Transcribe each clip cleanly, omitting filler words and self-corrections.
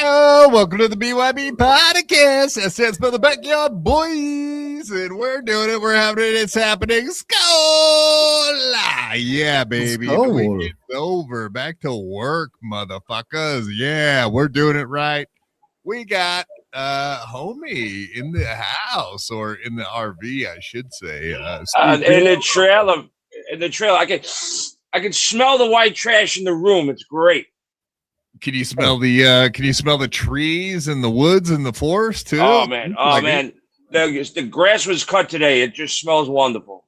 Welcome to the BYB Podcast. That stands for the Backyard Boys, and we're doing it. We're having it. It's happening. Skola! Yeah, baby. The weekend's over. Back to work, motherfuckers. Yeah, we're doing it right. We got homie in the house, or in the RV, I should say. In the trailer, I can smell the white trash in the room. It's great. Can you smell the trees and the woods and the forest too? Oh man. The grass was cut today. It just smells wonderful.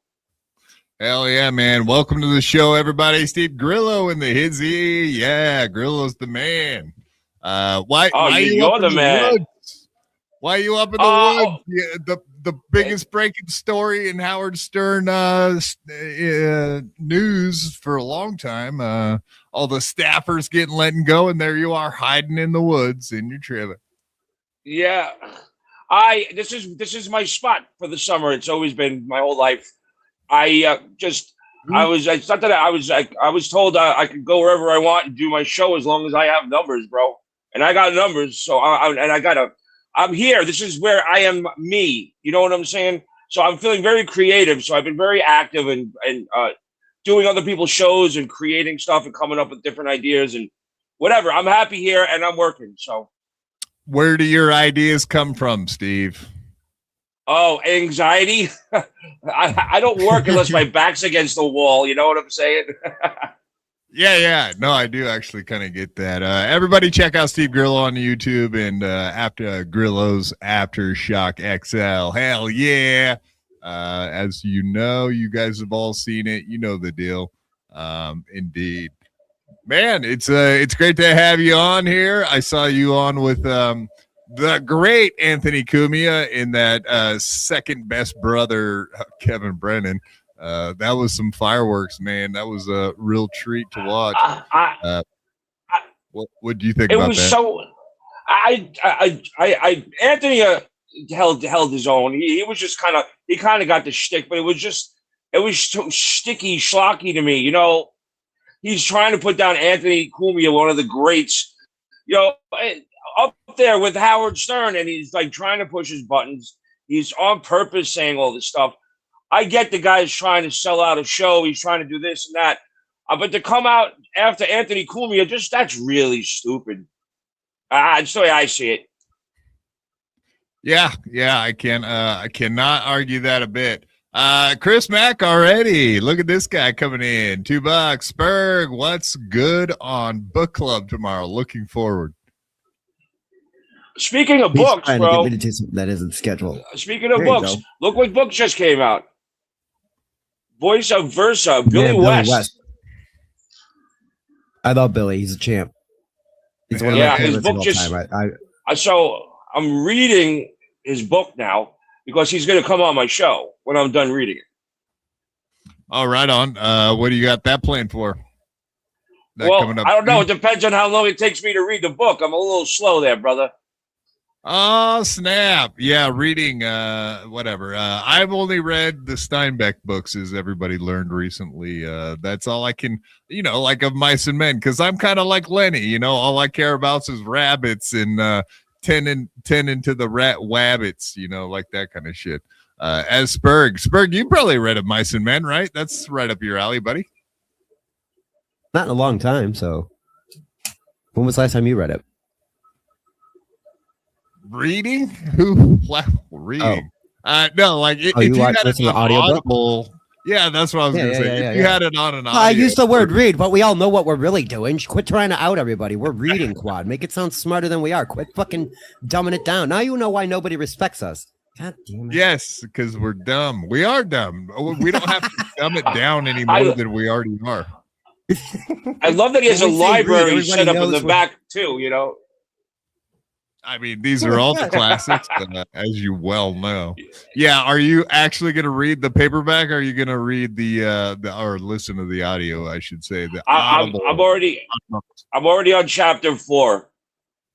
Hell yeah, man. Welcome to the show, everybody. Steve Grillo in the hizzy. Yeah, Grillo's the man. Why you're the man. Woods? Why are you up in the woods? Yeah, the biggest breaking story in Howard Stern news for a long time. All the staffers getting let go, and there you are hiding in the woods in your trailer. Yeah, this is my spot for the summer. It's always been my whole life. I was told I could go wherever I want and do my show as long as I have numbers, bro. And I got numbers, so I'm here. This is where I am me. You know what I'm saying? So I'm feeling very creative. So I've been very active and doing other people's shows and creating stuff and coming up with different ideas and whatever. I'm happy here and I'm working. So where do your ideas come from, Steve? Oh, anxiety. I don't work unless my back's against the wall. You know what I'm saying? Yeah. No, I do actually kind of get that. Everybody check out Steve Grillo on YouTube and after Grillo's Aftershock XL. Hell yeah. As you know, you guys have all seen it. You know the deal. Indeed. Man, it's great to have you on here. I saw you on with the great Anthony Cumia in that second best brother, Kevin Brennan. That was some fireworks, man. That was a real treat to watch. What do you think about that? It was so. Anthony held his own. He was just kind of got the shtick, but it was so sticky, schlocky to me. You know, he's trying to put down Anthony Cumia, one of the greats. You know, up there with Howard Stern, and he's like trying to push his buttons. He's on purpose saying all this stuff. I get the guy's trying to sell out a show. He's trying to do this and that. But to come out after Anthony Cumia, that's really stupid. That's the way I see it. Yeah, I cannot argue that a bit. Chris Mack already. Look at this guy coming in. $2. Spurg, what's good on book club tomorrow? Looking forward. Speaking of books, bro. That isn't scheduled. Speaking of books, look what book just came out. Voice of Versa, Billy West. I love Billy. He's a champ. He's one of my favorites of all time. So I'm reading his book now because he's going to come on my show when I'm done reading it. All right, on. What do you got that planned for? Coming up? I don't know. It depends on how long it takes me to read the book. I'm a little slow there, brother. Oh, snap. Yeah, reading, whatever. I've only read the Steinbeck books, as everybody learned recently. That's all I can, like of Mice and Men, because I'm kind of like Lenny, all I care about is rabbits and tending to the rat wabbits, like that kind of shit. As Spurg, you probably read of Mice and Men, right? That's right up your alley, buddy. Not in a long time, so. When was the last time you read it? Reading? Reading? No, like if you had it on Audible. Yeah, that's what I was going to say. If you had it on an audio. I used the word read, but we all know what we're really doing. Quit trying to out everybody. We're reading, Quad. Make it sound smarter than we are. Quit fucking dumbing it down. Now you know why nobody respects us. God damn it. Yes, because we're dumb. We are dumb. We don't have to dumb it down any more than we already are. I love that he has a library set up in the back, too, I mean, these are all the classics, as you well know. Yeah, are you actually going to read the paperback? Or are you going to read or listen to the audio? I should say I'm already on chapter 4.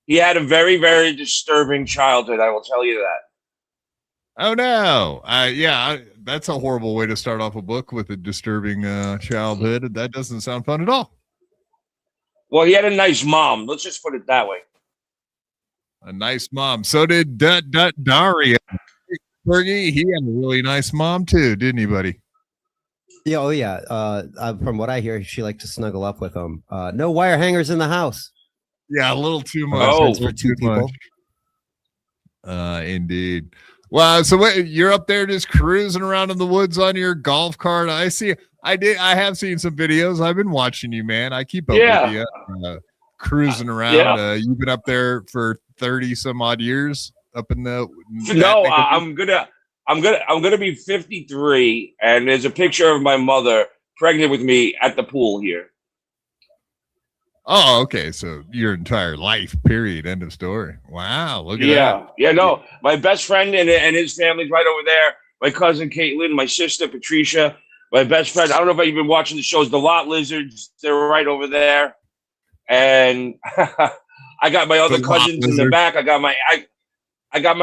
He had a very, very disturbing childhood. I will tell you that. Oh no! That's a horrible way to start off a book with a disturbing childhood. That doesn't sound fun at all. Well, he had a nice mom. Let's just put it that way. A nice mom. So did Daria. Fergie, he had a really nice mom too, didn't he, buddy? Yeah, oh yeah. From what I hear, she liked to snuggle up with him. No wire hangers in the house. Yeah, a little too much. Oh, for two people. Indeed. Well, so what, you're up there just cruising around in the woods on your golf cart. I have seen some videos. I've been watching you, man. I keep up with you. Cruising around. Yeah. You've been up there for 30 some odd years up in the No, I'm gonna be 53, and there's a picture of my mother pregnant with me at the pool here. Oh, okay. So your entire life, period. End of story. Wow. Look at that. Yeah. No, my best friend and his family's right over there. My cousin Caitlin, my sister Patricia, my best friend. I don't know if you've been watching the shows. The Lot Lizards. They're right over there. And I got my other cousins in the back. I got my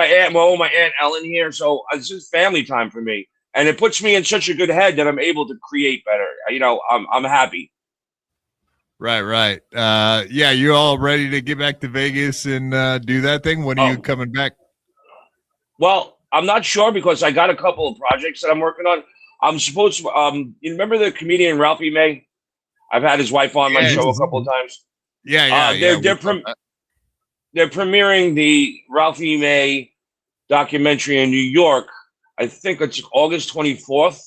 aunt, my aunt Ellen here. So it's just family time for me, and it puts me in such a good head that I'm able to create better. I'm happy. Right. Yeah, you all ready to get back to Vegas and do that thing? When are you coming back? Well, I'm not sure because I got a couple of projects that I'm working on. I'm supposed to. You remember the comedian Ralphie May? I've had his wife on my show a couple of times. Yeah. They're premiering the Ralphie May documentary in New York. I think it's August 24th.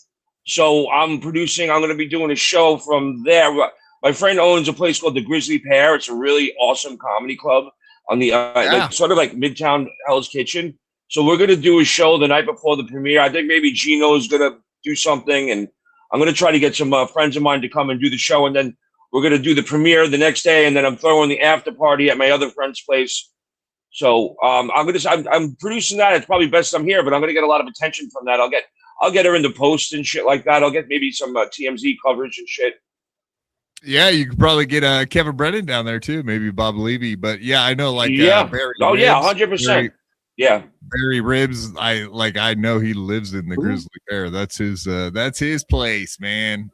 So I'm going to be doing a show from there. My friend owns a place called the Grizzly Pear. It's a really awesome comedy club on the sort of like Midtown Hell's Kitchen. So we're going to do a show the night before the premiere. I think maybe Gino's going to do something, and I'm going to try to get some friends of mine to come and do the show, and then we're going to do the premiere the next day, and then I'm throwing the after party at my other friend's place. So I'm producing that. It's probably best I'm here, but I'm going to get a lot of attention from that. I'll get her into post and shit like that. I'll get maybe some TMZ coverage and shit. Yeah, you could probably get Kevin Brennan down there too, maybe Bob Levy. But yeah, I know Barry. Oh Ribs, yeah, 100%. Yeah, Barry Ribs. I know he lives in the Grizzly Pear. That's his place, man.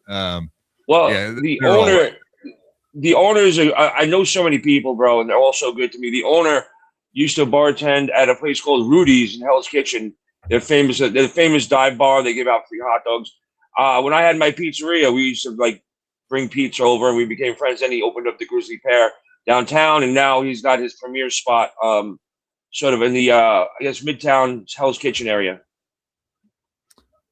The owners are, I know so many people, bro, and they're all so good to me. The owner used to bartend at a place called Rudy's in Hell's Kitchen. They're the famous dive bar. They give out free hot dogs. When I had my pizzeria, we used to bring pizza over, and we became friends. Then he opened up the Grizzly Pear downtown, and now he's got his premier spot, sort of in the Midtown Hell's Kitchen area.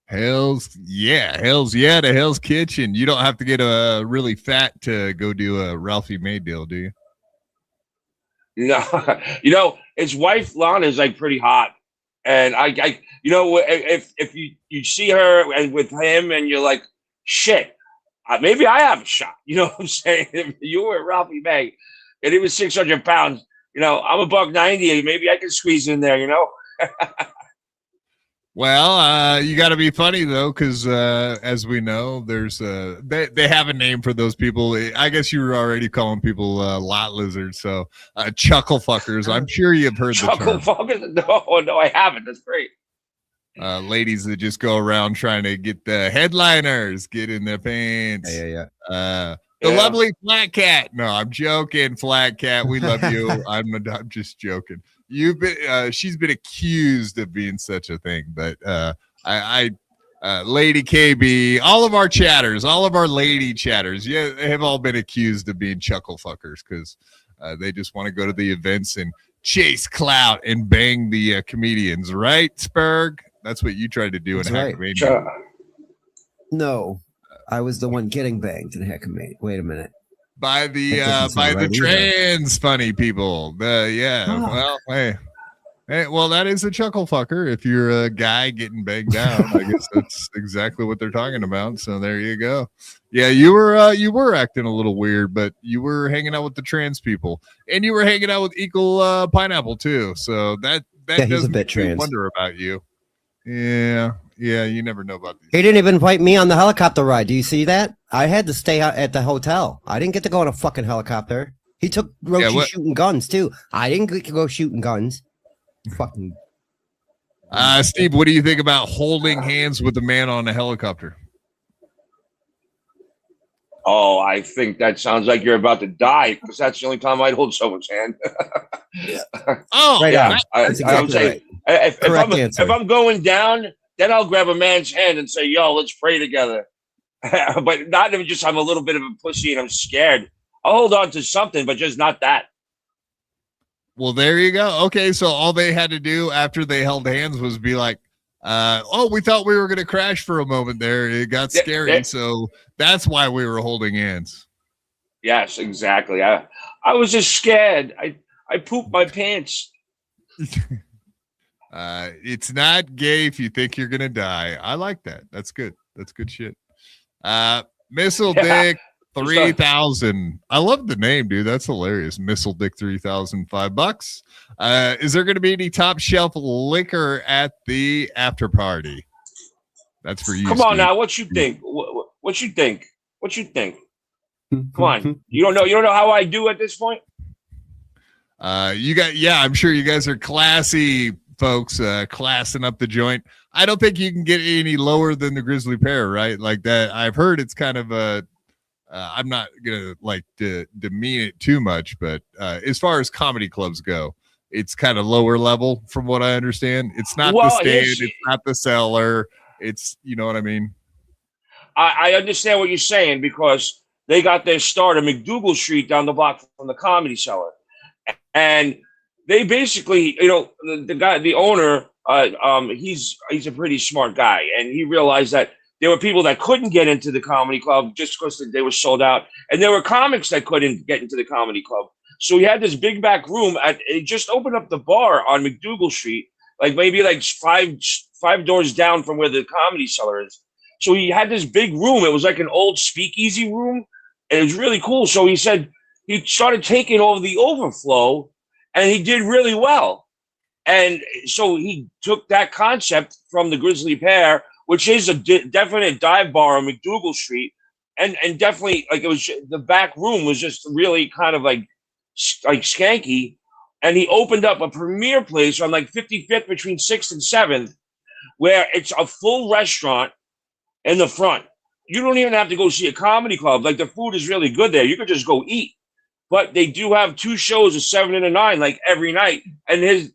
Hell's yeah to Hell's Kitchen. You don't have to get really fat to go do a Ralphie May deal, do you? No, his wife Lana is pretty hot, and if you see her and with him, and you're like, shit, maybe I have a shot. You know what I'm saying? If you were Ralphie May, and he was 600 pounds. I'm $190. Maybe I can squeeze in there. Well, you got to be funny though, because as we know, there's they have a name for those people. I guess you were already calling people lot lizards, so chuckle fuckers. I'm sure you've heard chuckle the term. Fuckers. No, I haven't. That's great. Ladies that just go around trying to get the headliners get in their pants. Yeah. The lovely Flat Cat. No, I'm joking, Flat Cat. We love you. I'm just joking. She's been accused of being such a thing, but Lady KB, all of our chatters, all of our lady chatters, have all been accused of being chuckle fuckers because they just want to go to the events and chase clout and bang the comedians, right, Spurg? That's what you tried to do in Hackmania. No, I was the one getting banged in Hackmania. Wait a minute. By the trans funny people. Well, well, that is a chuckle fucker. If you're a guy getting banged down, I guess that's exactly what they're talking about. So there you go. Yeah, you were acting a little weird, but you were hanging out with the trans people, and you were hanging out with Equal Pineapple too. So that he's a bit trans. Wonder about you. Yeah, you never know about these. He didn't even invite me on the helicopter ride. Do you see that? I had to stay at the hotel. I didn't get to go on a fucking helicopter. He took Rochi shooting guns too. I didn't get to go shooting guns. Fucking. Steve, what do you think about holding hands with a man on a helicopter? Oh, I think that sounds like you're about to die because that's the only time I'd hold someone's hand. Oh, Right yeah, on. I That's would exactly say right. if Correct answer. if I'm going down, then I'll grab a man's hand and say, "Yo, let's pray together." But not even just I'm a little bit of a pussy and I'm scared. I'll hold on to something, but just not that. well, there you go. Okay, so all they had to do after they held hands was be like, "Oh, we thought we were going to crash for a moment there. It got scary, so that's why we were holding hands." Yes, exactly. I was just scared. I pooped my pants. It's not gay if you think you're gonna die. I like that. That's good. That's good shit. Missile Dick 3000. I love the name, dude. That's hilarious. Missile Dick 3000, $5. Is there gonna be any top shelf liquor at the after party? That's for you. Come on now, what you think? What you think? What you think? Come on. You don't know how I do at this point? I'm sure you guys are classy folks, classing up the joint. I don't think you can get any lower than the Grizzly Pear, right? Like that. I've heard it's kind of a, I'm not gonna like to demean it too much, but as far as comedy clubs go, it's kind of lower level from what I understand. It's not the stand, it's not the cellar. It's, you know what I mean? I understand what you're saying because they got their start at McDougal Street down the block from the Comedy Cellar. And they basically, the guy, the owner, he's a pretty smart guy. And he realized that there were people that couldn't get into the comedy club just because they were sold out. And there were comics that couldn't get into the comedy club. So he had this big back room. It just opened up the bar on McDougal Street, like maybe like five doors down from where the Comedy Cellar is. So he had this big room. It was like an old speakeasy room. And it was really cool. So he said he started taking over the overflow and he did really well. And so he took that concept from the Grizzly Pear, which is a definite dive bar on McDougal Street. And definitely, like, it was, the back room was just really kind of like skanky. And he opened up a premier place on like 55th between 6th and 7th, where it's a full restaurant in the front. You don't even have to go see a comedy club. Like, the food is really good there. You could just go eat. But they do have 2 shows, a 7 and a 9, like every night. And his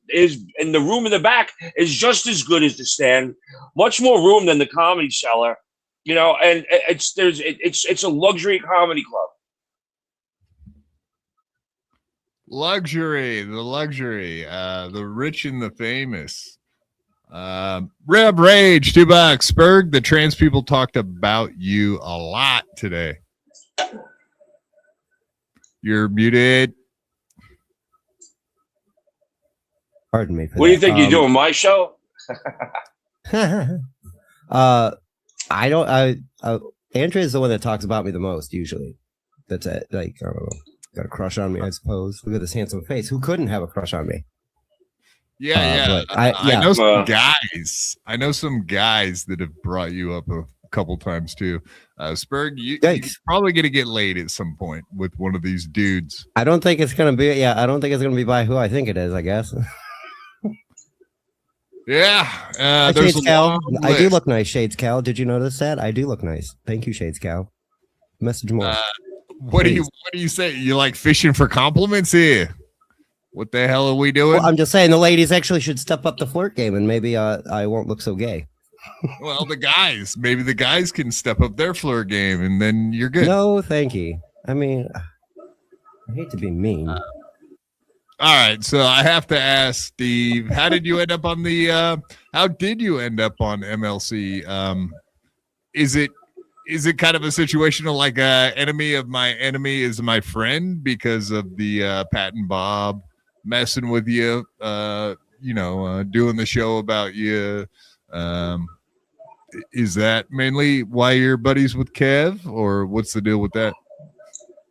and the room in the back is just as good as the stand. Much more room than the Comedy Cellar, And it's a luxury comedy club. The luxury, the rich and the famous. Reb Rage, $2. Spurg, the trans people talked about you a lot today. You're muted. Pardon me. What do you think you're doing? My show? Andrea is the one that talks about me the most usually. That's it. Like, I don't know. Got a crush on me, I suppose. Look at this handsome face. Who couldn't have a crush on me? Yeah. I know some guys. I know some guys that have brought you up a couple times too. Spurg, you're probably gonna get laid at some point with one of these dudes. I don't think it's gonna be. Yeah, I don't think it's gonna be by who I think it is. I guess. Yeah. Shades Cal. I do look nice, Shades Cal. Did you notice that? I do look nice. Thank you, Shades Cal. Message more. What do you say? You like fishing for compliments here? What the hell are we doing? Well, I'm just saying the ladies actually should step up the flirt game, and maybe I won't look so gay. Well, maybe the guys can step up their flirt game, and then you're good. No, thank you. I mean, I hate to be mean. All right, so I have to ask Steve, how did you end up on MLC? Is it kind of a situation of like enemy of my enemy is my friend because of the Pat and Bob messing with you, doing the show about you? Is that mainly why you're buddies with Kev, or what's the deal with that?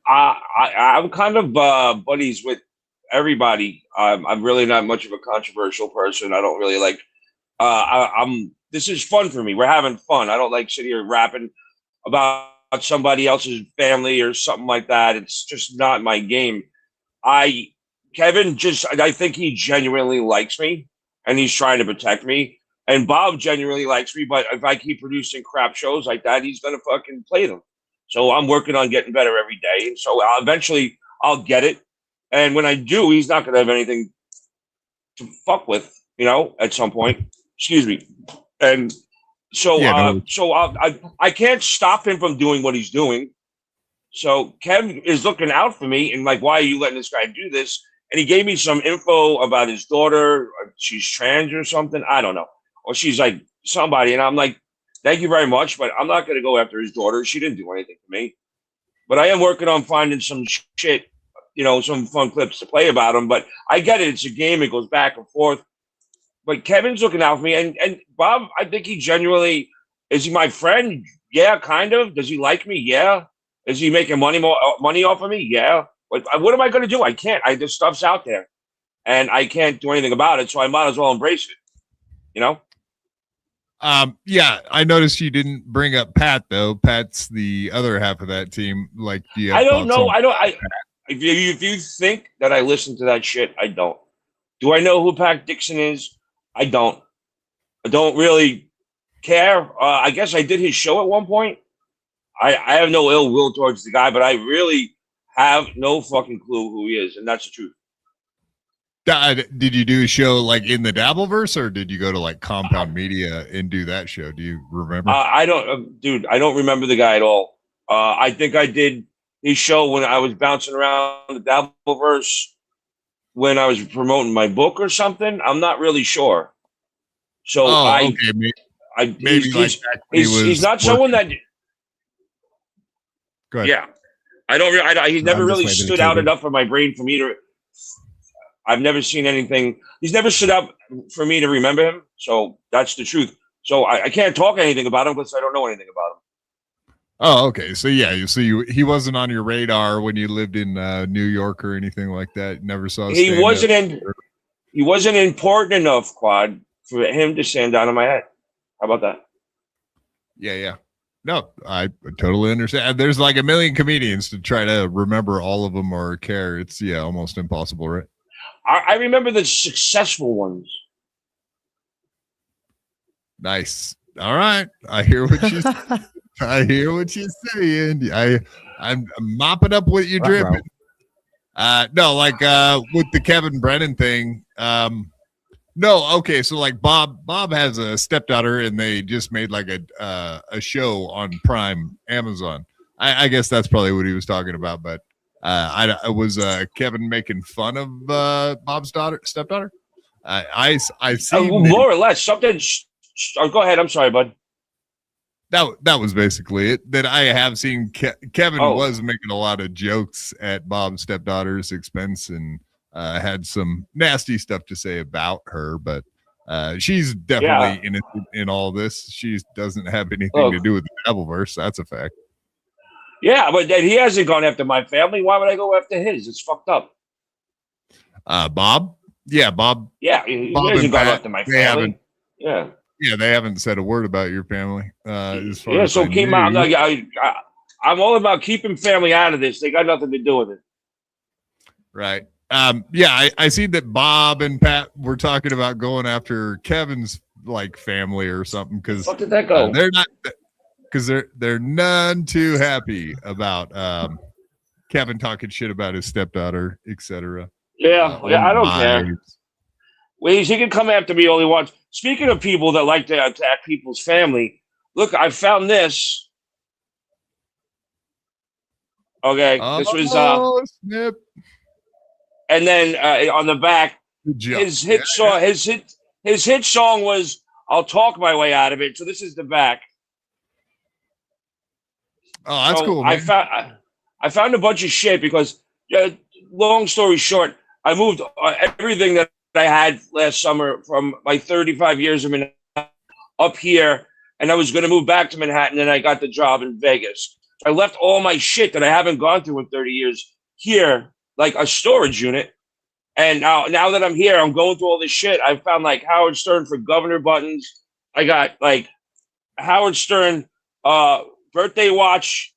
I'm kind of buddies with everybody. I'm really not much of a controversial person. I don't really like. This is fun for me. We're having fun. I don't like sitting here rapping about somebody else's family or something like that. It's just not my game. I think he genuinely likes me, and he's trying to protect me. And Bob genuinely likes me, but if I keep producing crap shows like that, he's gonna fucking play them. So I'm working on getting better every day. And so eventually I'll get it. And when I do, he's not going to have anything to fuck with, at some point. Excuse me. And so, I can't stop him from doing what he's doing. So Kev is looking out for me and like, why are you letting this guy do this? And he gave me some info about his daughter. She's trans or something. I don't know. Or she's like somebody. And I'm like, thank you very much, but I'm not going to go after his daughter. She didn't do anything to me. But I am working on finding some shit, some fun clips to play about him. But I get it. It's a game. It goes back and forth. But Kevin's looking out for me. And Bob, I think he genuinely, is he my friend? Yeah, kind of. Does he like me? Yeah. Is he making money off of me? Yeah. But what am I going to do? I can't. This stuff's out there. And I can't do anything about it. So I might as well embrace it, Yeah, I noticed you didn't bring up Pat though. Pat's the other half of that team. Like, I don't know. If you think that I listen to that shit, I don't. Do I know who Pat Dixon is? I don't. I don't really care. I guess I did his show at one point. I have no ill will towards the guy, but I really have no fucking clue who he is, and that's the truth. Did you do a show like in the Dabbleverse, or did you go to like Compound Media and do that show? Do you remember? I don't remember the guy at all. I think I did his show when I was bouncing around the Dabbleverse when I was promoting my book or something. I'm not really sure. So he's not someone that. Go ahead. Yeah, I don't. He's never really stood out enough for my brain for me to. I've never seen anything. He's never stood up for me to remember him. So that's the truth. So I can't talk anything about him because I don't know anything about him. Oh, okay. So yeah, he wasn't on your radar when you lived in New York or anything like that. Never saw. He wasn't important enough, Quad, for him to stand down on my head. How about that? Yeah. No, I totally understand. There's like a million comedians to try to remember all of them or care. It's almost impossible, right? I remember the successful ones. Nice. All right. I hear what you're saying. I'm mopping up what you're dripping. No, like with the Kevin Brennan thing. No, okay. So like Bob has a stepdaughter, and they just made like a show on Prime Amazon. I guess that's probably what he was talking about, but I was Kevin making fun of Bob's stepdaughter. I see more or less something. Go ahead. I'm sorry, bud. That was basically it. That I have seen Kevin was making a lot of jokes at Bob's stepdaughter's expense and had some nasty stuff to say about her, but she's definitely innocent in all this. She doesn't have anything to do with the Devilverse. That's a fact. Yeah, but he hasn't gone after my family. Why would I go after his? It's fucked up. Bob? Yeah, Bob. Yeah, he hasn't gone after my family. Yeah, they haven't said a word about your family. As far as so keep out. I'm all about keeping family out of this. They got nothing to do with it. Right. I see that Bob and Pat were talking about going after Kevin's like family or something because what did that go? They're not because they're none too happy about Kevin talking shit about his stepdaughter, etc. Yeah, I don't care. Well, he can come after me all he wants. Speaking of people that like to attack people's family, look, I found this. Okay, this was snip. And then on the back, his hit song was "I'll Talk My Way Out of It." So this is the back. Oh, that's cool. Man. I found a bunch of shit because, long story short, I moved everything that I had last summer from my 35 years of Manhattan up here, and I was going to move back to Manhattan, and I got the job in Vegas. I left all my shit that I haven't gone through in 30 years here, like a storage unit. And now that I'm here, I'm going through all this shit. I found like Howard Stern for governor buttons. I got like Howard Stern birthday watch.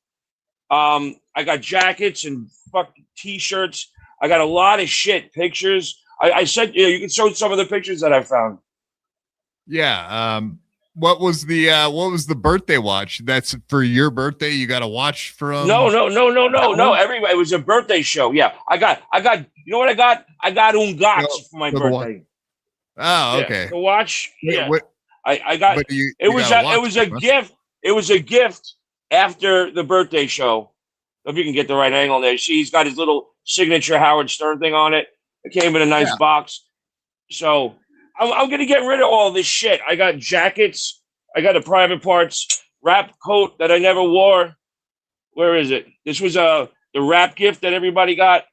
I got jackets and fucking t-shirts. I got a lot of shit, pictures. I said, you can show some of the pictures that I found. Yeah. what was the birthday watch? That's for your birthday. You got to watch from. No. Everybody, it was a birthday show. Yeah, I got. You know what I got? I got un gato for my birthday. Oh, okay. The watch. Yeah, I got. It was a gift. It was a gift after the birthday show. If you can get the right angle there, he's got his little signature Howard Stern thing on it. It came in a nice box. So I'm gonna get rid of all this shit. I got jackets. I got a private parts wrap coat that I never wore. Where is it? This was the wrap gift that everybody got.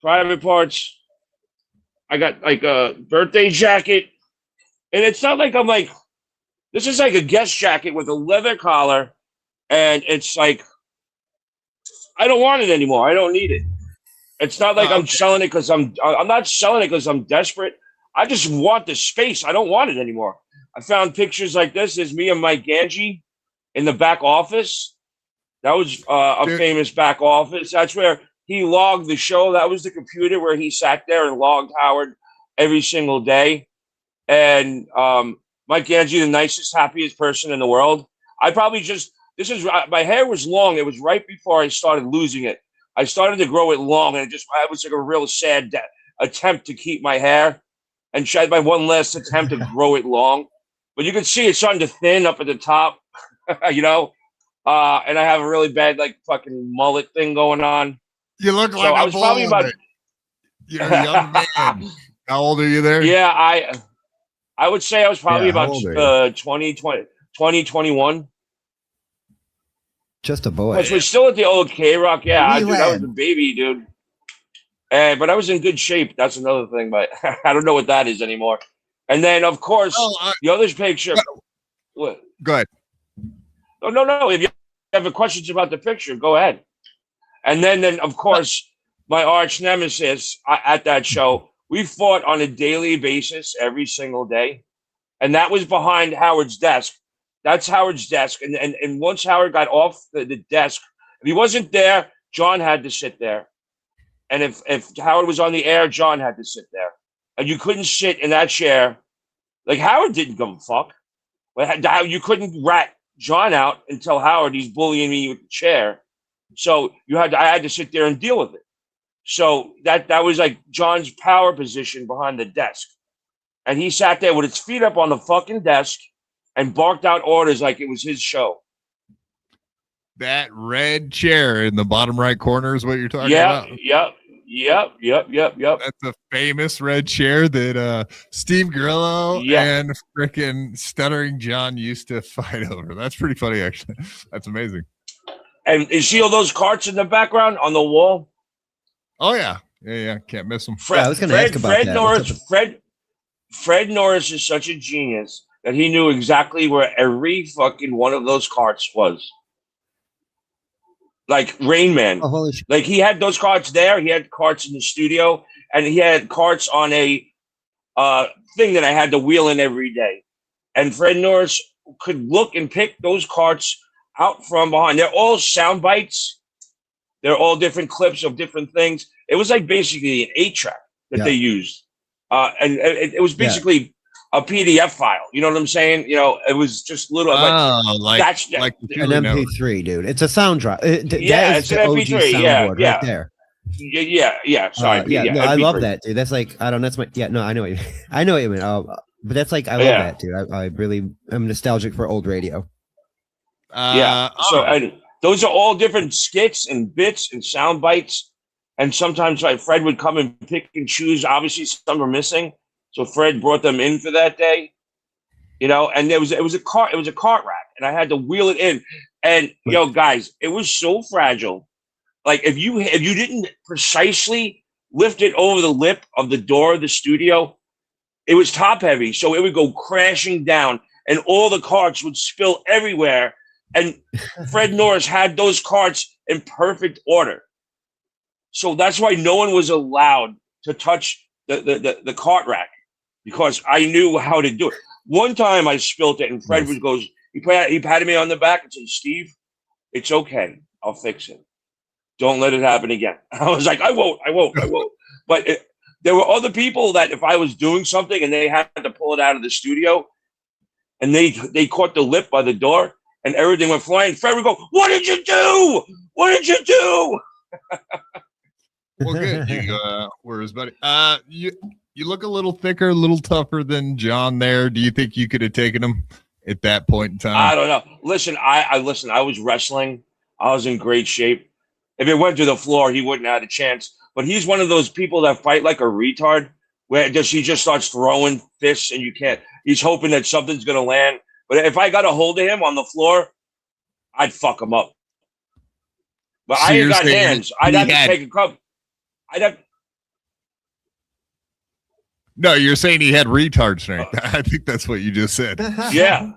Private parts. I got like a birthday jacket, and it's not like I'm like. This is like a guest jacket with a leather collar, and it's like. I don't want it anymore. I don't need it. It's not like I'm selling it because I'm not selling it because I'm desperate. I just want the space. I don't want it anymore. I found pictures like this. There's me and Mike Ganji in the back office. That was a famous back office. That's where he logged the show. That was the computer where he sat there and logged Howard every single day. And Mike Ganji, the nicest, happiest person in the world. I probably just... my hair was long. It was right before I started losing it. I started to grow it long, and I was like a real sad attempt to keep my hair, and tried my one last attempt to grow it long. But you can see it's starting to thin up at the top, you know. And I have a really bad like fucking mullet thing going on. You look like I was probably about. You're a young man. How old are you there? Yeah, I would say I was probably about 2021. Just a boy. Because we're still at the old K-Rock. Yeah, I was a baby, dude. But I was in good shape. That's another thing, but I don't know what that is anymore. And then, of course, the other picture. What? Go ahead. No. If you have questions about the picture, go ahead. And then of course, my arch nemesis at that show, we fought on a daily basis every single day. And that was behind Howard's desk. That's Howard's desk. And once Howard got off the desk, if he wasn't there, John had to sit there. And if Howard was on the air, John had to sit there. And you couldn't sit in that chair. Like, Howard didn't give a fuck. You couldn't rat John out and tell Howard he's bullying me with the chair. So I had to sit there and deal with it. So that was like John's power position behind the desk. And he sat there with his feet up on the fucking desk and barked out orders like it was his show. That red chair in the bottom right corner is what you're talking about? Yep. That's a famous red chair that Steve Grillo and frickin' Stuttering John used to fight over. That's pretty funny, actually. That's amazing. And you see all those carts in the background on the wall? Oh, yeah. Yeah. Can't miss them. I was going to ask about that. Fred Norris is such a genius that he knew exactly where every fucking one of those carts was. Like Rain Man. Oh, holy shit. Like, he had those carts there. He had carts in the studio, and he had carts on a thing that I had to wheel in every day. And Fred Norris could look and pick those carts out from behind. They're all sound bites. They're all different clips of different things. It was like basically an 8-track that they used. And it was basically a PDF file. You know what I'm saying? You know, it was just little. Like an MP3, dude. It's a sound drive. It's an MP3. Right there. Yeah. Sorry. I love that, dude. That's like, I don't know. That's my, no, I know what you mean. I know what you mean. But that's like, I love that, dude. I really am nostalgic for old radio. So those are all different skits and bits and sound bites. And sometimes Fred would come and pick and choose. Obviously, some are missing. So Fred brought them in for that day, you know, and it was a cart rack, and I had to wheel it in. And guys, it was so fragile. Like, if you didn't precisely lift it over the lip of the door of the studio, it was top heavy, so it would go crashing down, and all the carts would spill everywhere. And Fred Norris had those carts in perfect order, so that's why no one was allowed to touch the cart rack, because I knew how to do it. One time I spilt it, and Fred goes, he patted me on the back and said, "Steve, it's okay. I'll fix it. Don't let it happen again." I was like, I won't. But there were other people that if I was doing something and they had to pull it out of the studio, and they caught the lip by the door, and everything went flying. Fred would go, "What did you do? What did you do?" Well, good. Where is buddy? You look a little thicker, a little tougher than John there. Do you think you could have taken him at that point in time? I don't know. Listen, I was wrestling. I was in great shape. If it went to the floor, he wouldn't have had a chance. But he's one of those people that fight like a retard, where he just starts throwing fists and you can't. He's hoping that something's going to land. But if I got a hold of him on the floor, I'd fuck him up. But I ain't got hands. I'd have to take a cup. No, you're saying he had retard strength. I think that's what you just said. Yeah.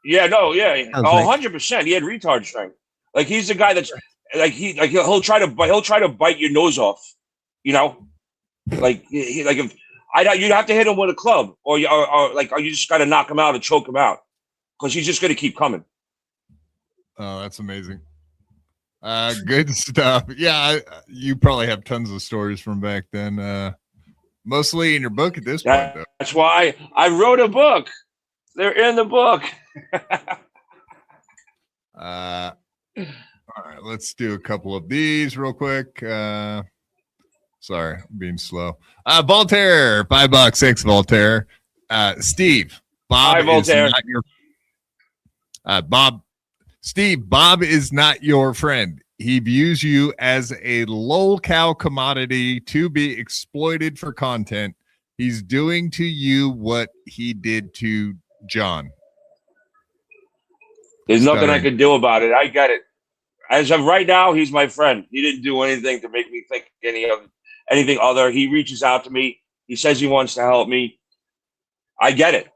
100%. He had retard strength. Like he's the guy that's he'll try to bite your nose off. You know, if you'd have to hit him with a club, or you just got to knock him out and choke him out, because he's just going to keep coming. Oh, that's amazing. Good stuff. Yeah, you probably have tons of stories from back then. Mostly in your book at this point, though. That's why I wrote a book. They're in the book. All right, let's do a couple of these real quick. Sorry, I'm being slow. Voltaire, $5. Thanks, Voltaire. Steve, Bob Hi, Voltaire. is not your Bob is not your friend. He views you as a lol-cow commodity to be exploited for content. He's doing to you what he did to John. There's nothing I can do about it. I get it. As of right now, he's my friend. He didn't do anything to make me think anything other. He reaches out to me. He says he wants to help me. I get it.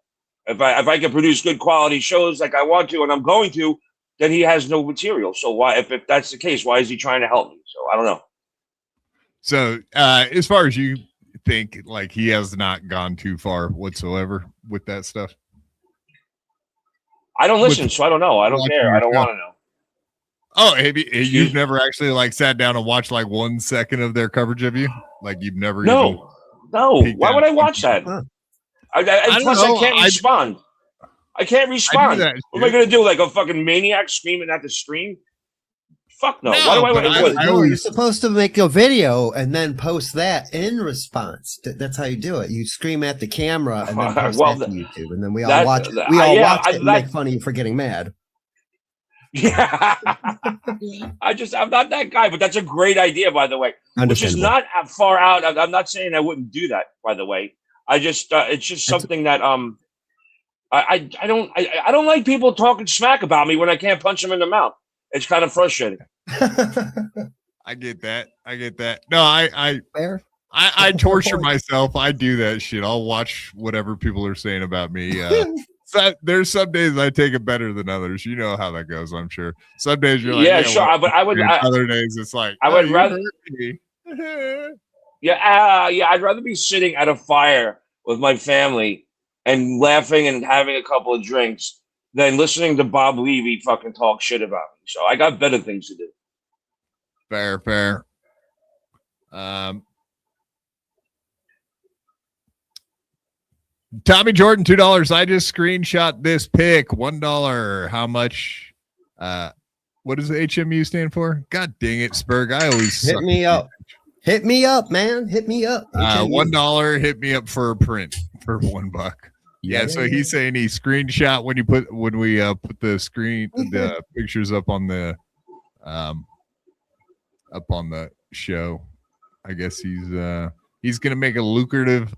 If I can produce good quality shows like I want to, and I'm going to, then he has no material. So why, if that's the case, why is he trying to help me? So I don't know. So as far as you think, like, he has not gone too far whatsoever with that stuff? I don't listen, so I don't know. I don't care. I don't want to know. Oh, you've never actually like sat down and watched like 1 second of their coverage of you? Like you've never? No. Why would I watch that? Plus, I can't respond. I can't respond. What am I going to do? Like a fucking maniac screaming at the screen? Fuck no. Why do I want to do it? You're supposed to make a video and then post that in response. That's how you do it. You scream at the camera and then post that to YouTube, and then we all watch it. We all watch it and make fun of you for getting mad. Yeah, I'm not that guy, but that's a great idea, by the way. Which is not far out. I'm not saying I wouldn't do that, by the way. It's just something that I don't like people talking smack about me when I can't punch them in the mouth. It's kind of frustrating. I get that. No, I torture myself. I do that shit. I'll watch whatever people are saying about me. There's some days I take it better than others. You know how that goes, I'm sure. Some days you're like, yeah, sure. But I would. Other days it's like, I would rather. I'd rather be sitting at a fire with my family and laughing and having a couple of drinks than listening to Bob Levy fucking talk shit about me. So I got better things to do. Fair. Tommy Jordan, $2. I just screenshot this pic. $1. How much? What does HMU stand for? God dang it, Spurg. I always hit me up. Hit me up, man. Hit me up. $1. Hit me up for a print for $1. Yeah, so he's saying he screenshot when we put the pictures up on the show. I guess he's gonna make a lucrative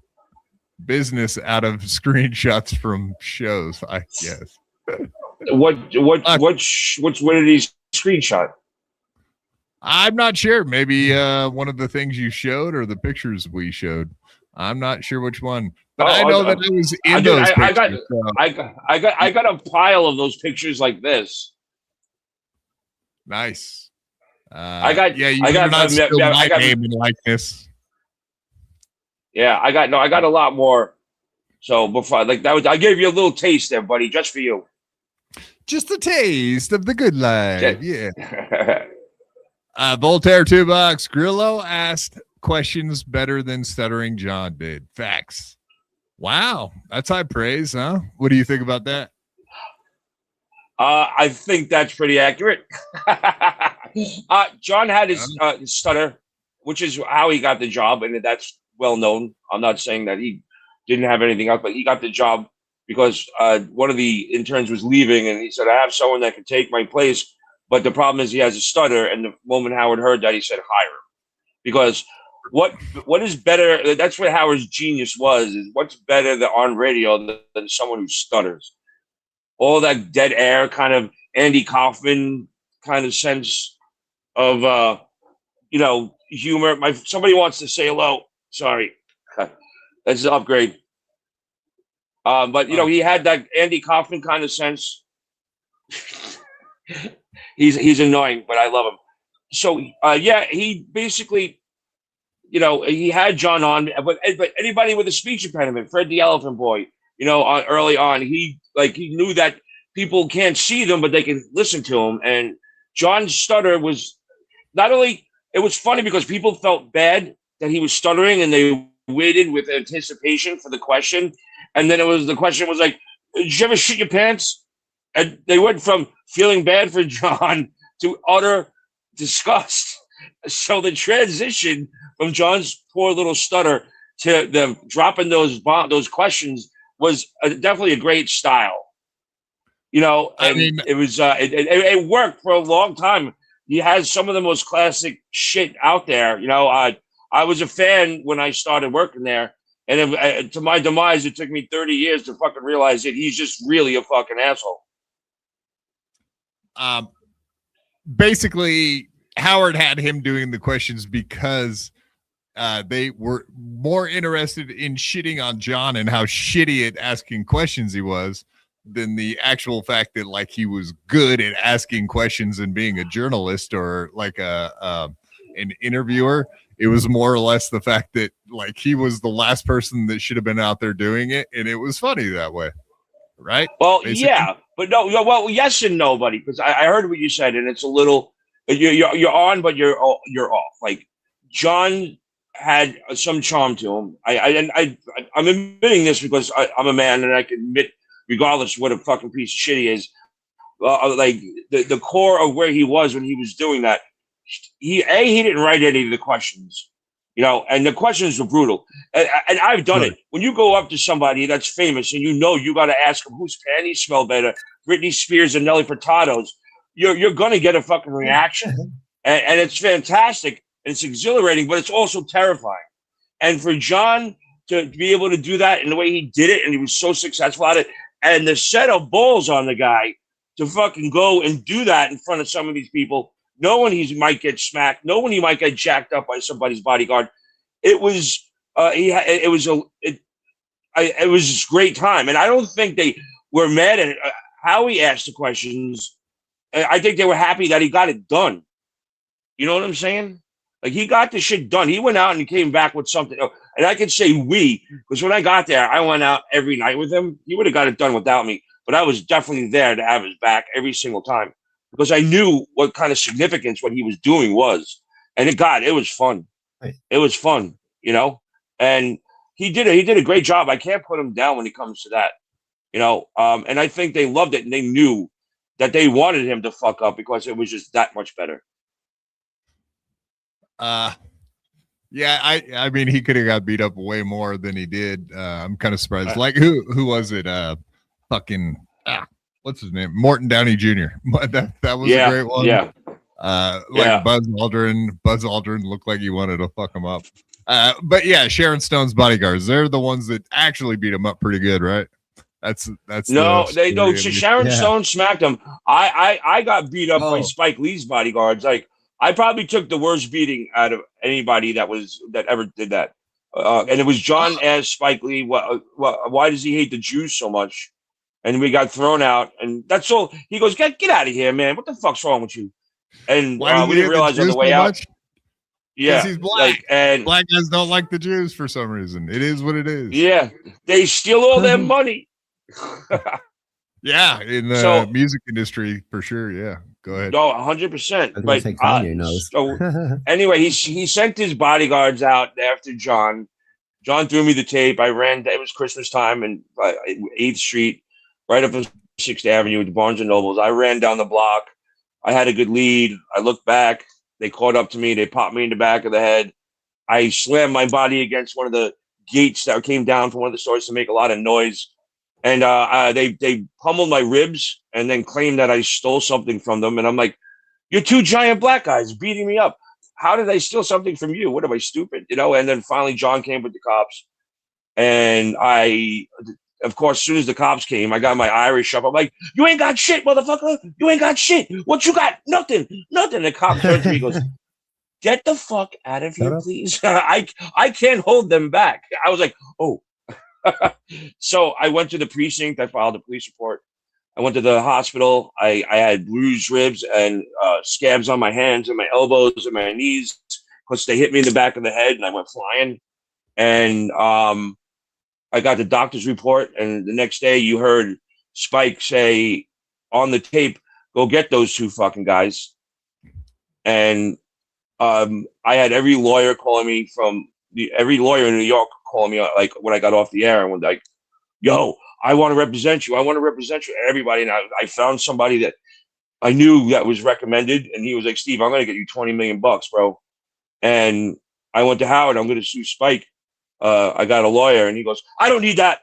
business out of screenshots from shows, I guess. What did he screenshot? I'm not sure. Maybe one of the things you showed or the pictures we showed. I'm not sure which one, but I know that it was in those pictures. I got a pile of those pictures like this. Nice. I got name and likeness. Yeah, I got a lot more. So before I gave you a little taste there, buddy, just for you. Just a taste of the good life. Yeah. Voltaire, $2. Grillo asked questions better than Stuttering John did. Facts. Wow, that's high praise, huh? What do you think about that? I think that's pretty accurate. John had his stutter, which is how he got the job, and that's well known. I'm not saying that he didn't have anything else, but he got the job because one of the interns was leaving, and he said, "I have someone that can take my place, but the problem is he has a stutter." And the moment Howard heard that, he said, "Hire him," because what is better? That's what Howard's genius was. Is what's better on radio than someone who stutters? All that dead air, kind of Andy Kaufman kind of sense of humor. Somebody wants to say hello. Sorry, that's an upgrade. But he had that Andy Kaufman kind of sense. He's annoying, but I love him. So he basically, he had John on, but anybody with a speech impediment, Fred the Elephant Boy, early on, he knew that people can't see them, but they can listen to him. And John's stutter was not only, it was funny because people felt bad that he was stuttering and they waited with anticipation for the question. And then the question was like, did you ever shit your pants? And they went from feeling bad for John to utter disgust. So the transition from John's poor little stutter to them dropping those questions was definitely a great style. It was it worked for a long time. He has some of the most classic shit out there. I was a fan when I started working there, and to my demise, it took me 30 years to fucking realize that he's just really a fucking asshole. Basically, Howard had him doing the questions because they were more interested in shitting on John and how shitty at asking questions he was than the actual fact that he was good at asking questions and being a journalist or an interviewer. It was more or less the fact that he was the last person that should have been out there doing it, and it was funny that way, right? Well, basically. Yeah, but no, well, yes and no, buddy, because I heard what you said, and it's a little you're on, but you're off. John had some charm to him. I'm admitting this because I'm a man, and I can admit, regardless of what a fucking piece of shit he is, the core of where he was when he was doing that, he didn't write any of the questions, and the questions were brutal. And I've done it. When you go up to somebody that's famous and you got to ask them whose panties smell better, Britney Spears and Nelly Furtado's, you're going to get a fucking reaction. And it's fantastic. And it's exhilarating, but it's also terrifying. And for John to be able to do that in the way he did it, and he was so successful at it, and the set of balls on the guy to fucking go and do that in front of some of these people, knowing he might get smacked, knowing he might get jacked up by somebody's bodyguard. It was it was a great time. And I don't think they were mad at how he asked the questions. I think they were happy that he got it done. You know what I'm saying? He got the shit done. He went out and he came back with something. And I can say we, because when I got there, I went out every night with him. He would have got it done without me. But I was definitely there to have his back every single time because I knew what kind of significance what he was doing was. And it was fun. Right. It was fun, And he did a great job. I can't put him down when it comes to that, And I think they loved it and they knew that they wanted him to fuck up because it was just that much better. Yeah, I mean, he could have got beat up way more than he did. I'm kind of surprised. Who was it? What's his name? Morton Downey Jr. that was a great one. Yeah. Buzz Aldrin. Buzz Aldrin looked like he wanted to fuck him up. But yeah, Sharon Stone's bodyguards. They're the ones that actually beat him up pretty good, right? That's no. They don't. Sharon Stone smacked him. I got beat up by Spike Lee's bodyguards. I probably took the worst beating out of anybody that ever did that. And it was John asked Spike Lee, why does he hate the Jews so much? And we got thrown out. And that's all. He goes, get out of here, man. What the fuck's wrong with you? And we didn't realize on the way out. Yeah. Because he's black. And black guys don't like the Jews for some reason. It is what it is. Yeah. They steal all their money. Yeah. In the music industry, for sure. Yeah. Go ahead. No, 100%. But so anyway, he sent his bodyguards out after John. John threw me the tape. I ran. It was Christmas time and 8th Street, right up 6th Avenue at the Barnes and Nobles. I ran down the block. I had a good lead. I looked back. They caught up to me. They popped me in the back of the head. I slammed my body against one of the gates that came down from one of the stores to make a lot of noise. And they pummeled my ribs and then claimed that I stole something from them. And I'm like, you're two giant black guys beating me up. How did I steal something from you? What am I, stupid? And then finally John came with the cops. And of course, as soon as the cops came, I got my Irish up. I'm like, you ain't got shit, motherfucker. You ain't got shit. What you got? Nothing. The cop turned to me and goes, get the fuck out of here, please. I can't hold them back. I was like, oh. So I went to the precinct. I filed a police report. I went to the hospital. I had bruised ribs and scabs on my hands and my elbows and my knees because they hit me in the back of the head and I went flying. And I got the doctor's report. And the next day you heard Spike say on the tape, go get those two fucking guys. And I had every lawyer calling me every lawyer in New York calling me like when I got off the air and was like, yo, I want to represent you. I want to represent you. Everybody. And I found somebody that I knew that was recommended. And he was like, Steve, I'm going to get you $20 million, bro. And I went to Howard. I'm going to sue Spike. I got a lawyer and he goes, I don't need that.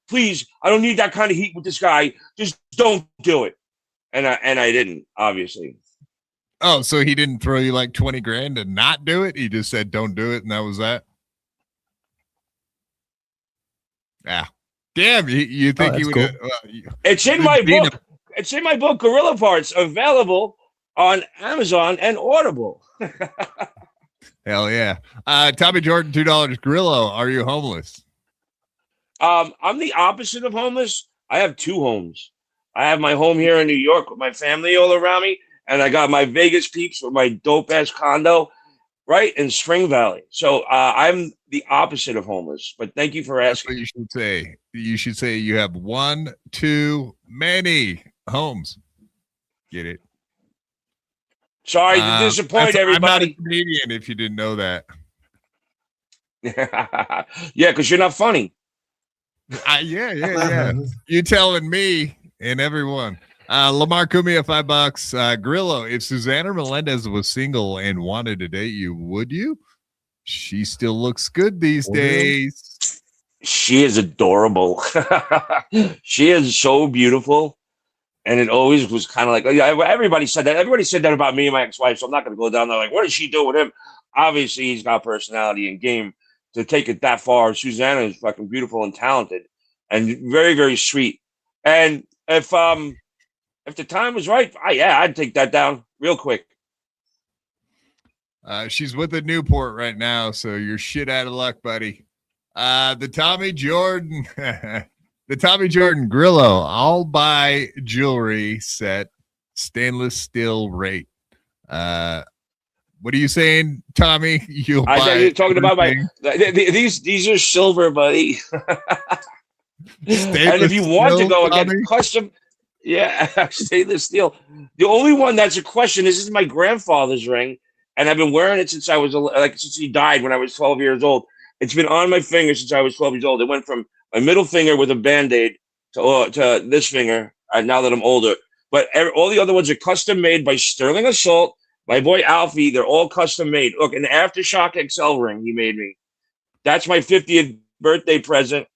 Please. I don't need that kind of heat with this guy. Just don't do it. And I didn't, obviously. Oh, so he didn't throw you like 20 grand to not do it? He just said, don't do it. And that was that. Yeah. Damn. You think he would? Cool. It's in my book. It's in my book, Gorilla Parts, available on Amazon and Audible. Hell yeah. Tommy Jordan, $2. Grillo, are you homeless? I'm the opposite of homeless. I have two homes. I have my home here in New York with my family all around me. And I got my Vegas peeps with my dope-ass condo right in Spring Valley. So I'm the opposite of homeless. But thank you for asking. That's what you should say. You should say you have one too many homes. Get it? Sorry to disappoint everybody. I'm not a comedian if you didn't know that. Yeah, because you're not funny. Yeah. You telling me and everyone. Lamar Cumia, $5. Grillo, if Susanna Melendez was single and wanted to date you, would you? She still looks good these days. She is adorable. She is so beautiful. And it always was kind of like, everybody said that. Everybody said that about me and my ex-wife, so I'm not going to go down there like, what does she do with him? Obviously, he's got personality and game to take it that far. Susanna is fucking beautiful and talented and very, very sweet. And if the time was right, I'd take that down real quick. She's with the Newport right now, so you're shit out of luck, buddy. The Tommy Jordan Grillo, I'll buy jewelry set, stainless steel rate. What are you saying, Tommy? You're talking about these are silver, buddy. And if you want to go and get custom. Yeah, stainless steel. The only one that's a question is, this is my grandfather's ring, and I've been wearing it since I was since he died when I was 12 years old. It's been on my finger since I was 12 years old. It went from my middle finger with a Band-Aid to this finger now that I'm older. But all the other ones are custom made by Sterling Assault, my boy Alfie. They're all custom made. Look, an Aftershock XL ring he made me. That's my 50th birthday present.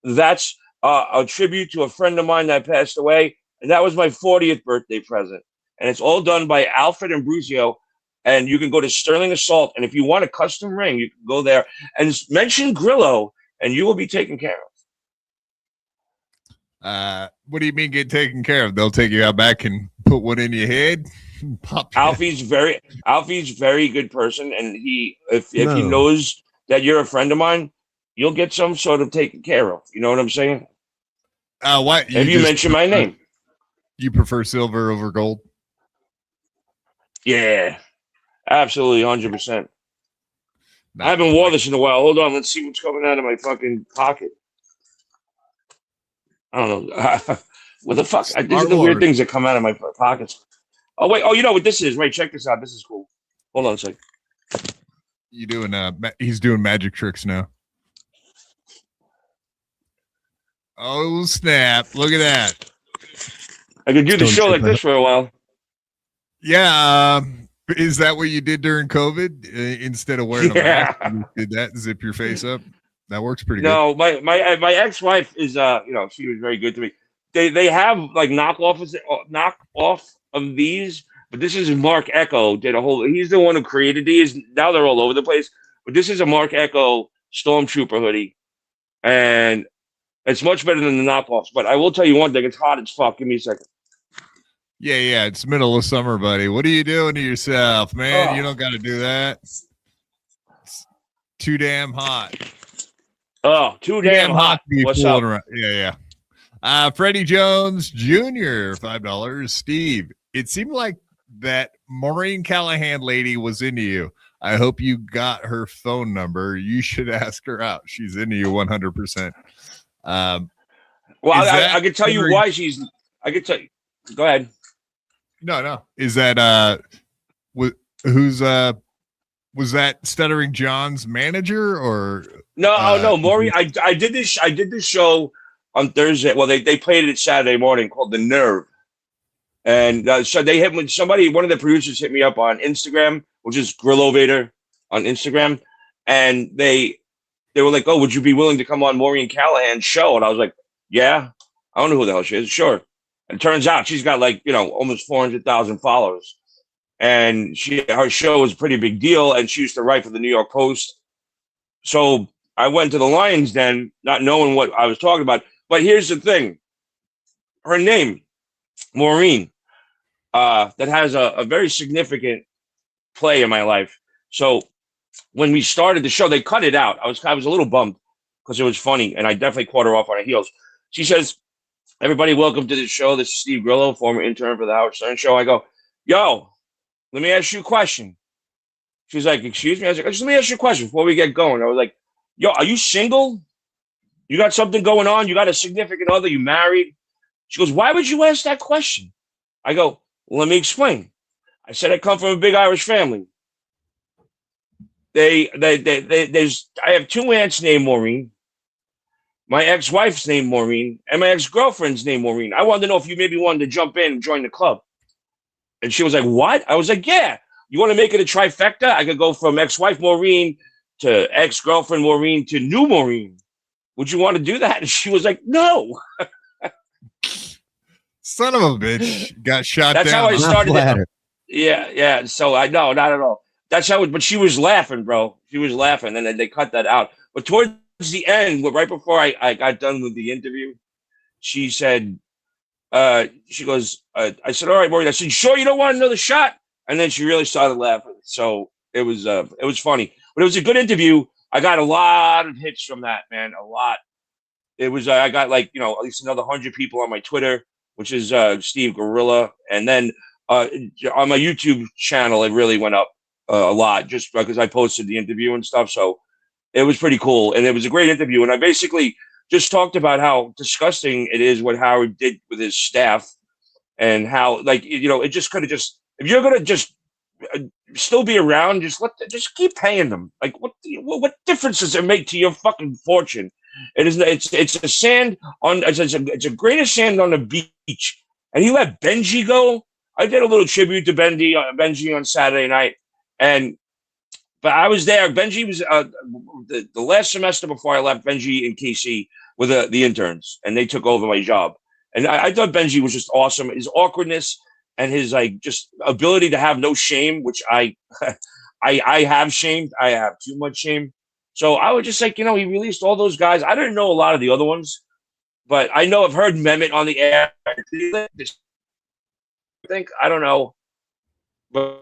That's a tribute to a friend of mine that passed away. And that was my 40th birthday present. And it's all done by Alfred Ambrosio. And you can go to Sterling Assault. And if you want a custom ring, you can go there and mention Grillo, and you will be taken care of. What do you mean get taken care of? They'll take you out back and put one in your head? Alfie's very good person. And if he knows that you're a friend of mine, you'll get some sort of taken care of. You know what I'm saying? What? If you mention my name. You prefer silver over gold? Yeah, absolutely, 100%. I haven't worn this in a while. Hold on, let's see what's coming out of my fucking pocket. I don't know. What the fuck? These are the weird things that come out of my pockets. Oh, wait. Oh, you know what this is? Wait, check this out. This is cool. Hold on a sec. He's doing magic tricks now. Oh, snap. Look at that. I could do the show like this for a while. Yeah. Is that what you did during COVID? Instead of wearing a mask, you did that, zip your face up? That works pretty good. No, my ex-wife is she was very good to me. They have like knockoff of these, but this is Mark Echo did a whole. He's the one who created these. Now they're all over the place, but this is a Mark Echo Stormtrooper hoodie, and it's much better than the knockoffs. But I will tell you one thing: it's hot as fuck. Give me a second. Yeah, it's middle of summer, buddy. What are you doing to yourself, man? You don't got to do that. It's too damn hot. Oh, too damn hot. What's up? Around. Yeah. Freddie Jones Jr., $5. Steve, it seemed like that Maureen Callahan lady was into you. I hope you got her phone number. You should ask her out. She's into you 100%. Well, I can tell you why she's. I can tell you. Go ahead. No. Is that who's was that Stuttering John's manager or no, Maureen? I did this show on Thursday. Well, they played it Saturday morning called The Nerve. And so they hit when one of the producers hit me up on Instagram, which is Grillo Vader on Instagram. And they were like, "Oh, would you be willing to come on Maureen Callahan's show?" And I was like, "Yeah, I don't know who the hell she is. Sure." And it turns out she's got almost 400,000 followers. And her show was a pretty big deal. And she used to write for the New York Post. So I went to the Lion's Den, not knowing what I was talking about. But here's the thing. Her name, Maureen, that has a very significant play in my life. So when we started the show, they cut it out. I was a little bummed because it was funny, and I definitely caught her off on her heels. She says, "Everybody, welcome to the show. This is Steve Grillo, former intern for the Howard Stern Show." I go, "Yo, let me ask you a question." She's like, "Excuse me?" I was like, "Just let me ask you a question before we get going." I was like, "Yo, are you single? You got something going on? You got a significant other? You married?" She goes, "Why would you ask that question?" I go, "Well, let me explain." I said, "I come from a big Irish family. I have two aunts named Maureen. My ex-wife's named Maureen, and my ex-girlfriend's named Maureen. I wanted to know if you maybe wanted to jump in and join the club." And she was like, "What?" I was like, "Yeah. You want to make it a trifecta? I could go from ex-wife Maureen to ex-girlfriend Maureen to new Maureen. Would you want to do that?" And she was like, "No." Son of a bitch. Got shot That's down. how I started. Yeah. So I know, not at all. That's how. But she was laughing, bro. She was laughing, and then they cut that out. But towards the end, right before I got done with the interview, she said, she goes, I said, "All right, Maureen." I said, "Sure you don't want another shot?" And then she really started laughing. So it was funny, but it was a good interview. I got a lot of hits from that, man. A lot. It was, I got at least another 100 people on my Twitter, which is Steve Gorilla. And then on my YouTube channel, it really went up a lot just because I posted the interview and stuff. So it was pretty cool. And it was a great interview. And I basically just talked about how disgusting it is what Howard did with his staff and how, it just could have if you're going to just still be around, just keep paying them. Like, what difference does it make to your fucking fortune? It's a sand on, it's a grain of sand on the beach. And he let Benji go. I did a little tribute to Benji on Saturday night. But I was there. Benji was the last semester before I left. Benji and Casey were the interns, and they took over my job. And I thought Benji was just awesome. His awkwardness and his just ability to have no shame, which I have shame. I have too much shame. So I would just he released all those guys. I didn't know a lot of the other ones, but I know I've heard Mehmet on the air. I think I don't know, but.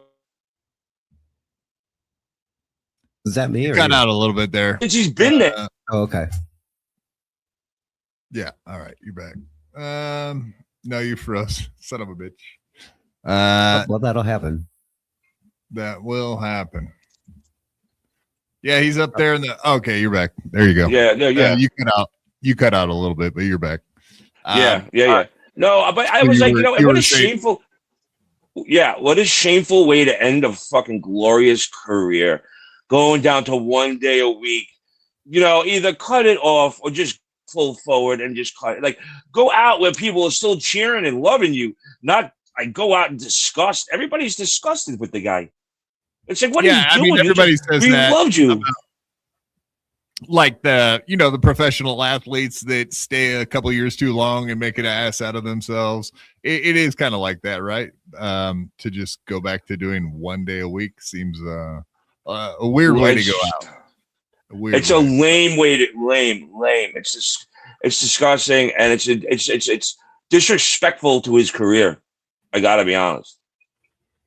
Is that me? Or got out a little bit there. He's been there. Okay. Yeah. All right. You're back. No, you froze. Son of a bitch. Well, that'll happen. That will happen. Yeah, he's up there in the. Okay, you're back. There you go. Yeah. You cut out a little bit, but you're back. Yeah. No, but I was what a shameful. Yeah, what a shameful way to end a fucking glorious career. Going down to 1 day a week, either cut it off or just full forward and just like go out where people are still cheering and loving you, not like go out and disgust. Everybody's disgusted with the guy. It's like, what are you doing? Everybody says we that. Loved you. Like the professional athletes that stay a couple years too long and make an ass out of themselves. It is kind of like that, right? To just go back to doing 1 day a week seems a weird way to go out. It's a lame way to lame. It's just it's disgusting, and it's disrespectful to his career. I gotta be honest.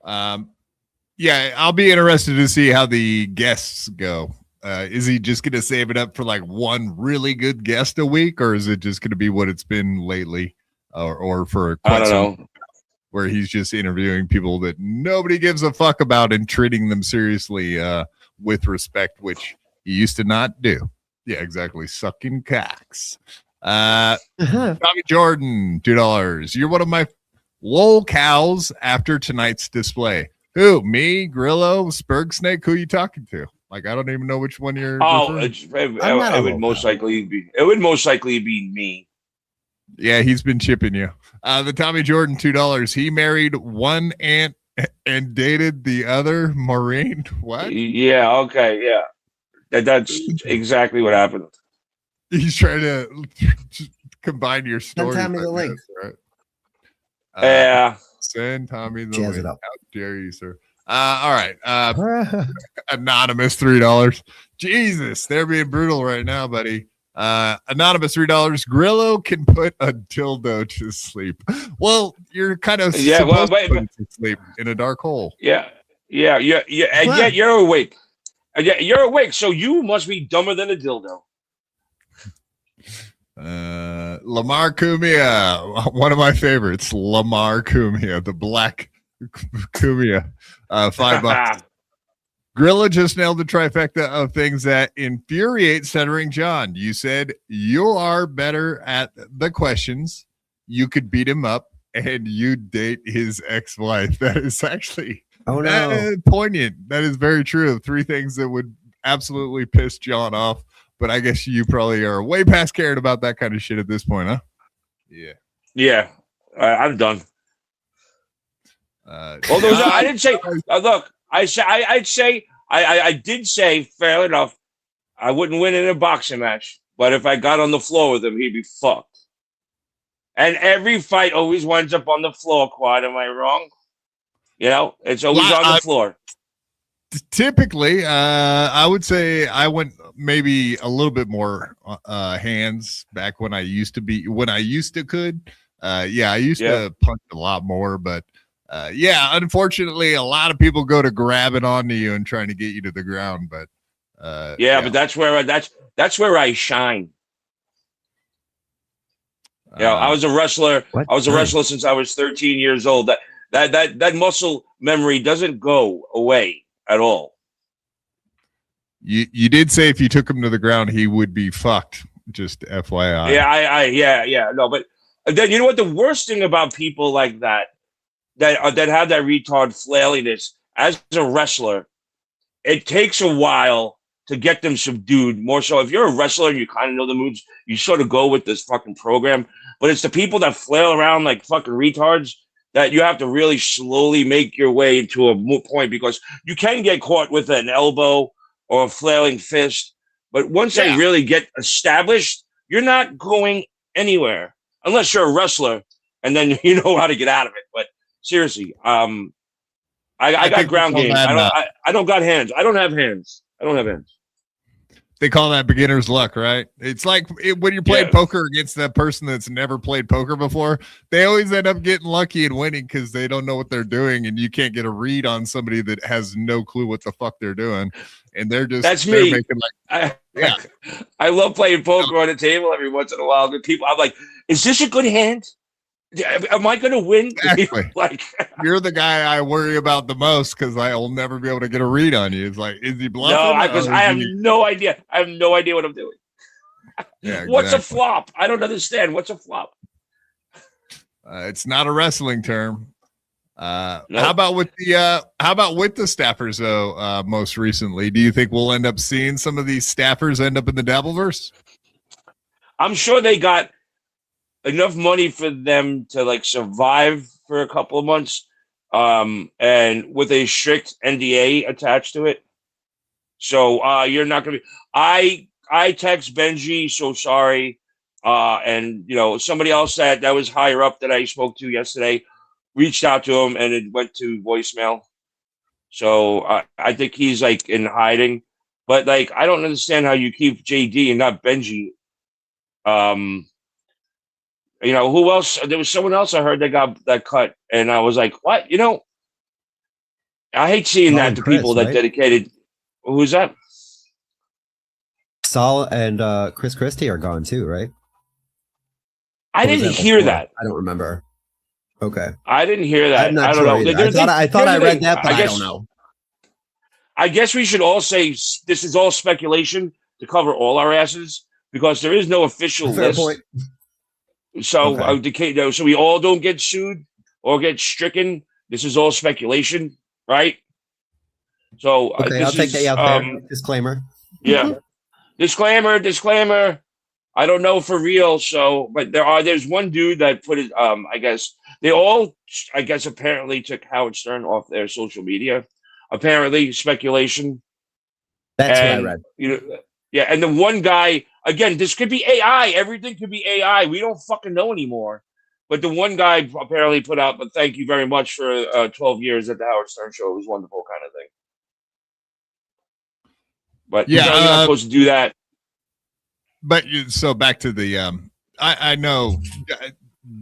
Yeah, I'll be interested to see how the guests go. Is he just going to save it up for like one really good guest a week, or is it just going to be what it's been lately, or for I don't know, where he's just interviewing people that nobody gives a fuck about and treating them seriously with respect, which he used to not do. Yeah, exactly. Sucking cocks. Tommy Jordan, $2. You're one of my lol cows after tonight's display. Who? Me, Grillo, Spurg Snake? Who are you talking to? Like, I don't even know which one you're. It would most likely be me. Yeah, he's been chipping you. The Tommy Jordan, $2. He married one aunt and dated the other. Maureen, what? Yeah. Okay. Yeah. That's exactly what happened. He's trying to combine your stories. Send Tommy the link. Right? Yeah. Send Tommy the Jazz link. it up. How dare you, sir? All right. Anonymous, $3. Jesus, they're being brutal right now, buddy. Anonymous, $3. Grillo can put a dildo to sleep. Well, you're kind of to put it to sleep in a dark hole. Yeah. And yet you're awake. Yeah, you're awake, so you must be dumber than a dildo. Lamar Cumia, one of my favorites. Lamar Cumia, the black Cumia, $5. Grillo just nailed the trifecta of things that infuriate Stuttering John. You said you are better at the questions, you could beat him up, and you date his ex-wife. That is actually that is poignant. That is very true. 3 things that would absolutely piss John off. But I guess you probably are way past caring about that kind of shit at this point, huh? Yeah. Yeah. I'm done. Although I didn't say. Look, I did say, fair enough, I wouldn't win in a boxing match, but if I got on the floor with him, he'd be fucked. And every fight always winds up on the floor. Quad, am I wrong? You know, it's always on the floor. Typically, I would say I went maybe a little bit more hands back when I used to could. I used to punch a lot more, but unfortunately, a lot of people go to grabbing onto you and trying to get you to the ground. But but that's where I shine. I was a wrestler. What? I was a wrestler since I was 13 years old. That muscle memory doesn't go away at all. You did say if you took him to the ground, he would be fucked. Just FYI. Yeah. No, but then you know what? The worst thing about people like that have that retard flailiness as a wrestler, it takes a while to get them subdued. More so, if you're a wrestler and you kind of know the moves, you sort of go with this fucking program. But it's the people that flail around like fucking retards that you have to really slowly make your way into a moot point, because you can get caught with an elbow or a flailing fist. But once they really get established, you're not going anywhere unless you're a wrestler, and then you know how to get out of it. But seriously, I got ground game. I don't got hands. I don't have hands. They call that beginner's luck, right? It's like when you're playing poker against that person that's never played poker before. They always end up getting lucky and winning because they don't know what they're doing, and you can't get a read on somebody that has no clue what the fuck they're doing. And they're me. Making I love playing poker on the table every once in a while. Good people, I'm like, is this a good hand? Am I going to win? Exactly. Like, you're the guy I worry about the most because I'll never be able to get a read on you. It's like, is he bluffing? No, because I have no idea. I have no idea what I'm doing. Yeah, What's a flop? I don't understand. What's a flop? It's not a wrestling term. Nope. How about with the staffers though? Most recently, do you think we'll end up seeing some of these staffers end up in the Dabbleverse? I'm sure they got enough money for them to like survive for a couple of months, and with a strict NDA attached to it. So you're not gonna be. I text Benji, so sorry, and somebody else that was higher up that I spoke to yesterday reached out to him, and it went to voicemail. So I think he's like in hiding, but like I don't understand how you keep JD and not Benji. Who else? There was someone else I heard that got that cut, and I was like, what? I hate seeing that to Chris, people that right? dedicated. Who's that? Saul and Chris Christie are gone too, right? I didn't hear that. I don't remember. Okay. I didn't hear that. I'm not I don't sure know. either. I thought I read that, but I don't know. I guess we should all say this is all speculation to cover all our asses because there is no official Fair list. point. So, Okay. So we all don't get sued or get stricken. This is all speculation, right? So okay, I'll take that out there. Disclaimer. Yeah. Disclaimer. I don't know for real. So, but there's one dude that put it. I guess they all. I guess apparently took Howard Stern off their social media. Apparently, speculation. That's what I read. Yeah, and the one guy again. This could be AI. Everything could be AI. We don't fucking know anymore. But the one guy apparently put out. But thank you very much for 12 years at the Howard Stern show. It was wonderful, kind of thing. But yeah, you're not supposed to do that. But so back to the I know.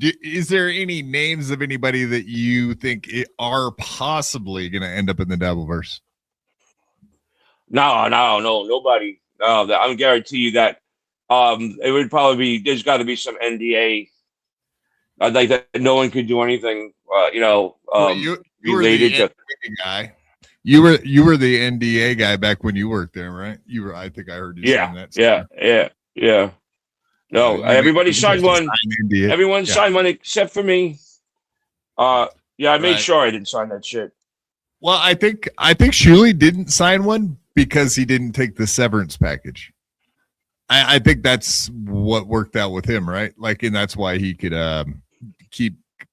Is there any names of anybody that you think are possibly going to end up in the Dabbleverse? No, nobody. No, I guarantee you that it would probably be. There's got to be some NDA. Like that, no one could do anything. You related to guy. You were the NDA guy back when you worked there, right? You were. I think I heard you saying that. Yeah. No, everybody signed one. Everyone signed one except for me. I made sure I didn't sign that shit. Well, I think Shuley didn't sign one because he didn't take the severance package. I think that's what worked out with him, right? Like, and that's why he could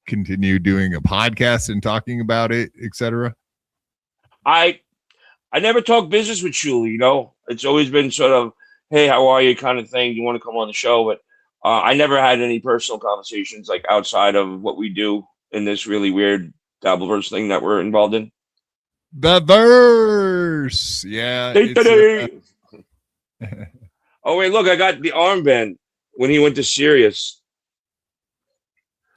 continue doing a podcast and talking about it, etc. I never talk business with Shuley. It's always been sort of, hey, how are you kind of thing. You want to come on the show? But I never had any personal conversations like outside of what we do in this really weird Dabbleverse thing that we're involved in. The verse. Yeah. Oh, wait, look, I got the armband when he went to Sirius.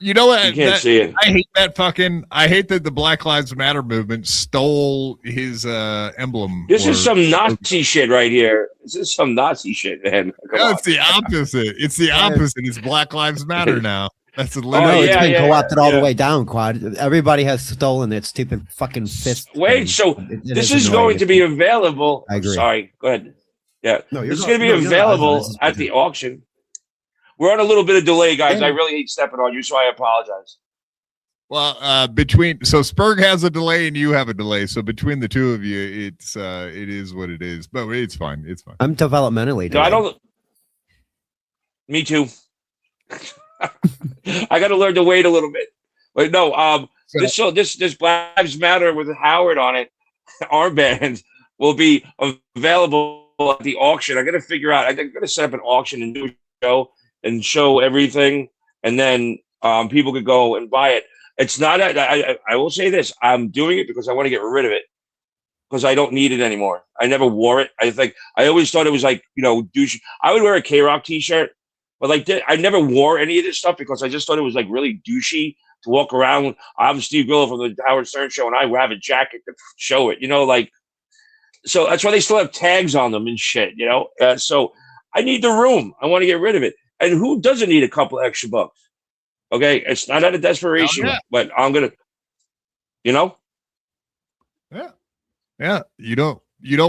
You know what? You can't see it. I hate that the Black Lives Matter movement stole his emblem. This is some Nazi shit right here. This is some Nazi shit, man. No, it's the opposite. It's the opposite. It's Black Lives Matter now. That's literally. It's been co-opted all the way down, Quad. Everybody has stolen its stupid fucking fist. Wait, so this is going to be available. I agree. Sorry, go ahead. Yeah, no, this is going to be available at the auction. We're on a little bit of delay, guys. I really hate stepping on you, so I apologize. Well, so Spurg has a delay and you have a delay. So between the two of you, it is what it is. But it's fine. It's fine. I'm developmentally delayed. No, I don't. Me too. I got to learn to wait a little bit. But no, this Black Lives Matter with Howard on it, armband will be available at the auction. I got to figure out. I'm going to set up an auction and do a show and show everything, and then people could go and buy it. It's not. I will say this: I'm doing it because I want to get rid of it because I don't need it anymore. I never wore it. I always thought it was like douche. I would wear a K-Rock T-shirt, but I never wore any of this stuff because I just thought it was like really douchey to walk around. I'm Steve Grillo from the Howard Stern show, and I have a jacket to show it. So that's why they still have tags on them and shit. So I need the room. I want to get rid of it. And who doesn't need a couple extra bucks? Okay, it's not out of desperation, but I'm gonna, Yeah. You don't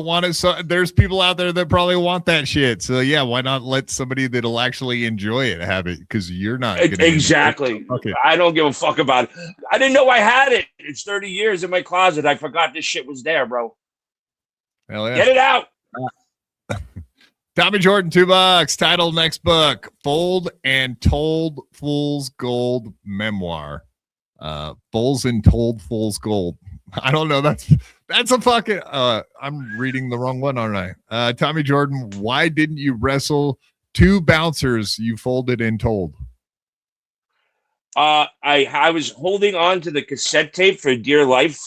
want it. So there's people out there that probably want that shit. So yeah, why not let somebody that'll actually enjoy it have it? Because you're not gonna exactly. Okay. I don't give a fuck about it. I didn't know I had it. It's 30 years in my closet. I forgot this shit was there, bro. Hell yeah. Get it out. Tommy Jordan, $2. Title next book, Fold and Told Fool's Gold Memoir. Bulls and Told Fool's Gold. I don't know. That's a fucking I'm reading the wrong one, aren't I? Tommy Jordan, why didn't you wrestle 2 bouncers you folded and told? I was holding on to the cassette tape for dear life.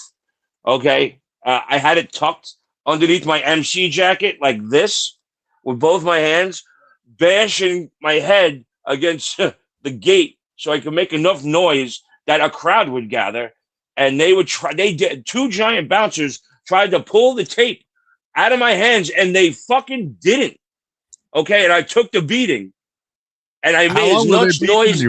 Okay. I had it tucked underneath my MC jacket like this with both my hands, bashing my head against the gate so I could make enough noise that a crowd would gather. And they did 2 giant bouncers tried to pull the tape out of my hands and they fucking didn't. Okay. And I took the beating and I made as much noise.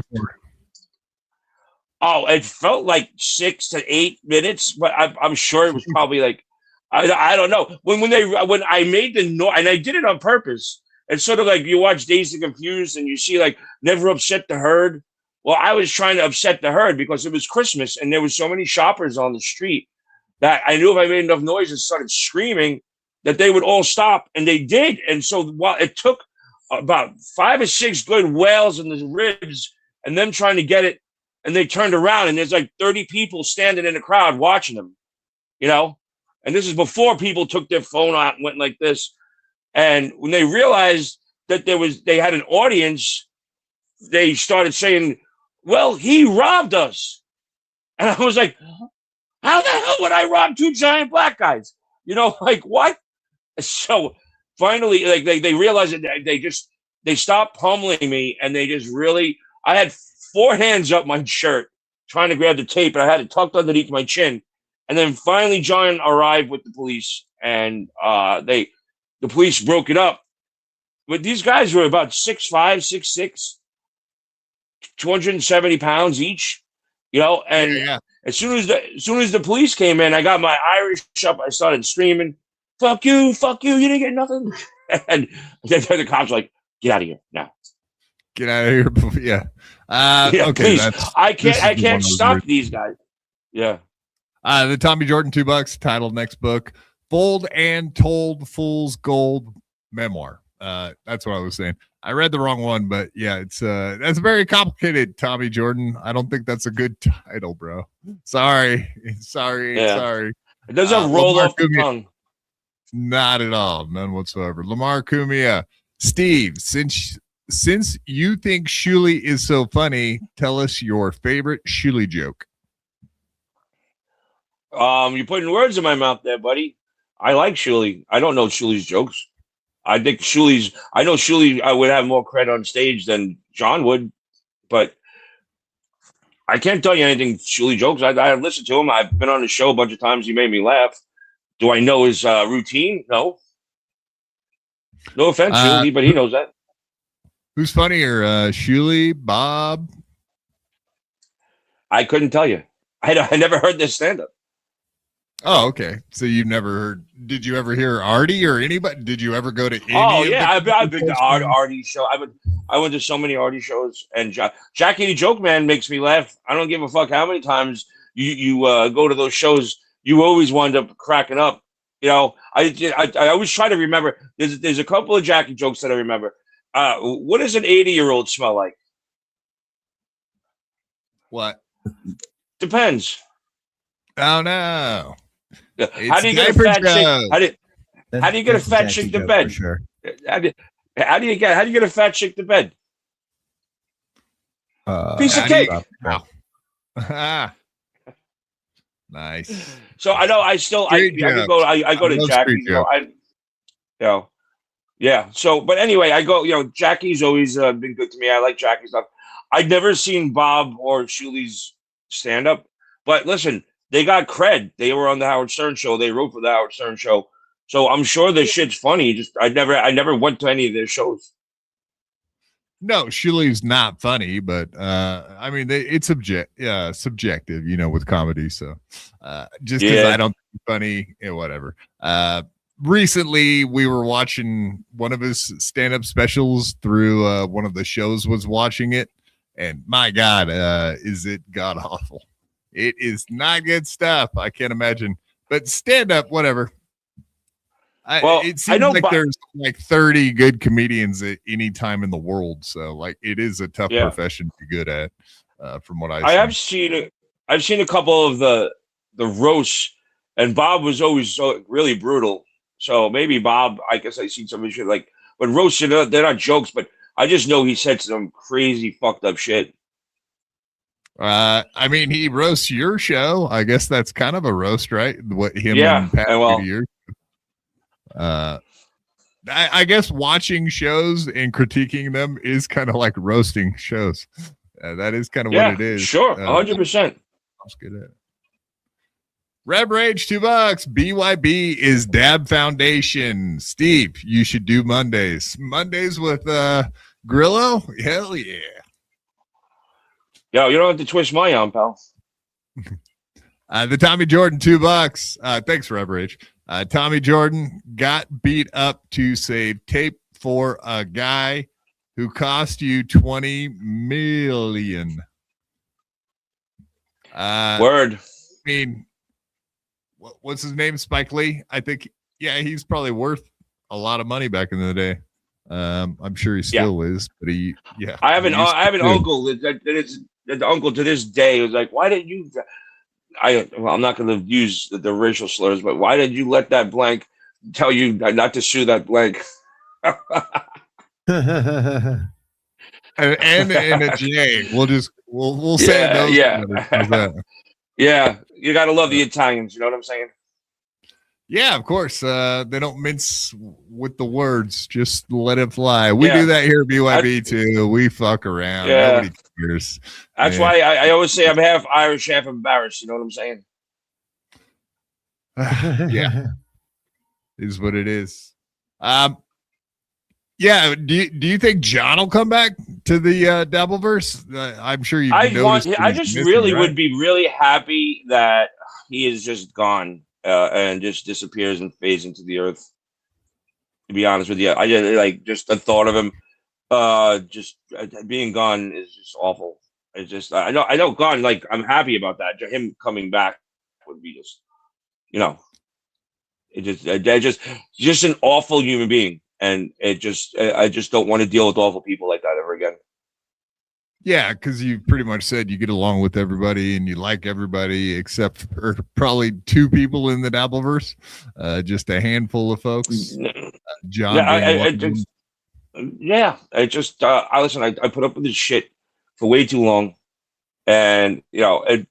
Oh, it felt like 6 to 8 minutes, but I'm sure it was probably like, I don't know. When I made the noise, and I did it on purpose. It's sort of like you watch Dazed and Confused and you see like never upset the herd. Well, I was trying to upset the herd because it was Christmas and there was so many shoppers on the street that I knew if I made enough noise and started screaming that they would all stop, and they did. And so while it took about 5 or 6 good wails in the ribs and them trying to get it, and they turned around and there's like 30 people standing in the crowd watching them, and this is before people took their phone out and went like this. And when they realized that they had an audience, they started saying, well, he robbed us. And I was like, how the hell would I rob 2 giant black guys? Like what? So finally, like they realized that they stopped pummeling me, and they just really, I had 4 hands up my shirt trying to grab the tape, and I had it tucked underneath my chin. And then finally John arrived with the police, and the police broke it up. But these guys were about 6'5", 6'6", 270 pounds each, and yeah. As soon as the police came in, I got my Irish up, I started screaming, fuck you, you didn't get nothing. And then the cops were like, get out of here now. Get out of here. Yeah. Okay. Please. I can't stop these guys. Yeah. The Tommy Jordan, $2. Title next book, Fold and Told Fool's Gold Memoir. That's what I was saying. I read the wrong one, but yeah, that's very complicated, Tommy Jordan. I don't think that's a good title, bro. Sorry. It doesn't roll off the tongue. Not at all. None whatsoever. Lamar Cumia. Steve, since you think Shuli is so funny, tell us your favorite Shuli joke. You're putting words in my mouth there, buddy. I like Shuli. I don't know Shuli's jokes. I know Shuli I would have more credit on stage than John would, but I can't tell you anything Shuli jokes. I listened to him. I've been on his show a bunch of times. He made me laugh. Do I know his routine? No. No offense, Shuli, but he knows that. Who's funnier, Shuli, Bob? I couldn't tell you. I never heard this stand-up. Oh, okay. So you've never heard? Did you ever hear Artie or anybody? Did you ever go to any? Oh yeah, I've been to Artie show. I went to so many Artie shows, and Jackie the Joke Man makes me laugh. I don't give a fuck how many times you go to those shows. You always wind up cracking up. I always try to remember. There's a couple of Jackie jokes that I remember. What does an 80-year-old smell like? What? Depends. Oh no. How do you get a fat chick? How do you get a fat chick to bed? Sure. How do you get a fat chick to bed? Piece of cake. Nice. So I know I go to Jackie. Yeah. So, but anyway, I go. Jackie's always been good to me. I like Jackie's stuff. I've never seen Bob or Shuli's stand up, but listen. They got cred. They were on the Howard Stern show. They wrote for the Howard Stern show. So I'm sure their shit's funny. Just I never went to any of their shows. No, Shuli's not funny, but I mean it's subjective, with comedy. So just because I don't think it's funny, whatever. Recently we were watching one of his stand-up specials through one of the shows was watching it, and my God, is it god awful. It is not good stuff. I can't imagine. But stand up, whatever. It seems like there's like 30 good comedians at any time in the world. So like it is a tough profession to be good at, from what I have seen. I've seen a couple of the roasts, and Bob was always really brutal. So maybe Bob, I guess I've seen some of his shit. Like, but roasts, they're not jokes, but I just know he said some crazy fucked up shit. I mean, he roasts your show. I guess that's kind of a roast, right? What him and Pat do to yours. I guess watching shows and critiquing them is kind of like roasting shows. That is kind of what it is. Sure, 100%. That's good at it. Rev Rage, $2. BYB is Dab Foundation. Steve, you should do Mondays. Mondays with Grillo? Hell yeah. Yo, you don't have to twist my arm, pal. The Tommy Jordan, $2. Thanks, Rev Rage. Tommy Jordan got beat up to save tape for a guy who cost you $20 million. Word. I mean, what's his name? Spike Lee. I think, he's probably worth a lot of money back in the day. I'm sure he still is, but I have an uncle that is the uncle to this day was like, why didn't you? I'm not going to use the racial slurs, but why did you let that blank tell you not to sue that blank? and a J. We'll say those. Yeah. You got to love the Italians. You know what I'm saying? Yeah, of course. They don't mince with the words. Just let it fly. We do that here at BYB too. We fuck around. Yeah. Nobody cares. That's why I always say I'm half Irish, half embarrassed. You know what I'm saying? Yeah. Is what it is. Yeah. Do you think John will come back to the Dabbleverse? I'm sure you. I just really would be really happy that he is just gone. And just disappears and fades into the earth. To be honest with you, I just like just the thought of him, just being gone is just awful. It's just I know gone. Like I'm happy about that. Him coming back would be just, just an awful human being, and I just don't want to deal with awful people like that ever again. Yeah, because you pretty much said you get along with everybody and you like everybody except for probably two people in the Dabbleverse, just a handful of folks. John. I listen. I put up with this shit for way too long, and it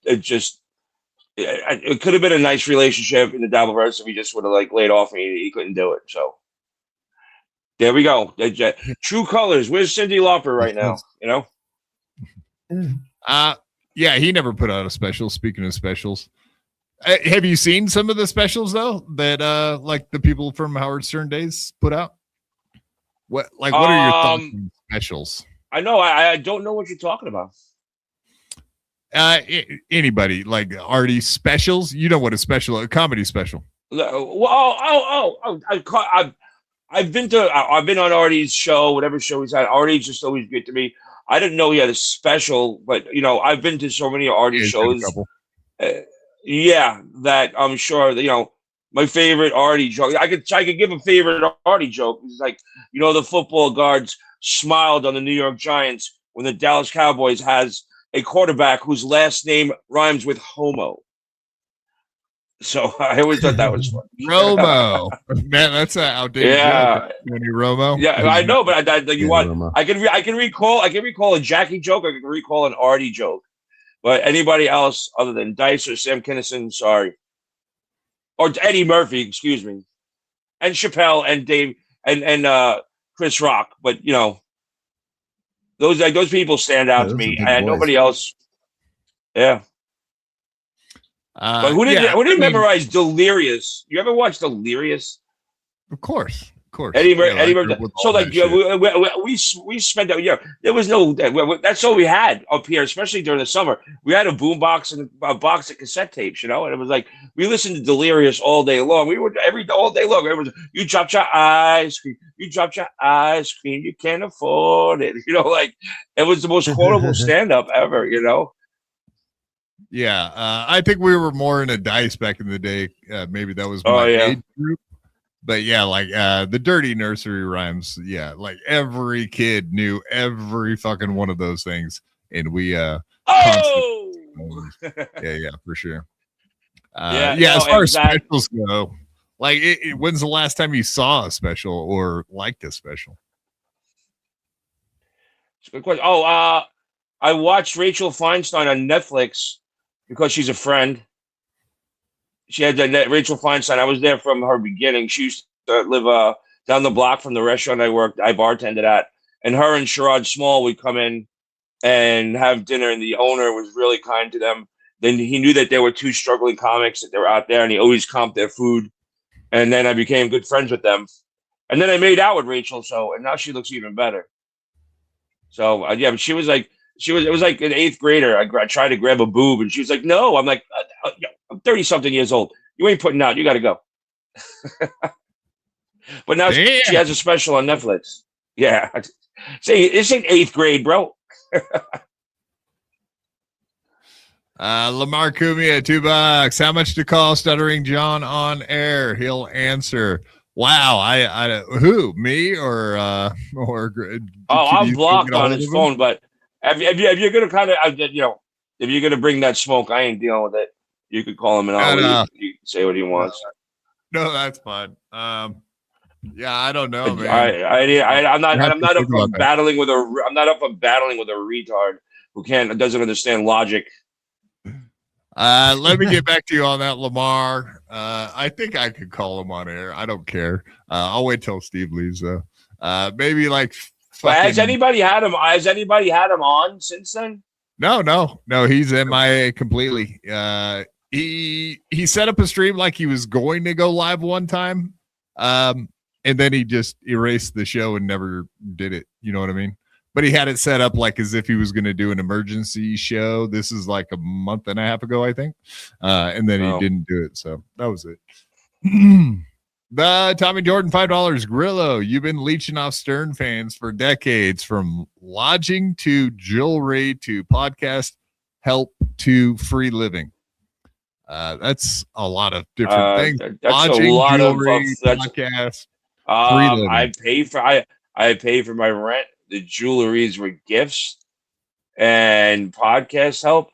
could have been a nice relationship in the Dabbleverse if he just would have like laid off me. He couldn't do it, so there we go. True colors. Where's Cyndi Lauper right now? He never put out a special. Speaking of specials, have you seen some of the specials though that like the people from Howard Stern days put out? What are your thoughts on specials? I know I don't know what you're talking about. Anybody like Artie specials? You know what a comedy special? I've been on Artie's show, whatever show he's had. Artie's just always good to me. I didn't know he had a special, but I've been to so many Artie shows. That I'm sure that my favorite Artie joke. I could give a favorite Artie joke. It's like the football guards smiled on the New York Giants when the Dallas Cowboys has a quarterback whose last name rhymes with homo. So I always thought that was fun. Romo, man, that's an outdated. Yeah, Romo. Yeah, I know, but I can recall a Jackie joke. I can recall an Artie joke, but anybody else other than Dice or Sam Kinison, sorry, or Eddie Murphy, excuse me, and Chappelle and Dave and Chris Rock. But those people stand out to me, and nobody else. Yeah. But who didn't memorize Delirious? You ever watch Delirious? Of course. Eddie Murphy. So we spent that. There was no. That's all we had up here, especially during the summer. We had a boombox and a box of cassette tapes, and it was like we listened to Delirious all day long. We were all day long. It was you dropped your ice cream, you can't afford it. It was the most quotable stand up ever. Yeah, I think we were more in a Dice back in the day. Maybe that was my age group. But yeah, like the dirty nursery rhymes. Yeah, like every kid knew every fucking one of those things, and we Oh, yeah, for sure. yeah, Yeah, no, as far as exactly. specials go, like when's the last time you saw a special or liked a special? It's a good question. Oh, I watched Rachel Feinstein on Netflix because she's a friend. She had Rachel Feinstein. I was there from her beginning. She used to live down the block from the restaurant I bartended at, and her and Sherrod Small would come in and have dinner, and the owner was really kind to them. Then he knew that there were two struggling comics that they were out there, and he always comped their food. And then I became good friends with them. And then I made out with Rachel, and now she looks even better. So yeah, but it was like an eighth grader. I tried to grab a boob, and she was like, "No." I'm like, "I'm 30 something years old. You ain't putting out. You got to go." But now she has a special on Netflix. Yeah, say this ain't eighth grade, bro. Lamar Cumia, $2. How much to call Stuttering John on air? He'll answer. Wow, I who, me or I'm blocked on his phone, but if you're gonna kind of if you're gonna bring that smoke, I ain't dealing with it. You could call him and I'll you can say what he wants. No, that's fine. Yeah, I don't know, man. I'm not up for battling with a retard who doesn't understand logic. Let me get back to you on that, Lamar. I think I could call him on air. I don't care. I'll wait till Steve leaves though. Maybe like has anybody had him on since then? No. He's MIA completely. He set up a stream like he was going to go live one time. And then he just erased the show and never did it. You know what I mean? But he had it set up like as if he was going to do an emergency show. This is like a month and a half ago, I think. And then he didn't do it. So that was it. The Tommy Jordan, $5. Grillo, you've been leeching off Stern fans for decades, from lodging to jewelry to podcast help to free living. That's a lot of different things. That's lodging, a lot jewelry, of podcast. I pay for my rent. The jewelries were gifts, and podcast help.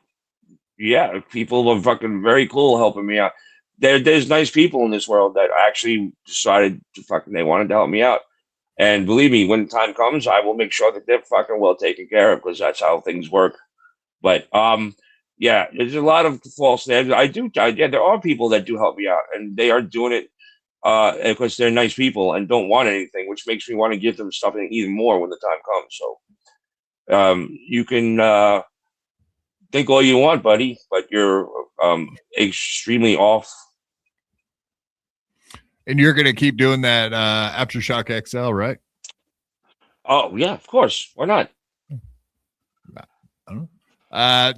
Yeah, people are fucking very cool helping me out. There's nice people in this world that actually decided they wanted to help me out. And believe me, when time comes, I will make sure that they're fucking well taken care of, because that's how things work. But yeah, there's a lot of false names. There are people that do help me out, and they are doing it because they're nice people and don't want anything, which makes me want to give them something even more when the time comes. So you can think all you want, buddy, but you're extremely off. And you're going to keep doing that Aftershock XL, right? Oh, yeah, of course. Why not? I don't know.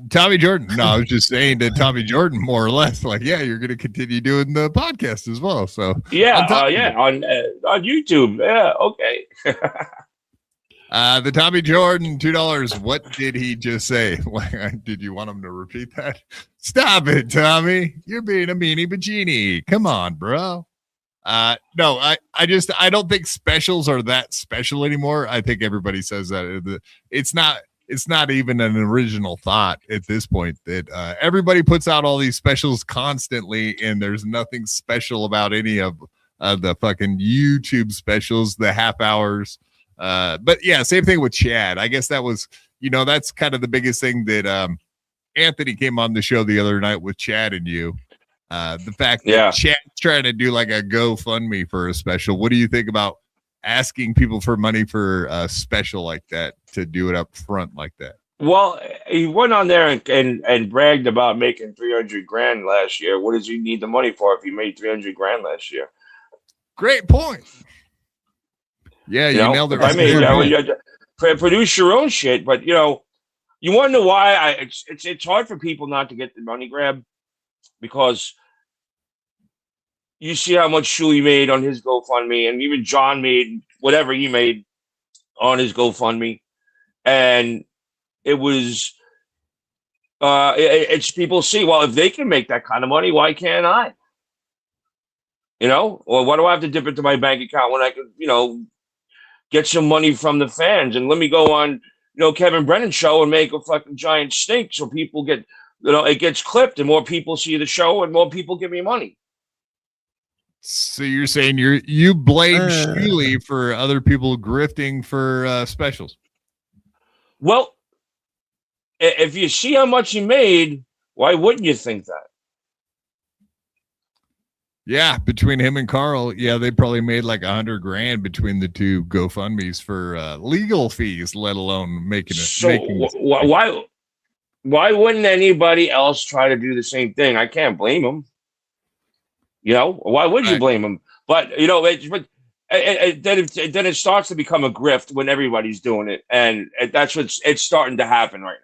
Tommy Jordan. No, I was just saying to Tommy Jordan, more or less, like, yeah, you're going to continue doing the podcast as well. So yeah, on YouTube. Yeah, okay. The Tommy Jordan, $2. What did he just say? Did you want him to repeat that? Stop it, Tommy. You're being a meanie bajini. Come on, bro. No, I don't think specials are that special anymore. I think everybody says that it's not even an original thought at this point, that everybody puts out all these specials constantly, and there's nothing special about any of the fucking YouTube specials, the half hours. But yeah, same thing with Chad. I guess that was, that's kind of the biggest thing that Anthony came on the show the other night with Chad and you. The fact that Chad's trying to do like a GoFundMe for a special. What do you think about asking people for money for a special like that, to do it up front like that? Well, he went on there and bragged about making $300,000 last year. What does he need the money for if he made $300,000 last year? Great point. Yeah, you nailed it. Produce your own shit, but you want to know why it's hard for people not to get the money grab, because you see how much Shuey made on his GoFundMe, and even John made whatever he made on his GoFundMe, and it was it's people see, well, if they can make that kind of money, why can't I? You know, or why do I have to dip into my bank account when I could, get some money from the fans and let me go on, Kevin Brennan's show and make a fucking giant stink so people get, it gets clipped and more people see the show and more people give me money. So you're saying you blame Shuley for other people grifting for specials? Well, if you see how much he made, why wouldn't you think that? Yeah, between him and Carl, they probably made like $100,000 between the two GoFundMe's for legal fees, let alone making it. So why wouldn't anybody else try to do the same thing? I can't blame them. Why would you blame them? But then it starts to become a grift when everybody's doing it, and that's it's starting to happen right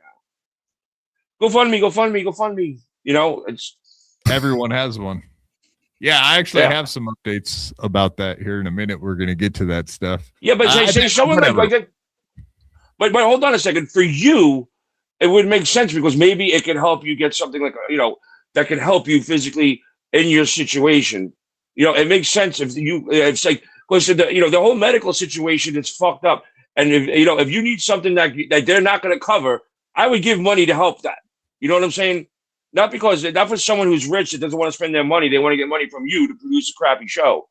now. GoFundMe. It's everyone has one. Yeah, I actually have some updates about that here in a minute. We're going to get to that stuff. Yeah, but say someone like that. But hold on a second. For you, it would make sense because maybe it can help you get something like that can help you physically in your situation. It makes sense it's like because the whole medical situation is fucked up, and if you need something that they're not going to cover, I would give money to help that. You know what I'm saying? Not for someone who's rich that doesn't want to spend their money. They want to get money from you to produce a crappy show.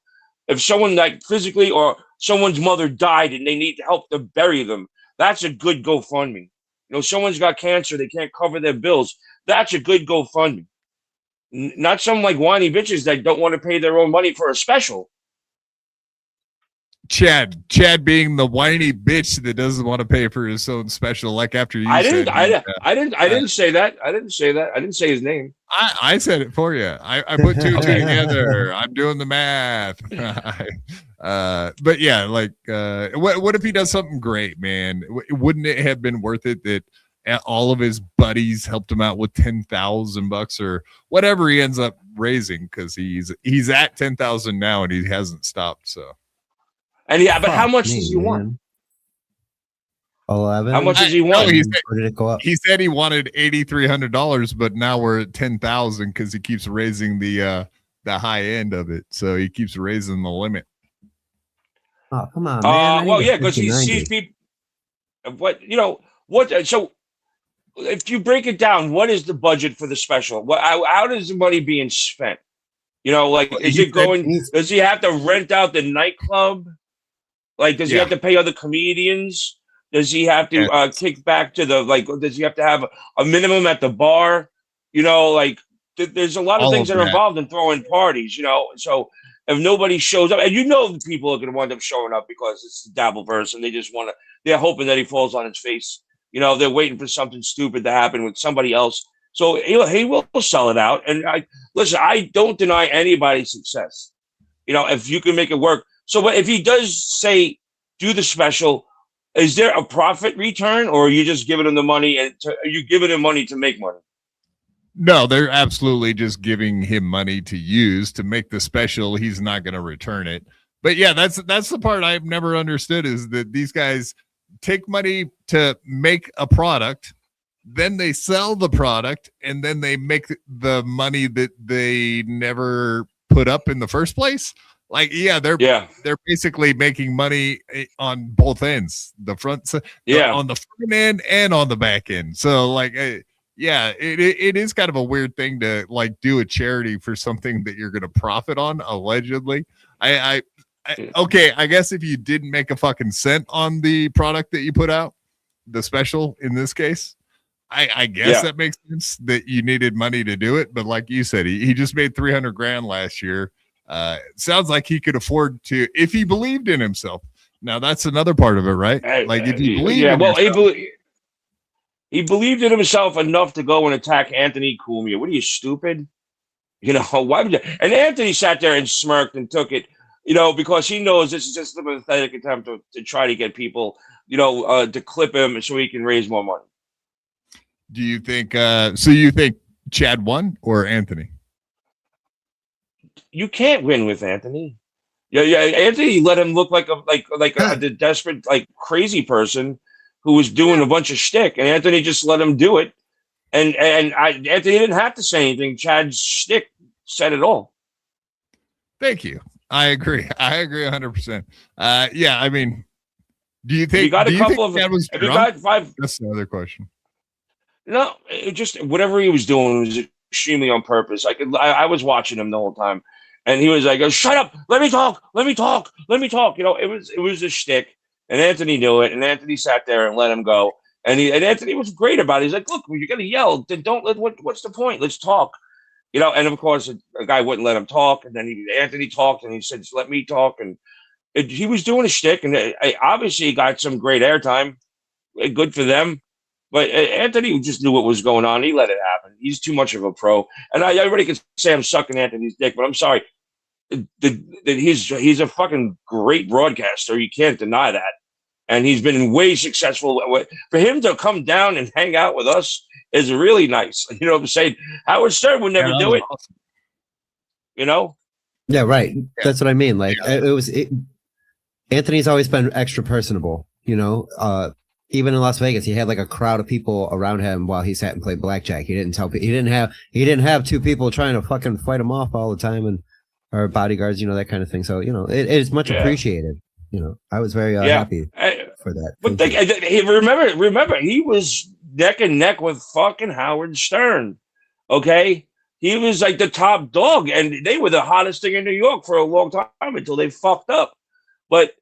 If someone like physically or someone's mother died and they need help to bury them, that's a good GoFundMe. Someone's got cancer, they can't cover their bills. That's a good GoFundMe. Not some like whiny bitches that don't want to pay their own money for a special. Chad being the whiny bitch that doesn't want to pay for his own special, like after you I didn't say that. I didn't say his name. I said it for you. I put two together. I'm doing the math. But yeah, like what if he does something great, man? Wouldn't it have been worth it that all of his buddies helped him out with $10,000 or whatever he ends up raising? Because he's at 10,000 now and he hasn't stopped. So. And but how much does he want? 11. How much does he want? Where did it go up? He said he wanted $8,300, but now we're at 10,000 because he keeps raising the high end of it. So he keeps raising the limit. Oh, come on, man. Well, yeah, because he sees people. So if you break it down, what is the budget for the special? How does the money being spent? Is it going? Does he have to rent out the nightclub? Like, does he have to pay other comedians? Does he have to kick back to does he have to have a minimum at the bar? There's a lot of things that are involved in throwing parties, So if nobody shows up, and people are going to wind up showing up because it's the Dabbleverse and they're hoping that he falls on his face. They're waiting for something stupid to happen with somebody else. So he will sell it out. And I don't deny anybody's success. If you can make it work. So if he does say, do the special, is there a profit return or are you just giving him the money are you giving him money to make money? No, they're absolutely just giving him money to use to make the special. He's not going to return it. But yeah, that's the part I've never understood is that these guys take money to make a product, then they sell the product, and then they make the money that they never put up in the first place. Like, they're basically making money on both ends, the front, on the front end and on the back end. So like, it is kind of a weird thing to like do a charity for something that you're going to profit on, allegedly. Okay, I guess if you didn't make a fucking cent on the product that you put out, the special in this case, I guess that makes sense that you needed money to do it. But like you said, he just made $300,000 last year. Sounds like he could afford to if he believed in himself. Now that's another part of it, right? Like if he believed he believed in himself enough to go and attack Anthony Cumia. What are you, stupid? Why would you? And Anthony sat there and smirked and took it, because he knows this is just a pathetic attempt to try to get people, to clip him so he can raise more money. Do you think so you think Chad won or Anthony? You can't win with Anthony. Yeah. Anthony let him look like a desperate, like crazy person who was doing a bunch of shtick, and Anthony just let him do it. And Anthony didn't have to say anything. Chad's shtick said it all. Thank you. I agree. 100%. Yeah, I mean, do you think got a couple of? that was If you got 5, that's another question. No, it just whatever he was doing was extremely on purpose. I was watching him the whole time, and he was like, "Shut up! Let me talk! Let me talk! Let me talk!" You know, it was a shtick, and Anthony knew it, and Anthony sat there and let him go, and Anthony was great about it. He's like, "Look, you're gonna yell, then don't let what's the point? Let's talk." You know, and of course, a guy wouldn't let him talk, and then Anthony talked, and he said, "Let me talk," and he was doing a shtick, and obviously he got some great airtime. Good for them. But Anthony just knew what was going on. He let it happen. He's too much of a pro. And everybody can say I'm sucking Anthony's dick, but I'm sorry. He's a fucking great broadcaster. You can't deny that. And he's been way successful. For him to come down and hang out with us is really nice. You know what I'm saying? Howard Stern would never do it. Awesome. You know? Yeah, right. Yeah. That's what I mean. Like, Anthony's always been extra personable, you know? Even in Las Vegas, he had like a crowd of people around him while he sat and played blackjack. He didn't have 2 people trying to fucking fight him off all the time or bodyguards, you know, that kind of thing. So, you know, it is much appreciated. You know, I was very happy for that. But remember, he was neck and neck with fucking Howard Stern. Okay, he was like the top dog, and they were the hottest thing in New York for a long time until they fucked up. But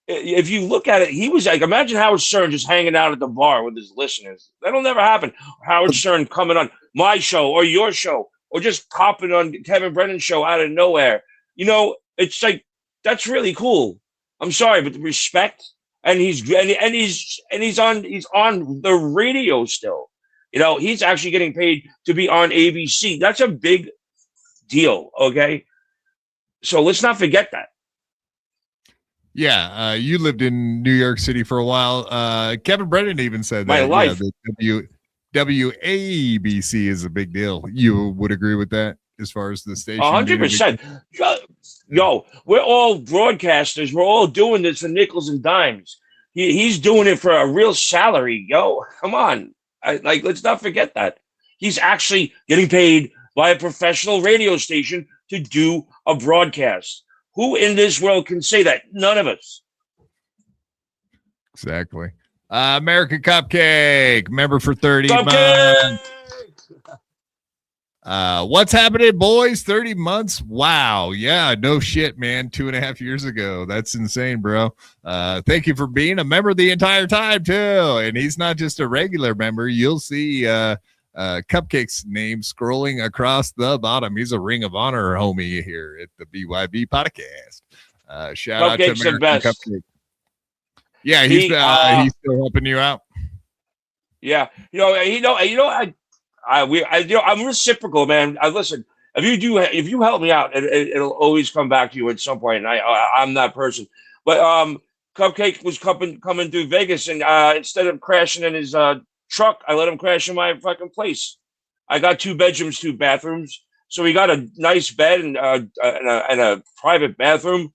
if you look at it, he was like, imagine Howard Stern just hanging out at the bar with his listeners. That'll never happen. Howard Stern coming on my show or your show or just popping on Kevin Brennan's show out of nowhere. You know, it's like, that's really cool. I'm sorry, but the respect, and he's on the radio still. You know, he's actually getting paid to be on ABC. That's a big deal. Okay. So let's not forget that. Yeah, you lived in New York City for a while. Kevin Brennan even said that. My life. Yeah, WABC is a big deal. You would agree with that as far as the station? 100%. Yo, we're all broadcasters. We're all doing this for nickels and dimes. He's doing it for a real salary. Yo, come on. Let's not forget that. He's actually getting paid by a professional radio station to do a broadcast. Who in this world can say that? None of us. Exactly. American Cupcake, member for 30 months. What's happening, boys? 30 months. Wow. Yeah, no shit, man. 2.5 years ago. That's insane, bro. Thank you for being a member the entire time, too. And he's not just a regular member. You'll see Cupcake's name scrolling across the bottom. He's a Ring of Honor homie here at the BYB Podcast. Shout out to American Cupcake. Yeah, he's still helping you out. Yeah, I'm reciprocal, man. Listen, if you help me out, it'll always come back to you at some point. And I'm that person. But Cupcake was coming through Vegas, and instead of crashing in his truck, I let him crash in my fucking place. I got 2 bedrooms, 2 bathrooms, so we got a nice bed and a private bathroom,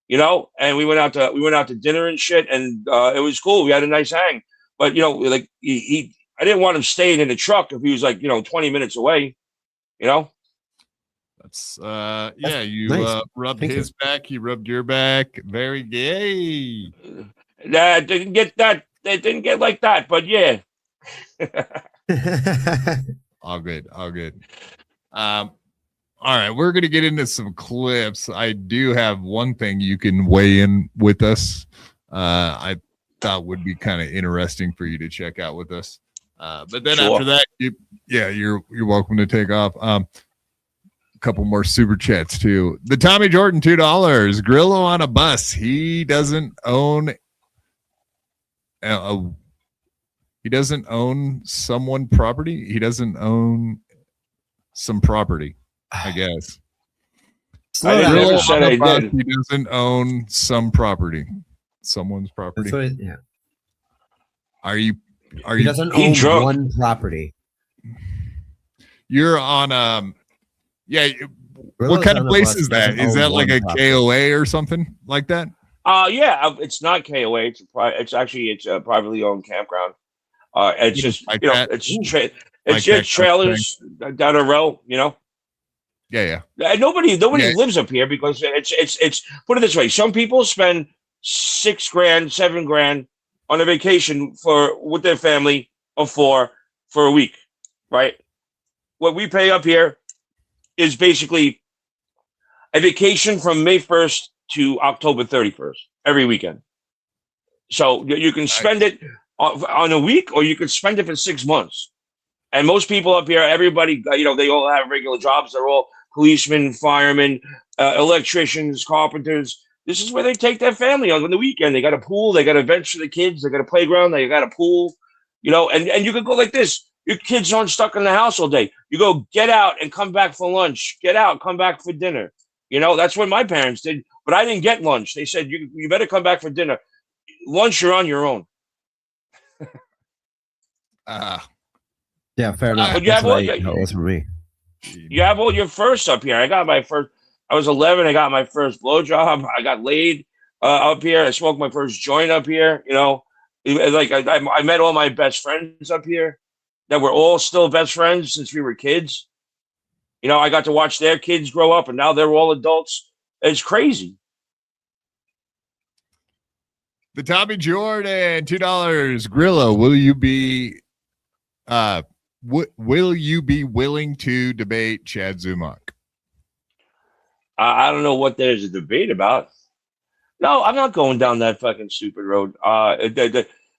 you know. And we went out to dinner and shit, and it was cool. We had a nice hang, but you know, like I didn't want him staying in the truck if he was like 20 minutes away, you know. That's you nice. Rubbed his back, he rubbed your back. Very gay. Didn't get that. It didn't get like that, but yeah. All good. All right, we're gonna get into some clips. I do have one thing you can weigh in with us. I thought would be kind of interesting for you to check out with us. But then after that, you're welcome to take off. A couple more super chats too. The Tommy Jordan $2. Grillo on a bus. He doesn't own he doesn't own someone property. He doesn't own some property, I guess. I never said I did. He doesn't own some property. Someone's property. Yeah. He doesn't own one property. You're on what kind of place is that? Is that like a KOA or something like that? Yeah, it's not KOA. It's actually a privately owned campground. It's just it's trailers down a row, you know. And nobody Yeah. lives up here because it's put it this way. Some people spend $6,000, $7,000 on a vacation with their family of four for a week, right? What we pay up here is basically a vacation from May 1st to October 31st every weekend. So you can spend it on a week, or you could spend it for 6 months. And most people up here, everybody, they all have regular jobs. They're all policemen, firemen, electricians, carpenters. This is where they take their family on the weekend. They got a pool. They got events for the kids. They got a playground. They got a pool. And you could go like this. Your kids aren't stuck in the house all day. You go get out and come back for lunch. Get out, come back for dinner. That's what my parents did. But I didn't get lunch. They said, you better come back for dinner. Lunch, you're on your own. Yeah, fair enough. But you have That's for me. You have all your firsts up here. I got my first. I was 11. I got my first blowjob. I got laid up here. I smoked my first joint up here. Like I met all my best friends up here that were all still best friends since we were kids. I got to watch their kids grow up, and now they're all adults. It's crazy. The Tommy Jordan, $2. Grillo, will you be willing to debate Chad Zumach? I don't know what there's a debate about. No, I'm not going down that fucking stupid road.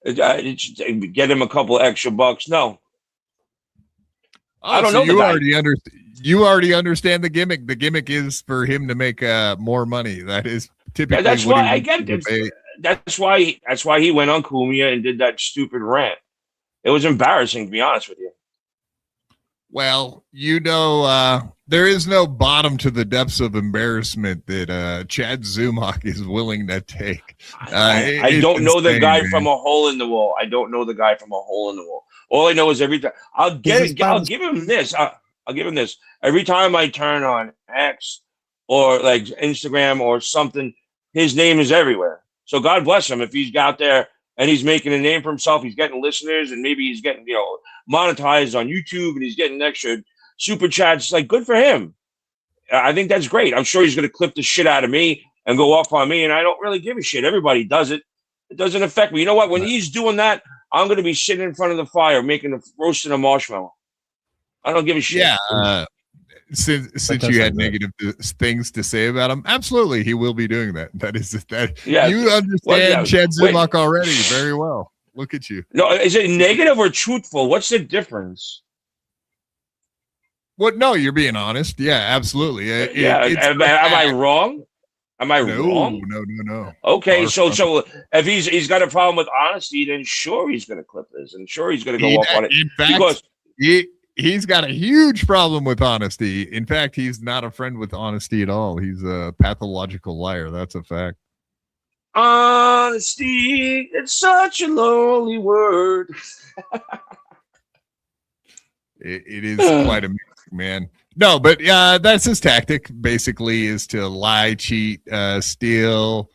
Get him a couple extra bucks. No. I don't know. You already understand the gimmick. The gimmick is for him to make more money. That is typically. That's why I get it. That's why he went on Cumia and did that stupid rant. It was embarrassing, to be honest with you. Well, there is no bottom to the depths of embarrassment that Chad Zumach is willing to take. I don't know the guy from a hole in the wall. I don't know the guy from a hole in the wall. All I know is every time I'll give him this. I'll give him this. Every time I turn on X or like Instagram or something, his name is everywhere. So God bless him if he's out there and he's making a name for himself. He's getting listeners, and maybe he's getting monetized on YouTube, and he's getting extra super chats. Like, good for him. I think that's great. I'm sure he's going to clip the shit out of me and go off on me, and I don't really give a shit. Everybody does it. It doesn't affect me. You know what? When he's doing that, I'm going to be sitting in front of the fire roasting a marshmallow. I don't give a shit. Yeah. Since you had negative things to say about him, absolutely, he will be doing that. That is that. Yeah. You understand Chad Zumach already very well. Look at you. No, is it negative or truthful? What's the difference? What? No, you're being honest. Yeah, absolutely. Am I wrong? Am I wrong? No. Okay, so if he's got a problem with honesty, then sure he's going to clip this, and sure he's going to go off on it. In fact, because he's got a huge problem with honesty. In fact, he's not a friend with honesty at all. He's a pathological liar. That's a fact. Honesty, it's such a lonely word. it is quite amazing, man. No, but that's his tactic, basically, is to lie, cheat, steal,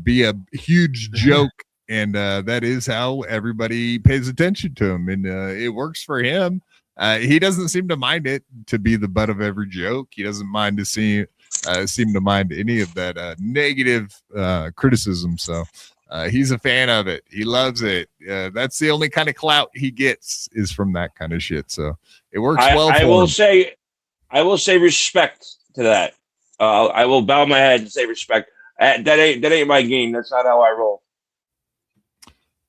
be a huge joke. And that is how everybody pays attention to him. And it works for him. He doesn't seem to mind it, to be the butt of every joke. He doesn't mind to seem to mind any of that negative criticism. So he's a fan of it. He loves it. That's the only kind of clout he gets is from that kind of shit. So it works well for him. I will say respect to that. I will bow my head and say respect. That ain't my game. That's not how I roll.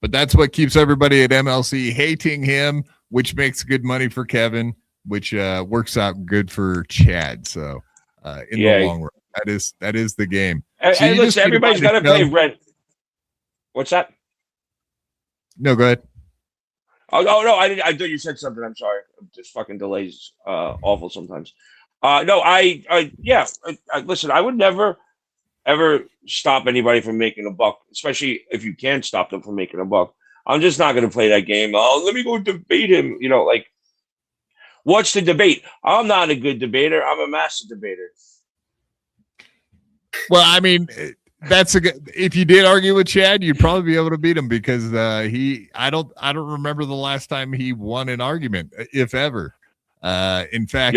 But that's what keeps everybody at MLC hating him, which makes good money for Kevin, which works out good for Chad. So in the long run, that is the game. So listen, everybody's got to pay rent. What's that? No, go ahead. Oh no, I thought you said something. I'm sorry. Just fucking delays, awful sometimes. No, listen, I would never ever stop anybody from making a buck, especially if you can stop them from making a buck. I'm just not going to play that game. Oh, let me go debate him. What's the debate? I'm not a good debater. I'm a master debater. Well, I mean, if you did argue with Chad, you'd probably be able to beat him because I don't remember the last time he won an argument, if ever. In fact,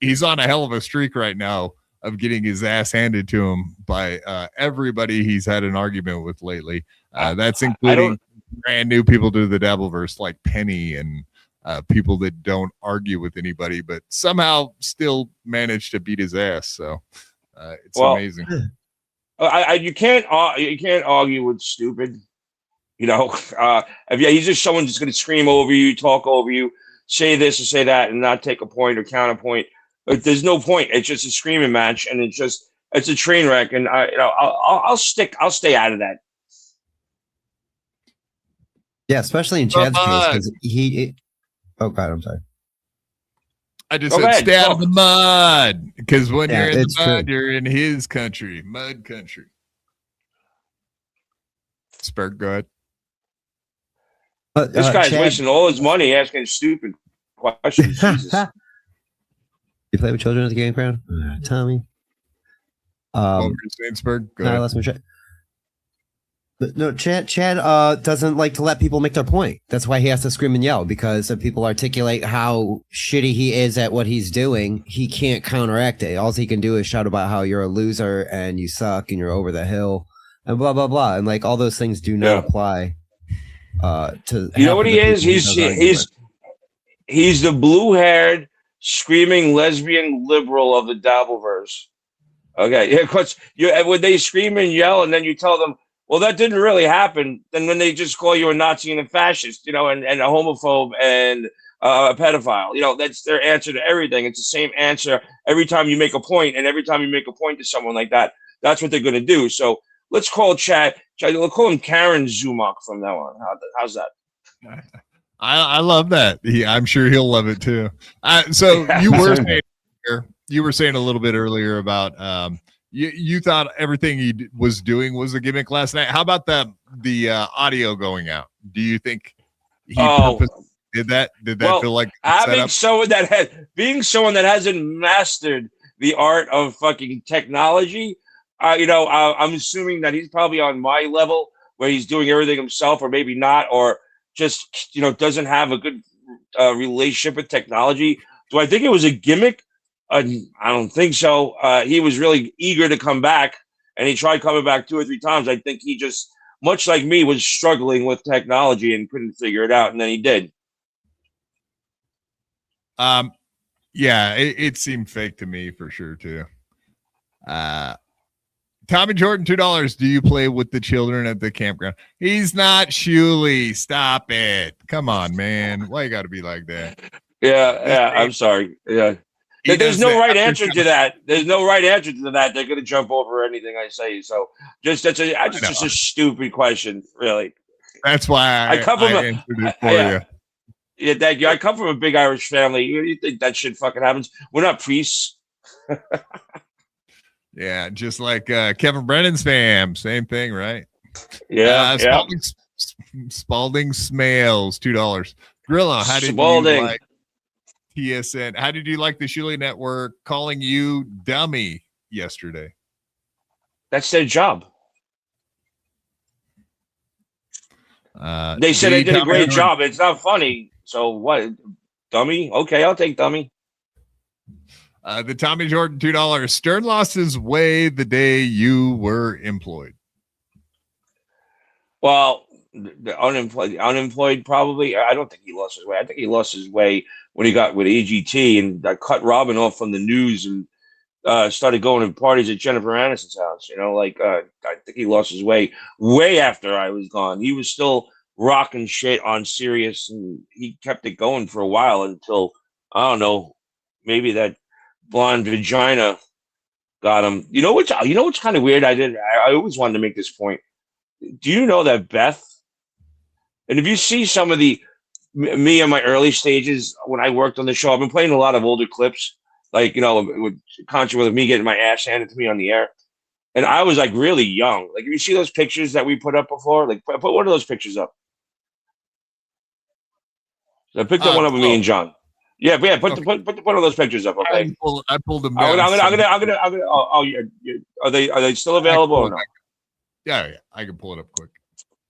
he's on a hell of a streak right now of getting his ass handed to him by everybody he's had an argument with lately. That's including brand new people to the Dabbleverse like Penny and people that don't argue with anybody, but somehow still manage to beat his ass. So it's amazing. You can't argue with stupid. If he's just someone just going to scream over you, talk over you, say this or say that, and not take a point or counterpoint. But there's no point. It's just a screaming match, and it's a train wreck. And I'll stay out of that. Yeah, especially in Chad's case, because oh God, I'm sorry. I just said stay out of the mud, because when you're in the mud, you're in his country, mud country. Spurt, go ahead. This guy's wasting all his money asking stupid questions. Jesus. You play with children at the game ground, Tommy? What were you saying, Spurt? Go ahead. I lost my track. No, Chad doesn't like to let people make their point. That's why he has to scream and yell, because if people articulate how shitty he is at what he's doing, he can't counteract it. All he can do is shout about how you're a loser and you suck and you're over the hill and blah, blah, blah. And like all those things do not apply to. You know what he is? He's the blue-haired, screaming lesbian liberal of the Dabbleverse. Okay, yeah, because when they scream and yell and then you tell them, well, that didn't really happen. And then they just call you a Nazi and a fascist, and a homophobe and a pedophile. That's their answer to everything. It's the same answer every time you make a point, and every time you make a point to someone like that, that's what they're going to do. So let's call Chad. We'll call him Karen Zumach from now on. How's that? I love that. I'm sure he'll love it too. So you were saying a little bit earlier about you thought everything he was doing was a gimmick last night. How about the audio going out? Do you think he purposely did that? Did that feel like being someone that hasn't mastered the art of fucking technology? I'm assuming that he's probably on my level where he's doing everything himself, or maybe not, or just doesn't have a good relationship with technology. Do I think it was a gimmick? I don't think so. He was really eager to come back, and he tried coming back 2 or 3 times. I think he just, much like me, was struggling with technology and couldn't figure it out, and then he did. Yeah, it seemed fake to me for sure too. Tommy Jordan, $2. Do you play with the children at the campground? He's not Shuley. Stop it. Come on, man. Why you got to be like that? Yeah. I'm sorry. Yeah. There's no right answer to that. There's no right answer to that. They're going to jump over anything I say. So just a stupid question, really. That's why I answered it for you. Yeah, thank you. I come from a big Irish family. You think that shit fucking happens? We're not priests. Yeah, just like Kevin Brennan's fam. Same thing, right? Yeah. Spalding Smales, $2. Grillo, how did you like TSN? How did you like the Shuley Network calling you dummy yesterday? That's their job. They said I did a great job. It's not funny. So what? Dummy? Okay, I'll take dummy. The Tommy Jordan, $2. Stern lost his way the day you were employed. Well, the unemployed probably. I don't think he lost his way. I think he lost his way when he got with AGT and cut Robin off from the news and started going to parties at Jennifer Aniston's house. I think he lost his way after I was gone. He was still rocking shit on Sirius, and he kept it going for a while until, I don't know, maybe that blonde vagina got him. You know what's kind of weird? I always wanted to make this point. Do you know that Beth? And if you see some of me in my early stages when I worked on the show, I've been playing a lot of older clips, like with me getting my ass handed to me on the air, and I was like really young. Like if you see those pictures that we put up before, like put one of those pictures up. So I picked up one of me and John. Yeah. Put one of those pictures up. Okay. I pulled them down. I'm gonna. Oh, yeah. Are they still available or no? Yeah. I can pull it up quick.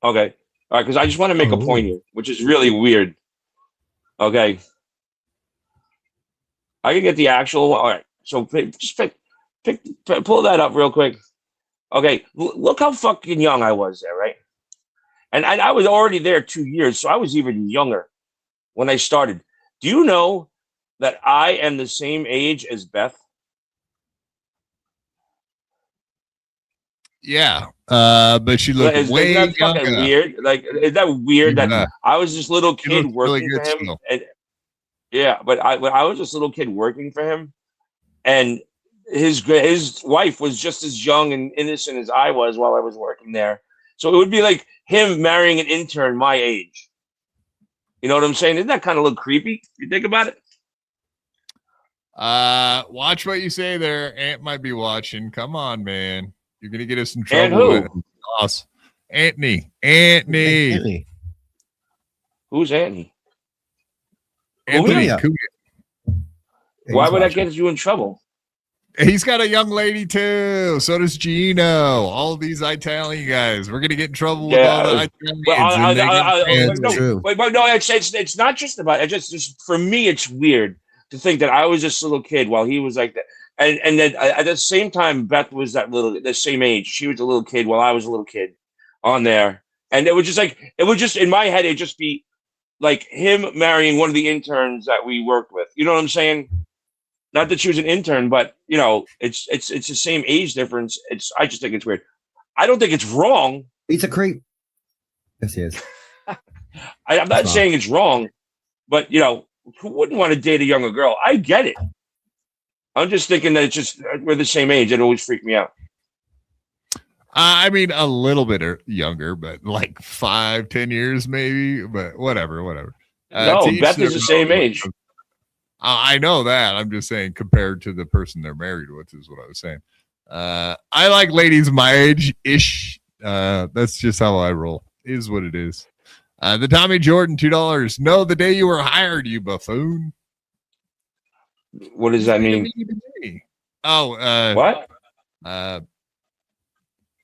Okay. All right. Because I just want to make a point here, which is really weird. Okay. I can get the actual. All right. So pull that up real quick. Okay. Look how fucking young I was there, right? And I was already there 2 years, so I was even younger when I started. Do you know that I am the same age as Beth? Yeah. But she looked way isn't that younger. fucking weird? Like, is that weird that I was this little kid working for him? And, yeah, but I was this little kid working for him, and his wife was just as young and innocent as I was while I was working there. So it would be like him marrying an intern my age. You know what I'm saying? Isn't that kind of a little creepy? You think about it? Watch what you say there. Ant might be watching. Come on, man. You're gonna get us in trouble. And who? With us. Anthony. Who's Anthony? Anthony. Why would that get you in trouble? He's got a young lady too. So does Gino. All of these Italian guys. We're gonna get in trouble with all the Italians. No, it's not just about it. Just for me, it's weird to think that I was just a little kid while he was like that. And then at the same time, Beth was the same age. She was a little kid while I was a little kid on there. And it would just in my head, it'd just be like him marrying one of the interns that we worked with. You know what I'm saying? Not that she was an intern, but it's the same age difference. I just think it's weird. I don't think it's wrong. He's a creep. Yes, he is. I'm not saying it's wrong, but who wouldn't want to date a younger girl? I get it. I'm just thinking that it's just we're the same age. It always freaked me out. I mean, a little bit younger, but like 5-10 years maybe. But whatever. No, Beth is the same age. I know that. I'm just saying compared to the person they're married with is what I was saying. I like ladies my age-ish. That's just how I roll. Is what it is. The Tommy Jordan, $2. No, the day you were hired, you buffoon. What does that mean? What?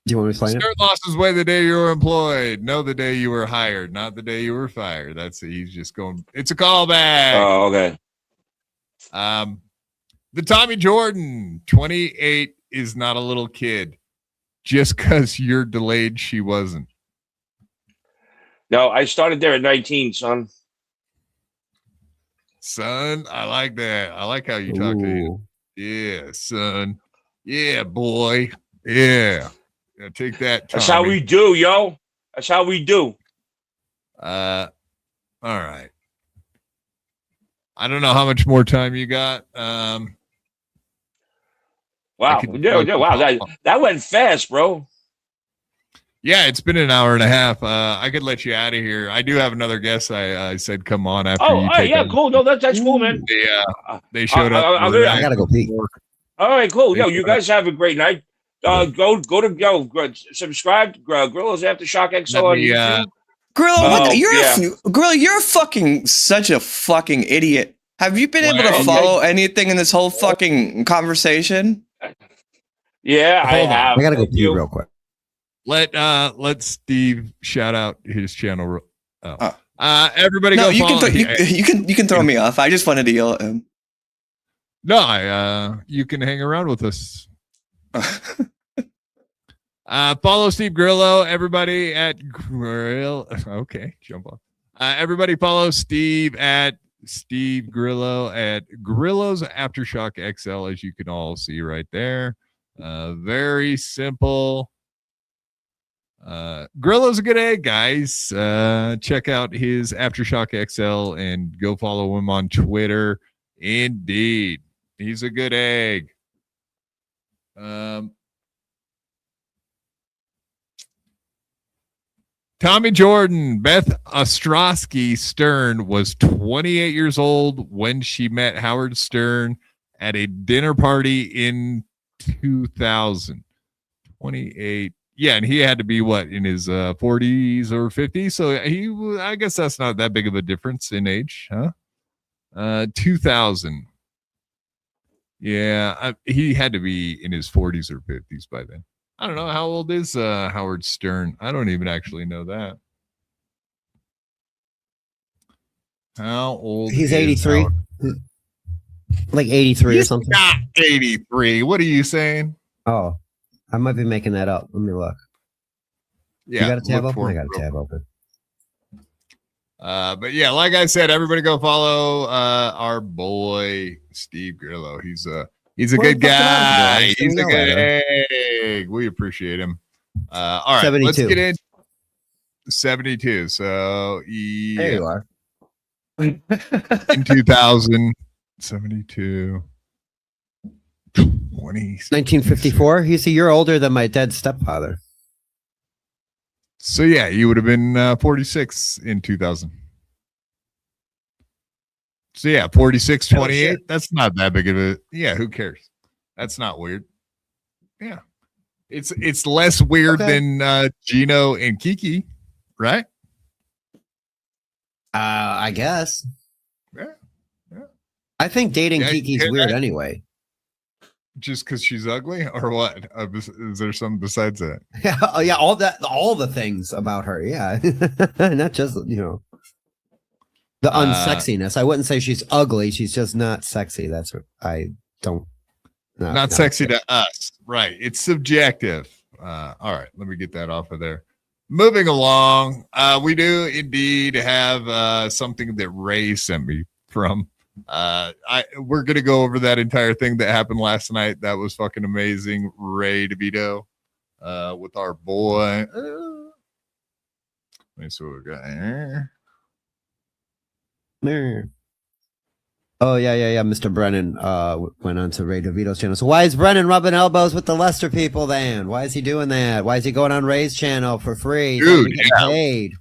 Do you want me to explain it? Stern lost his way the day you were employed. No, the day you were hired, not the day you were fired. That's it. He's just going. It's a callback. Oh, okay. The Tommy Jordan, 28 is not a little kid. Just because you're delayed, she wasn't. No, I started there at 19, son. Son, I like that. I like how you talk to him. Yeah, son. Yeah, boy. Yeah. Take that, Tommy. That's how we do, yo. That's how we do. All right. I don't know how much more time you got. Wow. Wow. That went fast, bro. Yeah, it's been an hour and a half. I could let you out of here. I do have another guest. I said come on after you. Oh, yeah, cool. No, that's cool, man. They showed up. I gotta go pee. All right, cool. Yo, you guys have a great night. Go subscribe to Grillo's Aftershock XL on YouTube. Grillo, Grillo, you're fucking such a fucking idiot. Have you been able to follow anything in this whole fucking conversation? Yeah, I have. I gotta go pee real quick. Let Steve shout out his channel. Everybody, no, go. You follow. You can throw me off. I just wanted to yell at him. No, you can hang around with us. Follow Steve Grillo. Everybody at Grill. Okay, jump off. Everybody follow Steve at Steve Grillo at Grillo's Aftershock XL, as you can all see right there. Very simple. Grillo's a good egg, guys. Check out his Aftershock XL and go follow him on Twitter. Indeed, he's a good egg. Tommy Jordan, Beth Ostrowski Stern was 28 years old when she met Howard Stern at a dinner party in 2000. 28. Yeah, and he had to be in his 40s or 50s. So I guess that's not that big of a difference in age, huh? 2000. Yeah, he had to be in his 40s or 50s by then. I don't know. How old is Howard Stern? I don't even actually know that. How old? He's 83. Like 83 or He's something. not 83. What are you saying? Oh, I might be making that up. Let me look. Yeah, you got a tab look open? for I it, got a bro. tab open. But yeah, like I said, everybody go follow our boy Steve Grillo. He's a good guy. He's a good egg. We appreciate him. All right, 72. let's get in 72. So There you are. in 2072. 1954. He's a year older than my dead stepfather. So yeah, you would have been 46 in 2000. So yeah, 46, 28. That's not that big of a. Yeah, who cares? That's not weird. Yeah, it's less weird than Gino and Kiki, right? I guess. Yeah. I think dating Kiki's weird that? anyway. Just because she's ugly, or what? Is there something besides that? Yeah, yeah, all the things about her. Yeah, not just the unsexiness. I wouldn't say she's ugly. She's just not sexy. That's what I don't. Not sexy to us, right? It's subjective. All right, let me get that off of there. Moving along, we do indeed have something that Ray sent me from. We're gonna go over that entire thing that happened last night. That was fucking amazing. Ray DeVito with our boy. Let me see what we got here. Oh yeah. Mr. Brennan went on to Ray DeVito's channel. So why is Brennan rubbing elbows with the Lester people then? Why is he doing that? Why is he going on Ray's channel for free? Dude, yeah. Paid?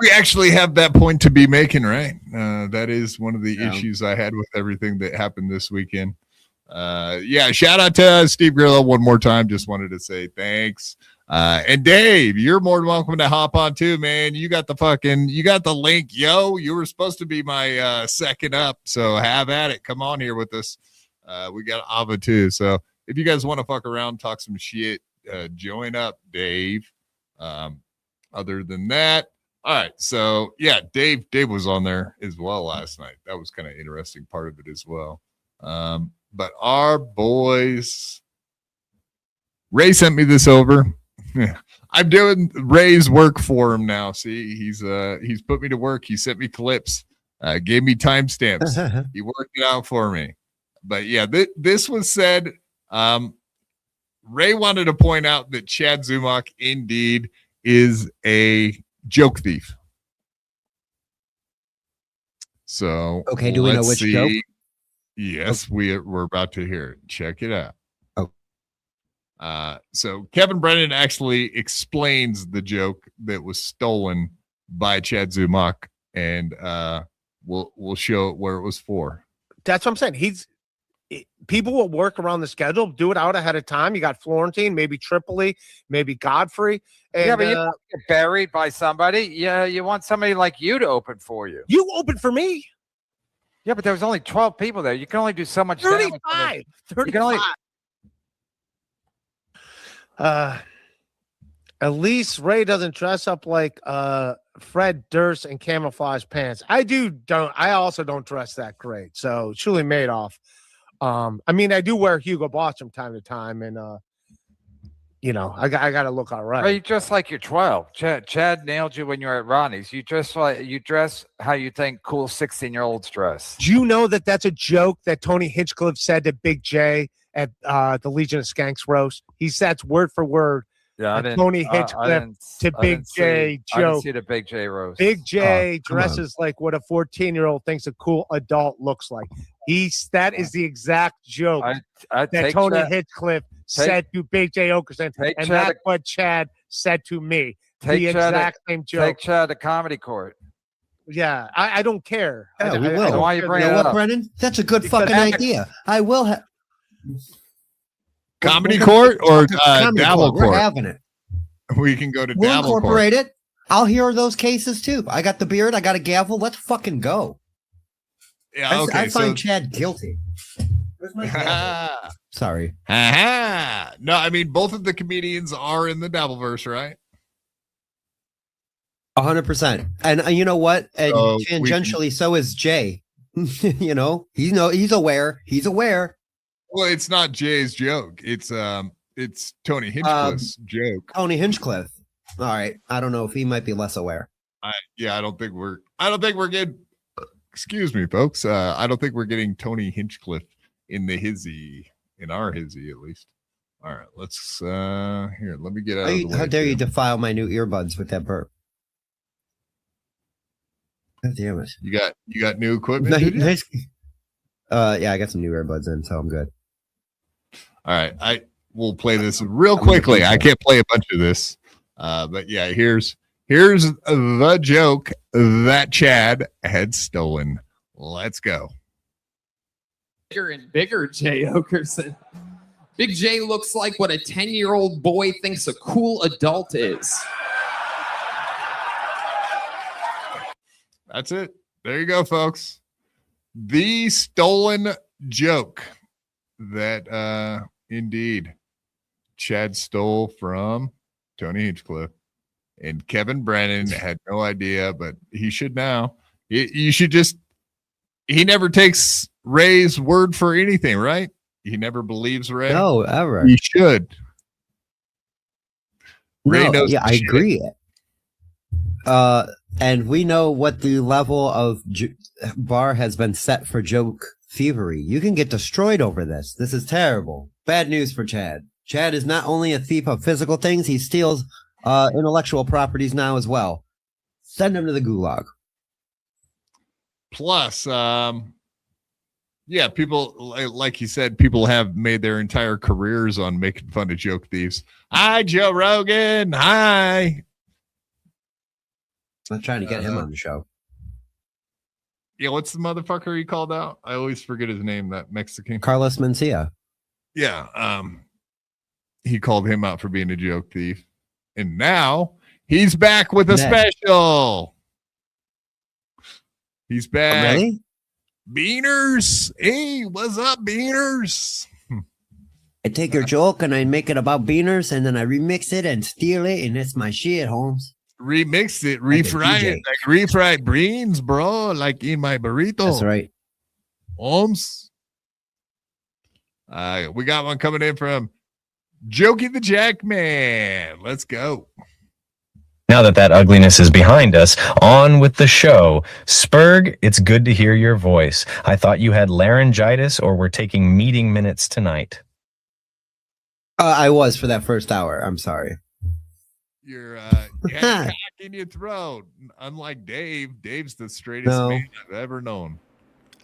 We actually have that point to be making, right? That is one of the issues I had with everything that happened this weekend. Yeah, shout out to Steve Grillo one more time. Just wanted to say thanks. And Dave, you're more than welcome to hop on too, man. You got the link, yo. You were supposed to be my second up, so have at it. Come on here with us. We got Ava too. So if you guys want to fuck around, talk some shit, join up, Dave. Other than that. All right, so yeah, Dave was on there as well last night. That was kind of interesting part of it as well. But our boys, Ray sent me this over. I'm doing Ray's work for him now. See, he's put me to work. He sent me clips, gave me timestamps. He worked it out for me. But yeah, this was said. Ray wanted to point out that Chad Zumach indeed is a joke thief. So okay, do we know which joke? Yes, we're about to hear it. Check it out. Oh. So Kevin Brennan actually explains the joke that was stolen by Chad Zumach, and we'll show it where it was for. That's what I'm saying. People will work around the schedule, do it out ahead of time. You got Florentine, maybe Tripoli, maybe Godfrey. And, yeah, but you don't get buried by somebody. Yeah, you want somebody like you to open for you. You opened for me. Yeah, but there was only 12 people there. You can only do so much 35. damage. 35. At least Ray doesn't dress up like Fred Durst in camouflage pants. I also don't dress that great. So Julie Madoff. I mean, I do wear Hugo Boss from time to time, and I got to look all right. Well, you dress like you're 12. Chad nailed you when you were at Ronnie's. You dress how you think cool 16-year-olds dress. Do you know that that's a joke that Tony Hinchcliffe said to Big J at the Legion of Skanks roast? He said word for word. Yeah, Tony Hinchcliffe to Big J joke. I didn't see the Big J roast. Big J dresses like what a 14-year-old thinks a cool adult looks like. That is the exact joke that Tony Hinchcliffe said to Big J Okerson, and that's what Chad said to me. The exact same joke. Take Chad to Comedy Court. Yeah, I don't care. Yeah, we will. Why you bring it up, Brennan? That's a good fucking idea. I will have. Comedy Court or Dabble Court? We're having it. We can go to We'll Dabble Court. Incorporate it. I'll hear those cases too. I got the beard. I got a gavel. Let's fucking go. Yeah, okay. I find Chad guilty. Where's my gavel? Sorry. No, I mean both of the comedians are in the Dabbleverse, right? 100%. And you know what? And tangentially, so is Jay. You know, he's aware. He's aware. Well, it's not Jay's joke. It's Tony Hinchcliffe's joke. Tony Hinchcliffe. All right. I don't know if he might be less aware. I don't think we're getting. Excuse me, folks. I don't think we're getting Tony Hinchcliffe in our hizzy at least. All right, let's here. Let me get out. How dare you defile my new earbuds with that burp? God damn it! You got new equipment? Nice. Yeah, I got some new earbuds in, so I'm good. All right, I will play this real quickly. I can't play a bunch of this, but yeah, here's the joke that Chad had stolen. Let's go. Bigger and bigger, Jay Okerson. Big J looks like what a 10-year-old boy thinks a cool adult is. That's it. There you go, folks. The stolen joke that indeed Chad stole from Tony Hinchcliffe. And Kevin Brennan had no idea, but he should now. You should just, he never takes Ray's word for anything, right? He never believes Ray. No, ever. He should. Ray knows. Yeah, I agree. And we know what the level of bar has been set for joke thievery. You can get destroyed over this. This is terrible. Bad news for Chad. Chad is not only a thief of physical things, he steals intellectual properties now as well. Send him to the gulag. Plus, yeah, people, like you said, people have made their entire careers on making fun of joke thieves. Hi, Joe Rogan. Hi. I'm trying to get him on the show. Yeah, what's the motherfucker he called out? I always forget his name, that Mexican. Carlos Mencia. Yeah, he called him out for being a joke thief. And now he's back with a special. He's back. Really? Beaners. Hey, what's up, Beaners? I take your joke and I make it about beaners and then I remix it and steal it and it's my shit, Holmes. Remix it, refry it, like refried beans, bro, like in my burrito. That's right. Holmes. We got one coming in from Jokey the Jackman. Let's go. Now that ugliness is behind us, on with the show. Spurg, it's good to hear your voice. I thought you had laryngitis or were taking meeting minutes tonight. I was for that first hour. I'm sorry. You had a cock in your throat. Unlike Dave. Dave's the straightest man I've ever known.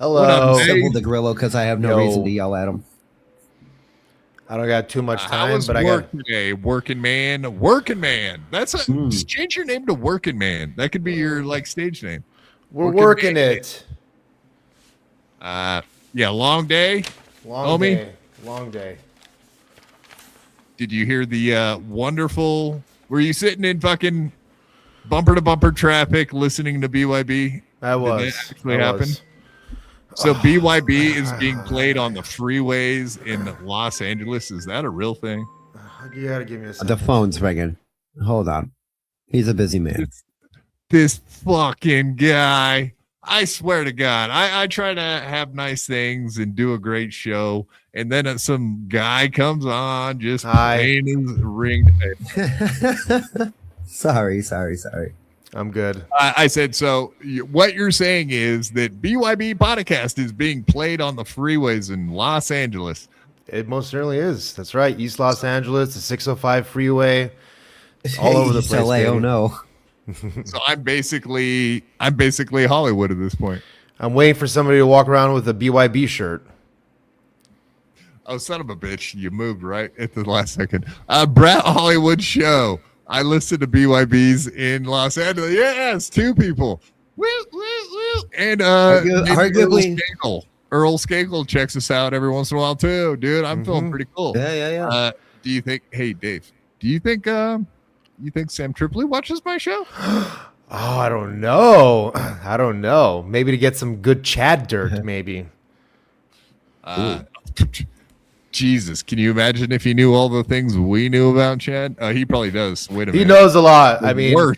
Hello. Simple to Grillo because I have no reason to yell at him. I don't got too much time, but I got working man. That's just change your name to Working Man. That could be your like stage name. We're working it. Yeah, long day. Long day. Did you hear the wonderful? Were you sitting in fucking bumper to bumper traffic listening to BYB? I was. Did that actually happen? So BYB is being played on the freeways in Los Angeles. Is that a real thing? You gotta give me a second. The phone's ringing. Hold on. He's a busy man. This fucking guy. I swear to God. I try to have nice things and do a great show. And then some guy comes on just playing his ring. Sorry. I'm good. I said, so what you're saying is that BYB Podcast is being played on the freeways in Los Angeles. It most certainly is. That's right. East Los Angeles, the 605 freeway, all over the place. LA, oh no. So I'm basically Hollywood at this point. I'm waiting for somebody to walk around with a BYB shirt. Oh, son of a bitch. You moved right at the last second. Brett Hollywood Show. I listened to BYBs in Los Angeles. Yes, 2 people. Woo. And arguably Earl Skakel checks us out every once in a while too, dude. I'm feeling pretty cool. Yeah. Do you think? Hey, Dave. Do you think? You think Sam Tripoli watches my show? Oh, I don't know. Maybe to get some good Chad dirt. Maybe. Jesus, can you imagine if he knew all the things we knew about Chad? He probably does. Wait a minute. He knows a lot. I mean,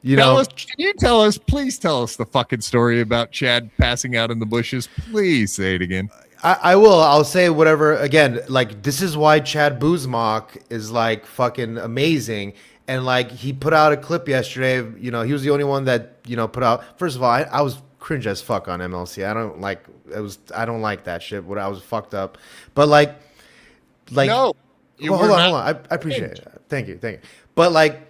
Please tell us the fucking story about Chad passing out in the bushes. Please say it again. I will. I'll say whatever. Again, like, this is why Chad Buzmak is like fucking amazing. And like, he put out a clip yesterday. He was the only one that put out. First of all, I was cringe as fuck on MLC. I don't like that shit. What I was fucked up. But like no. Hold on. I appreciate it. Thank you. But like,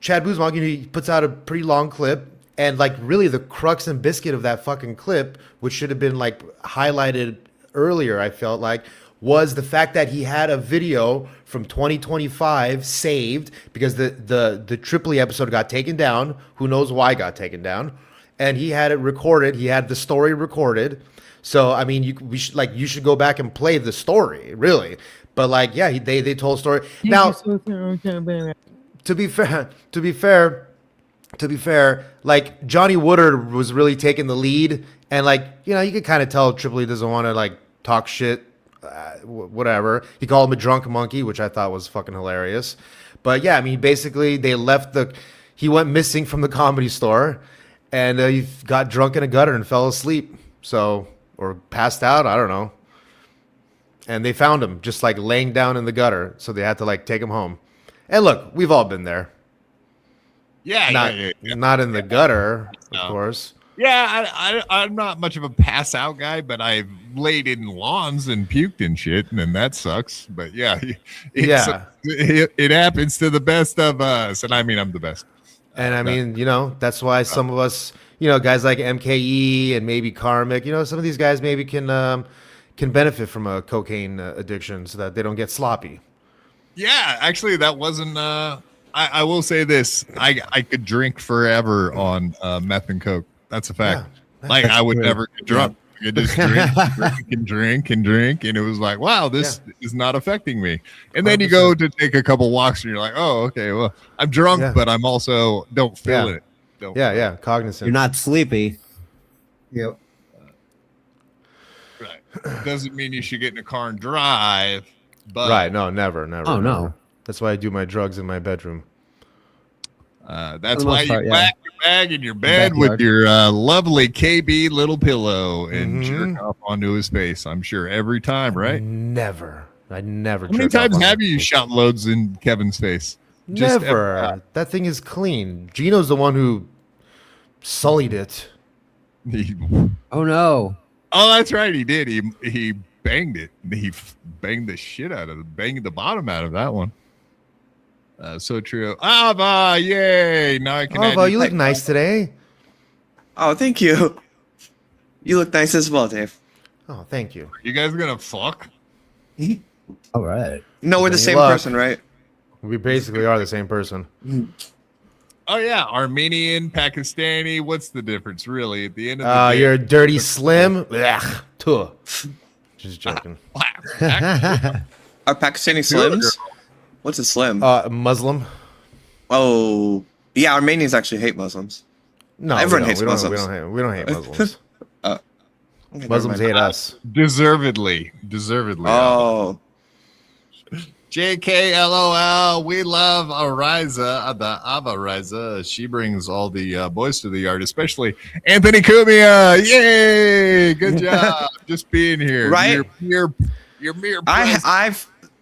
Chad Buzmak, he puts out a pretty long clip. And like, really, the crux and biscuit of that fucking clip, which should have been like highlighted earlier, I felt like, was the fact that he had a video from 2025 saved because the Tripoli episode got taken down. Who knows why it got taken down? And he had it recorded. He had the story recorded. So I mean, you should go back and play the story, really. But like, yeah, they told a story. Now, to be fair, like, Johnny Woodard was really taking the lead, and like, you could kind of tell Tripoli doesn't want to like talk shit, whatever. He called him a drunk monkey, which I thought was fucking hilarious. But yeah, I mean, basically he went missing from the Comedy Store, and he got drunk in a gutter and fell asleep. Or passed out, I don't know. And they found him just like laying down in the gutter, so they had to like take him home. And look, we've all been there. Not in the gutter, of course. Yeah, I'm not much of a pass out guy, but I've laid in lawns and puked and shit, and that sucks. But yeah, it happens to the best of us, and I mean, I'm the best. And I mean, that's why some of us, guys like MKE and maybe Karmic, some of these guys maybe can benefit from a cocaine addiction so that they don't get sloppy. Yeah, actually, that wasn't. I will say this: I could drink forever on meth and coke. That's a fact. Yeah, like, I would never get drunk. I could just drink, and it was like, wow, this is not affecting me. And then 100%. You go to take a couple walks, and you're like, oh, okay, well, I'm drunk, but I'm also don't feel it. Cognizant. You're not sleepy. Yep. Right. Doesn't mean you should get in a car and drive. But right. No, never. Oh, no. That's why I do my drugs in my bedroom. That's why you whack your bag in your bed with your lovely KB little pillow and jerk off onto his face. I'm sure every time, right? Never. I never. How many times have you shot loads in Kevin's face? Never. That thing is clean. Gino's the one who sullied it. Oh no. Oh, that's right. He did. He banged it. He banged the shit out of it. Banged the bottom out of that one. So true. Ava, yay! Now I can. Ava, you look nice today. Oh, thank you. You look nice as well, Dave. Oh, thank you. You guys gonna fuck? All right. No, we're the same person, right? We basically are the same person. Oh yeah, Armenian, Pakistani. What's the difference, really? At the end of the day, you're a dirty slim. Ugh, tuh. Just joking. Are Pakistani slims? What's a slim? Muslim. Oh, yeah. Armenians actually hate Muslims. No, everyone hates Muslims. We don't hate Muslims. Muslims hate us. Deservedly. Oh. JK LOL. We love Raiza, the Ava Raiza. She brings all the boys to the yard, especially Anthony Cumia. Yay! Good job, just being here. Right? Your mere.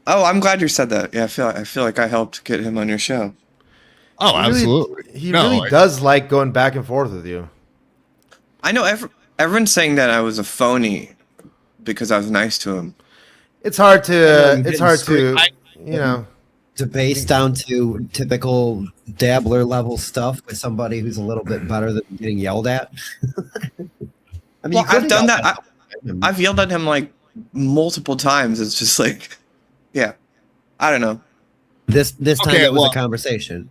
I'm glad you said that. Yeah, I feel like I helped get him on your show. Oh, absolutely. He really does like going back and forth with you. I know everyone's saying that I was a phony because I was nice to him. It's hard to. Debase down to typical dabbler level stuff with somebody who's a little bit better than getting yelled at. I mean, I've done that. I've yelled at him like multiple times. It's just like, yeah, I don't know. This time it was a conversation.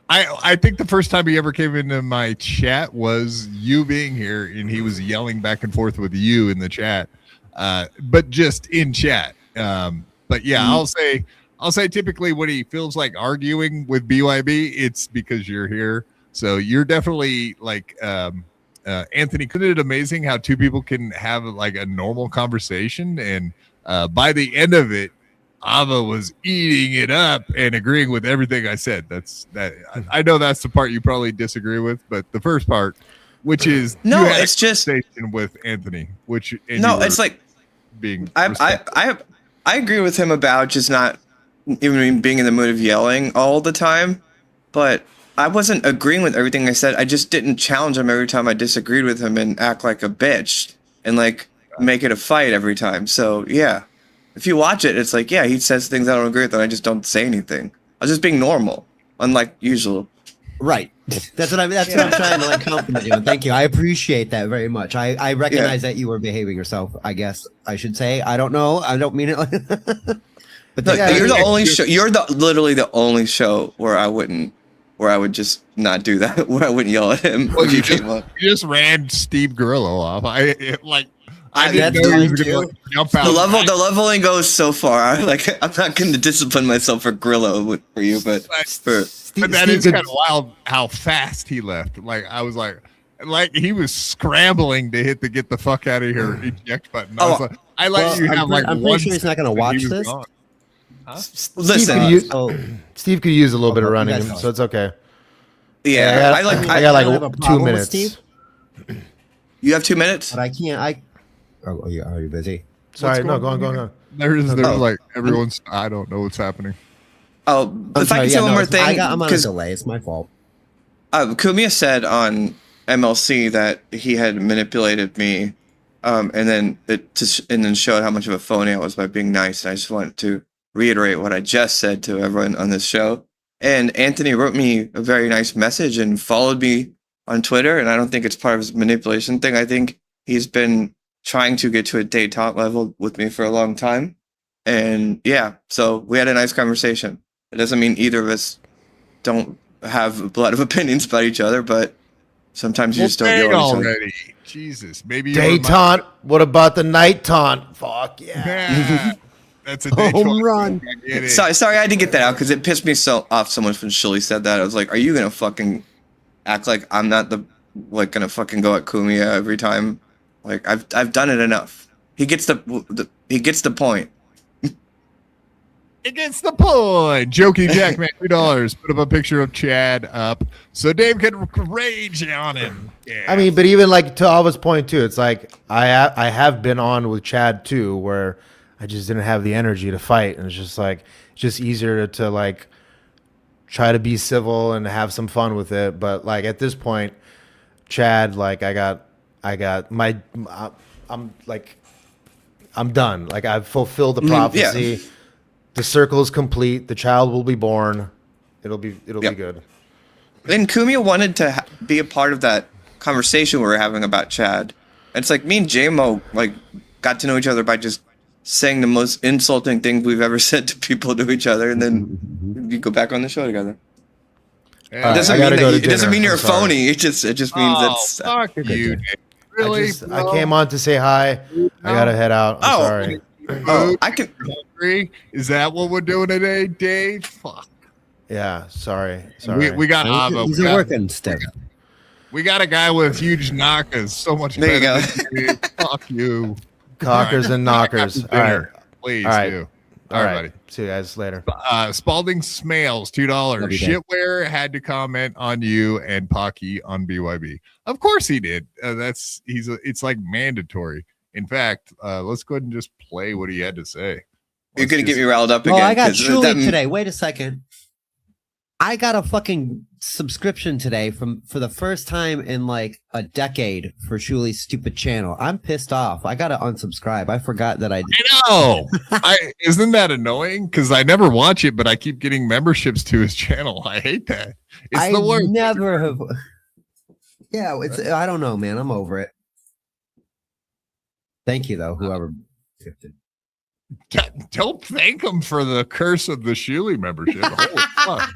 I think the first time he ever came into my chat was you being here, and he was yelling back and forth with you in the chat, but just in chat. But yeah, I'll say typically when he feels like arguing with BYB, it's because you're here. So you're definitely like Anthony. Isn't it amazing how two people can have like a normal conversation, and by the end of it, Ava was eating it up and agreeing with everything I said. I know that's the part you probably disagree with, but the first part, which is No, you had it's a just conversation with Anthony, which no, it's like being I agree with him about just not even being in the mood of yelling all the time, but I wasn't agreeing with everything I said. I just didn't challenge him every time I disagreed with him and act like a bitch and like make it a fight every time. So yeah, if you watch it, it's like, yeah, he says things I don't agree with and I just don't say anything. I was just being normal, unlike usual. Right. That's what I'm trying to like compliment you. And thank you. I appreciate that very much. I recognize that you were behaving yourself, I guess I should say. I don't know. I don't mean it like but No, you're the only show. You're literally the only show where I would just not do that. Where I wouldn't yell at him. Well, you just ran Steve Grillo off. I didn't know he was gonna jump out. The leveling goes so far. I'm not going to discipline myself for Grillo for you, but that is kind of wild how fast he left. Like I was like he was scrambling to hit the get the fuck out of here eject button. I was like, I'm pretty sure he's not going to watch this. Huh? Listen, Steve could use a little bit of running, so it's okay. Yeah, I got like 2 minutes. Steve? You have 2 minutes? But I can't. Are you busy? Sorry, no, go on. There's like everyone's. I don't know what's happening. Oh, if I can say one more thing, I'm on a delay. It's my fault. Kumia said on MLC that he had manipulated me, and then showed how much of a phony I was by being nice. And I just wanted to reiterate what I just said to everyone on this show. And Anthony wrote me a very nice message and followed me on Twitter. And I don't think it's part of his manipulation thing. I think he's been trying to get to a détente level with me for a long time. And yeah, so we had a nice conversation. It doesn't mean either of us don't have a lot of opinions about each other, but sometimes you just don't yell at each other. Already. Jesus, maybe Day taunt. What about the night taunt? Fuck yeah. That's a day home run. Sorry, I had to get that out because it pissed me off so much when Shully said that. I was like, are you gonna fucking act like I'm not gonna fucking go at Kumia every time? Like I've done it enough. He gets the point. It gets the point. Jokey Jack, man, $2. Put up a picture of Chad up so Dave can rage on him. Yeah. I mean, but even like to Alva's point too, it's like I have been on with Chad too, where I just didn't have the energy to fight, and it's just easier to like try to be civil and have some fun with it. But like at this point, Chad, like I got I'm done. Like I've fulfilled the prophecy. Yeah. The circle is complete. The child will be born. It'll be good. And Kumia wanted to be a part of that conversation we were having about Chad. And it's like me and JMO like got to know each other by just saying the most insulting things we've ever said to people to each other, and then you go back on the show together. Yeah. It doesn't mean you're a phony. It just means that's fuck you. Really? I came on to say hi. I gotta head out. I'm sorry. I can. Is that what we're doing today, Dave? Fuck. Yeah, sorry. We got Ava. He's working stick. We got a guy with huge knockers. So much There better you than you. Fuck you. Cockers and knockers. All right. Please All right. do. All right. buddy. See you guys later. Spalding Smales, $2. Shitware had to comment on you and Pocky on BYB. Of course he did. It's like mandatory. In fact, let's go ahead and just play what he had to say. You're gonna get me riled up again. I got Julie today. Wait a second. I got a fucking subscription today for the first time in like a decade for Shuli's stupid channel. I'm pissed off. I gotta unsubscribe. I forgot that I know. Isn't that annoying? Because I never watch it, but I keep getting memberships to his channel. I hate that. It's the worst. Never have. Yeah, I don't know, man. I'm over it. Thank you, though, whoever gifted. Don't thank him for the curse of the Shuli membership. Holy fuck.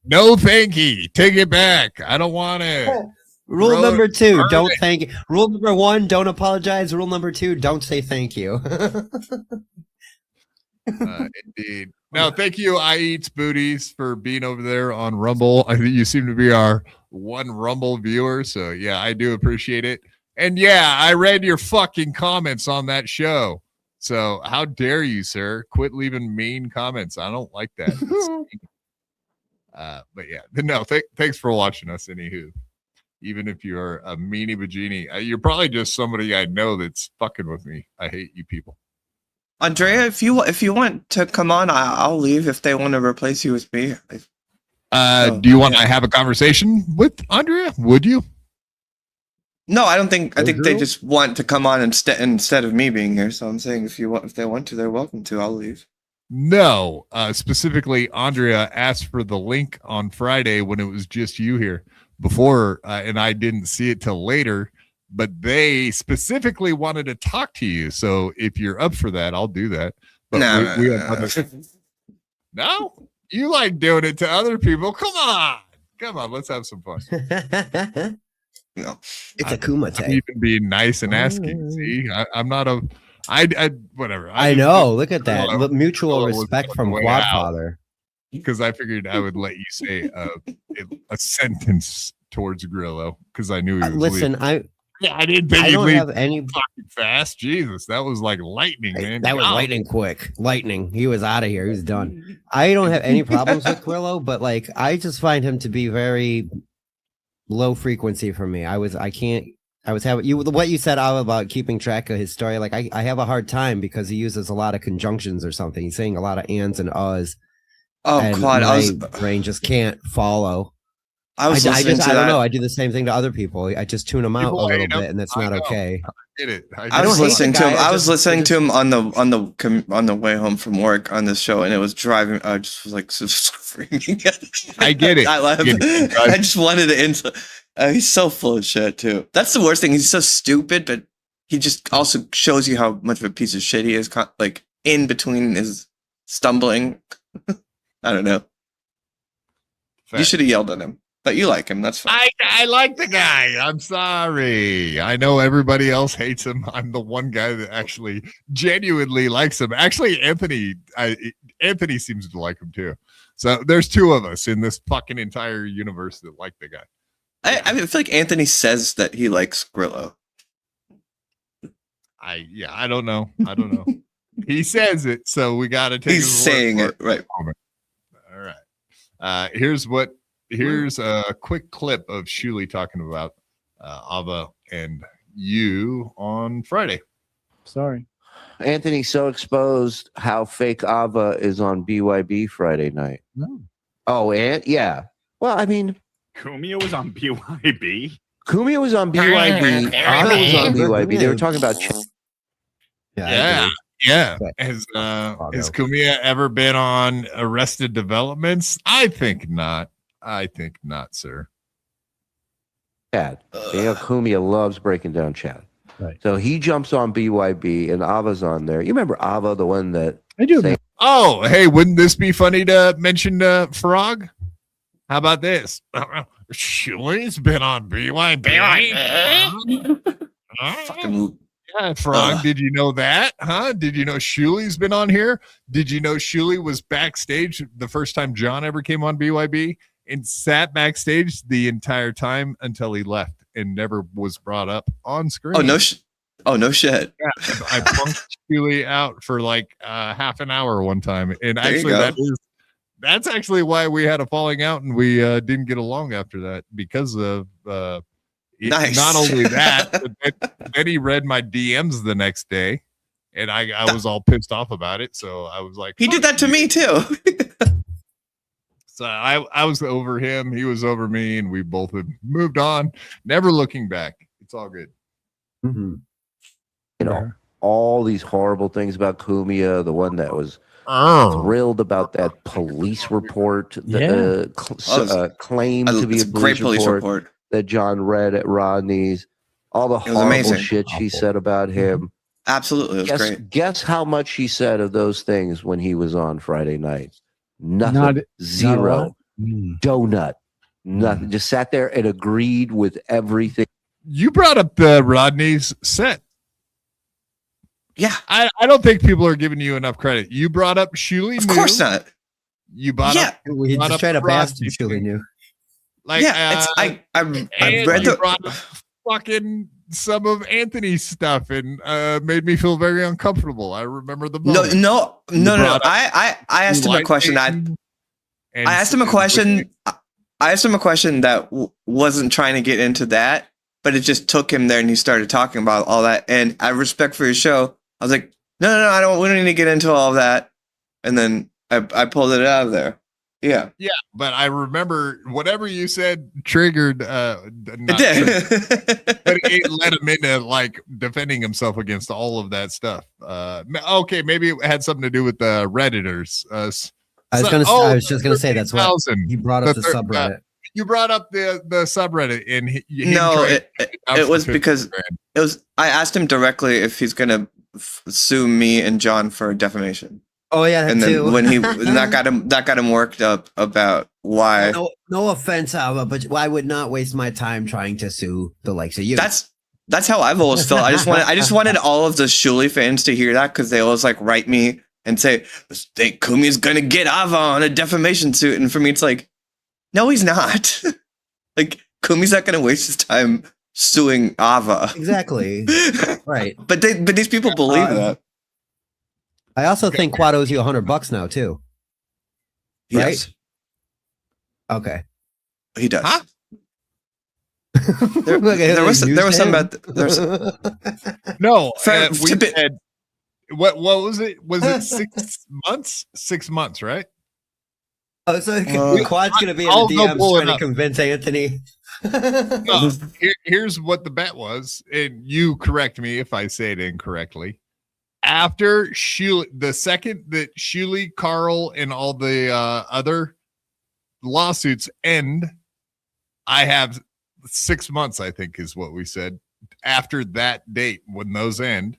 No, thank you. Take it back. I don't want it. Rule number 2, don't thank. Rule number 1, don't apologize. Rule number 2, don't say thank you. Indeed. No, thank you, I Eats Booties, for being over there on Rumble. I think you seem to be our one Rumble viewer. So, yeah, I do appreciate it. And, yeah, I read your fucking comments on that show. So how dare you, sir? Quit leaving mean comments. I don't like that. But yeah, no, thanks for watching us. Anywho, even if you're a meanie bajini, you're probably just somebody I know that's fucking with me. I hate you people. Andrea, if you want to come on, I'll leave if they want to replace you with me. Do you want to have a conversation with Andrea? Would you? No, I don't think. I think they just want to come on instead of me being here. So I'm saying if they want to, they're welcome to. I'll leave. No, specifically, Andrea asked for the link on Friday when it was just you here before, and I didn't see it till later. But they specifically wanted to talk to you. So if you're up for that, I'll do that. But no, you like doing it to other people. Come on, let's have some fun. No, it's a kumite. I'm even being nice and asking. See, I'm not a. Whatever. I know. Look at that. Mutual respect from Quadfather. Because I figured I would let you say a sentence towards Grillo because I knew he was listen, leaving. I didn't think I don't have any fucking fast. Jesus, that was like lightning, man. That was lightning quick. Lightning. He was out of here. He was done. I don't have any problems with Grillo, but like I just find him to be very low frequency for me. I was having what you said about keeping track of his story. Like I have a hard time because he uses a lot of conjunctions or something. He's saying a lot of ands and uhs. Oh, and Quad! My brain just can't follow. I don't know. I do the same thing to other people. I just tune them out a little bit, and that's not okay. I get it. I was listening to him. I was listening to him on the way home from work on this show, and it was driving. I just was like screaming. I get it. I laughed. I just wanted to. He's so full of shit too. That's the worst thing. He's so stupid, but he just also shows you how much of a piece of shit he is. Like in between his stumbling. I don't know. Fair. You should have yelled at him. But you like him, that's fine. I like the guy. I'm sorry. I know everybody else hates him. I'm the one guy that actually genuinely likes him. Actually, Anthony seems to like him too. So there's two of us in this fucking entire universe that like the guy. I mean, I feel like Anthony says that he likes Grillo. I don't know. He says it, so we got to take. He's saying it right. All right. Here's a quick clip of Shuli talking about Ava and you on Friday. Sorry. Anthony's so exposed how fake Ava is on BYB Friday night. No. Oh, and yeah. Well, I mean, Kumia was on BYB. Kumia was on BYB. Ava was on BYB. They were talking about. Yeah. Has Kumia ever been on Arrested Developments? I think not. Sir. Chad. Kumia loves breaking down Chad. Right. So he jumps on BYB and Ava's on there. You remember Ava, the one that I do. Oh, hey, wouldn't this be funny to mention Frog? How about this? Shuli's been on BYB. Fucking yeah, Frog, did you know that? Huh? Did you know Shuli's been on here? Did you know Shuli was backstage the first time John ever came on BYB and sat backstage the entire time until he left and never was brought up on screen? Oh, no shit. Yeah, I punked Shuli out for like half an hour one time. And actually that's actually why we had a falling out and we didn't get along after that because of nice. Not only that, but then he read my DMs the next day, and I was all pissed off about it. So I was like, he did that to me too. So I was over him, he was over me, and we both have moved on, never looking back. It's all good. Mm-hmm. You know, all these horrible things about Kumia, the one that was thrilled about that police report, claimed to be a great police report that John read at Rodney's, all the horrible shit she said about him. Absolutely. It was great. Guess how much she said of those things when he was on Friday night? Nothing. Zero. Donut. Nothing. Just sat there and agreed with everything. You brought up the Rodney's set. Yeah. I don't think people are giving you enough credit. You brought up Shuli. Of course not. You brought up. We just tried to pass to Shuli knew. Like, I read the fucking some of Anthony's stuff and made me feel very uncomfortable. I remember the No, moment. no. I asked him a question. I asked him a question. I asked him a question that wasn't trying to get into that, but it just took him there, and he started talking about all that. And I respect for your show. I was like, no, we don't need to get into all of that. And then I pulled it out of there. Yeah. Yeah, but I remember whatever you said triggered. It did. But it led him into like defending himself against all of that stuff. Okay, maybe it had something to do with the Redditors. I was just gonna say that's what he brought up the subreddit. You brought up the subreddit, and it was because it was. I asked him directly if he's gonna sue me and John for defamation. Oh yeah, and too. then when that got him worked up about why. No offense, Alva, but I would not waste my time trying to sue the likes of you. That's how I've always felt. I just wanted all of the Shuli fans to hear that, because they always like write me and say, Kumi's gonna get Ava on a defamation suit, and for me it's like, no, he's not. Like, Kumi's not gonna waste his time suing Ava. Exactly. Right. But these people believe that. I also think Quad owes you $100 now too. Right? Yes. Okay. He does. Huh? There was some about no. Fair, We said what was it? Was it 6 months? 6 months, right? Oh, so Quad's gonna be in I'll the go DMs pull it trying to up. convince Anthony. No, here's what the bet was, and you correct me if I say it incorrectly. After Shuli, the second that Shuli, Carl, and all the other lawsuits end, I have 6 months, I think is what we said. After that date, when those end,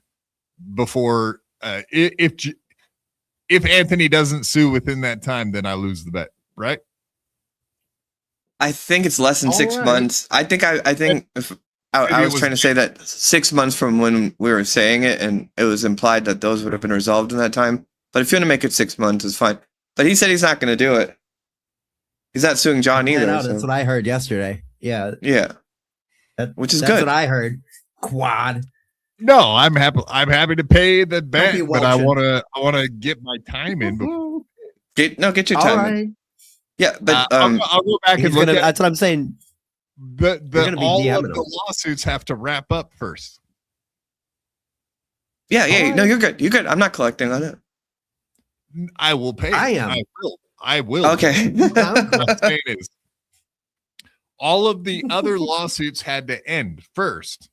before if Anthony doesn't sue within that time, then I lose the bet, right? I think it's less than 6 months. I think if I was trying to say that 6 months from when we were saying it, and it was implied that those would have been resolved in that time. But if you want to make it 6 months, it's fine. But he said he's not going to do it. He's not suing John either. That's what I heard yesterday. Yeah. Yeah. Which is good. That's what I heard. Quad. No, I'm happy. I'm happy to pay the bet, but I want to get my time in. Before. Get your time in. Yeah, but I'll go back and look at. That's what I'm saying. All of the lawsuits have to wrap up first. Yeah. No, you're good. You're good. I'm not collecting on it. I will pay. I am. I will. Okay. What I'm saying is, all of the other lawsuits had to end first,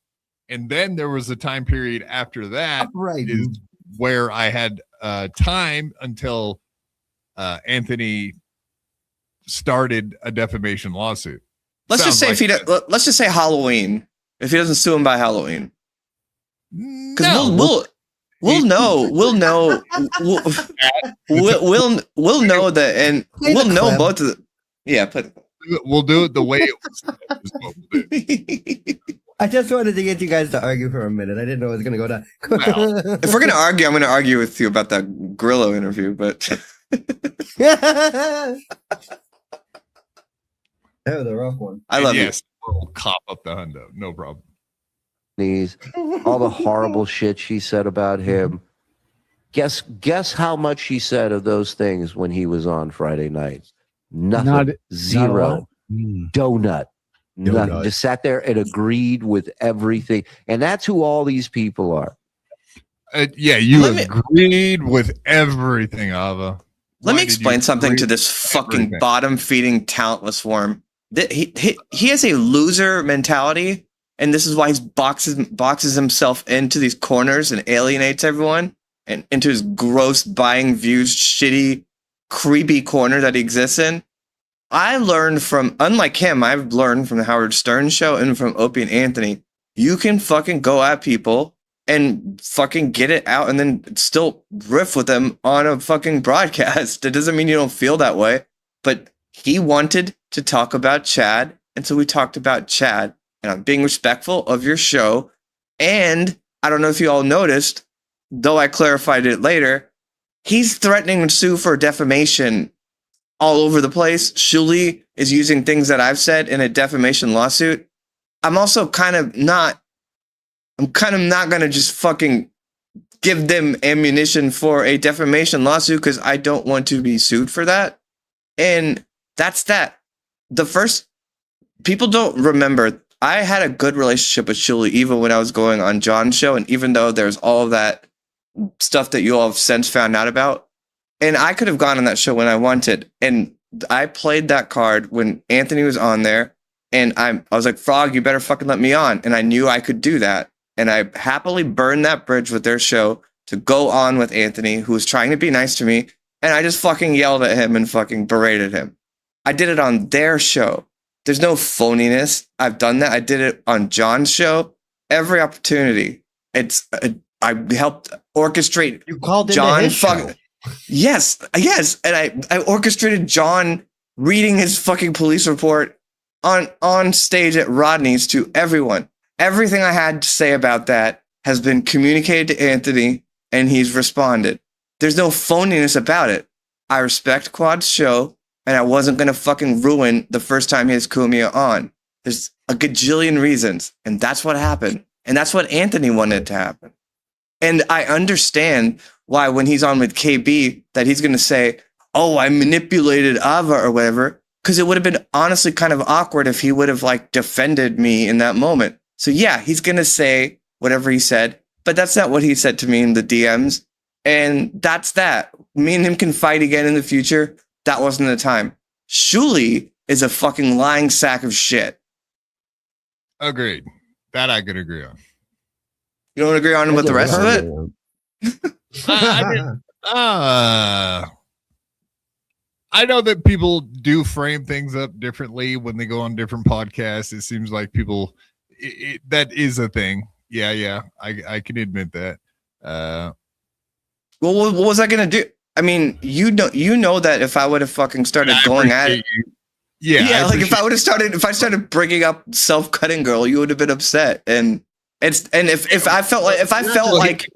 and then there was a time period after that. Right. Is where I had time until Anthony started a defamation lawsuit. Let's just say let's just say Halloween. If he doesn't sue him by Halloween, because we'll know we'll know that, and we'll know both of the. Yeah, we'll do it the way it was. I just wanted to get you guys to argue for a minute. I didn't know it was going to go down. Well, if we're going to argue, I'm going to argue with you about that Grillo interview, but. That was a rough one. I love you. We'll cop up the hundo. No problem. All the horrible shit she said about him. Guess how much she said of those things when he was on Friday night? Nothing. Zero. Donut. Nothing. Just sat there and agreed with everything. And that's who all these people are. Yeah, you agreed with everything, Ava. Let me explain something to this fucking bottom-feeding, talentless worm. He has a loser mentality, and this is why he boxes himself into these corners and alienates everyone and into his gross, buying views, shitty, creepy corner that he exists in. I learned from, unlike him, I've learned from the Howard Stern show and from Opie and Anthony, you can fucking go at people and fucking get it out and then still riff with them on a fucking broadcast. It doesn't mean you don't feel that way, but he wanted to talk about Chad, and so we talked about Chad, and I'm being respectful of your show. And I don't know if you all noticed, though I clarified it later, he's threatening to sue for defamation all over the place. Shuli is using things that I've said in a defamation lawsuit. I'm also kind of not gonna just fucking give them ammunition for a defamation lawsuit because I don't want to be sued for that. And that's that. The first, people don't remember, I had a good relationship with Shuli even when I was going on John's show, and even though there's all of that stuff that you all have since found out about, and I could have gone on that show when I wanted, and I played that card when Anthony was on there, and I was like, Frog, you better fucking let me on, and I knew I could do that, and I happily burned that bridge with their show to go on with Anthony, who was trying to be nice to me, and I just fucking yelled at him and fucking berated him. I did it on their show. There's no phoniness. I've done that. I did it on John's show. Every opportunity. I helped orchestrate. You called John. his show. Yes. And I orchestrated John reading his fucking police report on stage at Rodney's to everyone. Everything I had to say about that has been communicated to Anthony, and he's responded. There's no phoniness about it. I respect Quad's show, and I wasn't going to fucking ruin the first time he has Kumia on. There's a gajillion reasons, and that's what happened. And that's what Anthony wanted to happen. And I understand why when he's on with KB that he's going to say, oh, I manipulated Ava or whatever, because it would have been honestly kind of awkward if he would have like defended me in that moment. So yeah, he's going to say whatever he said, but that's not what he said to me in the DMs. And that's that. Me and him can fight again in the future. That wasn't the time. Shuli is a fucking lying sack of shit. Agreed. That I could agree on. You don't agree on with the rest of it? I know that people do frame things up differently when they go on different podcasts. It seems like people, that is a thing. Yeah. I can admit that. Well, what was I going to do? I mean, you know that if I would have fucking started going at it. Yeah, like if I started bringing up self-cutting girl, you would have been upset. And if I felt like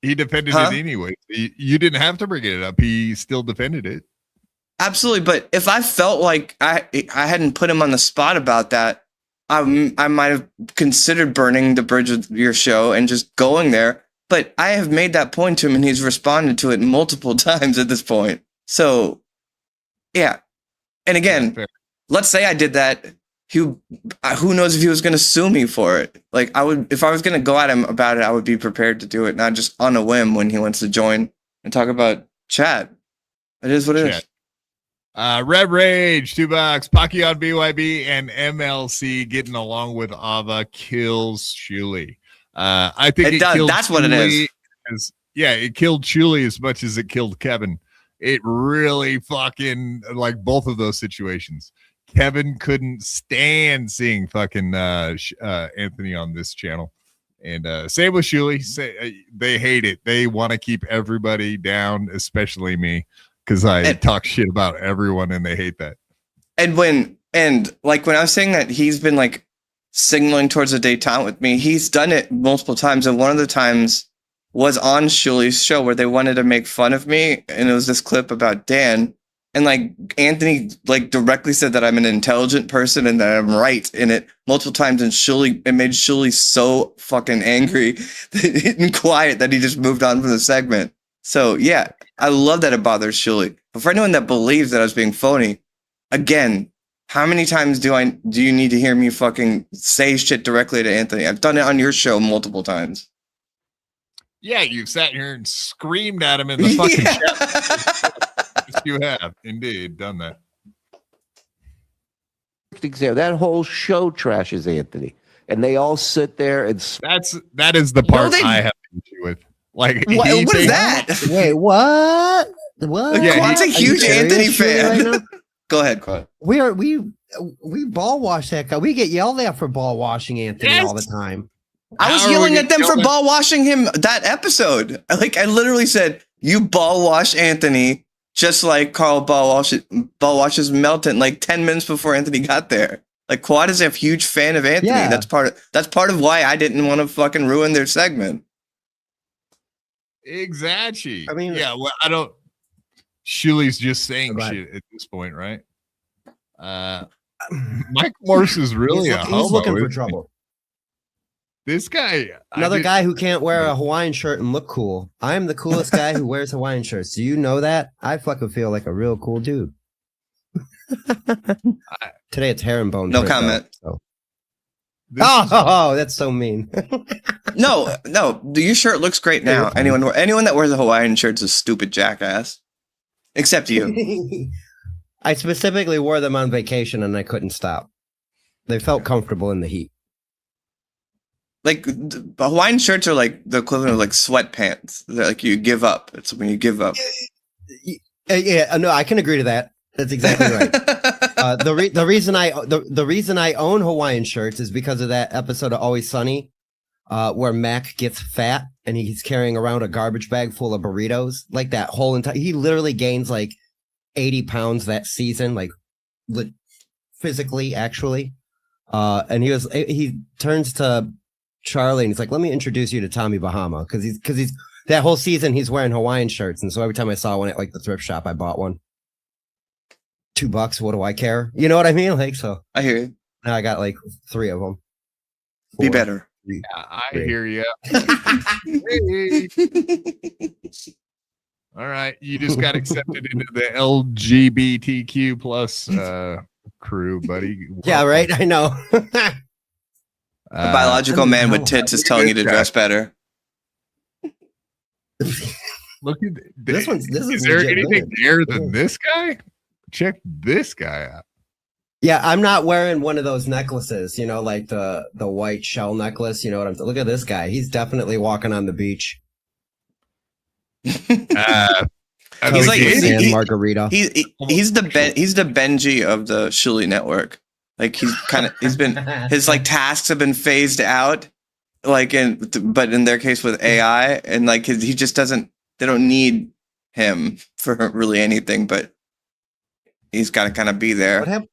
he defended it anyway. You didn't have to bring it up. He still defended it. Absolutely, but if I felt like I hadn't put him on the spot about that, I might have considered burning the bridge with your show and just going there. But I have made that point to him, and he's responded to it multiple times at this point. So, yeah. And again, let's say I did that. Who knows if he was going to sue me for it? Like if I was going to go at him about it, I would be prepared to do it, not just on a whim when he wants to join and talk about chat. It is what it is. Rev Rage, $2. Pocky on BYB and MLC getting along with Ava kills Shuli. I think that's what it is. It killed Shuli as much as it killed Kevin. It really fucking like both of those situations. Kevin couldn't stand seeing fucking Anthony on this channel, and same with Shuli. They hate it. They want to keep everybody down, especially me, because I talk shit about everyone, and they hate that. And when I was saying that he's been like signaling towards a detente with me, he's done it multiple times, and one of the times was on Shuli's show where they wanted to make fun of me, and it was this clip about Dan, and like Anthony like directly said that I'm an intelligent person and that I'm right in it multiple times, and it made Shuli so fucking angry and quiet that he just moved on from the segment. So yeah, I love that it bothers Shuli. But for anyone that believes that I was being phony, again, how many times do you need to hear me fucking say shit directly to Anthony? I've done it on your show multiple times. Yeah, you've sat here and screamed at him in the fucking chat. Yes, you have indeed done that. Example. That whole show trashes Anthony, and they all sit there and. That is the part I have an issue with. Like, what is that? Wait, what? What? Yeah, Quad's a huge Anthony fan. Right Go ahead, Quad. We ball wash that guy. We get yelled at for ball washing Anthony all the time. I was yelling at them for ball washing him that episode. Like I literally said, "You ball wash Anthony," just like Carl ball washes Melton. Like 10 minutes before Anthony got there. Like Quad is a huge fan of Anthony. Yeah. That's part of why I didn't want to fucking ruin their segment. Exactly. I mean, yeah. Well, I don't. Shuli's just saying shit at this point, right? Mike Morse is really he's looking for trouble. This guy, another guy who can't wear a Hawaiian shirt and look cool. I am the coolest guy who wears Hawaiian shirts. Do you know that? I fucking feel like a real cool dude. Today it's herringbone. No comment. Though, so. Oh, that's so mean. No, your shirt looks great now. Anyone that wears a Hawaiian shirt is a stupid jackass, except you. I specifically wore them on vacation and I couldn't stop. They felt comfortable in the heat. Like Hawaiian shirts are like the equivalent of like sweatpants. They're like you give up. It's when you give up. Yeah, no, I can agree to that. That's exactly right. The reason I own Hawaiian shirts is because of that episode of Always Sunny, where Mac gets fat and he's carrying around a garbage bag full of burritos. Like that whole entire, he literally gains like 80 pounds that season, like physically, actually. And he turns to Charlie and he's like, "Let me introduce you to Tommy Bahama," because he's that whole season he's wearing Hawaiian shirts, and so every time I saw one at like the thrift shop, I bought one. $2, what do I care? You know what I mean? Like, so I hear you. Now I got like 3 of them. 4, Be better. Yeah, I hear you. All right, you just got accepted into the LGBTQ plus crew, buddy. Yeah, right. I know. A biological man with tits is telling you to dress better. Look at this one. Is there anything gayer than this guy? Check this guy out. Yeah, I'm not wearing one of those necklaces, you know, like the white shell necklace. You know what I'm saying? Look at this guy. He's definitely walking on the beach. He's like margarita. He's the Benji of the Shuli network. Like his like tasks have been phased out, like but in their case with AI, and like he just doesn't. They don't need him for really anything, but he's got to kind of be there. What happened?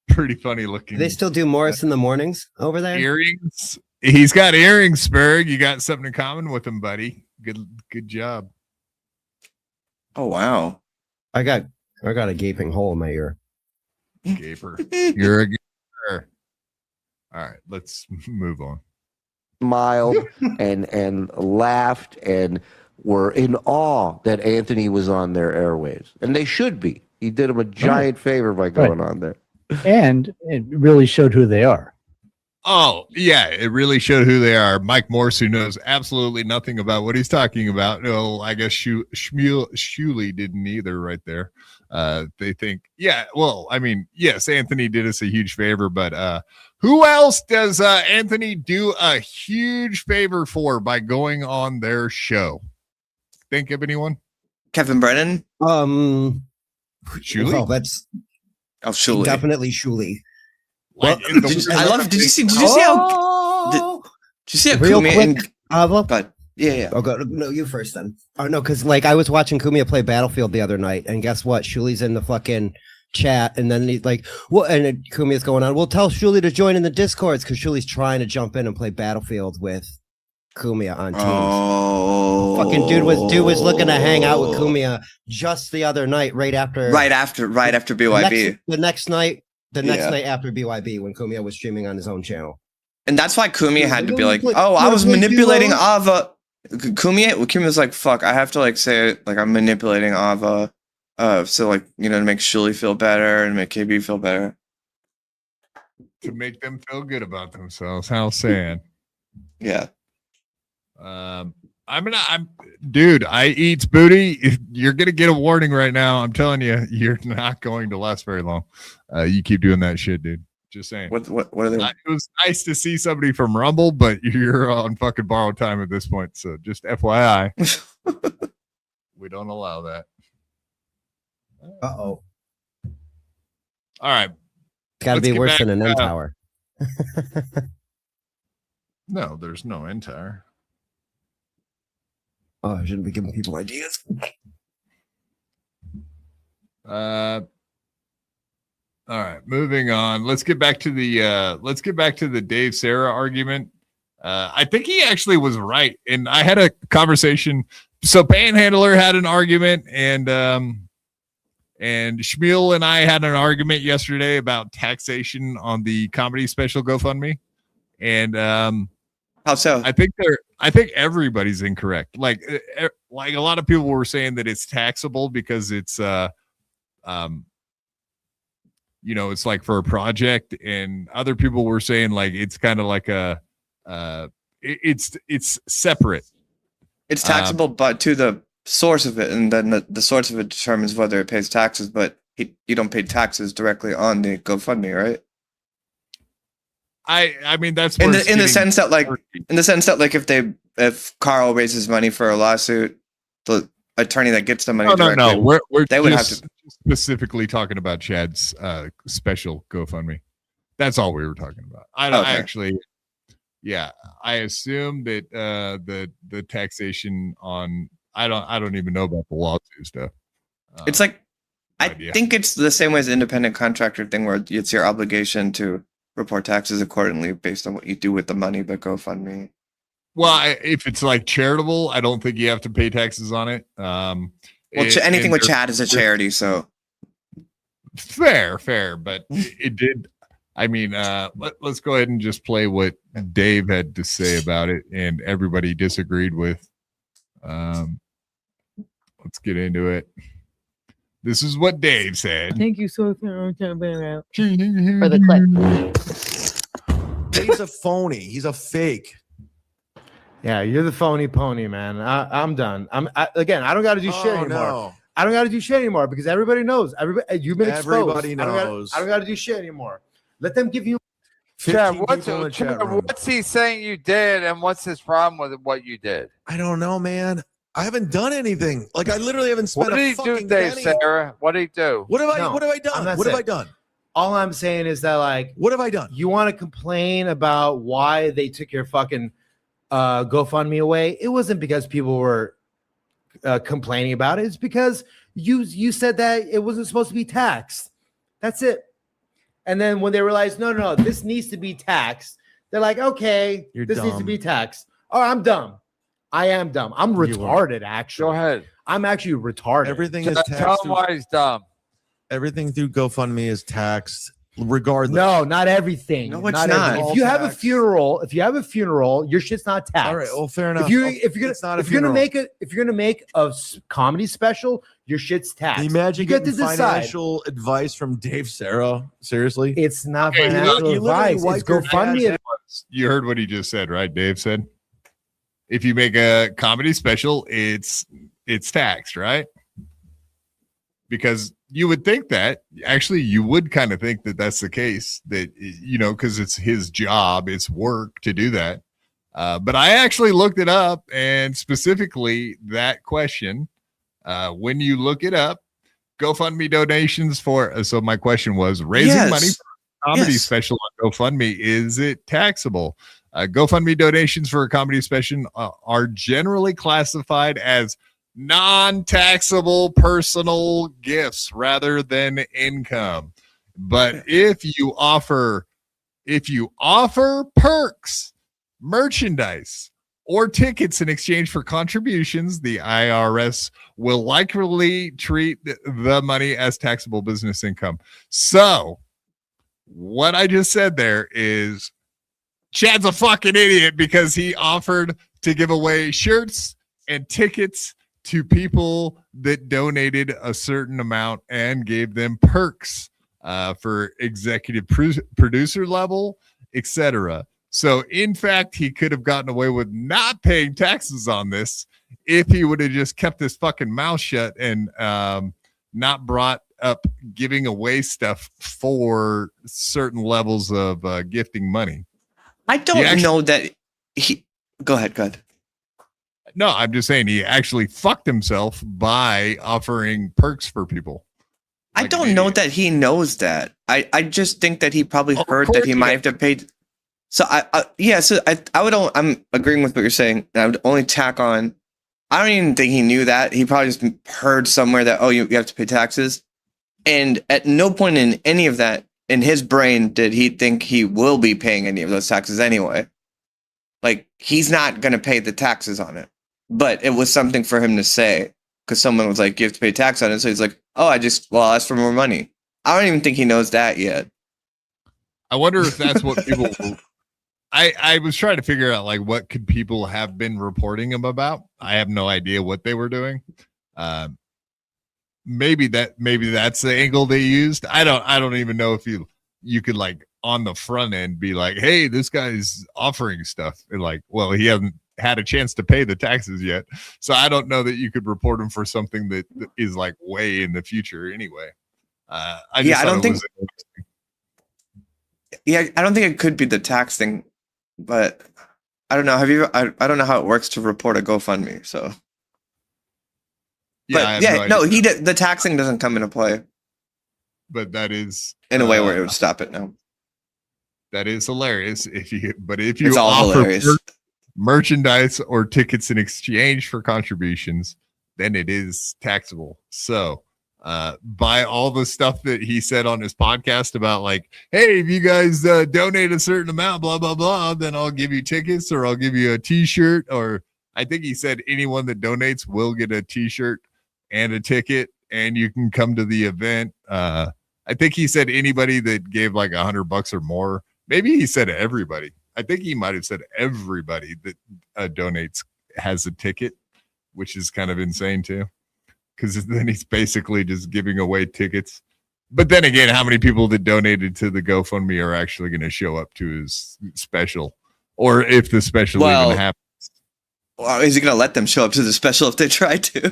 Pretty funny looking. Do they still do Morris in the mornings over there? Earrings. He's got earrings, Spurg. You got something in common with him, buddy. Good job. Oh wow. I got a gaping hole in my ear. Gaper. You're a gaper. All right, let's move on. Smiled and laughed and were in awe that Anthony was on their airwaves. And they should be. He did him a giant favor by going on there. And it really showed who they are. Oh, yeah, it really showed who they are. Mike Morse, who knows absolutely nothing about what he's talking about. No, I guess Shuli didn't either right there. They think, yeah, well, I mean, yes, Anthony did us a huge favor, but who else does Anthony do a huge favor for by going on their show? Think of anyone? Kevin Brennan? Shuli? Well, that's Shuli. Definitely Shuli. Like, did you see how real Kumia quick, but yeah. Oh, go, no, you first then. Oh no, because like I was watching Kumia play Battlefield the other night, and guess what? Shuli's in the fucking chat, and then he's like, "What?" And Kumia's going on. Well, tell Shuli to join in the Discords because Shuli's trying to jump in and play Battlefield with Kumia on Teams. Oh, fucking dude was looking to hang out with Kumia just the other night, right after BYB. The next night after BYB when Kumia was streaming on his own channel. And that's why Kumia had to be like, "Oh, I was manipulating Ava." Kumia was like, "Fuck, I have to like say it, like I'm manipulating Ava, so like to make Shuli feel better and make KB feel better, to make them feel good about themselves." How sad. Yeah. Dude, I eats booty. You're gonna get a warning right now. I'm telling you, you're not going to last very long. You keep doing that shit, dude. Just saying. What are they? It was nice to see somebody from Rumble, but you're on fucking borrowed time at this point. So just FYI, we don't allow that. Uh-oh. All right. It's got to be worse than an end tower. No, there's no end tower. Oh, I shouldn't be giving people ideas. All right, moving on. Let's get back to the Dave Sarra argument. I think he actually was right, and I had a conversation. So Panhandler had an argument, and And Shmuel and I had an argument yesterday about taxation on the comedy special GoFundMe. And how so? I think everybody's incorrect. Like a lot of people were saying that it's taxable because it's it's like for a project, and other people were saying like it's kind of like a it's separate. It's taxable, but to the source of it, and then the source of it determines whether it pays taxes. But you don't pay taxes directly on the GoFundMe, right? I mean that's in the sense that like if Carl raises money for a lawsuit, the attorney that gets the money directly, we're they would have to specifically talking about Chad's special GoFundMe. That's all we were talking about. I assume that the taxation on I don't even know about the lawsuit stuff. It's like I think it's the same way as the independent contractor thing, where it's your obligation to report taxes accordingly based on what you do with the money. But GoFundMe, well, if it's like charitable, I don't think you have to pay taxes on it. Anything with Chad is a charity, so fair, but it did. I mean, let's go ahead and just play what Dave had to say about it, and everybody disagreed with. Let's get into it. This is what Dave said. Thank you so much for the clip. He's a phony. He's a fake. Yeah, you're the phony pony, man. I'm done. I don't got to do shit anymore. No. I don't got to do shit anymore because everybody knows. You've been exposed. Everybody knows. I don't got to do shit anymore. Let them give you. Chad, what's he saying you did, and what's his problem with what you did? I don't know, man. I haven't done anything. Like, I literally haven't spent what did he do, Dave, Sarah? What did he do? What have I done? What have I done? All I'm saying is that, like, what have I done? You want to complain about why they took your fucking GoFundMe away? It wasn't because people were complaining about it. It's because you said that it wasn't supposed to be taxed. That's it. And then when they realized, no, this needs to be taxed, they're like, okay, this needs to be taxed. Oh, I'm dumb. I am dumb. I'm retarded, actually. Go ahead. I'm actually retarded. Everything is taxed. Tell him why he's dumb. Everything through GoFundMe is taxed, regardless. No, not everything. No, it's not. If you have a funeral, your shit's not taxed. All right, well, fair enough. If you're gonna make a comedy special, your shit's taxed. Imagine you get getting to decide. financial advice from Dave Sarra. Seriously, it's not financial advice. It's GoFundMe. You heard what he just said, right? Dave said, if you make a comedy special, it's taxed, right? Because you would think that actually you would kind of think that that's the case, that, because it's his job, it's work to do that. But I actually looked it up, and specifically that question, when you look it up, GoFundMe donations for, so my question was raising money for a comedy special on GoFundMe, is it taxable? GoFundMe donations for a comedy special are generally classified as non-taxable personal gifts rather than income. But if you offer perks, merchandise, or tickets in exchange for contributions, the IRS will likely treat the money as taxable business income. So what I just said there is Chad's a fucking idiot because he offered to give away shirts and tickets to people that donated a certain amount and gave them perks for executive producer level, etc. So, in fact, he could have gotten away with not paying taxes on this if he would have just kept his fucking mouth shut and not brought up giving away stuff for certain levels of gifting money. I don't know that he. Go ahead. No, I'm just saying he actually fucked himself by offering perks for people. I don't know that he knows that. I just think that he probably heard that he might have to pay. So I'm agreeing with what you're saying. And I would only tack on. I don't even think he knew that. He probably just heard somewhere that, you have to pay taxes. And at no point in any of that in his brain did he think he will be paying any of those taxes anyway. Like, he's not going to pay the taxes on it. But it was something for him to say. because someone was like, you have to pay tax on it. So he's like, oh, I'll ask for more money. I don't even think he knows that yet. I wonder if that's what people. I was trying to figure out like what could people have been reporting him about. I have no idea what they were doing. Maybe that's the angle they used. I don't even know if you could like on the front end be like, hey, this guy's offering stuff, and like, well, he hasn't had a chance to pay the taxes yet, so I don't know that you could report him for something that is like way in the future anyway. I don't think it could be the tax thing, but I don't know. I don't know how it works to report a GoFundMe. So, the taxing doesn't come into play. But that is in a way where it would stop it now. That is hilarious. If you it's all offer hilarious. Merchandise or tickets in exchange for contributions, then it is taxable. So by all the stuff that he said on his podcast about like, hey, if you guys donate a certain amount, blah, blah, blah, then I'll give you tickets or I'll give you a t-shirt, or I think he said anyone that donates will get a t-shirt and a ticket and you can come to the event. I think he said anybody that gave like $100 or more. Maybe he said everybody. I think he might have said everybody that donates has a ticket, which is kind of insane too. Because then he's basically just giving away tickets. But then again, how many people that donated to the GoFundMe are actually going to show up to his special? Or if the special even happens. Well, is he going to let them show up to the special if they try to?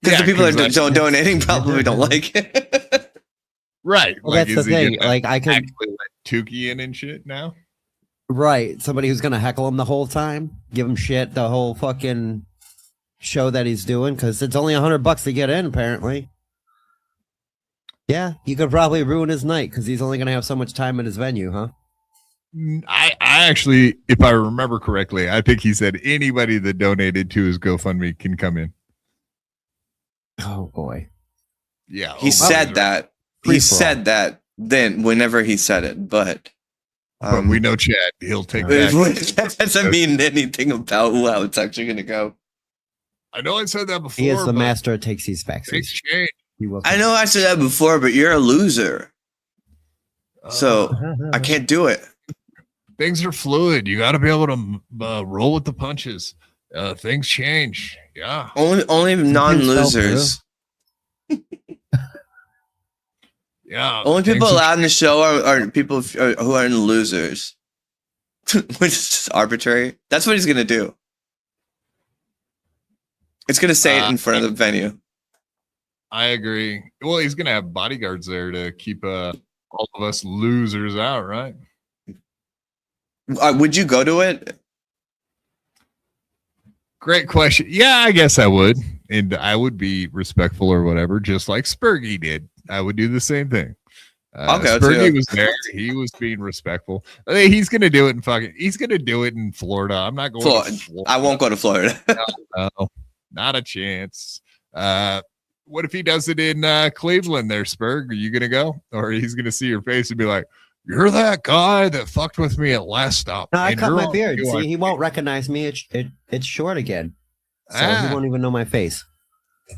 Because the people that don't donating probably don't like it. Right. Well, like, that's the thing. Like, I can actually let Tukey in and shit now. Right. Somebody who's going to heckle him the whole time, give him shit the whole fucking show that he's doing, because it's only $100 to get in, apparently. Yeah, you could probably ruin his night because he's only going to have so much time at his venue, huh? I actually, if I remember correctly, I think he said anybody that donated to his GoFundMe can come in. Oh boy. Yeah. He said that. He said that then whenever he said it, but we know Chad. He'll take back. That doesn't mean anything about how it's actually going to go. I know I said that before. He is the master of takes these facts. I know I said that before, but you're a loser. So I can't do it. Things are fluid. You got to be able to roll with the punches. Things change. Yeah. Only non-losers. Yeah. Only people allowed in the show are people who are losers, which is just arbitrary. That's what he's gonna do. It's gonna say it in front of the venue. I agree. Well, he's gonna have bodyguards there to keep all of us losers out, right? Would you go to it? Great question. Yeah, I guess I would, and I would be respectful or whatever, just like Spurgy did. I would do the same thing. Spurgy was there. He was being respectful. I mean, he's gonna do it he's gonna do it in Florida. I'm not going to Florida. I won't go to Florida. No, not a chance. What if he does it in Cleveland there, Spurg? Are you gonna go? Or he's gonna see your face and be like, you're that guy that fucked with me at last stop. No, I cut my beard. See, he won't recognize me. It's short again. So he won't even know my face.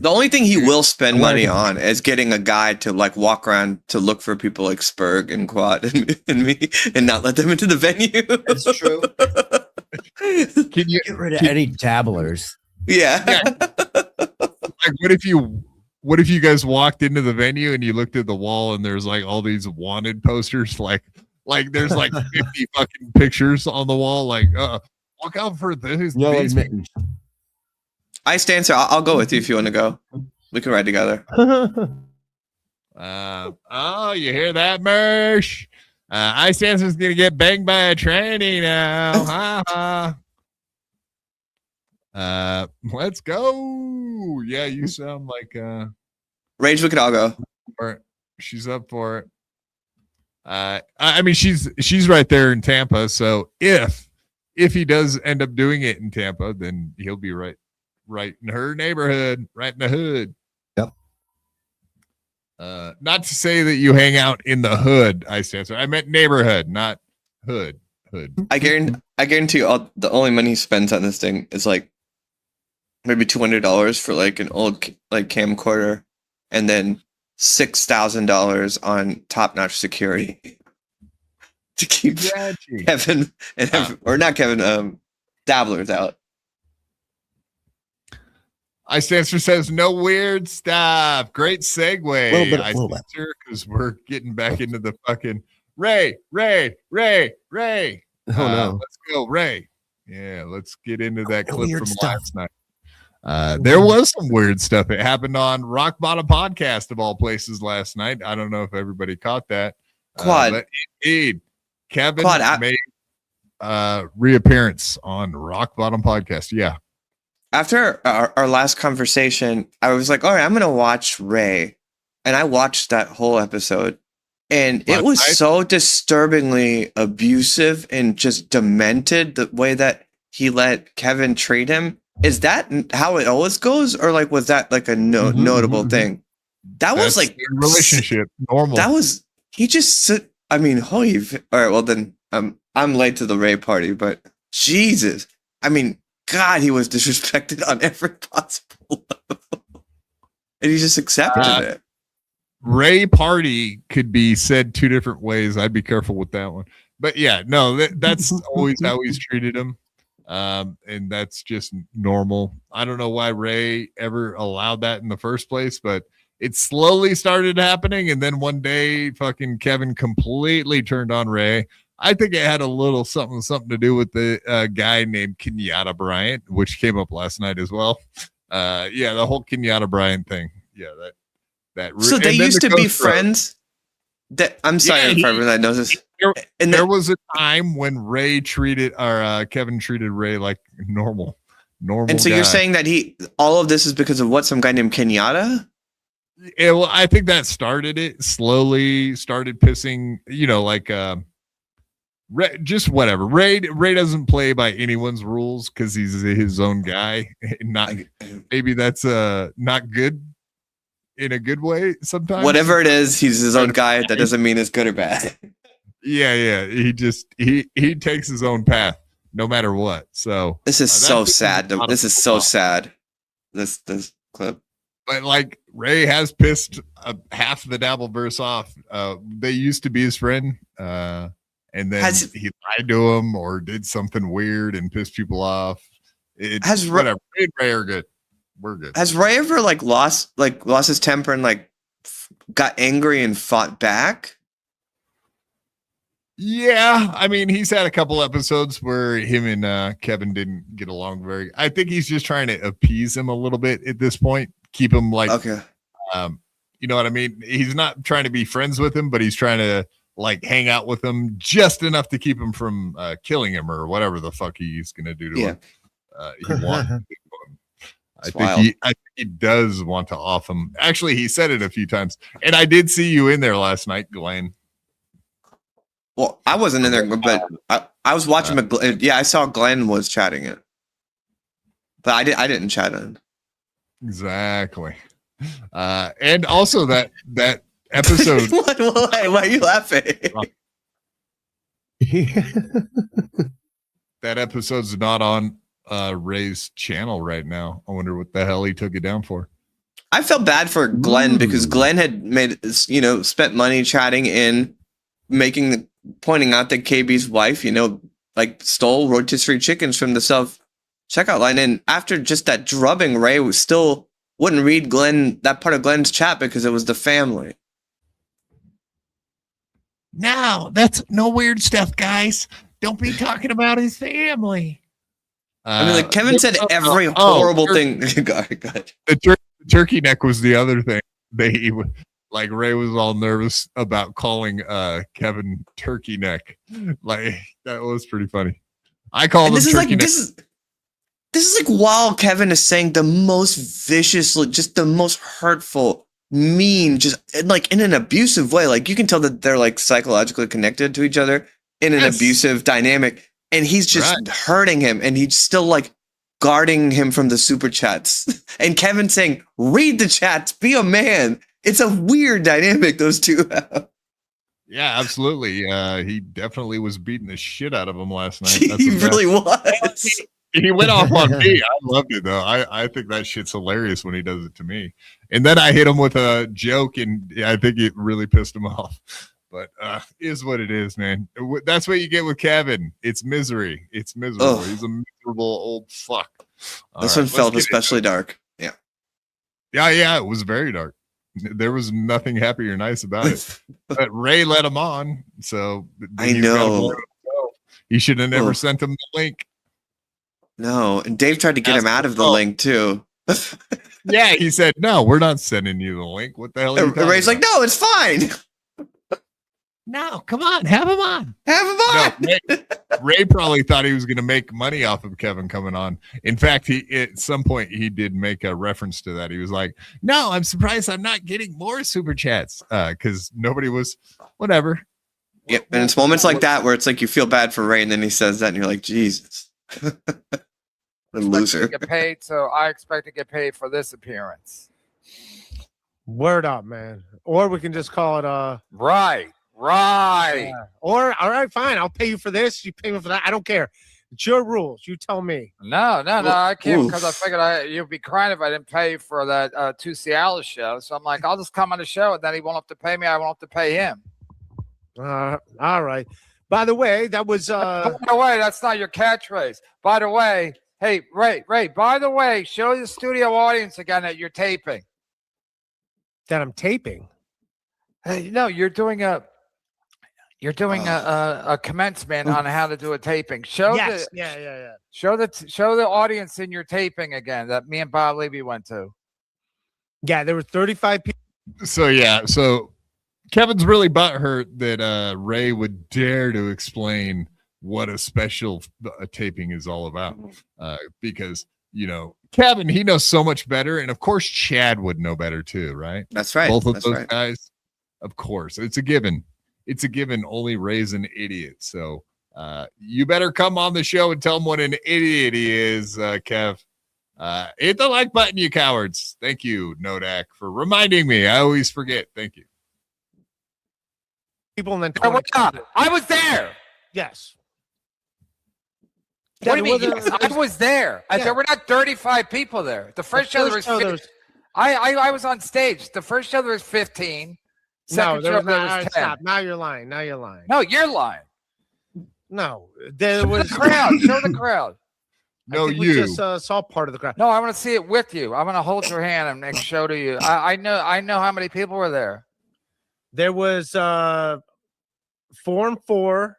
The only thing he will spend money on is getting a guy to like walk around to look for people like Spurg and Quad and me and not let them into the venue. That's true. Can you get rid of any dabblers? Yeah. Like, what if you guys walked into the venue and you looked at the wall and there's like all these wanted posters, like there's like 50 fucking pictures on the wall, like look out for this. No admittance. Ice Dancer, I'll go with you if you want to go. We can ride together. Oh, you hear that, Mersh? Ice Dancer's gonna get banged by a tranny now. Let's go. Yeah, you sound like Rage, we could all go. She's up for it. I mean, she's right there in Tampa. So if he does end up doing it in Tampa, then he'll be right in her neighborhood, right in the hood. Yep. Not to say that you hang out in the hood, Ice Dancer. I meant neighborhood, not hood. I guarantee you the only money he spends on this thing is like maybe $200 for like an old like camcorder, and then $6,000 on top-notch security to keep Kevin and or not Kevin, Dabblers out. I Stancer says no weird stuff. Great segue. Little bit. Because we're getting back into the fucking Ray. Oh, no. Let's go, Ray. Yeah, let's get into that clip from last night. There was some weird stuff. It happened on Rock Bottom Podcast of all places last night. I don't know if everybody caught that. But indeed, Kevin made reappearance on Rock Bottom Podcast. Yeah. After our last conversation, I was like, all right, I'm going to watch Ray. And I watched that whole episode. And it was so disturbingly abusive and just demented the way that he let Kevin treat him. Is that how it always goes? Or like, was that like a notable thing? That's was like relationship normal. That was, he just, I mean, holy, all right, well then I'm late to the Ray party, but Jesus, I mean, God, he was disrespected on every possible level. And he just accepted it. Ray party could be said two different ways. I'd be careful with that one. But yeah, no, that's always how he's treated him. And that's just normal. I don't know why Ray ever allowed that in the first place, but it slowly started happening. And then one day, fucking Kevin completely turned on Ray. I think it had a little something to do with the guy named Kenyatta Bryant, which came up last night as well. Yeah, the whole Kenyatta Bryant thing. Yeah, that. So they used to be friends. That I'm sorry for everyone that knows this. There was a time when Ray treated Kevin treated Ray like normal. And so guy. You're saying that all of this is because of what, some guy named Kenyatta? Yeah, well, I think that started it. Slowly started pissing, like Ray, just whatever. Ray doesn't play by anyone's rules because he's his own guy. Maybe that's not good in a good way sometimes. Whatever it is, he's his own guy. That doesn't mean it's good or bad. Yeah. He takes his own path no matter what. So this is so sad. This is so sad. This clip. But like Ray has pissed half the Dabbleverse off. They used to be his friend. And then he lied to him or did something weird and pissed people off. Whatever. Ray and Ray are good. We're good. Has Ray ever lost his temper and got angry and fought back? Yeah, I mean, he's had a couple episodes where him and Kevin didn't get along very. I think he's just trying to appease him a little bit at this point, keep him okay. You know what I mean? He's not trying to be friends with him, but he's trying to hang out with him just enough to keep him from killing him or whatever the fuck he's gonna do to him. He wants. I think he does want to off him. Actually, he said it a few times, and I did see you in there last night, Glenn. Well, I wasn't in there, but I was watching. I saw Glenn was chatting it, but I didn't chat it. Exactly, and also that episode. Why are you laughing? That episode's not on Ray's channel right now. I wonder what the hell he took it down for. I felt bad for Glenn because Glenn had spent money chatting in pointing out that KB's wife, stole rotisserie chickens from the self checkout line. And after just that drubbing, Ray wouldn't read that part of Glenn's chat because it was the family. No, that's no weird stuff, guys. Don't be talking about his family. Kevin said every horrible thing. Go ahead. The turkey neck was the other thing. Ray was all nervous about calling Kevin turkey neck. That was pretty funny. I called him turkey neck. This is while Kevin is saying the most vicious, just the most hurtful, mean, just in an abusive way. You can tell that they're psychologically connected to each other in an abusive dynamic. And he's just hurting him, and he's still guarding him from the super chats. And Kevin saying, "Read the chats, be a man." It's a weird dynamic those two have. Yeah, absolutely. He definitely was beating the shit out of him last night. He really was. He went off on me. I loved it though. I think that shit's hilarious when he does it to me. And then I hit him with a joke, and I think it really pissed him off. But is what it is, man. That's what you get with Kevin. It's misery. It's miserable. He's a miserable old fuck. This one felt especially dark. Yeah. Yeah. It was very dark. There was nothing happy or nice about it. But Ray let him on, so I know he should have never sent him the link. No, and Dave tried to get him out of the link too. Yeah, he said, "No, we're not sending you the link." What the hell? Ray's like, "No, it's fine." No, come on, have him on. Have him on. No, Ray probably thought he was going to make money off of Kevin coming on. In fact, at some point he did make a reference to that. He was like, "No, I'm surprised I'm not getting more super chats because nobody was whatever." Yeah, and it's moments like that where it's like you feel bad for Ray, and then he says that, and you're like, Jesus. The loser. Get paid, so I expect to get paid for this appearance. Word up, man. Or we can just call it Right. Or all right, fine. I'll pay you for this. You pay me for that. I don't care. It's your rules. You tell me. No, I can't because I figured you'd be crying if I didn't pay you for that 2 Cialis show. So I'm like, I'll just come on the show, and then he won't have to pay me. I won't have to pay him. All right. By the way, that was By the way, that's not your catchphrase. By the way, hey, Ray, by the way, show the studio audience again that you're taping. That I'm taping. Hey, no, you're doing a commencement on how to do a taping. Show the audience in your taping again that me and Bob Levy went to. Yeah, there were 35 people. So Kevin's really butthurt that Ray would dare to explain what a special taping is all about. Because, Kevin, he knows so much better. And of course, Chad would know better too, right? That's right. Both of those guys. Of course. It's a given. Only Ray's an idiot. So you better come on the show and tell him what an idiot he is, Kev. Hit the like button, you cowards. Thank you, Nodak, for reminding me. I always forget. Thank you. People and then I was there. Yes. What do you mean? Yes, I was there. There were not 35 people there. The first show there was 15. I was on stage. The first show there was 15. No, there was 10. Stop. Now you're lying. No, you're lying. No, there was the crowd. Show the crowd. No, we just saw part of the crowd. No, I want to see it with you. I want to hold your hand and show to you. I know how many people were there. There was 4 and 4.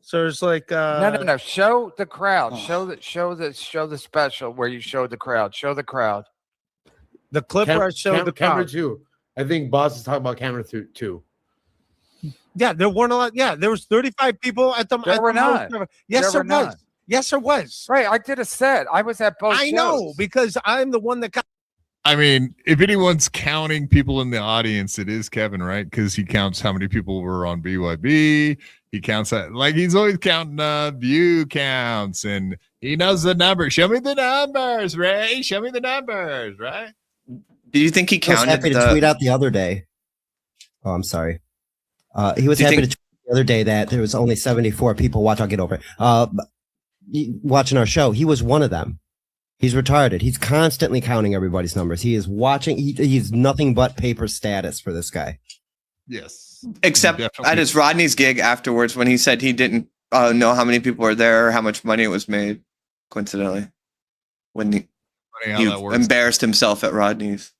So there's like no. Show the crowd. Show the special where you showed the crowd. Show the crowd. The clip where I showed the crowd. Camera 2. I think Boss is talking about camera 2. Yeah, there weren't a lot. Yeah, there was 35 people at the. There were not. Yes, there was. Yes, there was. Right, I did a set. I was at both. I know because I'm the one that got. I mean, if anyone's counting people in the audience, it is Kevin, right? Because he counts how many people were on BYB. He counts that, like he's always counting view counts, and he knows the numbers. Show me the numbers, Ray. Show me the numbers, right? Do you think he counted? He was happy to tweet out the other day. Oh, I'm sorry. He was happy to tweet the other day that there was only 74 people watching. I'll get over it. Watching our show. He was one of them. He's retarded. He's constantly counting everybody's numbers. He is watching. He's nothing but paper status for this guy. Yes. Except at his Rodney's gig afterwards when he said he didn't know how many people were there or how much money it was made, coincidentally. When he embarrassed himself at Rodney's.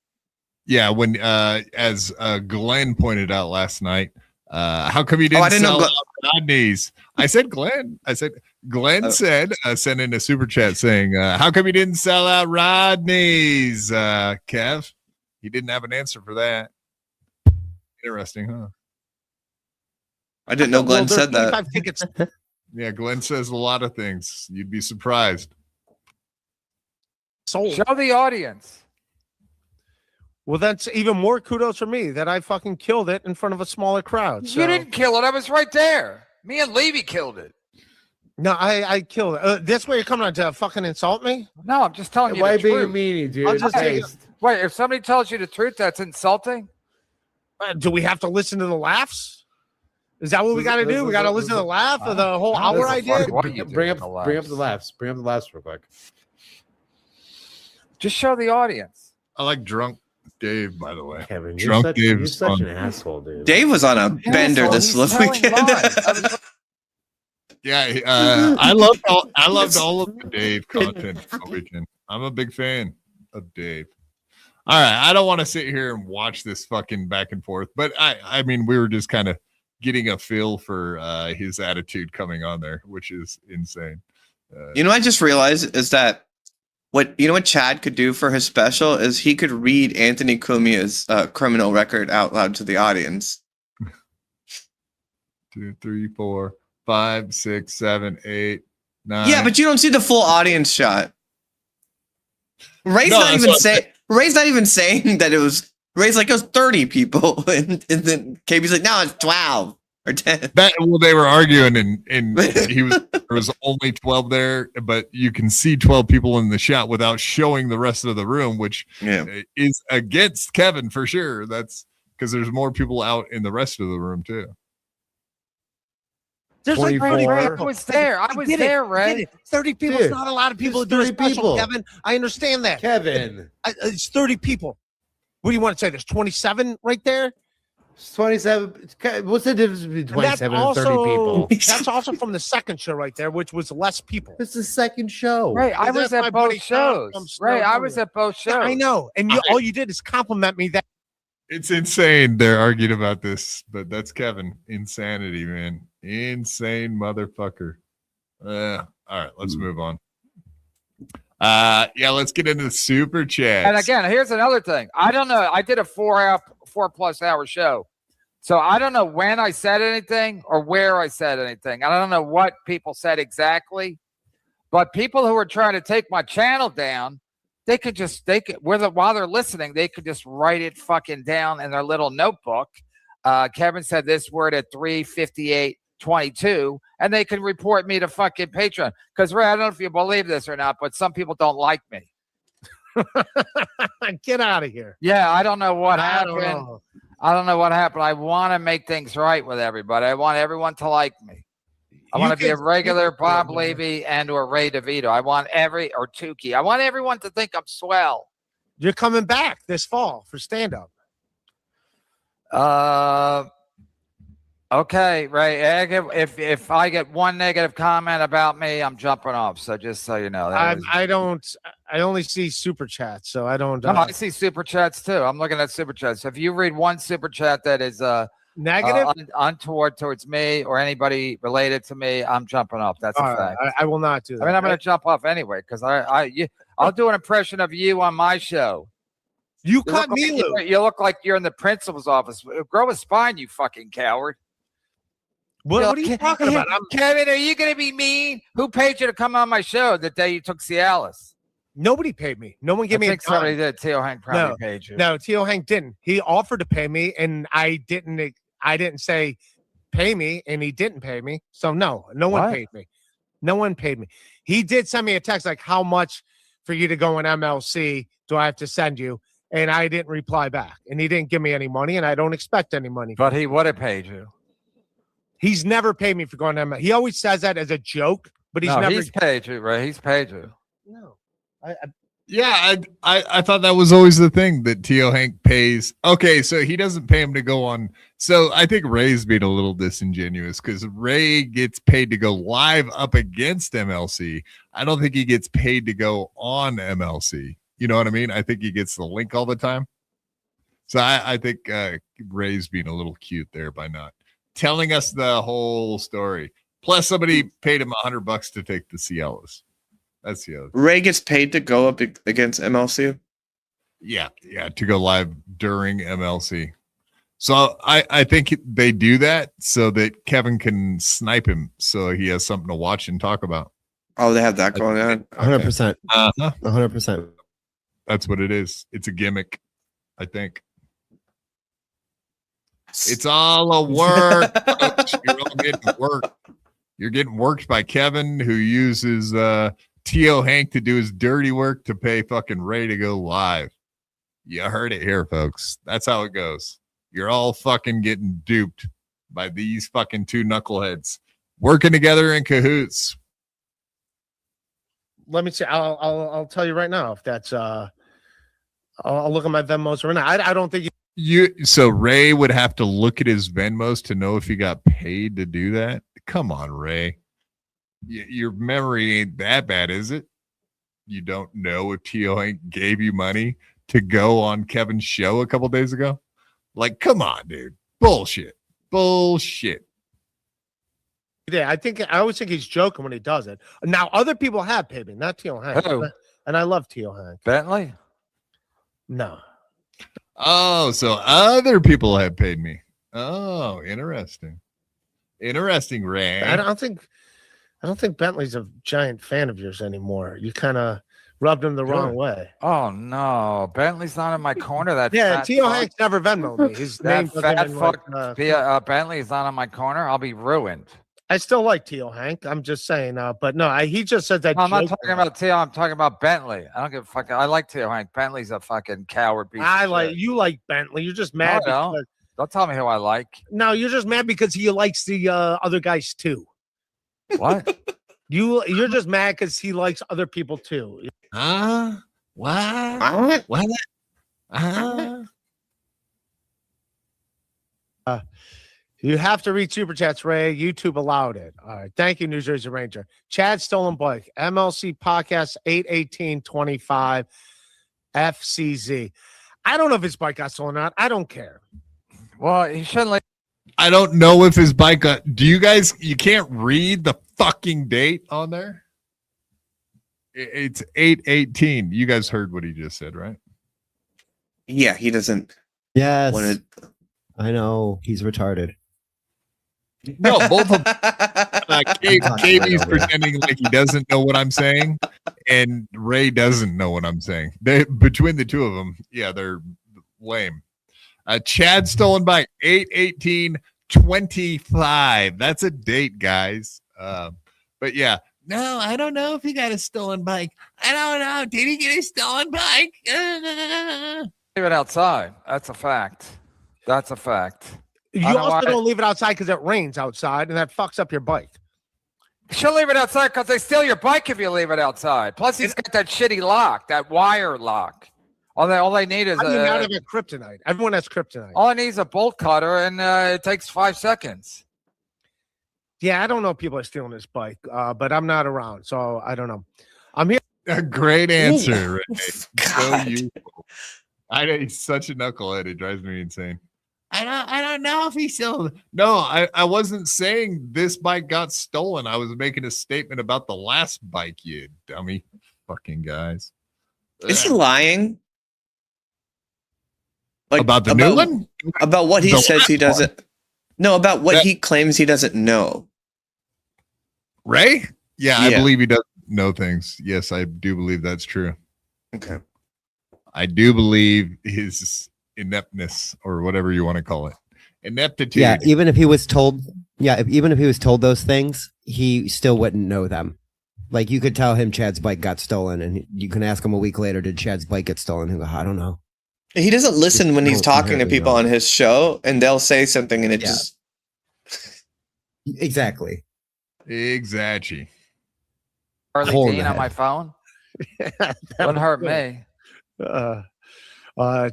Yeah, when as Glenn pointed out last night, how come you didn't sell out Rodney's? I said Glenn. Glenn said, sent in a super chat saying, how come you didn't sell out Rodney's, Kev? He didn't have an answer for that. Interesting, huh? I didn't know Glenn said that. Yeah, Glenn says a lot of things. You'd be surprised. Show the audience. Well, that's even more kudos for me that I fucking killed it in front of a smaller crowd. So. You didn't kill it. I was right there. Me and Levy killed it. No, I killed it. This way you're coming on to fucking insult me? No, I'm just telling you Why the truth. being meanie, dude? I'll just wait, if somebody tells you the truth, that's insulting? Do we have to listen to the laughs? Is that what we got to do? We got to listen to the laugh of the whole hour I did? Bring up the laughs. Bring up the laughs real quick. Just show the audience. I like drunk Dave, by the way. Kevin, drunk Dave. You're such an asshole, dude. Dave was on a bender this weekend. Yeah, I loved all of the Dave content this weekend. I'm a big fan of Dave. All right, I don't want to sit here and watch this fucking back and forth, but I mean, we were just kind of getting a feel for his attitude coming on there, which is insane. You know, I just realized is that what Chad could do for his special is he could read Anthony Cumia's criminal record out loud to the audience. 2, 3, 4, 5, 6, 7, 8, 9. Yeah, but you don't see the full audience shot. Ray's not even saying that it was. Ray's like, it was 30 people, and then KB's like, no, it's 12 or 10. Well, they were arguing, and there was only 12 there, but you can see 12 people in the shot without showing the rest of the room, which is against Kevin for sure. That's because there's more people out in the rest of the room too. There's like 24. I was there. I was there, Ray. 30 people is not a lot of people to do a special, people. Kevin. I understand that. Kevin. It's 30 people. What do you want to say? There's 27 right there? 27. What's the difference between 27 and 30 people? That's also from the second show right there, which was less people. It's the second show. Right, I was at both shows. Right, I was at both shows. I know. And all you did is compliment me that. It's insane. They're arguing about this, but that's Kevin. Insanity, man. Insane motherfucker. All right, let's move on. Let's get into the super chat. And again, here's another thing. I don't know. I did a 4+ hour show. So I don't know when I said anything or where I said anything. I don't know what people said exactly. But people who are trying to take my channel down, while they're listening, they could just write it fucking down in their little notebook. Kevin said this word at 3:58:22, and they can report me to fucking Patreon. Because Ray, I don't know if you believe this or not, but some people don't like me. Get out of here. Yeah, I don't know what happened. I don't know what happened. I want to make things right with everybody. I want everyone to like me. I want to be a regular Bob Levy and or Ray DeVito. I want or Tukey. I want everyone to think I'm swell. You're coming back this fall for stand-up. Okay, Ray. If I get one negative comment about me, I'm jumping off. So just so you know, I only see super chats, so I don't. I see super chats too. I'm looking at super chats. If you read one super chat that is negative, untoward towards me or anybody related to me, I'm jumping off. That's a fact. I will not do that. I mean, I'm going to jump off anyway because I'll do an impression of you on my show. You cut me loose. You look like you're in the principal's office. Grow a spine, you fucking coward. What are you talking about? Kevin, are you going to be mean? Who paid you to come on my show the day you took Cialis? Nobody paid me. No one gave me a time. Somebody did. Teo Hank probably paid you. No, Teo Hank didn't. He offered to pay me, and I didn't say pay me, and he didn't pay me. So no one paid me. No one paid me. He did send me a text like, how much for you to go on MLC do I have to send you? And I didn't reply back. And he didn't give me any money, and I don't expect any money. But he would have paid you. He's never paid me for going to MLC. He always says that as a joke, but he's paid you, right? He's paid you. No. I thought that was always the thing that Teo Hank pays. Okay, so he doesn't pay him to go on. So I think Ray's being a little disingenuous because Ray gets paid to go live up against MLC. I don't think he gets paid to go on MLC. You know what I mean? I think he gets the link all the time. So I think Ray's being a little cute there by not telling us the whole story. Plus, somebody paid him $100 to take the Cialis. That's the other. Ray gets paid to go up against MLC. Yeah, to go live during MLC. So I think they do that so that Kevin can snipe him, so he has something to watch and talk about. Oh, they have that going on. 100%. 100%. That's what it is. It's a gimmick, I think. It's all a work. You're all getting worked. You're getting worked by Kevin, who uses Teo Hank to do his dirty work to pay fucking Ray to go live. You heard it here, folks. That's how it goes. You're all fucking getting duped by these fucking two knuckleheads working together in cahoots. Let me see. I'll tell you right now if that's I'll look at my Venmos right now. I don't think So Ray would have to look at his Venmos to know if he got paid to do that. Come on, Ray. Your memory ain't that bad, is it? You don't know if T.O. Hank gave you money to go on Kevin's show a couple days ago? Like, come on, dude. Bullshit. Yeah, I always think he's joking when he does it. Now, other people have paid me, not T.O. Hank. Who? And I love T.O. Hank. Bentley? No. Oh, so other people have paid me. Oh, interesting. Interesting, Ray. I don't think Bentley's a giant fan of yours anymore. You kind of rubbed him the wrong way. Oh no, Bentley's not in my corner. That Yeah, fat T.O. fuck. Hank's never Venmoed me. His name That doesn't fat even, fuck Bentley is not in my corner. I'll be ruined. I still like T.O. Hank. I'm just saying, but no, he just said that. No, I'm not joke talking about T.O. I'm talking about Bentley. I don't give a fuck. I like T.O. Hank. Bentley's a fucking coward piece. You like Bentley. You're just mad. No, because, don't tell me who I like. no, you're just mad because he likes the other guys too. What? You're just mad because he likes other people too. What? You have to read Super Chats, Ray. YouTube allowed it. All right. Thank you, New Jersey Ranger. Chad Stolen Bike, MLC Podcast 81825 FCZ. I don't know if his bike got stolen or not. I don't care. Well, he shouldn't. I don't know if his bike got. Do you guys? You can't read the fucking date on there. It's 8/18. You guys heard what he just said, right? Yeah, he doesn't. Yes. want to. I know. He's retarded. No, both of KB's pretending like he doesn't know what I'm saying, and Ray doesn't know what I'm saying. Between the two of them, yeah, they're lame. Chad Stolen Bike 8/18/25. That's a date, guys. But yeah, no, I don't know if he got a stolen bike. I don't know. Did he get a stolen bike? Leave it outside. That's a fact. That's a fact. You also don't leave it outside because it rains outside, and that fucks up your bike. She'll leave it outside because they steal your bike if you leave it outside. Plus, he's got that shitty lock, that wire lock. All they need is not have a kryptonite. Everyone has kryptonite. All I need is a bolt cutter, and it takes 5 seconds. Yeah, I don't know if people are stealing this bike, but I'm not around, so I don't know. I'm here. A great answer, Ray. So useful. He's such a knucklehead. It drives me insane. I don't know if he still. No, I wasn't saying this bike got stolen. I was making a statement about the last bike, you dummy fucking guys. Is he lying? Like, about the new one? About what he The says he last doesn't. one. No, about what he claims he doesn't know. Ray? Yeah, I Yeah. believe he doesn't know things. Yes, I do believe that's true. Okay. I do believe his ineptness, or whatever you want to call it, ineptitude. Yeah, even if he was told, even if he was told those things, he still wouldn't know them. Like, you could tell him Chad's bike got stolen, and you can ask him a week later, did Chad's bike get stolen? He'll go, I don't know. He doesn't listen when he's talking to people on his show, and they'll say something, and it just exactly. Harley Hold Dean on that. my phone. Wouldn't hurt me.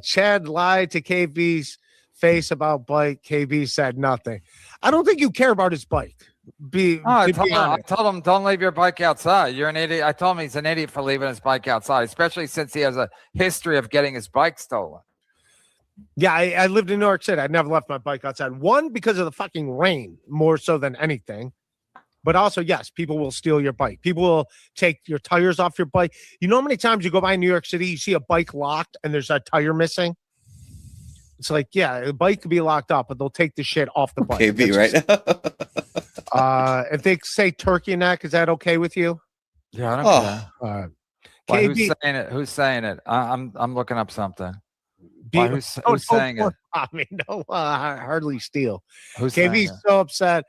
Chad lied to KB's face about bike. KB said nothing. I don't think you care about his bike. I told him, don't leave your bike outside. You're an idiot. I told him he's an idiot for leaving his bike outside, especially since he has a history of getting his bike stolen. Yeah, I lived in New York City. I never left my bike outside. One, because of the fucking rain, more so than anything. But also, yes, people will steal your bike. People will take your tires off your bike. You know how many times you go by New York City, you see a bike locked and there's a tire missing? It's like, yeah, the bike could be locked up, but they'll take the shit off the bike. KB, right? If they say turkey neck, is that okay with you? Yeah, I don't care. Why, Who's saying it? Who's saying it? I'm looking up something. Why, who's saying it? I mean, no, hardly steal. Who's saying KB's it? so upset.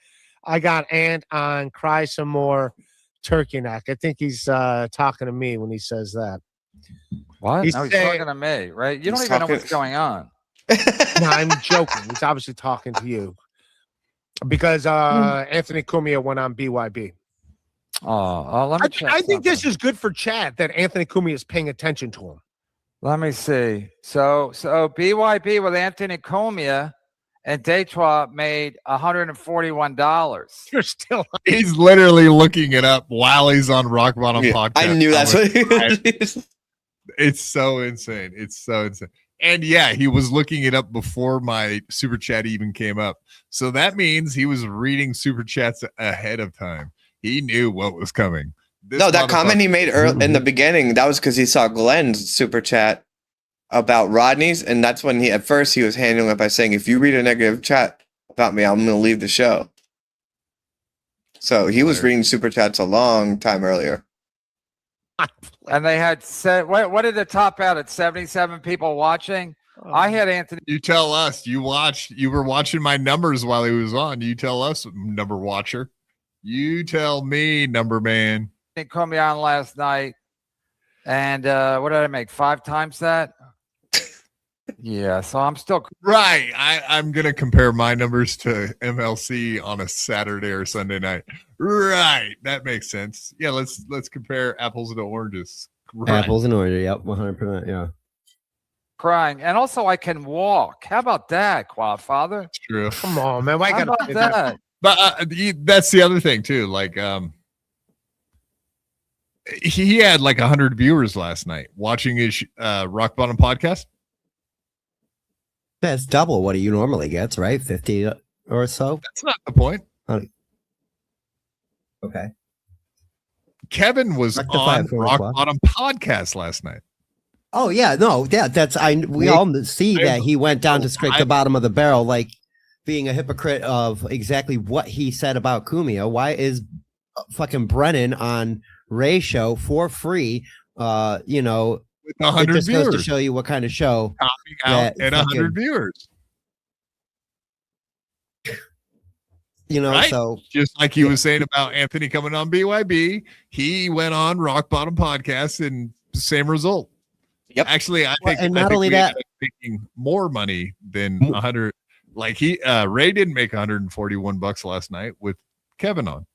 I got Ant on Cry Some More Turkey Neck. I think he's talking to me when he says that. What? He's No, he's saying- talking to me, right? You don't He's even know talking- what's going on. No, I'm joking. He's obviously talking to you. because Anthony Cumia went on BYB. Let me check. I think this is good for Chad that Anthony Cumia is paying attention to him. Let me see. So BYB with Anthony Cumia and Detroit made $141. You're still. He's literally looking it up while he's on Rock Bottom Podcast. I knew that's what he was. It's so insane. It's so insane. And yeah, he was looking it up before my super chat even came up. So that means he was reading super chats ahead of time. He knew what was coming. No, that comment he made in the beginning, that was because he saw Glenn's super chat about Rodney's, and that's when he was handling it by saying, if you read a negative chat about me, I'm going to leave the show. So he was reading super chats a long time earlier. And they had said, what did it top out at? 77 people watching. I had Anthony. You tell us. You were watching my numbers while he was on. You tell us, number watcher. You tell me, number man. He called me on last night, and what did I make? 5 times that? Yeah, so I'm still right. I'm gonna compare my numbers to MLC on a Saturday or Sunday night. Right, that makes sense. Yeah, let's compare apples to oranges. Right. Apples and oranges. Yep, 100%. Yeah. Crying, and also I can walk. How about that, Quadfather? That's true. Come on, man. Why How about that? But that's the other thing too. Like, he had like 100 viewers last night watching his Rock Bottom podcast. That's double what he normally gets, right? 50 or so. That's not the point. Okay. Kevin was on Rock Bottom Podcast last night. Oh yeah, no, yeah, we all see that he went down to scrape the bottom of the barrel, like being a hypocrite of exactly what he said about Cumia. Why is fucking Brennan on Ray's show for free? With 100 it just viewers. goes to show you what kind of show. Topping out at 100 viewers. Right? So just like he was saying about Anthony coming on BYB, he went on Rock Bottom Podcast and same result. Yep. Actually, I think, and not only we that, ended up making more money than 100. Like Ray didn't make $141 last night with Kevin on.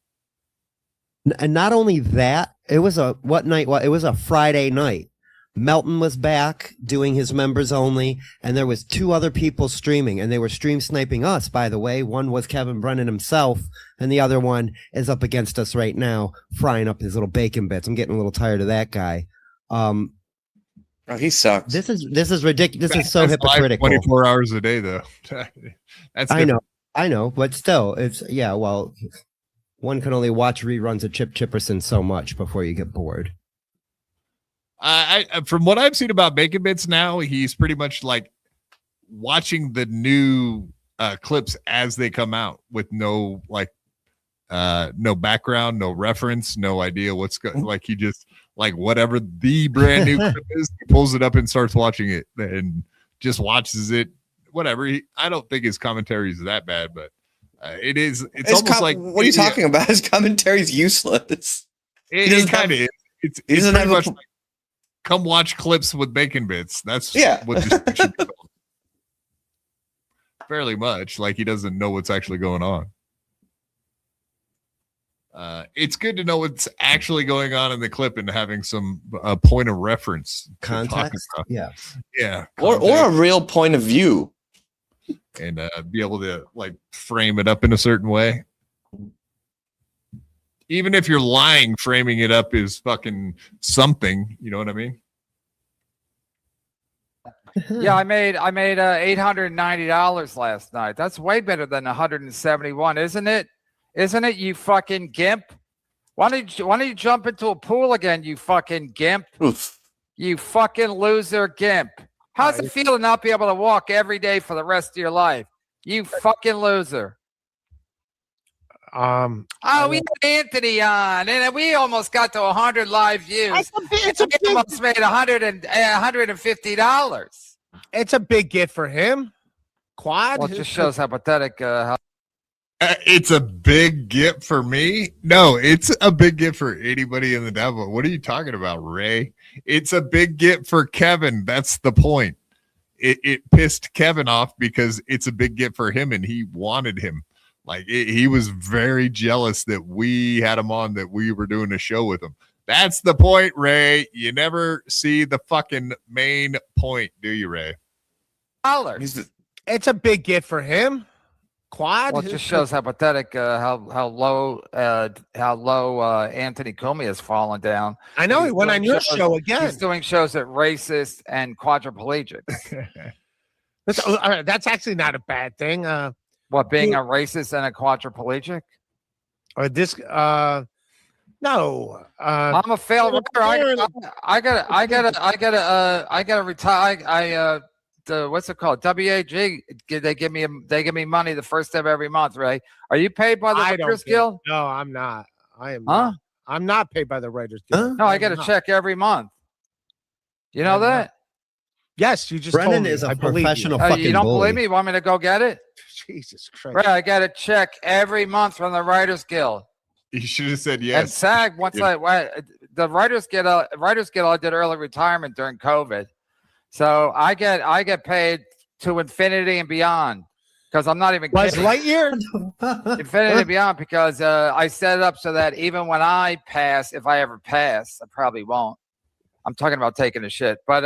And not only that, it was a it was a Friday night. Melton was back doing his members only, and there was 2 other people streaming, and they were stream sniping us, by the way. One was Kevin Brennan himself, and the other one is up against us right now, frying up his little bacon bits. I'm getting a little tired of that guy. Oh, he sucks. This is ridiculous. This is so hypocritical. 24 hours a day, though. That's I know, but still, it's well, one can only watch reruns of Chip Chipperson so much before you get bored. I from what I've seen about Bacon Bits now, he's pretty much like watching the new clips as they come out with no background, no reference, no idea what's going. Like he just like whatever the brand new clip is, he pulls it up and starts watching it and just watches it. Whatever. I don't think his commentary is that bad, but it is. It's almost like what are you talking about? His commentary is useless. It kind of is. It's pretty much like, come watch clips with Bacon Bits. That's what this should be called. Fairly much like he doesn't know what's actually going on. It's good to know what's actually going on in the clip and having some point of reference context. Yeah, or a real point of view, and be able to like frame it up in a certain way. Even if you're lying, framing it up is fucking something. You know what I mean? Yeah, I made $890 last night. That's way better than 171, isn't it? Isn't it, you fucking gimp? Why don't you jump into a pool again, you fucking gimp? Oof. You fucking loser gimp. How's it feel to not be able to walk every day for the rest of your life? You fucking loser. We had Anthony on, and we almost got to 100 live views. We almost made $150. It's a big get for him. Quad. Well, it just shows how pathetic. It's a big get for me. No, it's a big get for anybody in the devil. What are you talking about, Ray? It's a big get for Kevin. That's the point. It pissed Kevin off because it's a big get for him, and he wanted him. Like he was very jealous that we had him on, that we were doing a show with him. That's the point, Ray. You never see the fucking main point, do you, Ray? It's a big gift for him. Quad. Well, it just shows how pathetic, how low Anthony Comey has fallen down. I know he went on your show again. He's doing shows at racist and quadriplegics. That's actually not a bad thing. What, being a racist and a quadriplegic? Or this? No. I'm a failed writer. I gotta retire. What's it called? WAG. They give me money the first of every month, Ray. Are you paid by the Writers Guild? No, I'm not. I am. Huh? I'm not paid by the Writers Guild. No, I get a check every month. You know that? Yes, you just. Brennan told me. is a I believe professional you. fucking You don't bully. believe me? You want me to go get it? Jesus Christ! Ray, I get a check every month from the Writers Guild. You should have said yes. And SAG, the Writers Guild, I did early retirement during COVID. So I get paid to infinity and beyond, because I'm not even Buzz kidding. Lightyear? Infinity and beyond, because I set it up so that even when I pass, if I ever pass, I probably won't. I'm talking about taking a shit, but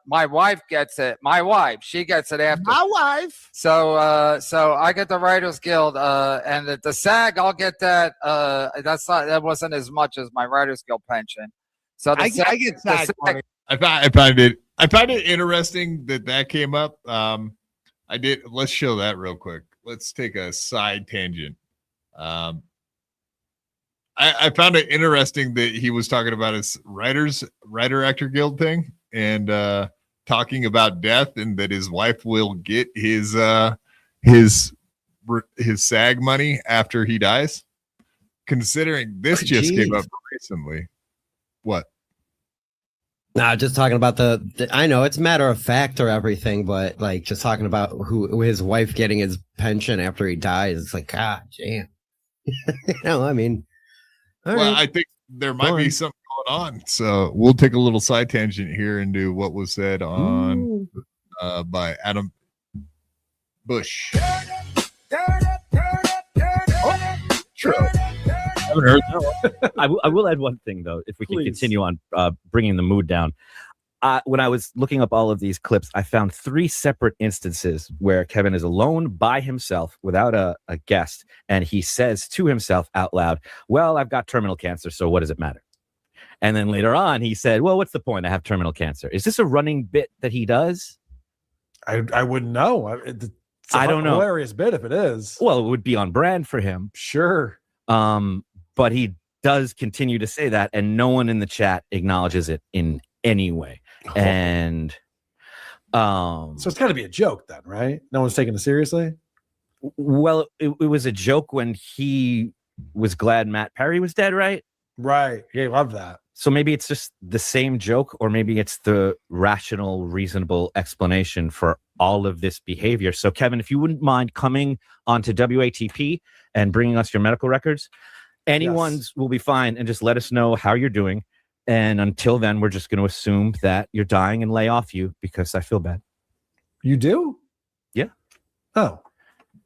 my wife gets it. My wife, she gets it after. My wife. So I get the Writers Guild, and the SAG, I'll get that. That wasn't as much as my Writers Guild pension. So I get SAG money. I find it interesting that came up. Let's show that real quick. Let's take a side tangent. I found it interesting that he was talking about his writer actor guild thing, and talking about death, and that his wife will get his SAG money after he dies. Considering this just came up recently. What? No, just talking about the I know it's matter of fact or everything, but like just talking about who his wife getting his pension after he dies. It's like, God damn. I mean, well, I think there might be something going on. So we'll take a little side tangent here into what was said on by Adam Bush. True. I haven't heard that one. I will add one thing, though, if we can continue on bringing the mood down. When I was looking up all of these clips, I found 3 separate instances where Kevin is alone by himself without a guest, and he says to himself out loud, well, I've got terminal cancer, so what does it matter? And then later on, he said, well, what's the point? I have terminal cancer. Is this a running bit that he does? I wouldn't know. It's I don't know. Hilarious bit if it is. Well, it would be on brand for him. Sure. But he does continue to say that, and no one in the chat acknowledges it in any way. And so it's got to be a joke then, right? No one's taking it seriously. Well, it was a joke when he was glad Matt Perry was dead, right? Right. He loved that. So maybe it's just the same joke, or maybe it's the rational, reasonable explanation for all of this behavior. So, Kevin, if you wouldn't mind coming onto WATP and bringing us your medical records, anyone's will be fine, and just let us know how you're doing. And until then, we're just going to assume that you're dying and lay off you, because I feel bad. You do? Yeah. Oh.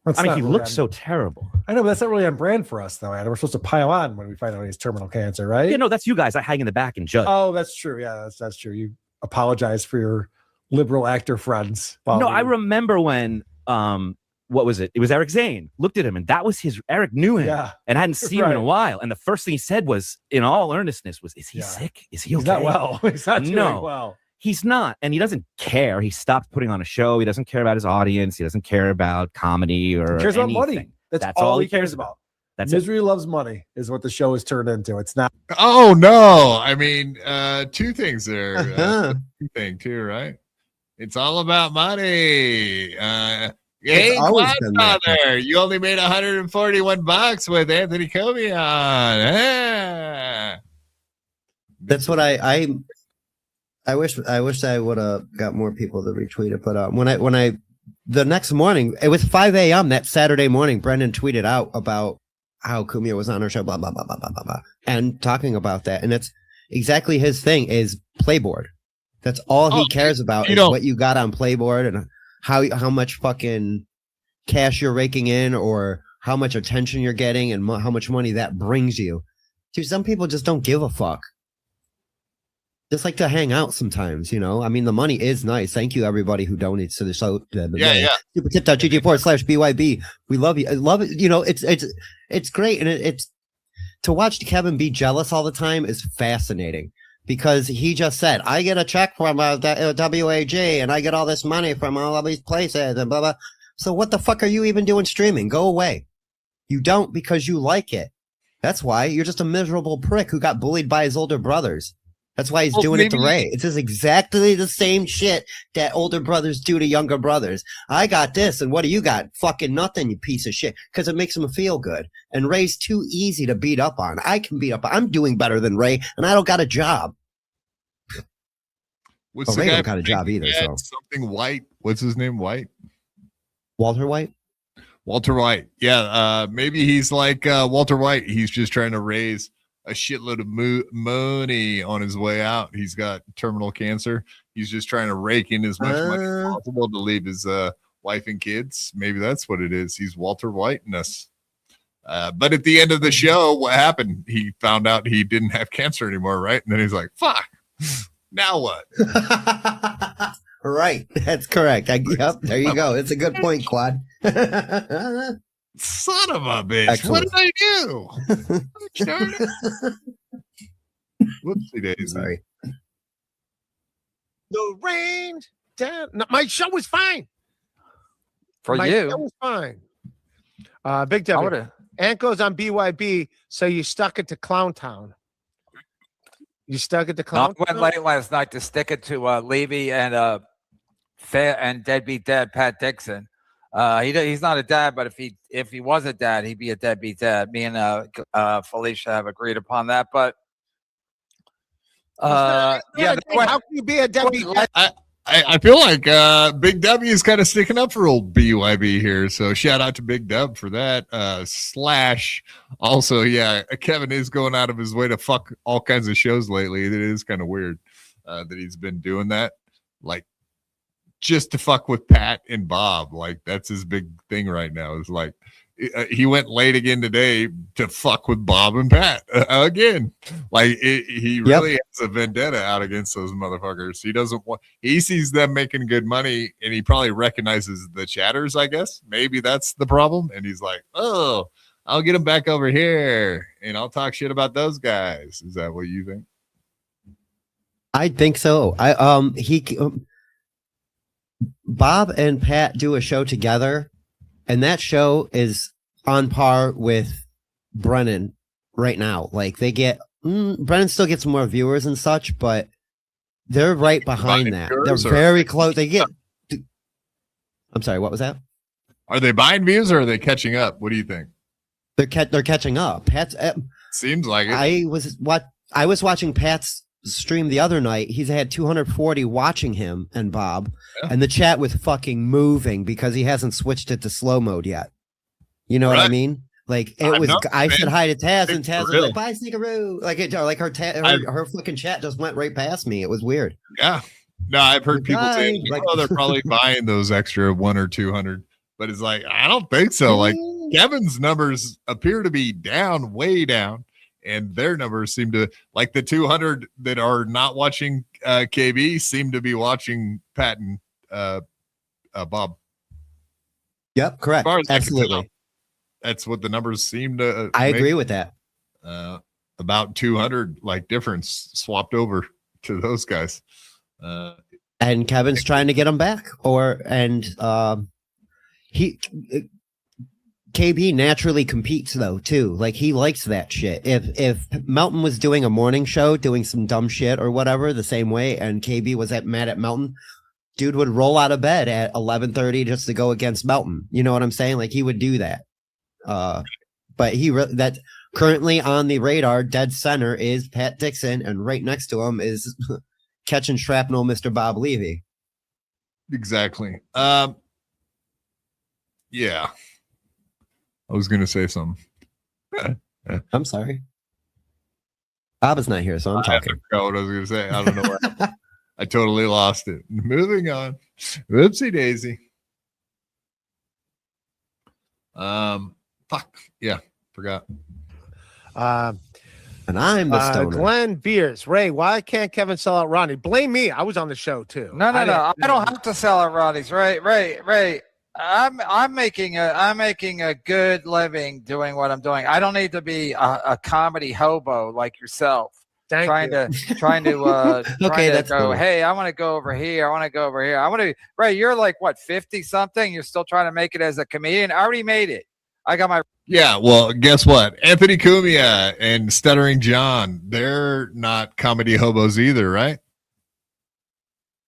I mean, he looks so terrible. I know, but that's not really on brand for us, though, Adam. We're supposed to pile on when we find out he has terminal cancer, right? Yeah, no, that's you guys. I hang in the back and judge. Oh, that's true. Yeah, that's true. You apologize for your liberal actor friends. No, I remember when, what was it? It was Eric Zane. Looked at him, and that was Eric knew him and hadn't seen him in a while. And the first thing he said was, in all earnestness, was, is he sick? Is he okay? He's not well. He's not doing well. He's not. And he doesn't care. He stopped putting on a show. He doesn't care about his audience. He doesn't care about comedy or He cares anything. about money. That's all he cares about. That's Misery Loves Money is what the show has turned into. It's not. Oh, no. I mean, 2 things there. Thing too, right? It's all about money. Hey, Godfather, you only made $141 with Anthony Comey on. That's what I wish I would have got more people to retweet it. But when I the next morning, it was 5 a.m. that Saturday morning, Brendan tweeted out about how Kumia was on her show, blah blah blah blah blah blah, and talking about that. And it's exactly his thing is Playboard. That's all he cares about is what you got on Playboard and how much fucking cash you're raking in, or how much attention you're getting and how much money that brings you. Dude, some people just don't give a fuck. Just like to hang out sometimes, you know. I mean, the money is nice. Thank you, everybody who donates to the show. Supertip.gg/BYB. We love you. I love it. You know, it's great, and it's to watch Kevin be jealous all the time is fascinating because he just said, "I get a check from WAG, and I get all this money from all of these places, and blah blah." So what the fuck are you even doing streaming? Go away. You don't because you like it. That's why you're just a miserable prick who got bullied by his older brothers. That's why he's doing it to Ray. It's just exactly the same shit that older brothers do to younger brothers. I got this, and what do you got? Fucking nothing, you piece of shit. Because it makes him feel good. And Ray's too easy to beat up on. I can beat up. I'm doing better than Ray, and I don't got a job. What's Ray don't got a job either. So something White. What's his name? White. Walter White. Walter White. Yeah. Maybe he's like Walter White. He's just trying to raise a shitload of money on his way out. He's got terminal cancer. He's just trying to rake in as much money as possible to leave his wife and kids. Maybe that's what it is. He's Walter Whiteness. But at the end of the show, what happened? He found out he didn't have cancer anymore, right? And then he's like, fuck, now what? Right. That's correct. Yep. There you go. It's a good point, Quad. Son of a bitch. Excellent. What did I do? Whoopsie daisy. Sorry. The rain down. No, my show was fine. For my you. show was fine. Big W. Ant goes on BYB, so you stuck it to Clown Town. You stuck it to Clown Town? I went late last night to stick it to Levy and Deadbeat Dad Pat Dixon. He's not a dad, but if he was a dad, he'd be a deadbeat dad. Me and Felicia have agreed upon that. But how can you be a deadbeat dad? I feel like Big W is kind of sticking up for old BYB here. So shout out to Big Dub for that. / also, yeah, Kevin is going out of his way to fuck all kinds of shows lately. It is kind of weird that he's been doing that. Like, just to fuck with Pat and Bob. Like, that's his big thing right now. Is like, he went late again today to fuck with Bob and Pat again. Like, he really has a vendetta out against those motherfuckers. He doesn't want, he sees them making good money and he probably recognizes the chatters, I guess. Maybe that's the problem. And he's like, oh, I'll get them back over here and I'll talk shit about those guys. Is that what you think? I think so. Bob and Pat do a show together, and that show is on par with Brennan right now. Like, they get Brennan still gets more viewers and such, but they're right behind that. They're very close. They get. I'm sorry. What was that? Are they buying views or are they catching up? What do you think? They're catching up. Pat's seems like it. I was watching Pat's stream the other night. He's had 240 watching him and Bob, and the chat was fucking moving because he hasn't switched it to slow mode yet. You know what I mean? Like, it was. I said hi to Taz, and Taz was like, "Bye, Sneakaroo." Like her fucking chat just went right past me. It was weird. Yeah. No, I've heard people say, "Oh, they're probably buying those extra 100 or 200," but it's like, I don't think so. Like, Kevin's numbers appear to be down, way down. And their numbers seem to, like, the 200 that are not watching KB seem to be watching Pat and Bob. Yep, correct. Absolutely. That's what the numbers seem to. I agree with that. About 200, like, difference swapped over to those guys. And Kevin's trying to get them back, KB naturally competes though too. Like, he likes that shit. If Melton was doing a morning show, doing some dumb shit or whatever, the same way, and KB was mad at Melton, dude would roll out of bed at 11:30 just to go against Melton. You know what I'm saying? Like, he would do that. But that currently on the radar, dead center, is Pat Dixon, and right next to him is catching shrapnel, Mr. Bob Levy. Exactly. Yeah. I was going to say something. I'm sorry. Bob is not here, so I'm talking. I forgot what I was going to say. I don't know why. I totally lost it. Moving on. Whoopsie daisy. Fuck. Yeah. Forgot. And I'm the stoner. Glenn Beers. Ray, why can't Kevin sell out Ronnie? Blame me. I was on the show too. No. I don't have to sell out Ronnie's. Ray. I'm making a good living doing what I'm doing. I don't need to be a comedy hobo like yourself. Trying to Okay, that's go. cool. Hey, I want to go over here. I want to go over here. I want to. Ray, you're like what 50 something? You're still trying to make it as a comedian. I already made it. I got my. Yeah, well, guess what? Anthony Cumia and Stuttering John, they're not comedy hobos either, right?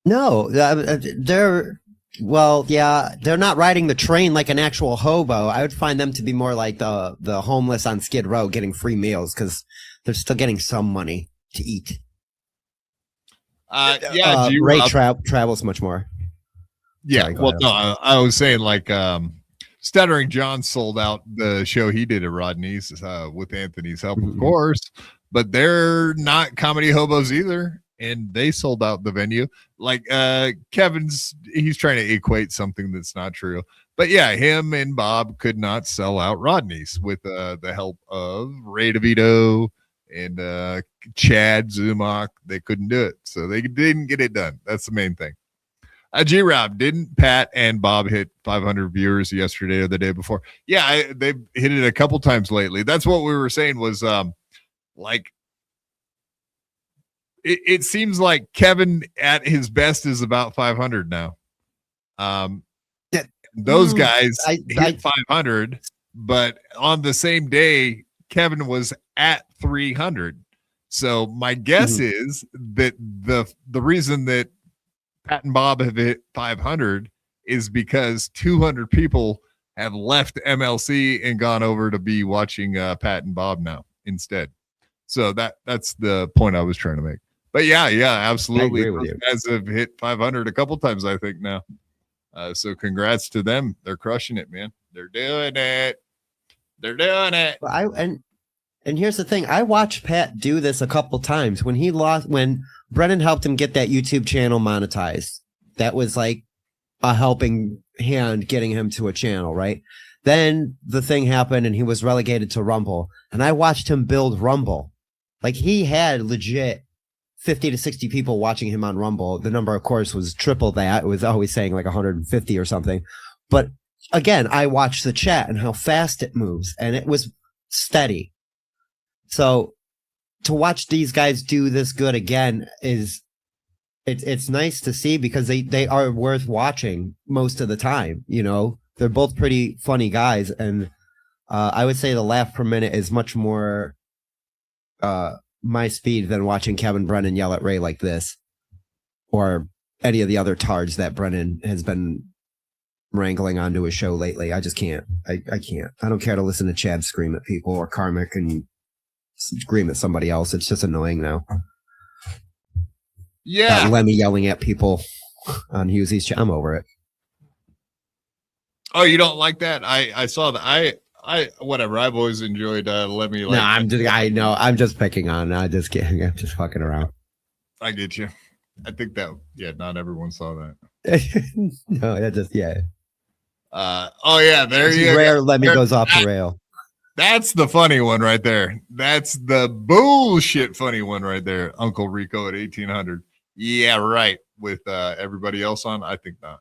No, they're not riding the train like an actual hobo. I would find them to be more like the homeless on Skid Row getting free meals because they're still getting some money to eat. Ray travels much more. Yeah, Sorry, go well, ahead. no, I was saying like Stuttering John sold out the show he did at Rodney's with Anthony's help, of course, but they're not comedy hobos either, and they sold out the venue. Like he's trying to equate something that's not true. But yeah, him and Bob could not sell out Rodney's with the help of Ray DeVito and Chad Zumach. They couldn't do it, so they didn't get it done. That's the main thing. G-Rob, didn't Pat and Bob hit 500 viewers yesterday or the day before? Yeah, they've hit it a couple times lately. That's what we were saying was like it seems like Kevin at his best is about 500 now. Those guys hit 500, but on the same day, Kevin was at 300. So my guess is that the reason that Pat and Bob have hit 500 is because 200 people have left MLC and gone over to be watching Pat and Bob now instead. So that's the point I was trying to make. But yeah, absolutely. I agree with you. Those guys have hit 500 a couple times, I think now. So congrats to them. They're crushing it, man. They're doing it. And here's the thing. I watched Pat do this a couple times when Brennan helped him get that YouTube channel monetized. That was like a helping hand getting him to a channel, right? Then the thing happened and he was relegated to Rumble. And I watched him build Rumble. Like he had legit 50 to 60 people watching him on Rumble. The number, of course, was triple that. It was always saying like 150 or something. But again, I watched the chat and how fast it moves, and it was steady. So to watch these guys do this good again it's nice to see because they are worth watching most of the time. You know, they're both pretty funny guys, and I would say the laugh per minute is much more my speed than watching Kevin Brennan yell at Ray like this, or any of the other tards that Brennan has been wrangling onto his show lately. I just can't. I can't. I don't care to listen to Chad scream at people or Karmic and scream at somebody else. It's just annoying now. Yeah. Lemmy yelling at people on Hughesy's channel. I'm over it. Oh, you don't like that? I saw that. I whatever. I've always enjoyed Lemmy. No, I'm just picking on. I'm just kidding. I'm just fucking around. I get you. I think that not everyone saw that. No, that just oh yeah, there you go. Rare Lemmy goes off the rail. That's the funny one right there. That's the bullshit funny one right there. Uncle Rico at 1800. Yeah, right. With everybody else on, I think not.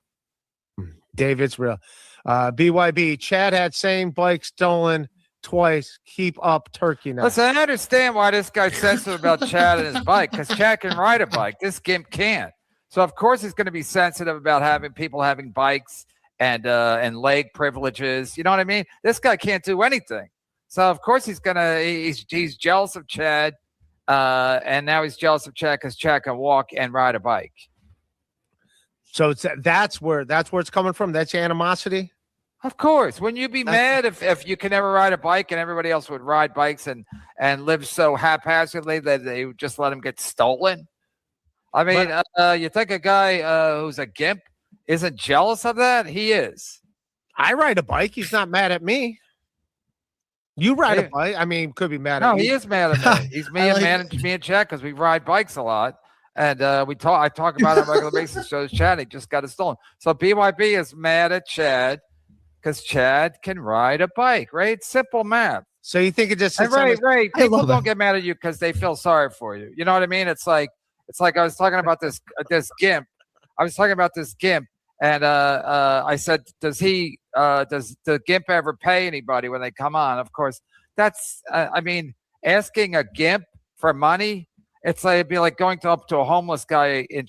David's real. BYB, Chad had same bike stolen twice. Keep up, turkey now. Listen, I understand why this guy's sensitive about Chad and his bike, because Chad can ride a bike. This gimp can't. So of course he's going to be sensitive about having people having bikes and leg privileges. You know what I mean? This guy can't do anything. So of course he's jealous of Chad, and now he's jealous of Chad because Chad can walk and ride a bike. So that's where it's coming from. That's your animosity. Of course. Wouldn't you be mad if you could never ride a bike and everybody else would ride bikes and live so haphazardly that they would just let them get stolen? I mean, you think a guy who's a gimp isn't jealous of that? He is. I ride a bike. He's not mad at me. You ride a bike. I mean, could be mad at me. No, he is mad at me. He's me and Chad because we ride bikes a lot. And I talk about it on a regular basis. So Chad, he just got it stolen. So BYB is mad at Chad because Chad can ride a bike, right? Simple math. So you think it just And sits on right. his- People don't get mad at you because they feel sorry for you. You know what I mean? It's like I was talking about this gimp. I was talking about this gimp, and I said, does the gimp ever pay anybody when they come on? Of course, that's I mean, asking a gimp for money. It's like it'd be like going up to a homeless guy in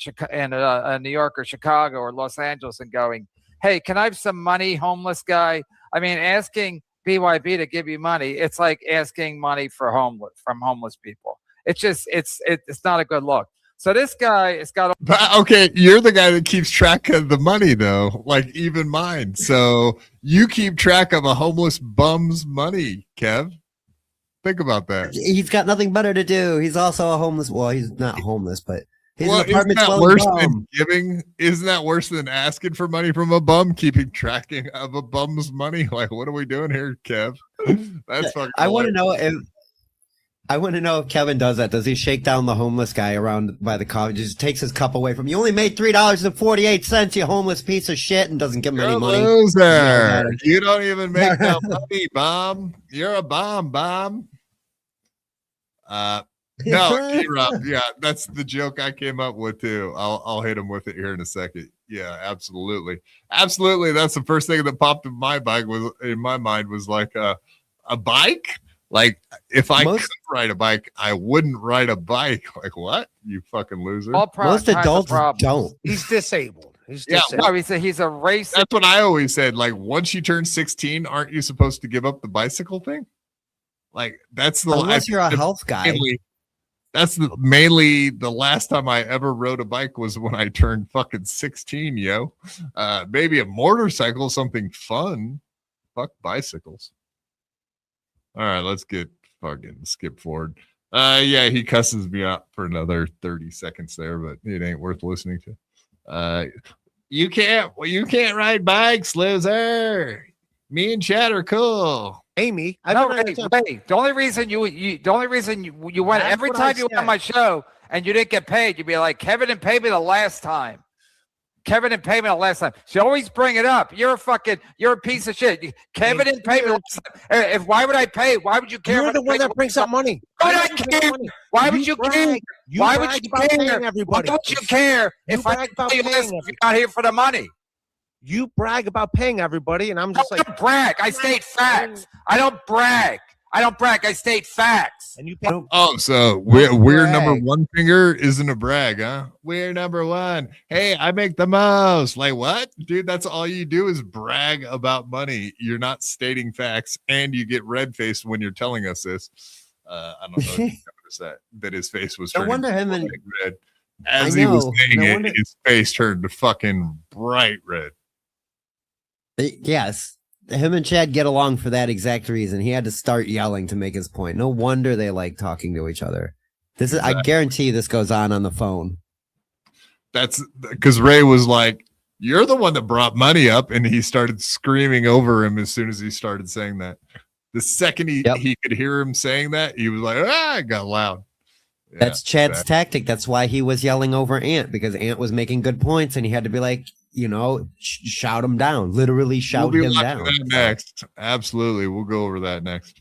New York or Chicago or Los Angeles and going, "Hey, can I have some money, homeless guy?" I mean, asking BYB to give you money, it's like asking money from homeless people. It's just it's not a good look. So this guy has got. Okay, you're the guy that keeps track of the money, though, like even mine. So you keep track of a homeless bum's money, Kev. Think about that. He's got nothing better to do. He's also a homeless. Well, he's not homeless, but he's an Isn't apartment that dwelling worse bum. than giving? Isn't that worse than asking for money from a bum? Keeping tracking of a bum's money? Like, what are we doing here, Kev? That's fucking. I want to hilarious. know if. I want to know if Kevin does that. Does he shake down the homeless guy around by the car? Just takes his cup away from you. Only made $3.48, you homeless piece of shit, and doesn't give him You're any a money. loser. You don't even make no money, bum. You're a bum. No, K-Rob, yeah, that's the joke I came up with too. I'll hit him with it here in a second. Yeah, absolutely. That's the first thing that popped in my mind was like a bike. Like if I could ride a bike, I wouldn't ride a bike. Like what? You fucking loser. Most adults don't. He's disabled. He's Yeah, disabled. No, he's a racist. That's what I always said. Like once you turn 16, aren't you supposed to give up the bicycle thing? Like that's the Unless you're a health guy. Mainly the last time I ever rode a bike was when I turned fucking 16, yo. Maybe a motorcycle, something fun. Fuck bicycles. All right, let's get fucking skip forward. Yeah, he cusses me out for another 30 seconds there, but it ain't worth listening to. You can't ride bikes, loser. Me and Chad are cool. Amy, The only reason you went That's every what I time you went said. on my show and you didn't get paid, you'd be like, Kevin didn't pay me the last time. So always bring it up. You're a piece of shit. Kevin didn't pay me the last time. Why would I pay? Why would you care? You're the one that brings up money. Why would I care? Why would you care? Why would you care? Why don't you care if I brag about pay you paying less if you're not here for the money? You brag about paying everybody, and I'm just I like don't brag. I state facts. I don't brag. I state facts. And you pay. Oh, so we're number one finger isn't a brag, huh? We're number one. Hey, I make the most. Like what? Dude, that's all you do is brag about money. You're not stating facts, and you get red-faced when you're telling us this. I don't know if you noticed that his face was No turning wonder him and red. As he was saying No it, wonder- his face turned to fucking bright red. Yes. Him and Chad get along for that exact reason. He had to start yelling to make his point. No wonder they like talking to each other. This is, I guarantee this goes on the phone. That's because Ray was like, "You're the one that brought money up," and he started screaming over him as soon as he started saying that. The second he could hear him saying that, he was like, "Ah!" It got loud. Yeah, That's Chad's tactic. That's why he was yelling over Ant, because Ant was making good points, and he had to be like, shout him down. Literally shout we'll be him watching down. that next. Absolutely, we'll go over that next.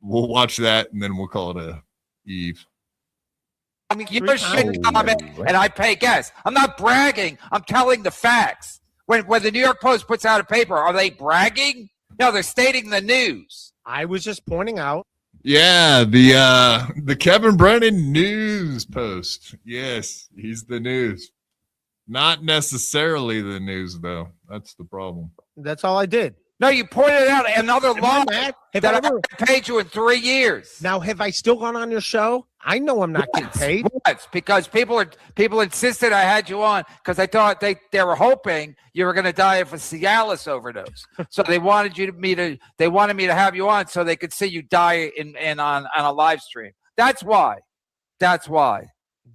We'll watch that, and then we'll call it a eve. I mean, you're a shit comment, and I pay gas. I'm not bragging. I'm telling the facts. When the New York Post puts out a paper, are they bragging? No, they're stating the news. I was just pointing out. Yeah, the Kevin Brennan news post. Yes, he's the news. Not necessarily the news, though. That's the problem. That's all I did. No, you pointed out another law that Have I I ever- haven't paid you in 3 years. Now, have I still gone on your show? I know I'm not getting paid. Yes, because people insisted I had you on because they thought they were hoping you were going to die of a Cialis overdose. So they wanted me to have you on so they could see you die on a live stream. That's why.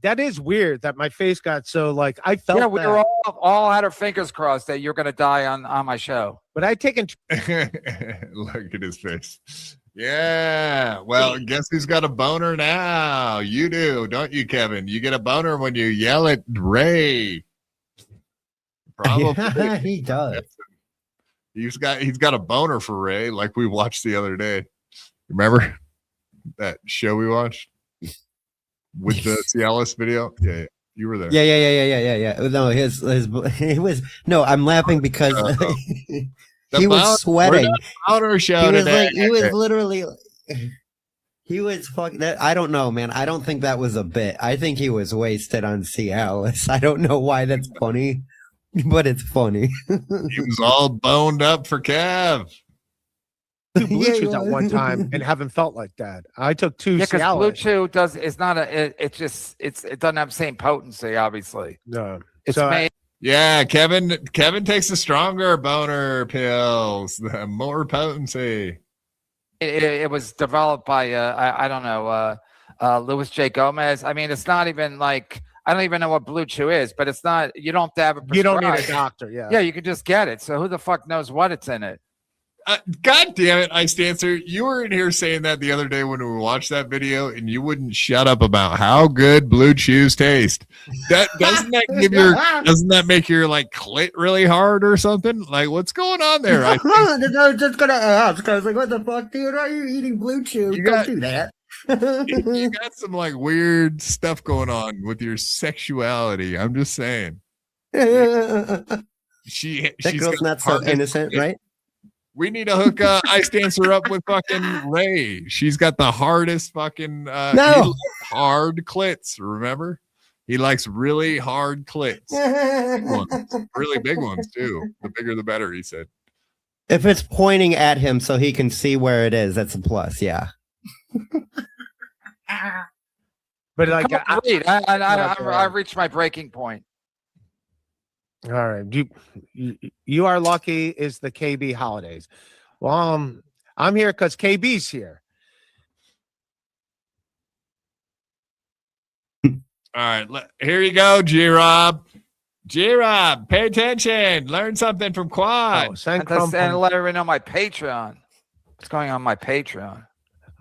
That is weird that my face got so like I felt. Yeah, we that. were all had our fingers crossed that you're going to die on my show. But I taken. Look at his face. Yeah. Well, guess who's got a boner now? You do, don't you, Kevin? You get a boner when you yell at Ray. Probably. He does. He's got a boner for Ray, like we watched the other day. Remember that show we watched with the Cialis video? Yeah, you were there. Yeah. No, his it was no. I'm laughing because he was sweating. Boner show He was today. like, he was literally. He was fucking that. I don't know, man. I don't think that was a bit. I think he was wasted on Cialis. I don't know why that's funny, but it's funny. He was all boned up for Kev. Two Blue Chews at one time and haven't felt like that. I took two Yeah, because Cialis. Blue Chew it doesn't have the same potency, obviously. No. It's So made. Yeah, Kevin takes the stronger boner pills, the more potency. It was developed by I don't know Louis J. Gomez. I mean, it's not even like I don't even know what Blue Chew is, but it's not. You don't have to have it. You don't need a prescribed. doctor. Yeah. Yeah, you can just get it. So who the fuck knows what it's in it? God damn it, Ice Dancer. You were in here saying that the other day when we watched that video, and you wouldn't shut up about how good Blue Chews taste. Doesn't that make your like clit really hard or something? Like, what's going on there? I was just gonna ask. I was like, "What the fuck, dude? Are you eating Blue Chew? Don't do that." You got some like weird stuff going on with your sexuality. I'm just saying. She's girl's not so innocent, right? We need to hook Ice Dancer up with fucking Ray. She's got the hardest fucking hard clits. Remember, he likes really hard clits, really big ones too. The bigger, the better. He said. If it's pointing at him so he can see where it is, that's a plus. Yeah. But like, I reached my breaking point. all right, you are lucky. Is the KB holidays? Well, I'm here because KB's here. All right, here you go, G-Rob. G-Rob, pay attention. Learn something from Quad. And let everyone know my Patreon. What's going on my Patreon?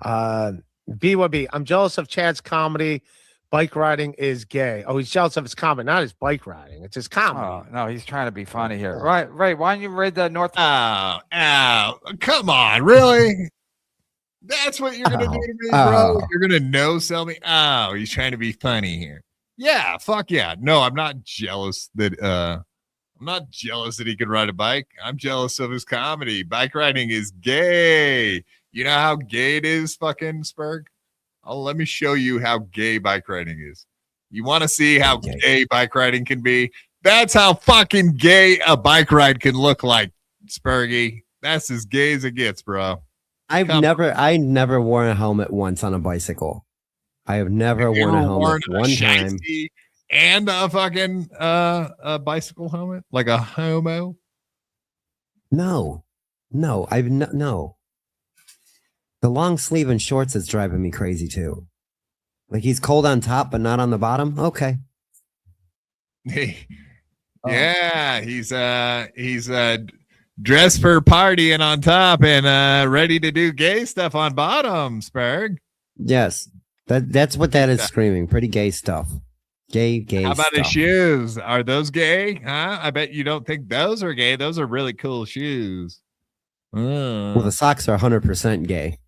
BYB, I'm jealous of Chad's comedy. Bike riding is gay. Oh, he's jealous of his comedy, not his bike riding. It's his comedy. Oh, no, he's trying to be funny here. Right. Why don't you read the North? Oh, come on, really? That's what you're gonna do to me, bro? You're gonna no-sell me? Oh, he's trying to be funny here. Yeah, fuck yeah. No, I'm not jealous that he could ride a bike. I'm jealous of his comedy. Bike riding is gay. You know how gay it is, fucking Spurg? Let me show you how gay bike riding is. You want to see how gay bike riding can be? That's how fucking gay a bike ride can look like, Spurgy. That's as gay as it gets, bro. I never wore a helmet once on a bicycle. I have never worn a helmet one time. And a fucking a bicycle helmet? Like a homo? No. No. The long sleeve and shorts is driving me crazy too. Like he's cold on top, but not on the bottom. Okay. Yeah, he's dressed for partying on top and ready to do gay stuff on bottom, Spurg. Yes. That's what that is screaming. Pretty gay stuff. Gay How about stuff. his shoes? Are those gay? Huh? I bet you don't think those are gay. Those are really cool shoes. Well, the socks are 100% gay.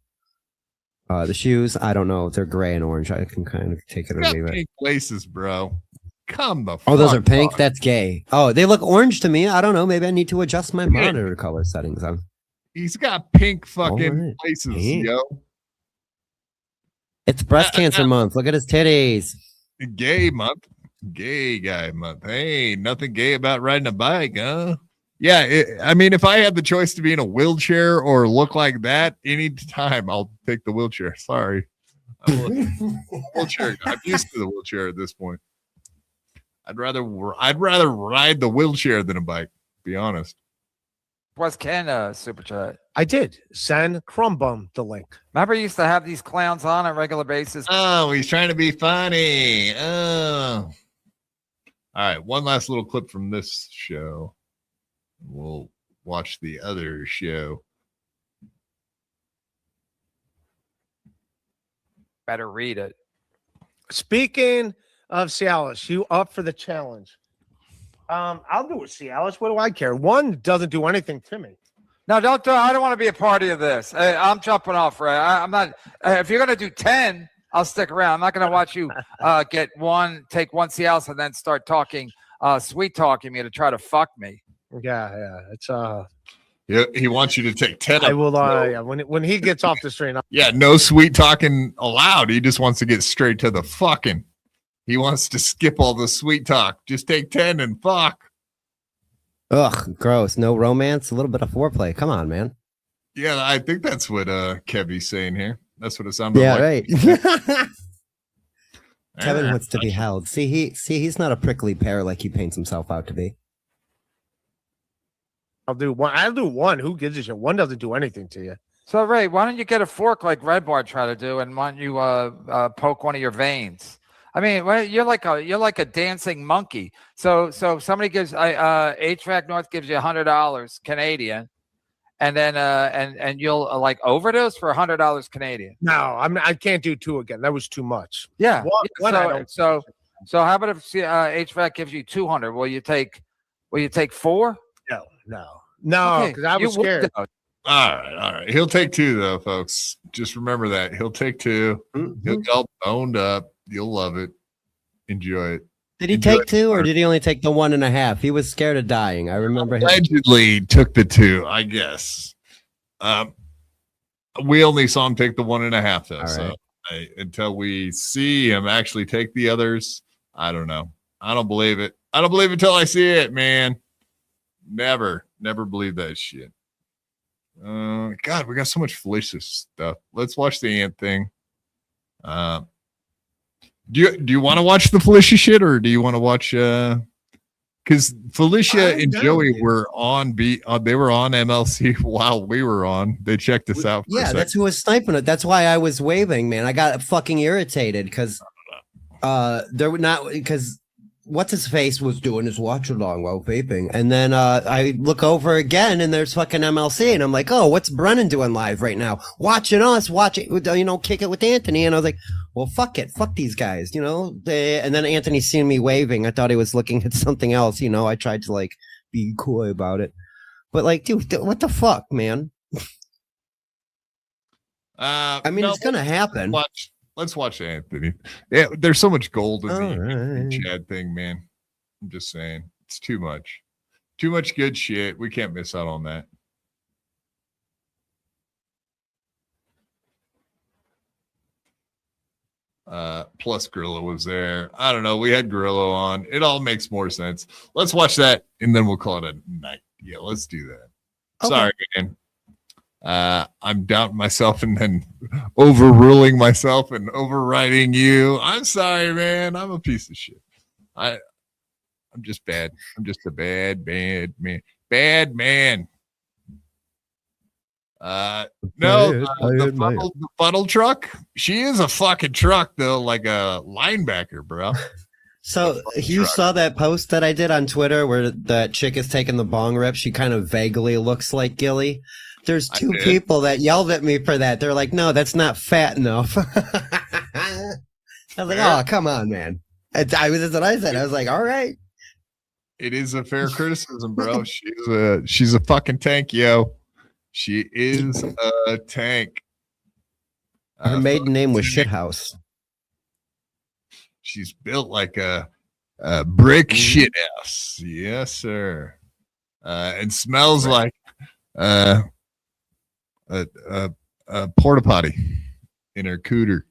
The shoes, I don't know. They're gray and orange. I can kind of take it or leave it. Pink laces, bro. Come the fuck. Oh, those are pink? On. That's gay. Oh, they look orange to me. I don't know. Maybe I need to adjust my monitor color settings. He's got pink fucking laces, yo. It's breast cancer month. Look at his titties. Gay month. Gay guy month. Hey, nothing gay about riding a bike, huh? Yeah, I mean, if I had the choice to be in a wheelchair or look like that any time, I'll take the wheelchair. Sorry. Wheelchair. I'm used to the wheelchair at this point. I'd rather ride the wheelchair than a bike, to be honest. Was Ken super chat? I did. Send Crumbum the link. Remember you used to have these clowns on a regular basis? Oh, he's trying to be funny. Oh. All right, one last little clip from this show. We'll watch the other show. Better read it. Speaking of Cialis, you up for the challenge? I'll do it, Cialis. What do I care? One doesn't do anything to me. No, don't do. I don't want to be a party of this. I'm jumping off, Ray. I'm not. If you're gonna do 10, I'll stick around. I'm not gonna watch you take one Cialis and then start talking, sweet talking me to try to fuck me. Yeah. It's Yeah, he wants you to take 10. I will. Yeah, when he gets off the train. Yeah, no sweet talking allowed. He just wants to get straight to the fucking. He wants to skip all the sweet talk. Just take 10 and fuck. Ugh, gross. No romance, a little bit of foreplay. Come on, man. Yeah, I think that's what Kevy's saying here. That's what it sounded Yeah, like. right. Kevin wants to be held. He's not a prickly pear like he paints himself out to be. I'll do one. Who gives a shit? One doesn't do anything to you. So Ray, why don't you get a fork like Red Bar tried to do, and why don't you poke one of your veins? I mean, you're like a dancing monkey. So somebody gives HVAC North gives you $100 Canadian, and then and you'll like overdose for $100 Canadian. No, I can't do 2 again. That was too much. Yeah. So how about if HVAC gives you 200? Will you take 4? No, because I was scared. All right. He'll take 2 though, folks. Just remember that he'll take 2. He'll get all boned up. You'll love it. Enjoy it. Did he take 2 or did he only take the 1.5? He was scared of dying. I remember him. Allegedly took the 2, I guess. We only saw him take the 1.5 though. All So right. until we see him actually take the others, I don't know. I don't believe it. I don't believe it till I see it, man. Never believe that shit. God, we got so much fallacious stuff. Let's watch the ant thing. Do you want to watch the Felicia shit, or do you want to watch because Felicia and Joey were on they were on MLC while we were on. They checked us out. Yeah, that's who was sniping it. That's why I was waving, man. I got fucking irritated because there were not because what's his face was doing his watch along while vaping, and then I look over again and there's fucking MLC, and I'm like, oh, what's Brennan doing live right now? Watching us, kick it with Anthony, and I was like, well, fuck these guys, and then Anthony seen me waving. I thought he was looking at something else, I tried to like be coy about it, but like, dude, what the fuck, man? I mean, it's gonna happen. Let's watch Anthony. Yeah, there's so much gold in the Chad thing, man. I'm just saying, it's too much. Too much good shit. We can't miss out on that. Plus Grillo was there. I don't know. We had Grillo on. It all makes more sense. Let's watch that, and then we'll call it a night. Yeah, let's do that. Okay. Sorry, man. I'm doubting myself and then overruling myself and overriding you. I'm sorry, man. I'm a piece of shit. I'm just bad. I'm just a bad man. Bad man. The funnel truck. She is a fucking truck though, like a linebacker, bro. So you saw that post that I did on Twitter where that chick is taking the bong rip. She kind of vaguely looks like Gilly. There's 2 people that yelled at me for that. They're like, no, that's not fat enough. I was like, oh, come on, man. That's what I said. I was like, all right. It is a fair criticism, bro. She's a fucking tank, yo. She is a tank. Her maiden name was Shithouse. She's built like a brick shithouse. Yes, sir. And smells like a porta potty in her cooter.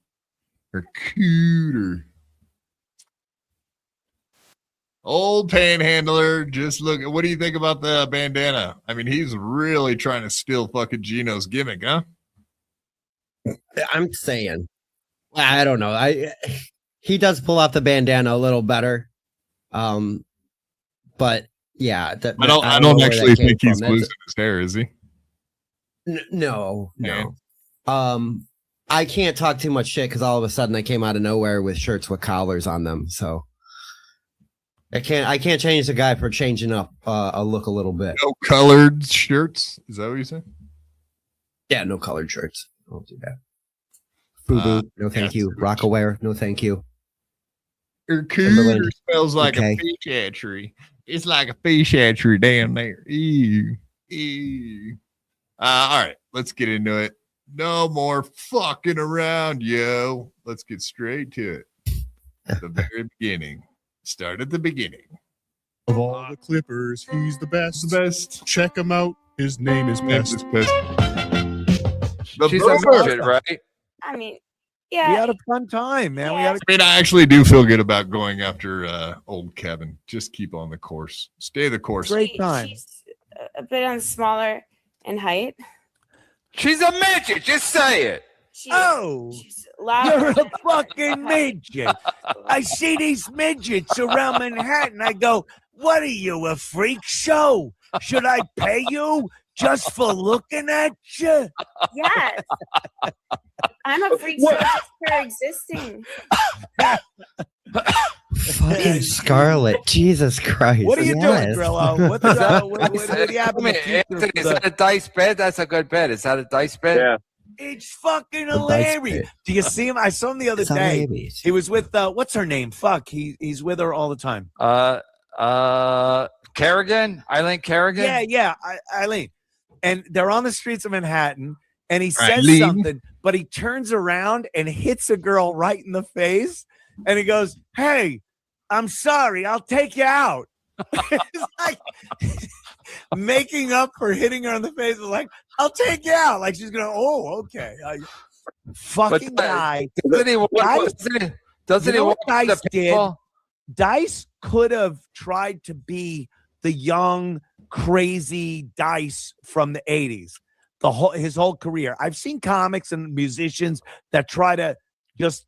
Old panhandler. Just look. What do you think about the bandana? I mean, he's really trying to steal fucking Gino's gimmick, huh? I'm saying, I don't know. He does pull off the bandana a little better. But yeah, I don't actually think he's losing his hair, is he? No. I can't talk too much shit because all of a sudden I came out of nowhere with shirts with collars on them. So I can't change the guy for changing up a look a little bit. No colored shirts? Is that what you said? Yeah, no colored shirts. Don't do that. Fubu, no thank you. Rockaware, no thank you. Her cooter smells like a fish hatchery. It's like a fish hatchery down there. Ew. All right, let's get into it. No more fucking around, yo. Let's get straight to it. The very beginning. Start at the beginning. Of all the Clippers, he's the best. The best. Check him out. His name is Best. The She's Boomer. a midget, right? I mean, We yeah. had a fun time, man. We had a I mean, I actually do feel good about going after old Kevin. Just keep on the course. Stay the course. great time. She's a bit on smaller in height. She's a midget. Just say it. She's You're loud. a fucking midget. I see these midgets around Manhattan. I go, what are you, a freak show? Should I pay you just for looking at you? Yes. I'm a freak show just for existing. Fucking Scarlet. Jesus Christ. What are you doing, Grillo? What's what do you have in the future? Anthony, is that a dice bed? That's a good bed. Is that a dice bed? Yeah. It's fucking The dice hilarious. pit. Do you see him? I saw him the other It's day. hilarious. He was with what's her name? Fuck. He's with her all the time. Kerrigan? Eileen Kerrigan? Yeah, Eileen. And they're on the streets of Manhattan, and he says Eileen. something, but he turns around and hits a girl right in the face, and he goes, "Hey, I'm sorry, I'll take you out." It's like making up for hitting her in the face. It's like, "I'll take you out." Like she's gonna, "Oh, okay." Fucking guy. Doesn't he You know want what Dice the people? did? Dice could have tried to be the young, crazy Dice from the 80s, his whole career. I've seen comics and musicians that try to just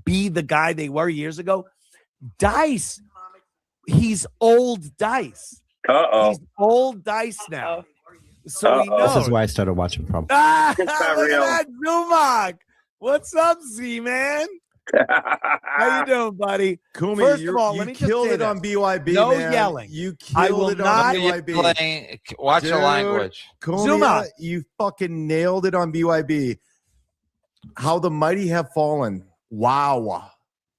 be the guy they were years ago. Dice, he's old Dice. He's old Dice now. So he knows. This is why I started watching Prom. Ah, It's not look real. at that, Zumak. What's up, Z-Man? How you doing, buddy? Kumi, First of all, you let me just killed say it on this. BYB. No man. yelling. You I killed will it not on BYB. Watch your Dude, language. Kumi, Zuma. you fucking nailed it on BYB. How the mighty have fallen. Wow.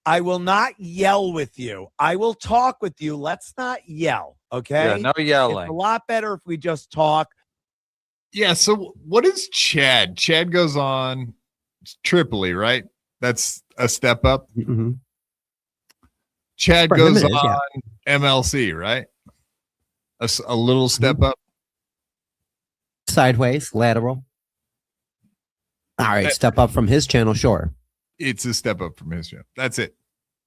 I will not yell with you. I will talk with you. Let's not yell, okay? Yeah, no yelling. It's a lot better if we just talk. Yeah, so what is Chad? Chad goes on Tripoli, right? That's a step up. Mhm. Chad For him goes it is, on MLC, right? A little step up. Sideways, lateral. All right, step up from his channel, sure. It's a step up from his show. That's it.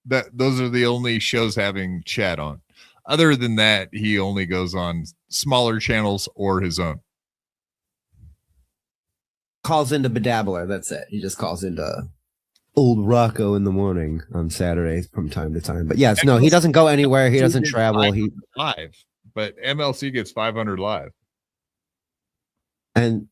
Those are the only shows having Chad on. Other than that, he only goes on smaller channels or his own. Calls into Bedabbler, that's it. He just calls into old Rocco in the morning on Saturdays from time to time. But yes, no, he doesn't go anywhere. He doesn't travel. He Live, but MLC gets 500 live. And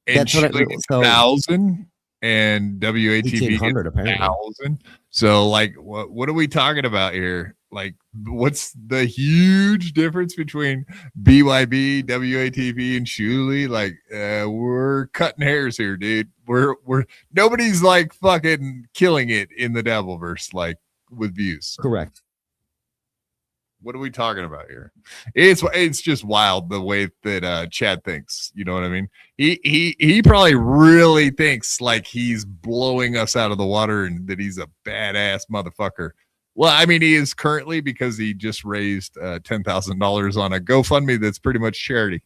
And that's what Chile gets 1,000 and WATP 1,800 gets apparently. 1,000. So like, what are we talking about here? Like, what's the huge difference between BYB, WATP, and Shuli? Like, we're cutting hairs here, dude. We're nobody's like fucking killing it in the Dabbleverse, like with views. correct. What are we talking about here? It's just wild the way that Chad thinks. You know what I mean? He probably really thinks like he's blowing us out of the water and that he's a badass motherfucker. Well, I mean, he is currently because he just raised $10,000 on a GoFundMe that's pretty much charity.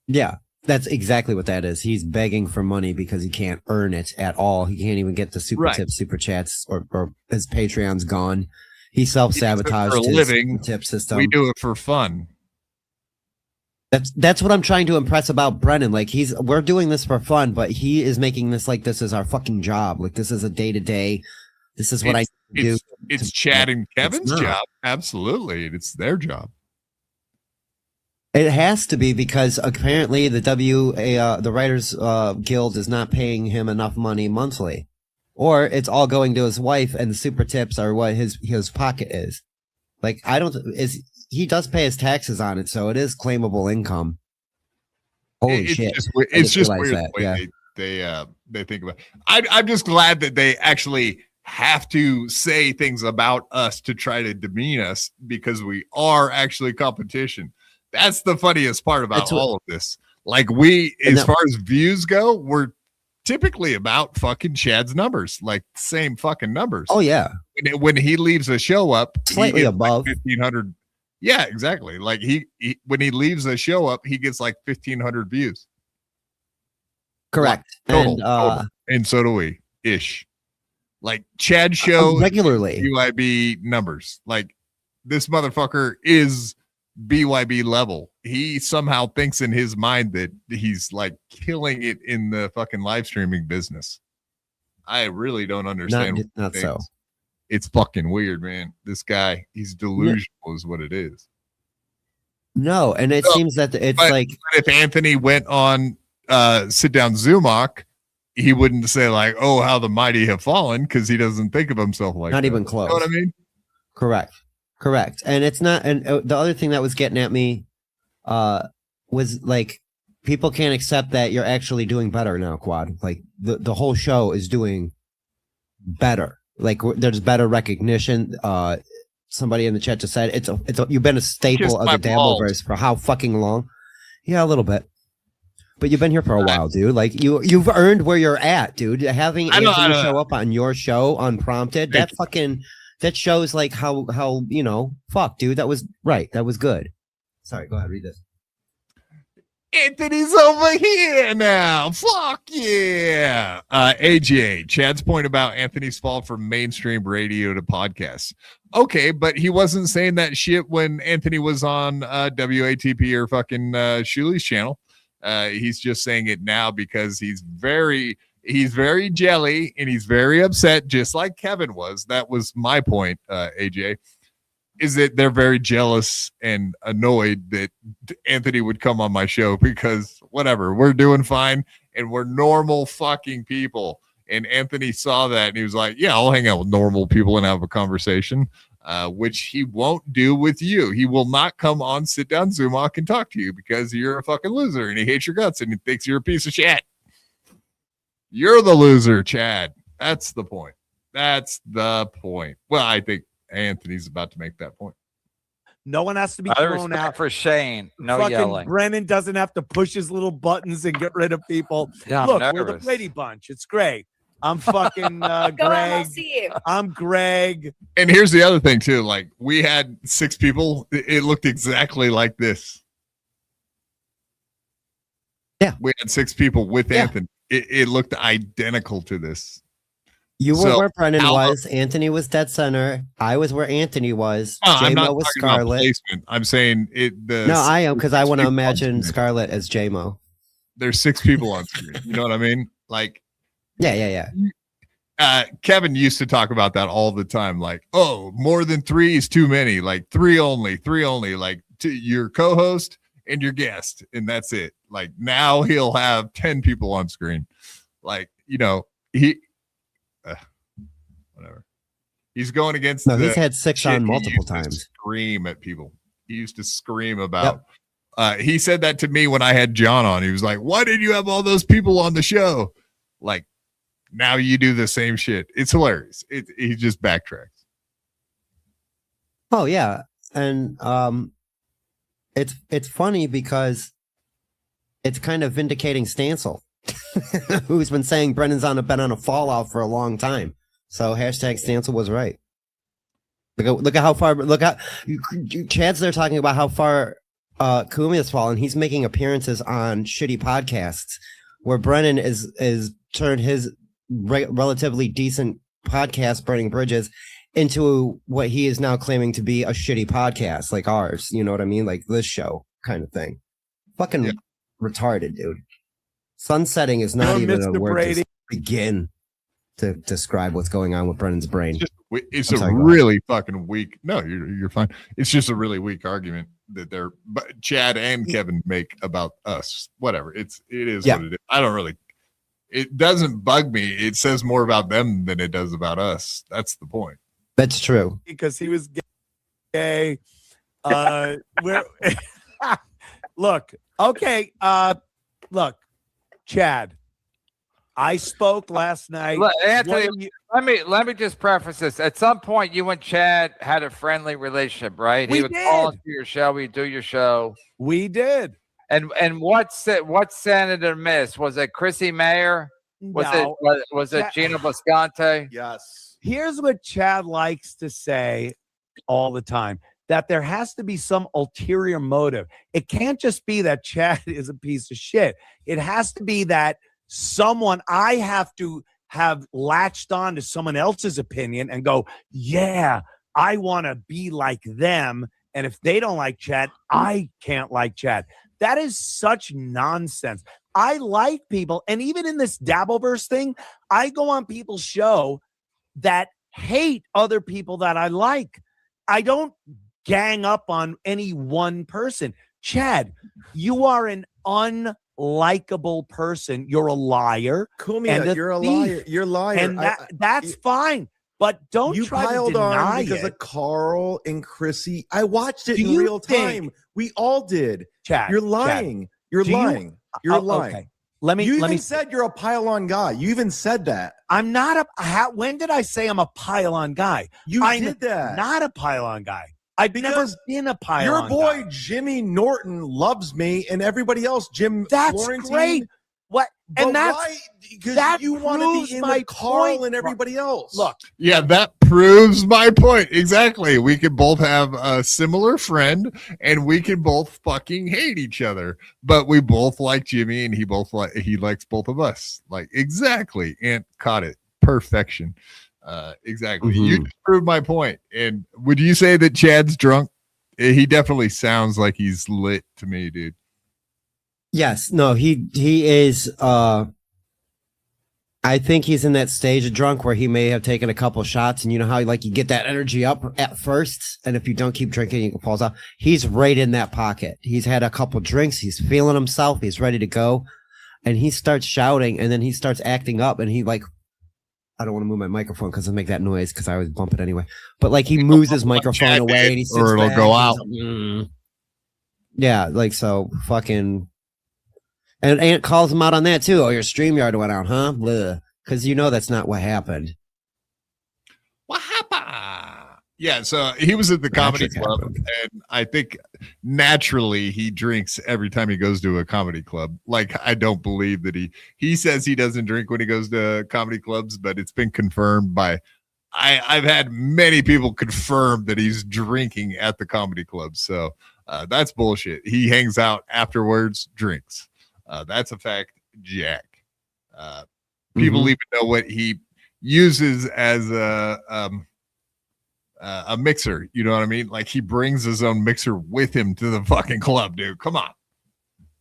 Yeah, that's exactly what that is. He's begging for money because he can't earn it at all. He can't even get the super Right. tips, super chats, or his Patreon's gone. He self-sabotaged For a his living, tip system. we do it for fun. That's what I'm trying to impress about Brennan. Like we're doing this for fun, but he is making this like this is our fucking job. Like this is a day-to-day. This is what I do. It's Chad and Kevin's not. job. Absolutely. It's their job. It has to be because apparently the Writers Guild is not paying him enough money monthly, or it's all going to his wife, and the super tips are what his pocket is. Like he does pay his taxes on it, so it is claimable income. Holy shit! It's just realized weird that, the way yeah. they think about it. I'm just glad that they actually have to say things about us to try to demean us because we are actually competition. That's the funniest part about That's what- all of this. Like we, And as that- far as views go, we're typically about fucking Chad's numbers, like same fucking numbers. Oh yeah, When he leaves a show up, slightly he gets above. like 1,500. Yeah, exactly. Like he when he leaves a show up, he gets like 1,500 views. Correct. Total. And so do we ish. Like Chad show regularly BYB numbers. Like this motherfucker is BYB level. He somehow thinks in his mind that he's like killing it in the fucking live streaming business. I really don't understand. Not so. It's fucking weird, man. This guy, he's delusional, is what it is. No, and it seems that it's But like if Anthony went on sit down Zumach, he wouldn't say like, "Oh, how the mighty have fallen," because he doesn't think of himself like not that. even close. You know what I mean? Correct. And it's not. And the other thing that was getting at me was like people can't accept that you're actually doing better now, Quad. Like the whole show is doing better. Like there's better recognition. Somebody in the chat just said it's you've been a staple of the Dabbleverse for how fucking long? Yeah, a little bit. But you've been here for a while, dude. Like you've earned where you're at, dude. Having Anthony show up on your show unprompted, that shows like how fuck, dude. That was right. That was good. Sorry, go ahead, read this. Anthony's over here now. Fuck yeah. AJ, Chad's point about Anthony's fall from mainstream radio to podcasts. Okay, but he wasn't saying that shit when Anthony was on WATP or fucking Shuli's channel. He's just saying it now because he's very jelly and he's very upset, just like Kevin was. That was my point, AJ. Is that they're very jealous and annoyed that Anthony would come on my show because whatever, we're doing fine and we're normal fucking people. And Anthony saw that and he was like, yeah, I'll hang out with normal people and have a conversation, which he won't do with you. He will not come on, sit down, Zumach and talk to you because you're a fucking loser and he hates your guts and he thinks you're a piece of shit. You're the loser, Chad. That's the point. Well, I think Anthony's about to make that point. No one has to be Other thrown respect out. for Shane. No Fucking yelling. Brennan doesn't have to push his little buttons and get rid of people. Yeah, I'm Look, we're the nervous. Brady Bunch. It's great. I'm fucking Go Greg. MLC. I'm Greg. And here's the other thing too. Like we had 6 people. It looked exactly like this. Yeah. We had 6 people with Anthony. It looked identical to this. You were So, where Brennan how- was. Anthony was dead center. I was where Anthony was. I'm not J-Mo was talking about Scarlett. placement. I'm saying it. No, I am because I want to people on imagine screen. Scarlett as J-Mo. There's 6 people on screen. You know what I mean? Like Yeah. Kevin used to talk about that all the time. Like, oh, more than 3 is too many. Like 3 only. Like to your co-host and your guest, and that's it. Like now he'll have 10 people on screen. Like whatever. He's going against. No, he's had 6 shit on he multiple used to times. Scream at people. He used to scream about. He said that to me when I had John on. He was like, "Why did you have all those people on the show?" Like, now you do the same shit. It's hilarious. He just backtracks. Oh yeah, and it's funny because it's kind of vindicating Stancil, who's been saying Brennan's been on a fallout for a long time. So hashtag Stancil was right. Look at how far. Look at Chad's there talking about how far Kumi has fallen. He's making appearances on shitty podcasts where Brennan is turned his relatively decent podcast, Burning Bridges, into what he is now claiming to be a shitty podcast like ours. You know what I mean? Like this show kind of thing. Fucking retarded, dude. Sunsetting is not even a Mr. word Brady. to begin to describe what's going on with Brennan's brain. It's I'm a sorry, go really fucking weak. No, you're fine. It's just a really weak argument that Chad and Kevin make about us. Whatever. It is what it is. I don't really. It doesn't bug me. It says more about them than it does about us. That's the point. That's true. Because he was gay. Look, okay. Look, Chad, I spoke last night. Anthony, let me just preface this. At some point, you and Chad had a friendly relationship, right? He would call into your show. We'd do your show. We did. And what Senator missed? Was it Chrissy Mayer? Was it Gina Boscante? Yes. Here's what Chad likes to say all the time, that there has to be some ulterior motive. It can't just be that Chad is a piece of shit. It has to be that I have to have latched on to someone else's opinion and go, yeah, I want to be like them. And if they don't like Chad, I can't like Chad. That is such nonsense. I like people. And even in this Dabbleverse thing, I go on people's show that hate other people that I like. I don't gang up on any one person. Chad, you are an unlikable person. You're a liar. Kumia, you're a liar. You're a liar. And that's fine. But don't you try piled to deny on because it. of Carl and Chrissy. I watched it in real time. We all did. Chad, you're lying. Chad, you're lying. You're lying. Okay. You let me said you're a pile-on guy. You even said that. I'm not when did I say I'm a pile-on guy? I'm did that. Not a pile-on guy. I've never been a pile-on Your boy guy. Jimmy Norton loves me, and everybody else, That's Florentine. great. What? And Because you want to be in with Carl and everybody else. Look. Yeah, that proves my point. Exactly. We can both have a similar friend and we can both fucking hate each other. But we both like Jimmy and he likes both of us. Like, exactly. And caught it. Perfection. Exactly. Mm-hmm. You just proved my point. And would you say that Chad's drunk? He definitely sounds like he's lit to me, dude. Yes, no, he is. I think he's in that stage of drunk where he may have taken a couple shots, and you know how you get that energy up at first, and if you don't keep drinking, you can fall off. He's right in that pocket. He's had a couple drinks. He's feeling himself. He's ready to go, and he starts shouting, and then he starts acting up, and he I don't want to move my microphone because I make that noise because I always bump it anyway. But he moves his microphone away, and he sits or it'll back, go and out. he's like, yeah, so fucking. And Ant calls him out on that too. Oh, your StreamYard went out, huh? Because that's not what happened. What happened? Yeah, so he was at the comedy club, and I think naturally he drinks every time he goes to a comedy club. I don't believe that he says he doesn't drink when he goes to comedy clubs, but it's been confirmed by I've had many people confirm that he's drinking at the comedy club. So that's bullshit. He hangs out afterwards, drinks. That's a fact, Jack. People even know what he uses as a mixer. You know what I mean? He brings his own mixer with him to the fucking club, dude. Come on.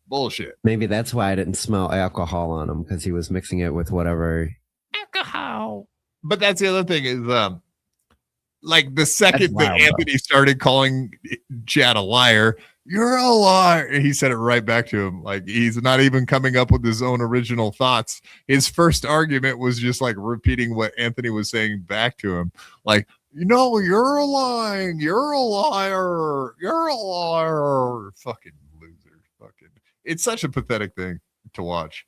Bullshit. Maybe that's why I didn't smell alcohol on him, because he was mixing it with whatever. Alcohol. But that's the other thing is, the second that wild, Anthony started calling Chad a liar, you're a liar. He said it right back to him. He's not even coming up with his own original thoughts. His first argument was just repeating what Anthony was saying back to him. You're lying. You're a liar. You're a liar. Fucking loser. Fucking. It's such a pathetic thing to watch.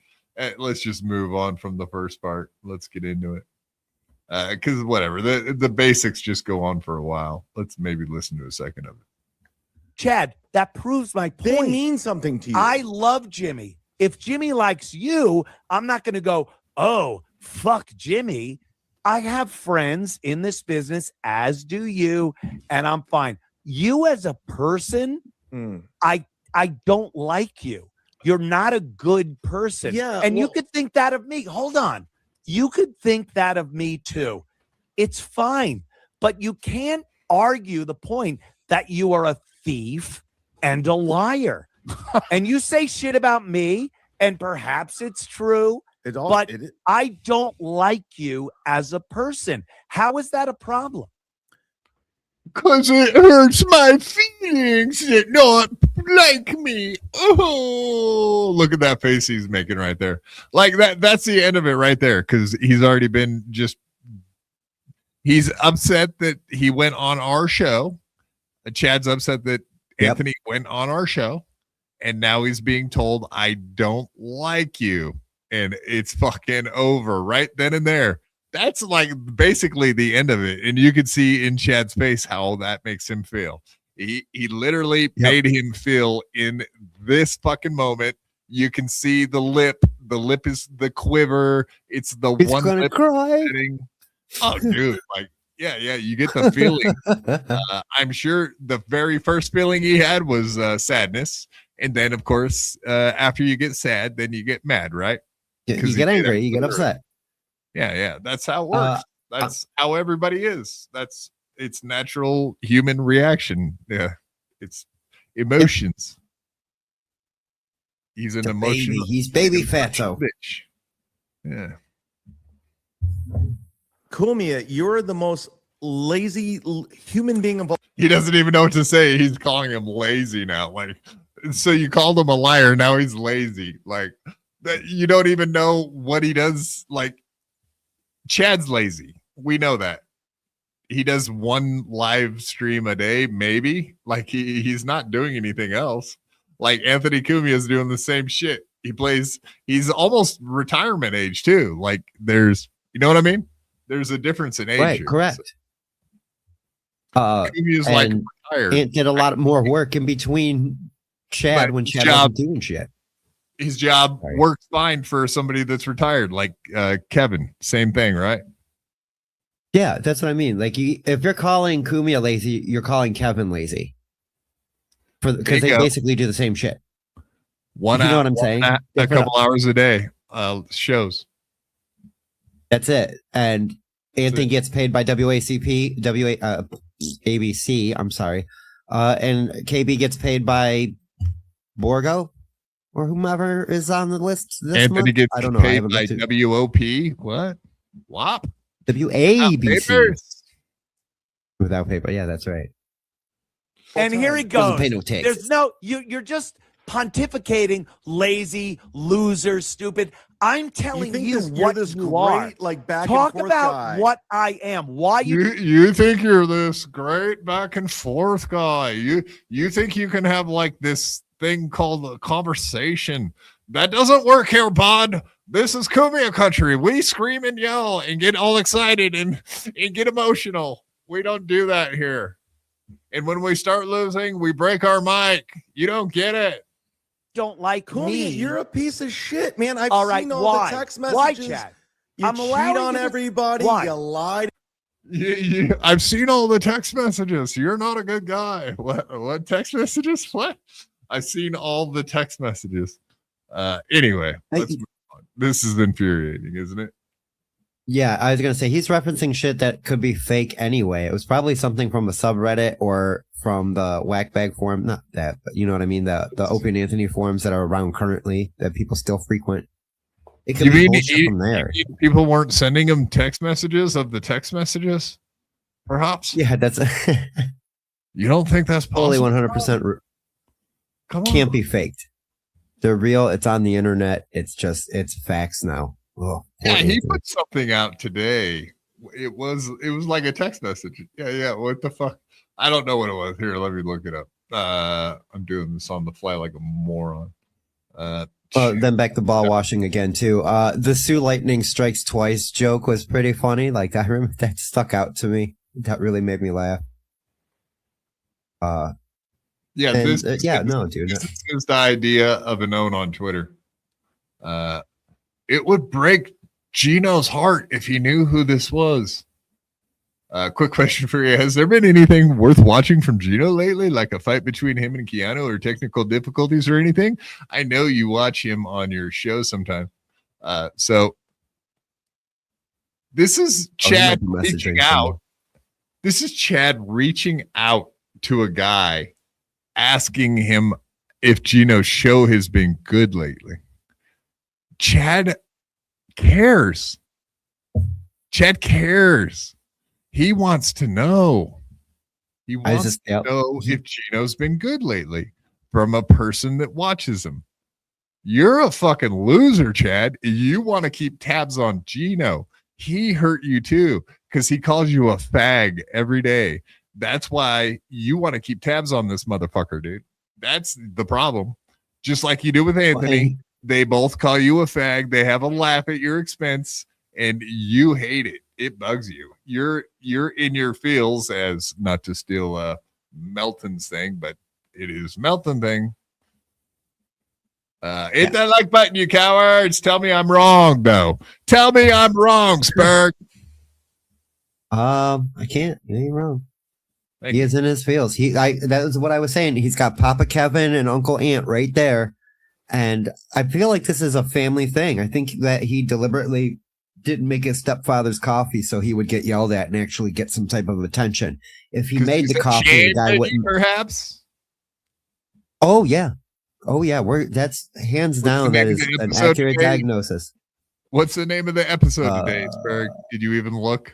Let's just move on from the first part. Let's get into it. Because whatever. The basics just go on for a while. Let's maybe listen to a second of it. Chad, that proves my point. They mean something to you. I love Jimmy. If Jimmy likes you, I'm not going to go, oh, fuck Jimmy. I have friends in this business, as do you, and I'm fine. You as a person, I don't like you. You're not a good person. Yeah, and you could think that of me. Hold on. You could think that of me too. It's fine. But you can't argue the point that you are a thief and a liar. And you say shit about me, and perhaps it's true, but I don't like you as a person. How is that a problem? Because it hurts my feelings to not like me. Oh, look at that face he's making right there. That's the end of it right there, because he's already been he's upset that he went on our show. Chad's upset that Anthony went on our show, and now he's being told, I don't like you. and it's fucking over right then and there. That's like basically the end of it. And you can see in Chad's face how that makes him feel. He literally made him feel in this fucking moment. You can see the lip. The lip is the quiver. It's the He's one gonna lip cry. sitting. Oh, dude, like, yeah, you get the feeling. I'm sure the very first feeling he had was sadness. And then, of course, after you get sad, then you get mad, right? You get angry, you get upset. Yeah, that's how it works. That's how everybody is. It's natural human reaction. Yeah, it's emotions. He's an emotional. Baby. He's baby fatso. Bitch. Yeah. Kumia, you're the most lazy human being of all. He doesn't even know what to say. He's calling him lazy now. Like, so you called him a liar. Now he's lazy. Like, that you don't even know what he does. Like, Chad's lazy. We know that. He does one live stream a day, maybe. Like, he's not doing anything else. Like, Anthony Cumia is doing the same shit. He's almost retirement age too. Like, you know what I mean? There's a difference in age. Right, here. correct. Cumia's like retired. Ant did a lot more work in between Chad when Chad wasn't doing shit. His job works fine for somebody that's retired, like Kevin. Same thing, right? Yeah, that's what I mean. Like, if you're calling Cumia lazy, you're calling Kevin lazy. Because they basically do the same shit. You know what I'm saying? A couple hours a day shows. That's it. And Anthony gets paid by WACP, ABC, I'm sorry. And KB gets paid by Borgo or whomever is on the list this Anthony month. gets I don't know. paid by WOP. What? WAP? WABC. Without paper. Yeah, that's right. And here he Doesn't goes. pay no tax. There's no you're just pontificating, lazy, loser, stupid. I'm telling you what you are. Like back Talk and forth about guy. what I am. Why You think you're this great back and forth guy. You think you can have like this thing called a conversation. That doesn't work here, bud. This is Cumia country. We scream and yell and get all excited and get emotional. We don't do that here. And when we start losing, we break our mic. You don't get it. don't like Kumia, me. you're a piece of shit, man. I've All right, seen all why? the text Why, messages. Chad? You I'm cheat allowing on you to- everybody. Why? You lied. I've seen all the text messages. You're not a good guy. What text messages? What? I've seen all the text messages. Anyway, let's move on. This is infuriating, isn't it? Yeah, I was gonna say he's referencing shit that could be fake anyway. It was probably something from a subreddit or from the Whackbag forum. Not that, but you know what I mean. The Opie and Anthony forums that are around currently that people still frequent. It could be bullshit from there. People weren't sending him text messages of the text messages? Perhaps? Yeah, that's You don't think that's possible? totally 100% can't be faked. They're real. It's on the internet. It's facts now. Oh, yeah, he put something out today. It was like a text message. Yeah. What the fuck? I don't know what it was. Here, let me look it up. I'm doing this on the fly like a moron. Then back to ball washing again too. The Sue Lightning strikes twice joke was pretty funny. Like I remember that stuck out to me. That really made me laugh. Yeah, and, this dude. This is the idea of an own on Twitter. It would break Gino's heart if he knew who this was. Quick question for you. Has there been anything worth watching from Gino lately? Like a fight between him and Keanu or technical difficulties or anything? I know you watch him on your show sometime. So this is Chad reaching out. This is Chad reaching out to a guy asking him if Gino's show has been good lately. Chad cares. Chad cares. He wants to know. He wants to know if Gino's been good lately from a person that watches him. You're a fucking loser, Chad. You want to keep tabs on Gino. He hurt you too because he calls you a fag every day. That's why you want to keep tabs on this motherfucker, dude. That's the problem. Just like you do with Anthony. They both call you a fag. They have a laugh at your expense, and you hate it. It bugs you. You're in your feels, as not to steal Melton's thing, but it is Melton thing. Hit that like button, you cowards. Tell me I'm wrong, though. Tell me I'm wrong, Spurg. I can't. You ain't wrong. He is in his feels. That was what I was saying. He's got Papa Kevin and Uncle Aunt right there. And I feel like this is a family thing. I think that he deliberately didn't make his stepfather's coffee so he would get yelled at and actually get some type of attention. If he made the coffee, the guy wouldn't. Perhaps. Oh yeah. That's hands down. That is an accurate diagnosis. What's the name of the episode today, Spurg? Did you even look?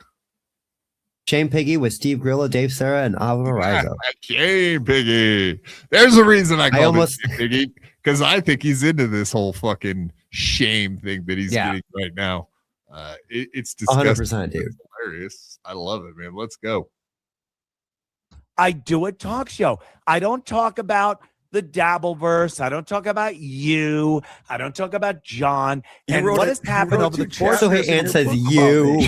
Shane Piggy with Steve Grillo, Dave Sarra, and Oliver Raiza. Shane Piggy. There's a reason I call him Shane Piggy, because I think he's into this whole fucking shame thing that he's getting right now. It's disgusting. 100%, dude. It's hilarious. I love it, man. Let's go. I do a talk show. I don't talk about the Dabbleverse. I don't talk about you. I don't talk about John. And what has happened over the course of his Aunt says you.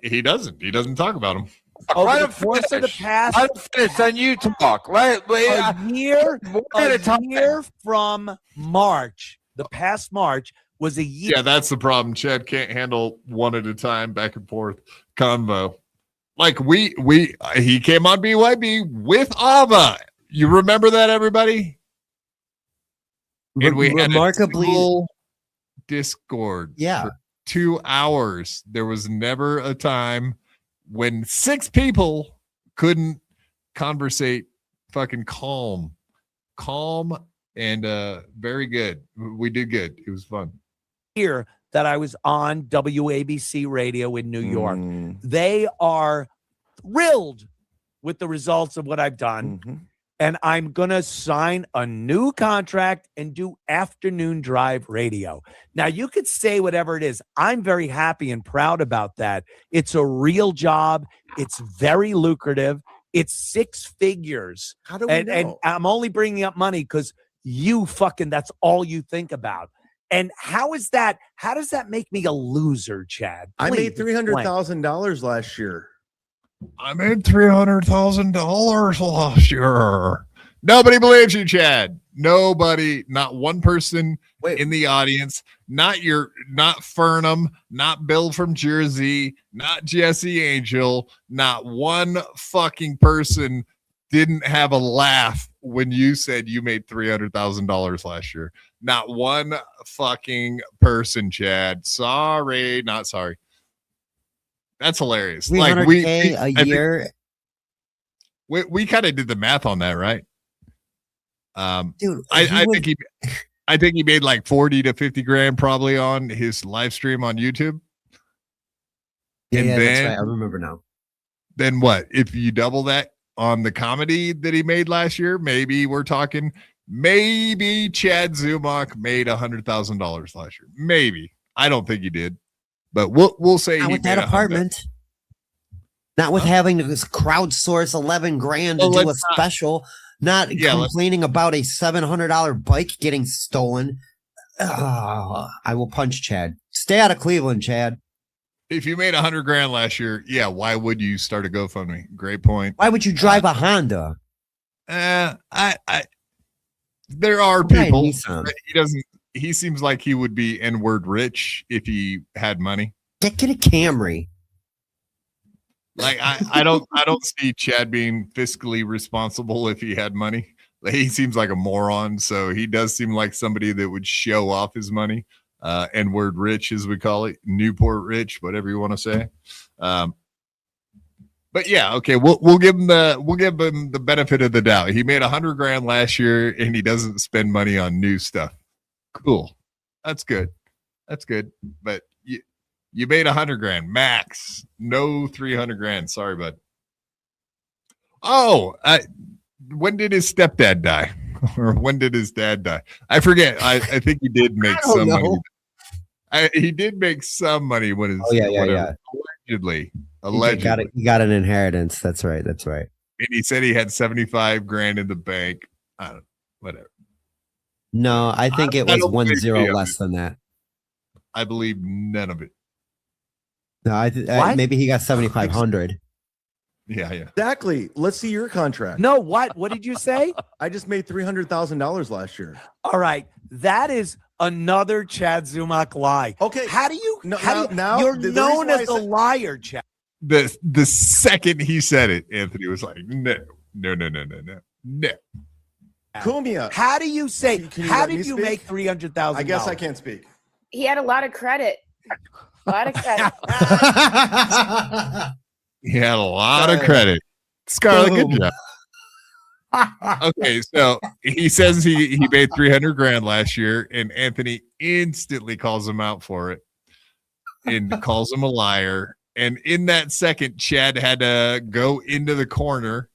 He doesn't. He doesn't talk about him. Over the course of the past, Let him finish, then you talk. a year from March, the past March was a year. Yeah, that's the problem. Chad can't handle one at a time, back and forth convo. Like he came on BYB with Ava. You remember that, everybody? And we had remarkably a full Discord. Yeah. For 2 hours. There was never a time when 6 people couldn't conversate fucking calm and very good. We did good. It was fun. Here that I was on WABC radio in New York. They are thrilled with the results of what I've done. And I'm going to sign a new contract and do afternoon drive radio. Now, you could say whatever it is. I'm very happy and proud about that. It's a real job. It's very lucrative. It's 6 figures. How do we know? And I'm only bringing up money because that's all you think about. And how does that make me a loser, Chad? I made Please $300,000 last year. I made $300,000 last year. Nobody believes you, Chad. Nobody, not one person in the audience, not Fernum, not Bill from Jersey, not Jesse Angel, not one fucking person didn't have a laugh when you said you made $300,000 last year. Not one fucking person, Chad. Sorry, not sorry. That's hilarious. Like a year. We kind of did the math on that, right? Dude, I think he made like 40 to 50 grand probably on his live stream on YouTube. Yeah, and that's then, right. I remember now. Then what? If you double that on the comedy that he made last year, maybe we're talking. Maybe Chad Zumach made $100,000 last year. Maybe. I don't think he did. But we'll say not he with that apartment. Not with having to crowdsource 11 grand to do a special. Not complaining about a $700 bike getting stolen. I will punch Chad. Stay out of Cleveland, Chad. If you made 100 grand last year, why would you start a GoFundMe? Great point. Why would you drive a Honda? There are people. He seems like he would be N-word rich if he had money. Get a Camry. Like I don't see Chad being fiscally responsible if he had money. Like, he seems like a moron, so he does seem like somebody that would show off his money. N-word rich, as we call it, Newport rich, whatever you want to say. But yeah, okay, we'll give him the benefit of the doubt. He made 100 grand last year, and he doesn't spend money on new stuff. Cool, that's good. But you made 100 grand max, no 300 grand. Sorry, bud. Oh, when did his stepdad die, or when did his dad die? I forget. I think he did make some money. He did make some money when his allegedly. He got an inheritance. That's right. And he said he had 75 grand in the bank. I don't know, whatever. No, I think it was don't 1-0 believe any of less it. than that. I believe none of it. No, What? maybe he got 7,500. Yeah. Exactly. Let's see your contract. No, what? What did you say? I just made $300,000 last year. All right, that is another Chad Zumock lie. Okay. How do you? No, how do you now you're the known reason why as I a said- liar, Chad. The second he said it, Anthony was like, no. Cumia. How do you say? Can you How let me did you speak? make $300,000? I guess I can't speak. He had a lot of credit. A lot of credit. He had a lot of credit. Scarlett, good job. Okay, so he says he made 300 grand last year, and Anthony instantly calls him out for it and calls him a liar. And in that second, Chad had to go into the corner.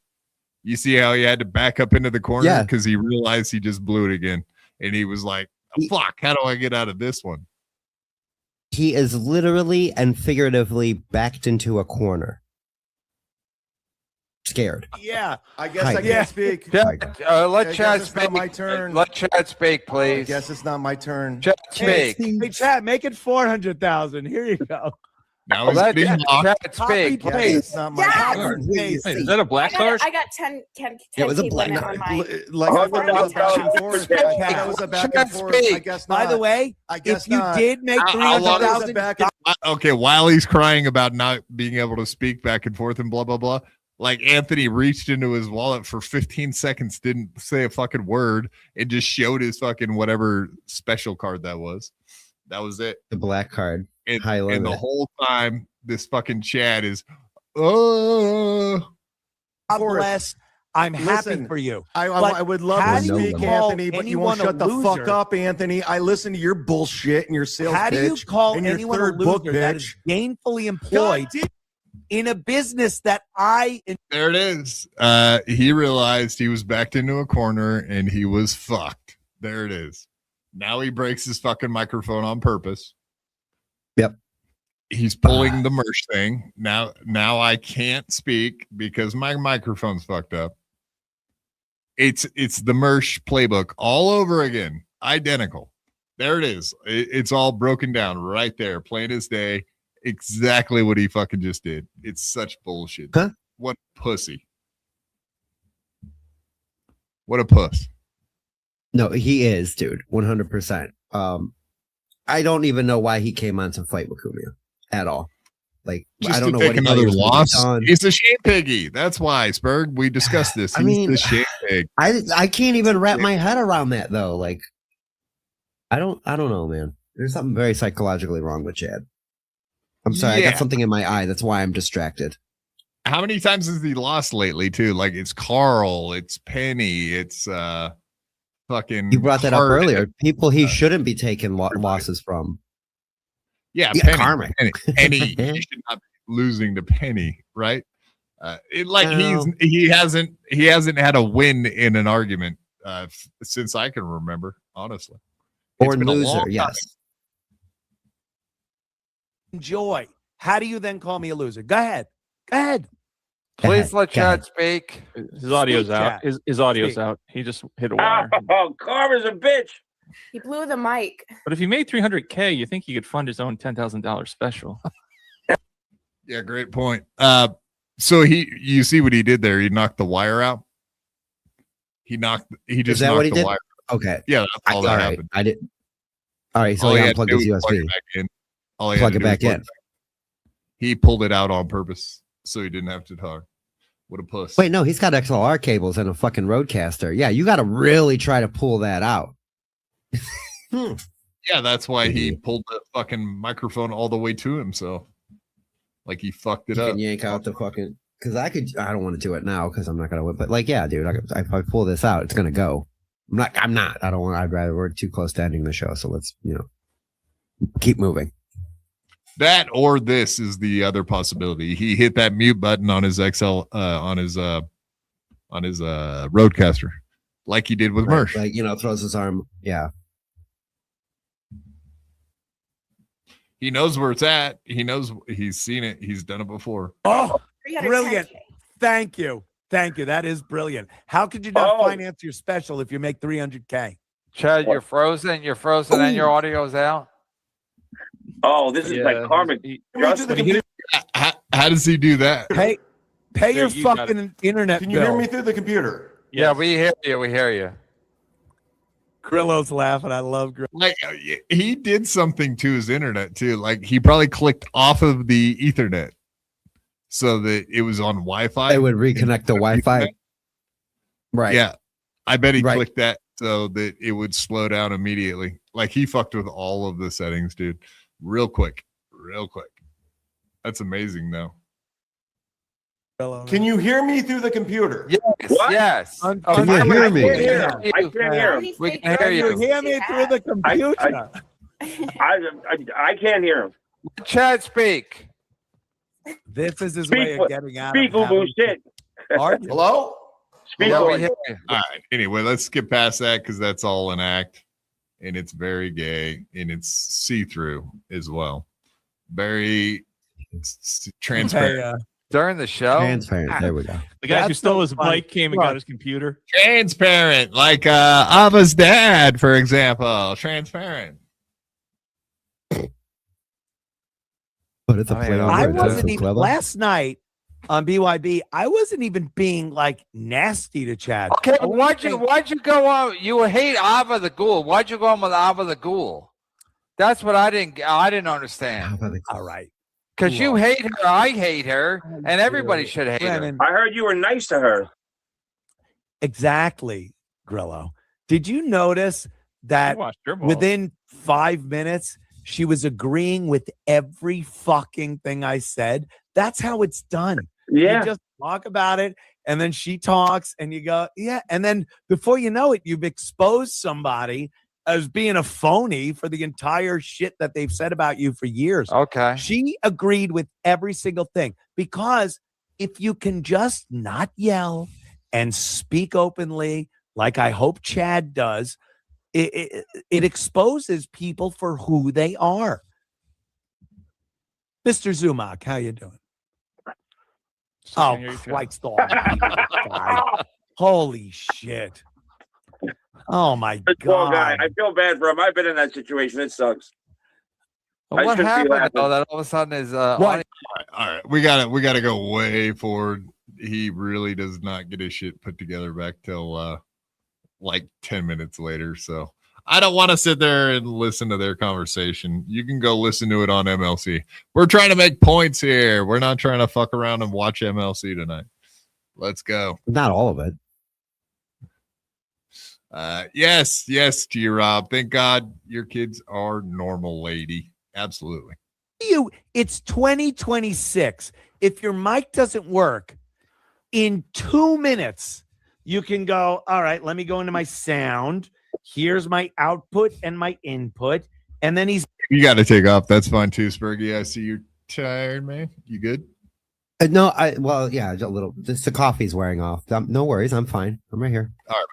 You see how he had to back up into the corner Yeah. because he realized he just blew it again, and he was like, "Fuck! How do I get out of this one?" He is literally and figuratively backed into a corner. Scared. Yeah, I guess Hi. I Yeah. can't speak. Let I Chad guess it's speak. not my turn. Let Chad speak, I please. guess it's not my turn. Chad speak. Hey, Chad, make it 400,000. Here you go. Now he's Let getting locked. Chad Copy speak, Yes, please. it's not my Dad! turn. Wait, is that a black card? I got 10 It was a 10K black limit card. on my. Like I thought it was a back and Chad. forth. I thought it was a back and forth. I guess not. By the way, I guess if you not. did make How long is it 300,000, back and Okay, while he's crying about not being able to speak back and forth and blah blah blah, like Anthony reached into his wallet for 15 seconds, didn't say a fucking word, and just showed his fucking whatever special card that was. That was it. The black card. And, High and the limit. whole time, this fucking Chad is, oh, God bless. I'm happy Listen, for you. I But would love how to do you speak, call Anthony, but you anyone won't a shut the fuck loser? up, Anthony. I listen to your bullshit and your sales How do you pitch call and your anyone a third book loser that is pitch. gainfully employed in a business that I there it is. He realized he was backed into a corner and he was fucked. There it is. Now he breaks his fucking microphone on purpose. Yep. He's pulling the merch thing. Now I can't speak because my microphone's fucked up. It's the merch playbook all over again. Identical. There it is. It's all broken down right there. Plain as day. Exactly what he fucking just did. It's such bullshit. Huh? What pussy. What a puss. No, he is, dude. 100%. I don't even know why he came on to fight with Cumia at all. Like, Just I don't to know take what he thought another he was gonna loss. get done. It's a shame, Piggy. That's why, Spurg. We discussed this. I He's mean, the shame pig. I can't even wrap my head around that though. Like, I don't know, man. There's something very psychologically wrong with Chad. I'm sorry, I Yeah. got something in my eye. That's why I'm distracted. How many times has he lost lately, too? Like, it's Carl, it's Penny, it's fucking. You brought that up Hart. earlier. People he shouldn't be taking losses from. Yeah, Yeah, Penny. karma. Penny. He should not be losing to Penny, right? No. He hasn't had a win in an argument since I can remember, honestly. Or It's been a long loser, time. yes. enjoy. How do you then call me a loser? Go ahead. Go ahead. Please let Go ahead. Chad speak. His audio's Speak, out. Chad. His audio's Speak. out. He just hit a wire. Oh, Carver's a bitch. He blew the mic. But if he made $300K, you think he could fund his own $10,000 special? Yeah, great point. So you see what he did there? He knocked the wire out. He just that knocked what he the did? wire. Okay. Yeah, that's all that all right. happened. I did. All right, so All he he had to unplugged do his was plug USB. it back in. All he had Plug to it do was back plug in. it He pulled it out on purpose so he didn't have to talk. What a puss. Wait, no, he's got XLR cables and a fucking Roadcaster. Yeah, you got to really try to pull that out. Yeah, that's why he pulled the fucking microphone all the way to himself. Like he fucked it You up. can yank out the fucking. Because I don't want to do it now because I'm not gonna whip. But like, yeah, dude, if I pull this out, it's gonna go. I'm not. I don't want. I'd rather we're too close to ending the show. So let's keep moving. That or this is the other possibility. He hit that mute button on his on his Roadcaster, like he did with Right, Mersh. like throws his arm. Yeah. He knows where it's at. He knows he's seen it. He's done it before. Oh, 310K. brilliant. Thank you. Thank you. That is brilliant. How could you not Oh. finance your special if you make 300K? Chad, you're frozen. You're frozen, and your audio's out. Oh, this is like karmic justice. How does he do that? Pay your you got fucking internet Can bill. you hear me through the computer? Yeah, we hear you. We hear you. Grillo's laughing. I love Grillo. Like he did something to his internet too. Like he probably clicked off of the Ethernet so that it was on Wi-Fi. It would reconnect the Wi-Fi. Right. Yeah. I bet he clicked that so that it would slow down immediately. Like he fucked with all of the settings, dude. Real quick. That's amazing though. Can you hear me through the computer? Yes. Yes. Can you hear me? I can't hear him. We can hear you. Hear me through the computer. I can't hear him. Chad, speak. This is his way of getting out Speak, of boo shit. Hello? Speak, Yeah, we boy. hear you. All right. Anyway, let's skip past that because that's all an act, and it's very gay, and it's see-through as well. Very transparent. During the show, Transparent. There we go. The guy who That's stole so his funny. mic came and got his computer. Transparent, like Ava's dad, for example. Transparent. But it's a play on I words. wasn't That's even clever. last night on BYB. I wasn't even being like nasty to Chad. okay. Why'd you go on? You hate Ava the Ghoul. Why'd you go on with Ava the Ghoul? That's what I didn't understand. All right. Because you hate her, I hate her, and everybody should hate her. Brennan, I heard you were nice to her. exactly, Grillo. Did you notice that You watched your balls. within 5 minutes she was agreeing with every fucking thing I said? That's how it's done. Yeah. You just talk about it, and then she talks, and you go, yeah. And then before you know it, you've exposed somebody as being a phony for the entire shit that they've said about you for years. Okay. She agreed with every single thing because if you can just not yell and speak openly, like I hope Chad does, it exposes people for who they are. Mr. Zumak, how you doing? Oh, Christ almighty. Holy shit. Oh my This poor guy. God. I feel bad for him. I've been in that situation. It sucks. Well, what shouldn't be happened laughing. though? That all of a sudden is What? All right. We gotta go way forward. He really does not get his shit put together back till like 10 minutes later. So I don't want to sit there and listen to their conversation. You can go listen to it on MLC. We're trying to make points here. We're not trying to fuck around and watch MLC tonight. Let's go. Not all of it. Yes, G Rob. Thank God your kids are normal, lady. Absolutely. It's 2026. If your mic doesn't work, in 2 minutes, you can go, all right, let me go into my sound. Here's my output and my input. And then You got to take off. That's fine too, Spurgy. I see you're tired, man. You good? No, yeah, a little. Just the coffee's wearing off. No worries. I'm fine. I'm right here. All right.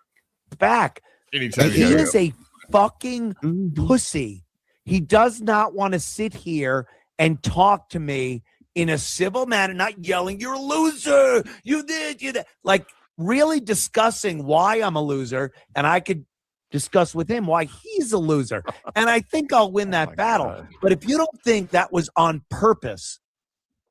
back. Anytime He you gotta is go. a fucking pussy. He does not want to sit here and talk to me in a civil manner, not yelling, "You're a loser. You did, you did." Like really discussing why I'm a loser, and I could discuss with him why he's a loser. And I think I'll win that battle. But if you don't think that was on purpose,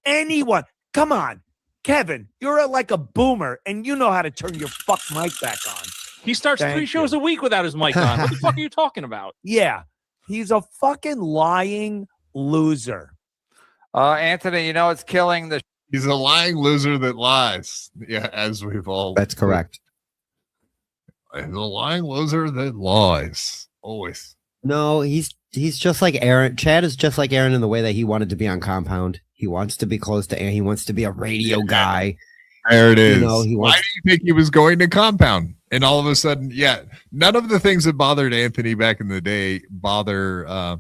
anyone, come on, Kevin, you're like a boomer, and you know how to turn your fuck mic back on. He starts Thank 3 shows a week without his mic on. What the fuck are you talking about? Yeah, he's a fucking lying loser. Anthony, you know it's killing the. He's a lying loser that lies. Yeah, as we've all. That's correct. He's a lying loser that lies. Always. No, he's just like Aaron. Chad is just like Aaron in the way that he wanted to be on Compound. He wants to be close to Aaron. He wants to be a radio guy. There it is. You know, Why do you think he was going to Compound? And all of a sudden, yeah, none of the things that bothered Anthony back in the day bother.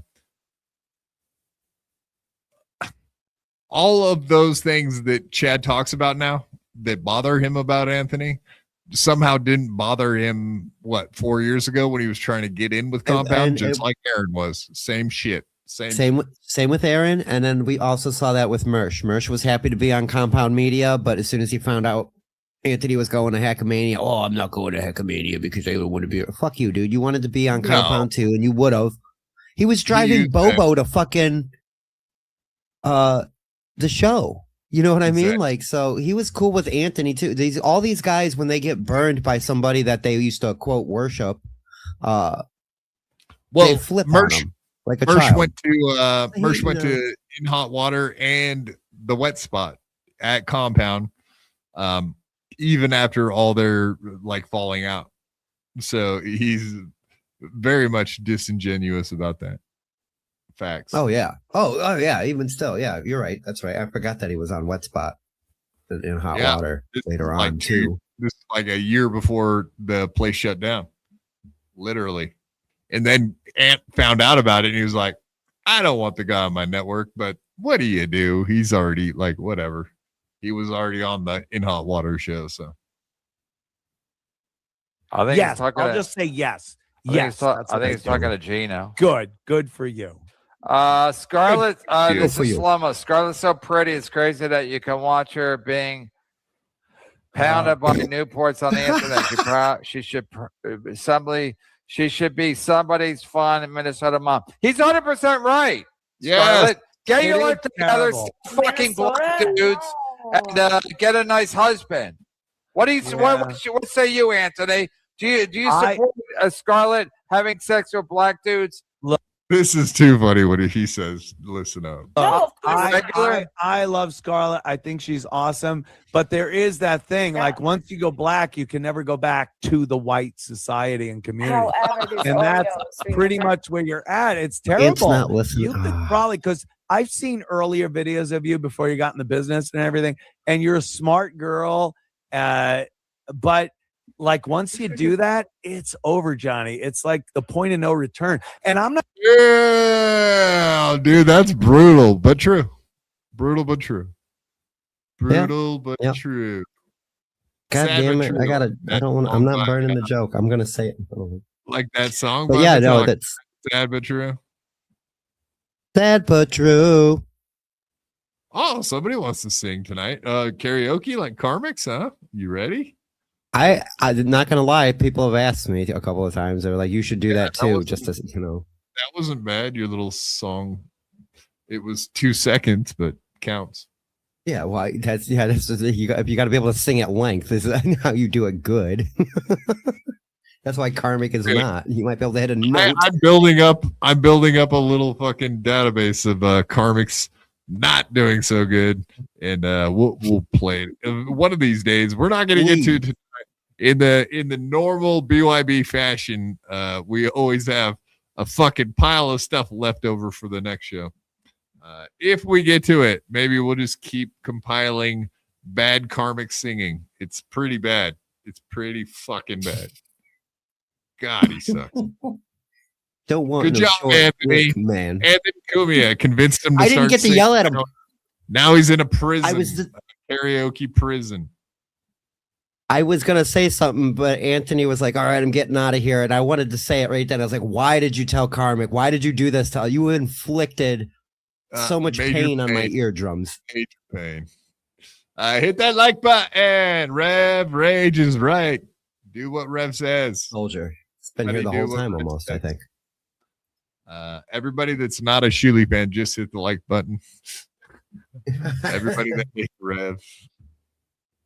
All of those things that Chad talks about now that bother him about Anthony somehow didn't bother him, 4 years ago when he was trying to get in with Compound, just like Aaron was. Same shit. Same with Aaron. And then we also saw that with Mersh. Mersh was happy to be on Compound Media, but as soon as he found out Anthony was going to Hackamania. Oh, I'm not going to Hackamania because I don't want to be. Fuck you, dude. You wanted to be on Compound 2, and you would have. He was driving Bobo to fucking the show. You know what I mean? Like, so he was cool with Anthony too. All these guys, when they get burned by somebody that they used to quote worship, they flip on them like a child. Went to In Hot Water and the Wet Spot at Compound, even after all their like falling out. So he's very much disingenuous about that. Facts. Oh yeah. Oh yeah. Even still, yeah, you're right. That's right. I forgot that he was on Wet Spot in Hot Water later on too. This is like a year before the place shut down, literally. And then Ant found out about it, and he was like, "I don't want the guy on my network, but what do you do? He's already like whatever. He was already on the In Hot Water show, so." I think yes. I'll just say yes. Yes. I think he's talking to Gino. Good for you. Scarlett, Good this for is you. Slumma. Scarlett's so pretty. It's crazy that you can watch her being pounded by Newports on the internet. She should be somebody's fun Minnesota mom. He's 100% right. Scarlett, get your life together, fucking black dudes, and get a nice husband. What do you? What say you, Anthony? Do you support Scarlett having sex with black dudes? This is too funny when he says, "Listen up." I love Scarlett. I think she's awesome. But there is that thing, like once you go black, you can never go back to the white society and community. And that's pretty much where you're at. It's terrible. It's not listening. You could probably, because I've seen earlier videos of you before you got in the business and everything, and you're a smart girl. But like once you do that, it's over, Johnny. It's like the point of no return. And I'm not. Yeah, dude, that's brutal, but true. Brutal, but true. Brutal, but true. God Sad damn but it! true. I'm not burning the joke. I'm gonna say it. Like that song. But by yeah, the no, Talk, that's sad but true. sad but true. Oh, somebody wants to sing tonight. Karaoke like Karmic's, huh? You ready? I'm not gonna lie. People have asked me a couple of times. They're like, "You should do that too." Just as you know. That wasn't bad. Your little song. It was 2 seconds, but counts. Yeah, well, that's you got to be able to sing at length. This is how you do it good. That's why Karmic is not. You might be able to hit a note. I'm building up a little fucking database of Karmic's not doing so good, and we'll play it one of these days. We're not going to get to in the normal BYB fashion. We always have a fucking pile of stuff left over for the next show. If we get to it, maybe we'll just keep compiling bad Karmic singing. It's pretty bad. It's pretty fucking bad. God, he sucks. Don't want good no job, short Anthony. lick, man. Anthony Cumia convinced him to I didn't get to yell at him. Now he's in a prison. I was a karaoke prison. I was gonna say something, but Anthony was like, "All right, I'm getting out of here," and I wanted to say it right then. I was like, "Why did you tell Karmic? Why did you do this to you? Inflicted so much pain on my eardrums." Major pain. Hit that like button. Rev Rage is right. Do what Rev says. Soldier. It's been here the whole time almost, I think. Everybody that's not a Shuli fan, just hit the like button. Everybody that hates Rev.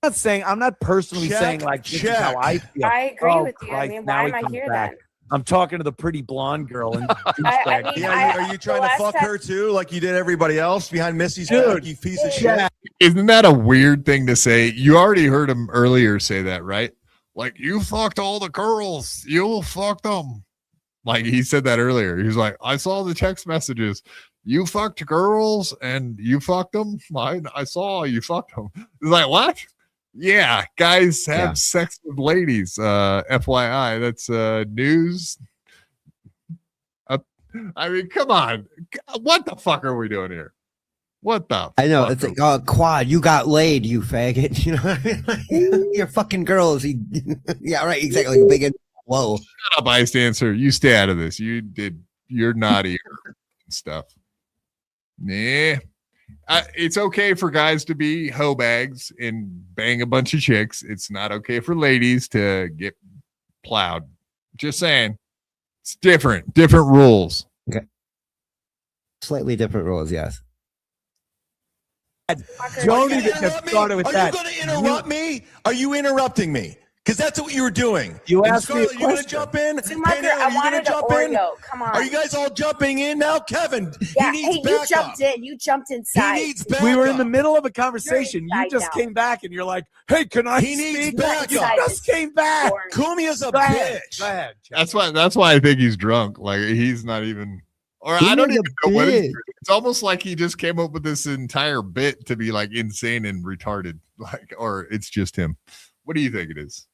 I'm not personally saying like this is how I feel. I agree with you. I Christ, mean, now why he am I comes here back. then? I'm talking to the pretty blonde girl. And Are you trying to fuck her too, like you did everybody else behind Missy's back, you piece of shit? Isn't that a weird thing to say? You already heard him earlier say that, right? Like, you fucked all the girls. You fucked them. Like, he said that earlier. He was like, I saw the text messages. You fucked girls and you fucked them. I saw you fucked them. He's like, what? Yeah, guys have sex with ladies. FYI, that's news. I mean, come on. What the fuck are we doing here? What the? I know. It's like, oh, Quad, you got laid, you faggot. You know what I mean? You're fucking girls. Yeah, right. Exactly. Like big and whoa. Shut up, bystander. You stay out of this. You're naughty and stuff. Nah. It's okay for guys to be hoe bags and bang a bunch of chicks. It's not okay for ladies to get plowed. Just saying. It's different rules. Okay. Slightly different rules, yes. Don't even get started with that. Are you going to interrupt me? Are you interrupting me? Because that's what you were doing. You asked me a Scarlett, you going to jump in? Schumacher, I wanted an Oreo. Come on. Are you guys all jumping in now? Kevin, Yeah, he hey, needs you backup. jumped in. You jumped inside. He needs backup. We were in the middle of a conversation. You inside just now. came back and you're like, hey, can I He needs speak? backup. You just came back. Kumia's a Go ahead. bitch. Go ahead. That's why I think he's drunk. Like he's not even, or I don't even know what it is. It's almost like he just came up with this entire bit to be like insane and retarded. Like, or it's just him. What do you think it is?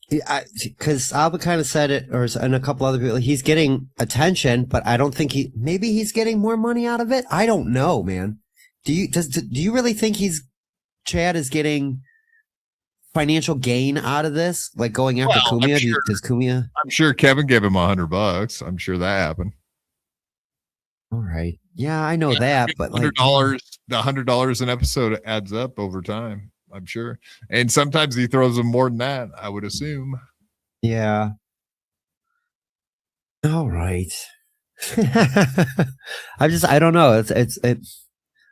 Because Alba kind of said it, and a couple other people, he's getting attention, but I don't think maybe he's getting more money out of it. I don't know, man. Do you really think Chad is getting financial gain out of this? Like going after Cumia? Does Cumia? I'm sure Kevin gave him $100. I'm sure that happened. All right. Yeah, I know that, but like the $100 an episode adds up over time. I'm sure. And sometimes he throws them more than that, I would assume. Yeah. All right. I don't know. It's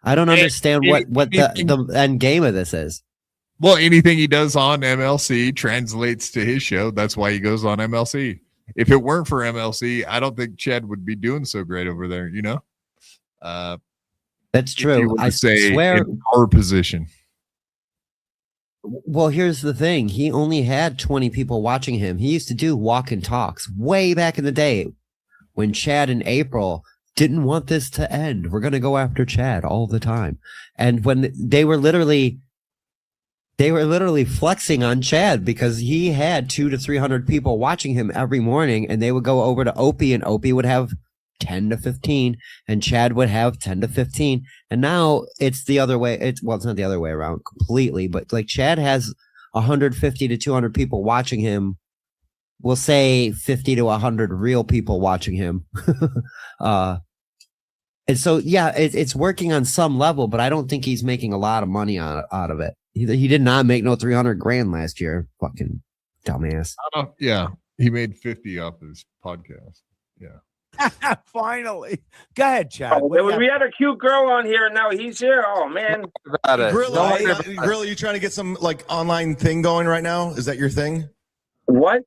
I don't understand what the end game of this is. Well, anything he does on MLC translates to his show. That's why he goes on MLC. If it weren't for MLC, I don't think Chad would be doing so great over there, you know? That's true. I swear in our position. Well, here's the thing. He only had 20 people watching him. He used to do walk and talks way back in the day when Chad and April didn't want this to end. We're going to go after Chad all the time. And when they were literally flexing on Chad because he had 200 to 300 people watching him every morning, and they would go over to Opie, and Opie would have 10 to 15, and Chad would have 10 to 15. And now it's the other way. It's not the other way around completely, but like Chad has 150 to 200 people watching him. We'll say 50 to 100 real people watching him. And so, yeah, it's working on some level, but I don't think he's making a lot of money out of it. He did not make no 300 grand last year. Fucking dumbass. Yeah. He made 50 off his podcast. Yeah. Finally. Go ahead, Chad. We had a cute girl on here, and now he's here. Oh, man. Grillo, you trying to get some like online thing going right now? Is that your thing? What?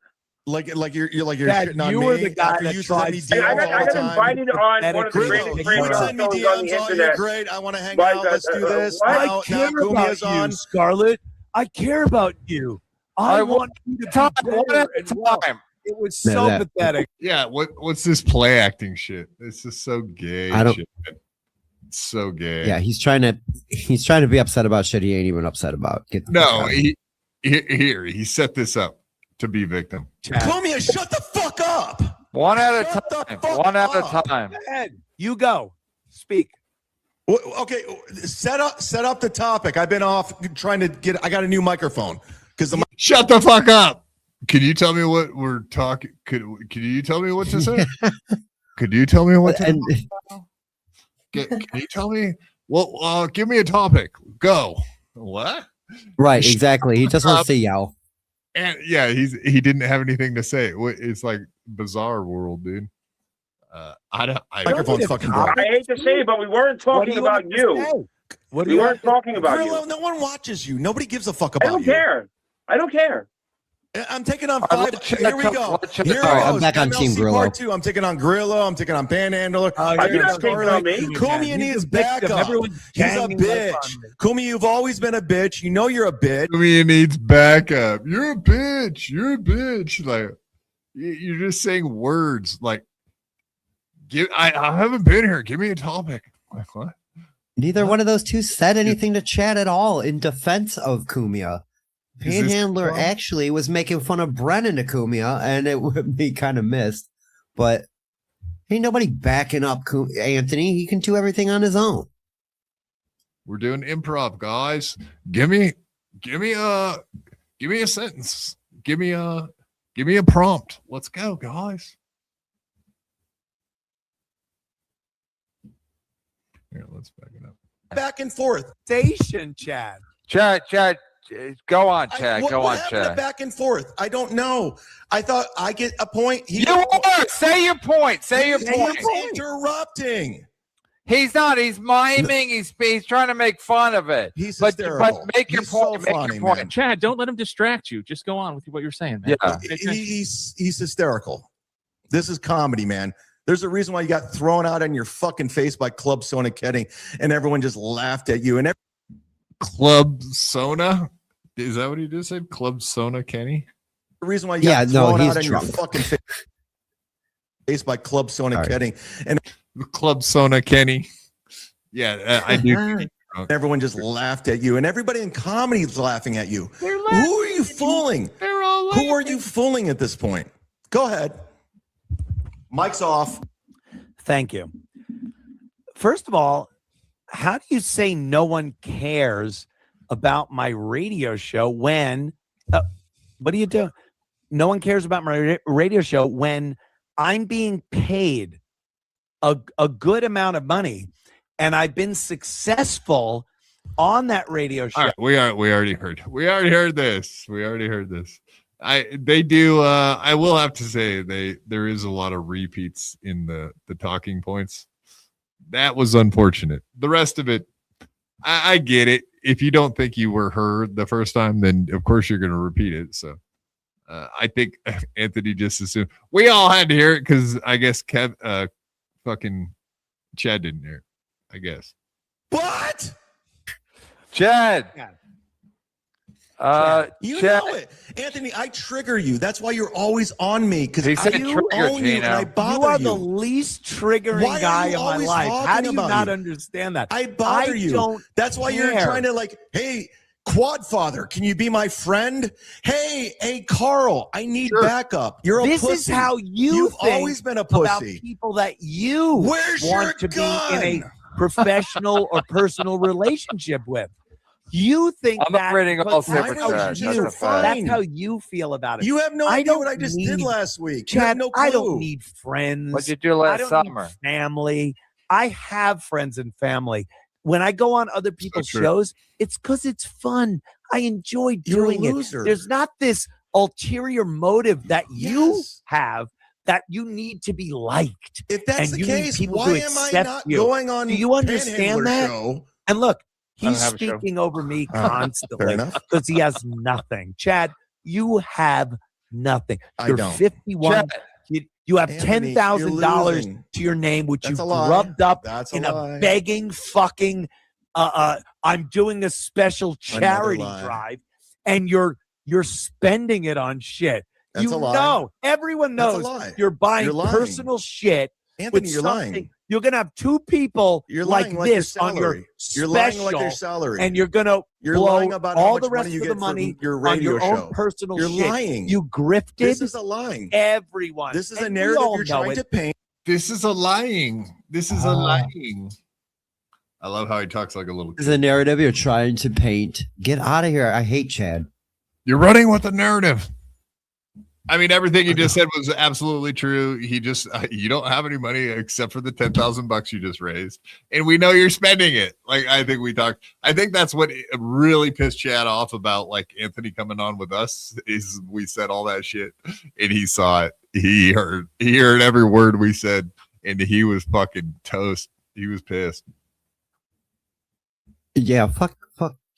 Like you're Dad, shitting on you me. were the guy After that you tried send me to- DMs I all got the time. invited on one of the Grillo, greatest you radio would send me shows on the DMs. Oh, you're internet. great. I want to hang Like, out. Let's do this. I Now care about Kumia's you, on. Scarlett. I care about you. I want you to time, be one better at a and well. time. It was Yeah, so that- pathetic. Yeah. What's this play acting shit? It's just so gay. I don't- Shit. It's so gay. Yeah, he's trying to be upset about shit he ain't even upset about. Get the fuck No, out. he set this up to be victim. Kumia, shut the fuck up. One at a Shut the time. fuck One at a up. time. Go ahead. You go. Speak. Okay, set up the topic. I've been off trying to get. I got a new microphone because the Shut the fuck up. Can you tell me what we're talking? Could you tell me what to say? Could you tell me what to And Can you tell me? Well, give me a topic. Go. What? right, exactly. He just wants to yell. And yeah, he didn't have anything to say. It's like bizarre world, dude. microphone's fucking broke. I hate to say it, but we weren't talking about you. What do We you weren't talking about Grillo, you. no one watches you. Nobody gives a fuck I about don't you. care. I don't care. I'm taking on All right, 5. let's check Here we out- go. let's check Here it out- goes. I'm back on Team MLC Grillo. Part 2. I'm taking on Grillo. I'm taking on Panhandler. You're not taking on me. Kumia needs He's a victim. backup. Everyone's He's a ganging up bitch. on me. Kumia, you've always been a bitch. You know you're a bitch. Kumia needs backup. You're a bitch. You're a bitch. Like you're just saying words. Like, I haven't been here. Give me a topic. Like what? Neither one of those two said anything to Chad at all in defense of Cumia. Is this Panhandler wrong? actually was making fun of Brennan to Cumia, and it would be kind of missed. But ain't nobody backing up Anthony. He can do everything on his own. We're doing improv, guys. Give me a sentence. Give me a prompt. Let's go, guys. Here, let's back it up. Back and forth. Station, Chad. Chad, go on, Chad. What Go on, happened to Chad. back and forth? I don't know. I thought I get a point. You are. Say your point. Say your point. He's interrupting. He's not. He's miming. He's trying to make fun of it. He's but hysterical. make your He's point. so Make funny, your point. man. Chad, don't let him distract you. Just go on with what you're saying, man. Yeah. He's hysterical. This is comedy, man. There's a reason why you got thrown out on your fucking face by Club Sona Ketting, and everyone just laughed at you. And Club Sona? Is that what he just said? Club Sona Kenny? the reason why you got thrown out on your drunk. fucking face by Club Sona Ketting, and Club Sona Kenny. Yeah, I do. Everyone just laughed at you, and everybody in comedy is laughing at you. Who are you fooling? Who are you fooling at this point? Go ahead. Mic's off. Thank you. First of all, how do you say no one cares about my radio show when what do you do? No one cares about my radio show when I'm being paid a good amount of money and I've been successful on that radio show. All right, we already heard this. They do. I will have to say there is a lot of repeats in the talking points. That was unfortunate. The rest of it, I get it. If you don't think you were heard the first time, then of course you're going to repeat it. So I think Anthony just assumed we all had to hear it because I guess fucking Chad didn't hear it. I guess. What? Chad. You Chad. know it, Anthony. I trigger you. That's why you're always on me because He said you trigger, own you and Gino. I bother You are you. the least triggering Why are guy you in my always life. How talking do you about not you? understand that? I bother you. Don't That's why you're care. trying to hey, Quadfather, can you be my friend? Hey, Carl, I need backup. You're a This pussy. is how You've think always been a about pussy. people that you Where's your want to be in a gun? professional or personal relationship with. You think I'm not that reading all because that's super how chats. you- That's a fact. That's how you feel about it. You have no I idea don't what I just did need- last week. You have Chad, no I clue. don't need friends. What'd you do I last don't summer? need family. I have friends and family. When I go on other people's true. shows, it's because it's fun. I enjoy You're a doing it. loser. There's not this ulterior motive that you Yes. have that you need to be liked. If that's and the you need case, people why to am I accept not you. going on Do you understand Panhandler that? Show? And look, I don't he's have a show. speaking over me Fair constantly enough. because he has nothing. Chad, you have nothing. I You're don't. 51. Chad. You have Anthony, $10,000 you're losing. to your name, which That's you've a lie. grubbed up That's a in lie. a begging fucking I'm doing a special charity lie. drive, and you're spending it on shit. That's you a lie. know, everyone That's a knows lie. you're buying You're lying. personal shit. Anthony, with you're something. lying. You're gonna have two people You're like lying like your this on your salary. special, You're lying like your salary. and you're gonna You're blow lying about how all much the rest money you of the get money from your on radio your show. own personal You're shit. lying. You grifted This is a lying. everyone. This is a And we narrative all you're know trying it. to paint. This is a lying. I love how he talks like a little This is a narrative you're trying to paint. Get out of here. I hate Chad. You're running with the narrative. I mean, everything you just said was absolutely true. He just, you don't have any money except for the $10,000 you just raised. And we know you're spending it. Like, I think that's what really pissed Chad off about like Anthony coming on with us is we said all that shit and he saw it. He heard every word we said and he was fucking toast. He was pissed. Yeah, fuck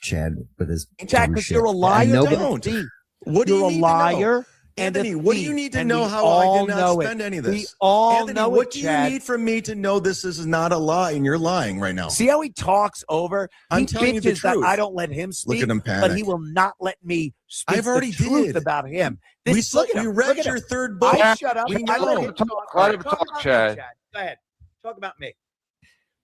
Chad with his Chad, dumb because shit. you're a liar. And nobody- Don't. What do You're you a need to liar. know? And a Anthony, what do you thief, need to and know we how I all did not know spend it. any of this? We all Anthony, know what it, do Chad. you need from me to know this is not a lie and you're lying right now? See how he talks over? I'm He telling you the bitches that truth. I don't let him speak, Look at him but he panic. will not let me speak I've already the truth did. about him. We saw- look at we him. read Look at your him. third book. I shut up. We I let know. him talk. Let him Talk talk, about me, Chad. Go ahead. Talk about me.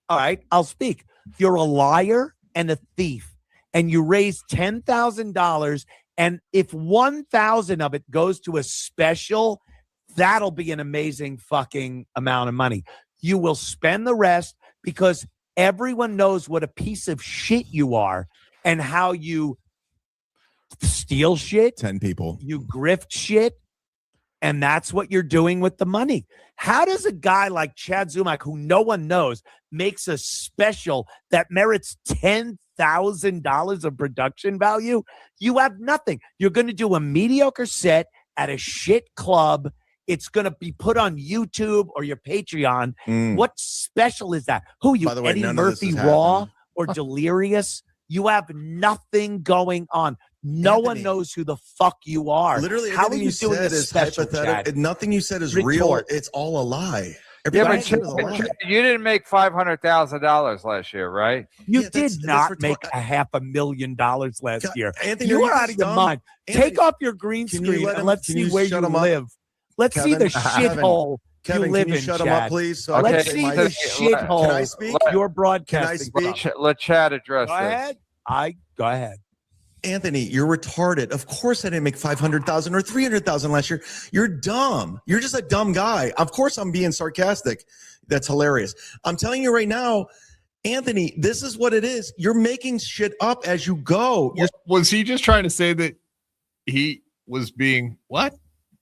All right, I'll speak. You're a liar and a thief, and you raised $10,000. And if 1,000 of it goes to a special, that'll be an amazing fucking amount of money. You will spend the rest because everyone knows what a piece of shit you are and how you steal shit, 10 people. you grift shit, And that's what you're doing with the money. How does a guy like Chad Zumock, who no one knows, makes a special that merits $10,000 of production value? You have nothing. You're going to do a mediocre set at a shit club. It's going to be put on YouTube or your Patreon. What special is that? Who you, By the way, Eddie none of this Murphy is Raw happening. or Delirious? You have nothing going on. No one knows who the fuck you are. Literally, how are everything you you doing said this is special, hypothetical. Chad? Nothing you said is Retort. real. It's all a lie. Yeah, Everything but you said is a lie. you didn't make $500,000 last year, right? You did not make $500,000 last year. Anthony, you are are you out of your dumb? mind. Anthony, Take off your green can you screen let and him- let's can see you where shut you him up? live. Let's see the shithole you Kevin, live can you in, shut him Chad. up, please? Let's see the shithole Can I speak? you're broadcasting. Can I speak? Let Chad address Go this. ahead. Go ahead. Anthony, you're retarded. Of course I didn't make 500,000 or 300,000 last year. You're dumb. You're just a dumb guy. Of course I'm being sarcastic. That's hilarious. I'm telling you right now, Anthony, this is what it is. You're making shit up as you go. Was he just trying to say that he was being what?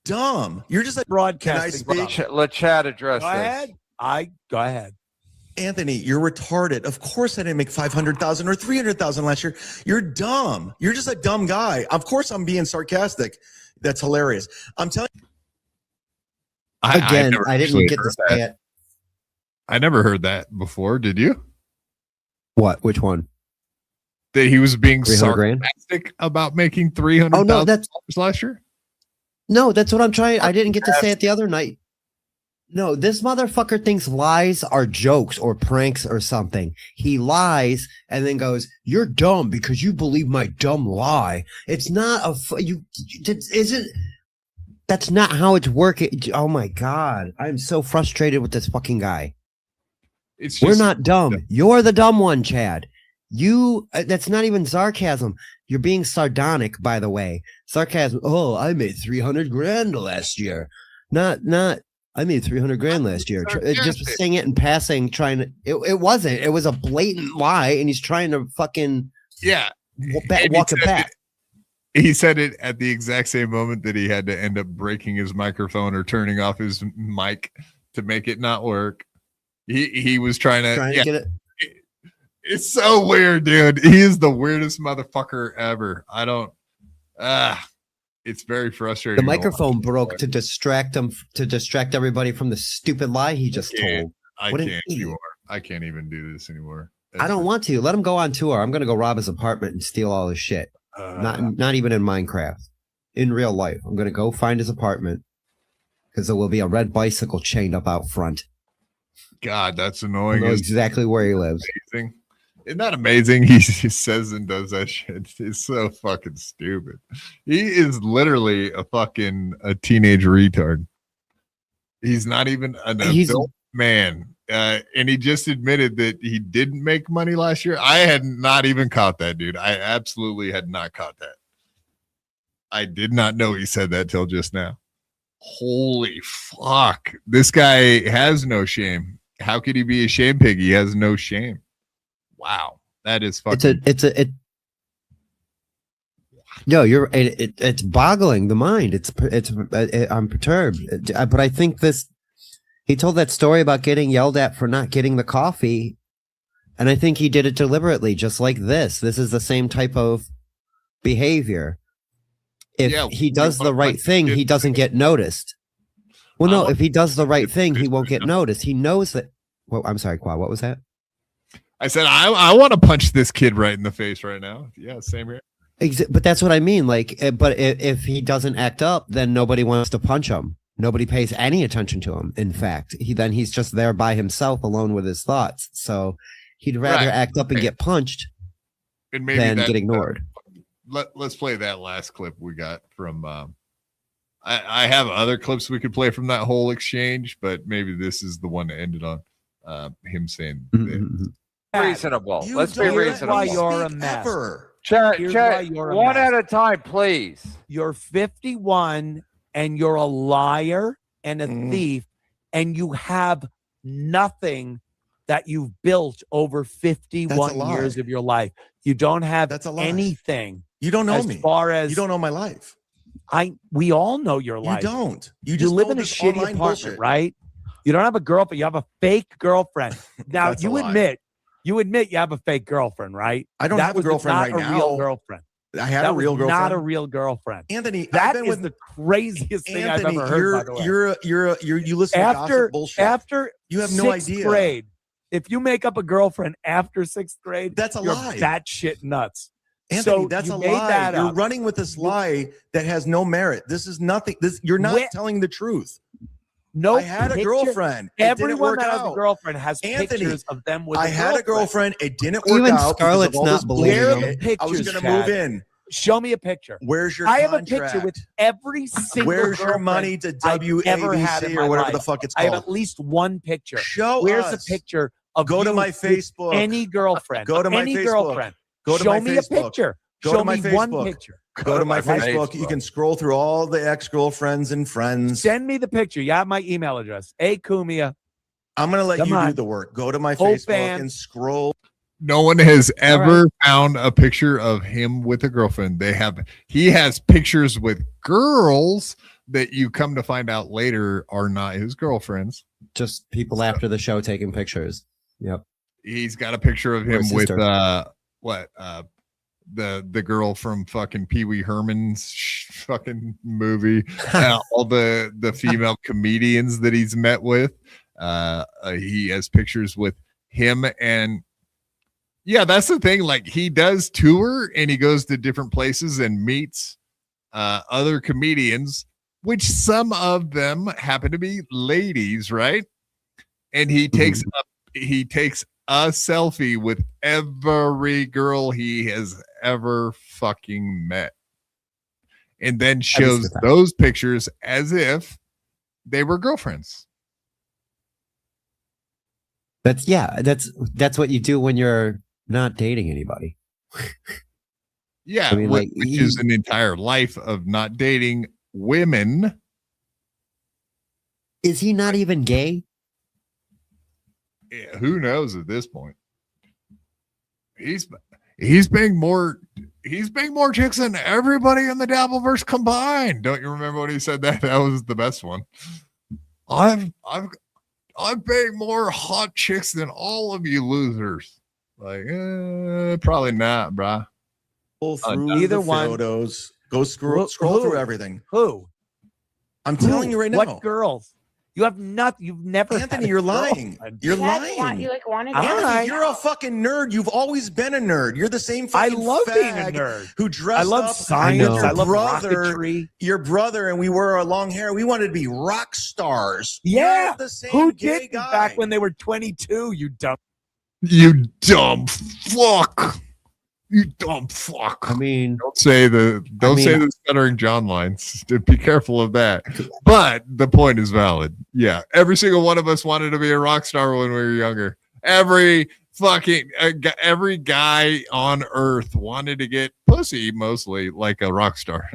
Dumb. You're just a broadcasting. Can I speak? Let Chad address Go this. ahead. Go ahead. Anthony, you're retarded. Of course I didn't make 500,000 or 300,000 last year. You're dumb. You're just a dumb guy. Of course I'm being sarcastic. That's hilarious. I'm telling you. I didn't actually get to heard say that. it. I never heard that before. Did you? What? Which one? That he was being 300 grand? sarcastic about making $300,000 Oh, no, that's last year? No, that's what I'm trying. I didn't get to say it the other night. No, this motherfucker thinks lies are jokes or pranks or something. He lies and then goes, "You're dumb because you believe my dumb lie." It's not isn't. That's not how it's working. Oh my god, I'm so frustrated with this fucking guy. We're not dumb. You're the dumb one, Chad. That's not even sarcasm. You're being sardonic, by the way. Sarcasm. Oh, I made 300 grand last year. Not. I made 300 grand last year. Just saying it in passing, trying to. It wasn't. It was a blatant lie, and he's trying to fucking walk it back. He said it at the exact same moment that he had to end up breaking his microphone or turning off his mic to make it not work. He was trying to get it. It's so weird, dude. He is the weirdest motherfucker ever. I don't. It's very frustrating. The microphone broke to distract him, to distract everybody from the stupid lie he just told. I What an can't idiot. anymore. I can't even do this anymore. I don't want to. Let him go on tour. I'm going to go rob his apartment and steal all his shit. Not even in Minecraft. In real life. I'm going to go find his apartment because there will be a red bicycle chained up out front. God, that's I annoying. know exactly where he lives. Amazing. Isn't that amazing? He says and does that shit. It's so fucking stupid. He is literally a teenage retard. He's not even an adult man. And he just admitted that he didn't make money last year. I had not even caught that, dude. I absolutely had not caught that. I did not know he said that till just now. Holy fuck. This guy has no shame. How could he be ashamed, Piggy? He has no shame. Wow. That is fucking. No, it's boggling the mind. I'm perturbed. But I think he told that story about getting yelled at for not getting the coffee. And I think he did it deliberately, just like this. This is the same type of behavior. If he does the right thing, he doesn't get noticed. Well, no, if he does the right thing, he won't get noticed. He knows that. Well, I'm sorry, Quad. What was that? I said, I want to punch this kid right in the face right now. Yeah, same here. But that's what I mean. Like, but if he doesn't act up, then nobody wants to punch him. Nobody pays any attention to him. In fact, he's just there by himself, alone with his thoughts. So he'd rather act up and get punched and maybe than get ignored. Let's play that last clip we got from. I have other clips we could play from that whole exchange, but maybe this is the one that ended on him saying that. Reasonable. Let's be reasonable. Why you're a mess. Chat, Here's why you're a one mess. at a time, please. You're 51 and you're a liar and a thief, and you have nothing that you've built over 51 years of your life. You don't have anything. You don't know as me. Far as you don't know my life. We all know your You life. don't. You just live know in a this shitty online apartment, bullshit. right? You don't have a girlfriend. You have a fake girlfriend. Now That's a you lie. admit you have a fake girlfriend, right? I don't That have a was girlfriend not right a real now. girlfriend. I had That a real was girlfriend. not a real girlfriend. Anthony, That I've been is with the craziest thing I've Anthony. ever heard. By the way, You listen to gossip bullshit. After You have no sixth idea. grade, if you make up a girlfriend after sixth grade, That's a you're lie. batshit nuts. Anthony, So that's you a made lie. that You're up. running with this lie that has no merit. This is nothing. You're not telling the truth. No, I had a picture- girlfriend. It didn't Everyone work that has a out. girlfriend has Anthony, pictures of them with. I had a girlfriend. It didn't work Even out. because of Scarlett's all not this believing Where are bullshit. the pictures? I was going to move Chad? in. Show me a picture. Where's your I have contract? a picture with every single. Where's your girlfriend money to I've ever had in WABC my or whatever life. the fuck it's I have called? at least one picture. Where's a picture of Go to you my with Facebook. Any girlfriend. Go to my any Facebook. girlfriend. Go to Show my me Facebook. a picture. Go Show to my me Facebook. one picture. Go to my Facebook. You can scroll through all the ex-girlfriends and friends. Send me the picture. You have my email address. Hey, Kumia. I'm going to let Come you on. do the work. Go to my Hope Facebook fans. and scroll. No one has All ever found a picture of him with a girlfriend. He has pictures with girls that you come to find out later are not his girlfriends. Just people after the show taking pictures. Yep. He's got a picture of Or him with sister. the girl from fucking Pee Wee Herman's fucking movie. All the female comedians that he's met with. He has pictures with him, and yeah, that's the thing. Like, he does tour and he goes to different places and meets other comedians, which some of them happen to be ladies, right? And he takes a selfie with every girl he has ever fucking met, and then shows those pictures as if they were girlfriends. That's what you do when you're not dating anybody. Yeah, I mean, which is an entire life of not dating women. Is he not even gay? Yeah, who knows at this point? He's banged more chicks than everybody in the Dabbleverse combined. Don't you remember when he said that? That was the best one. I've banged more hot chicks than all of you losers. Like, probably not, brah. Through Either the one. photos. Go scroll Who? through everything. Who? I'm telling you right now. What girls? You have nothing. You've never. Anthony, you're lying. You're lying. You wanted Anthony, you're a fucking nerd. You've always been a nerd. You're the same fucking I love being a fag nerd. who dressed I love up science. with I your love brother, rocketry. your brother, and we wore our long hair. We wanted to be rock stars. Yeah. You're the same Who gay did guy. back when they were 22? You dumb. You dumb fuck. You dumb fuck. I mean, Don't say the stuttering John lines. Be careful of that. But the point is valid. Yeah, every single one of us wanted to be a rock star when we were younger. Every guy on earth wanted to get pussy, mostly like a rock star.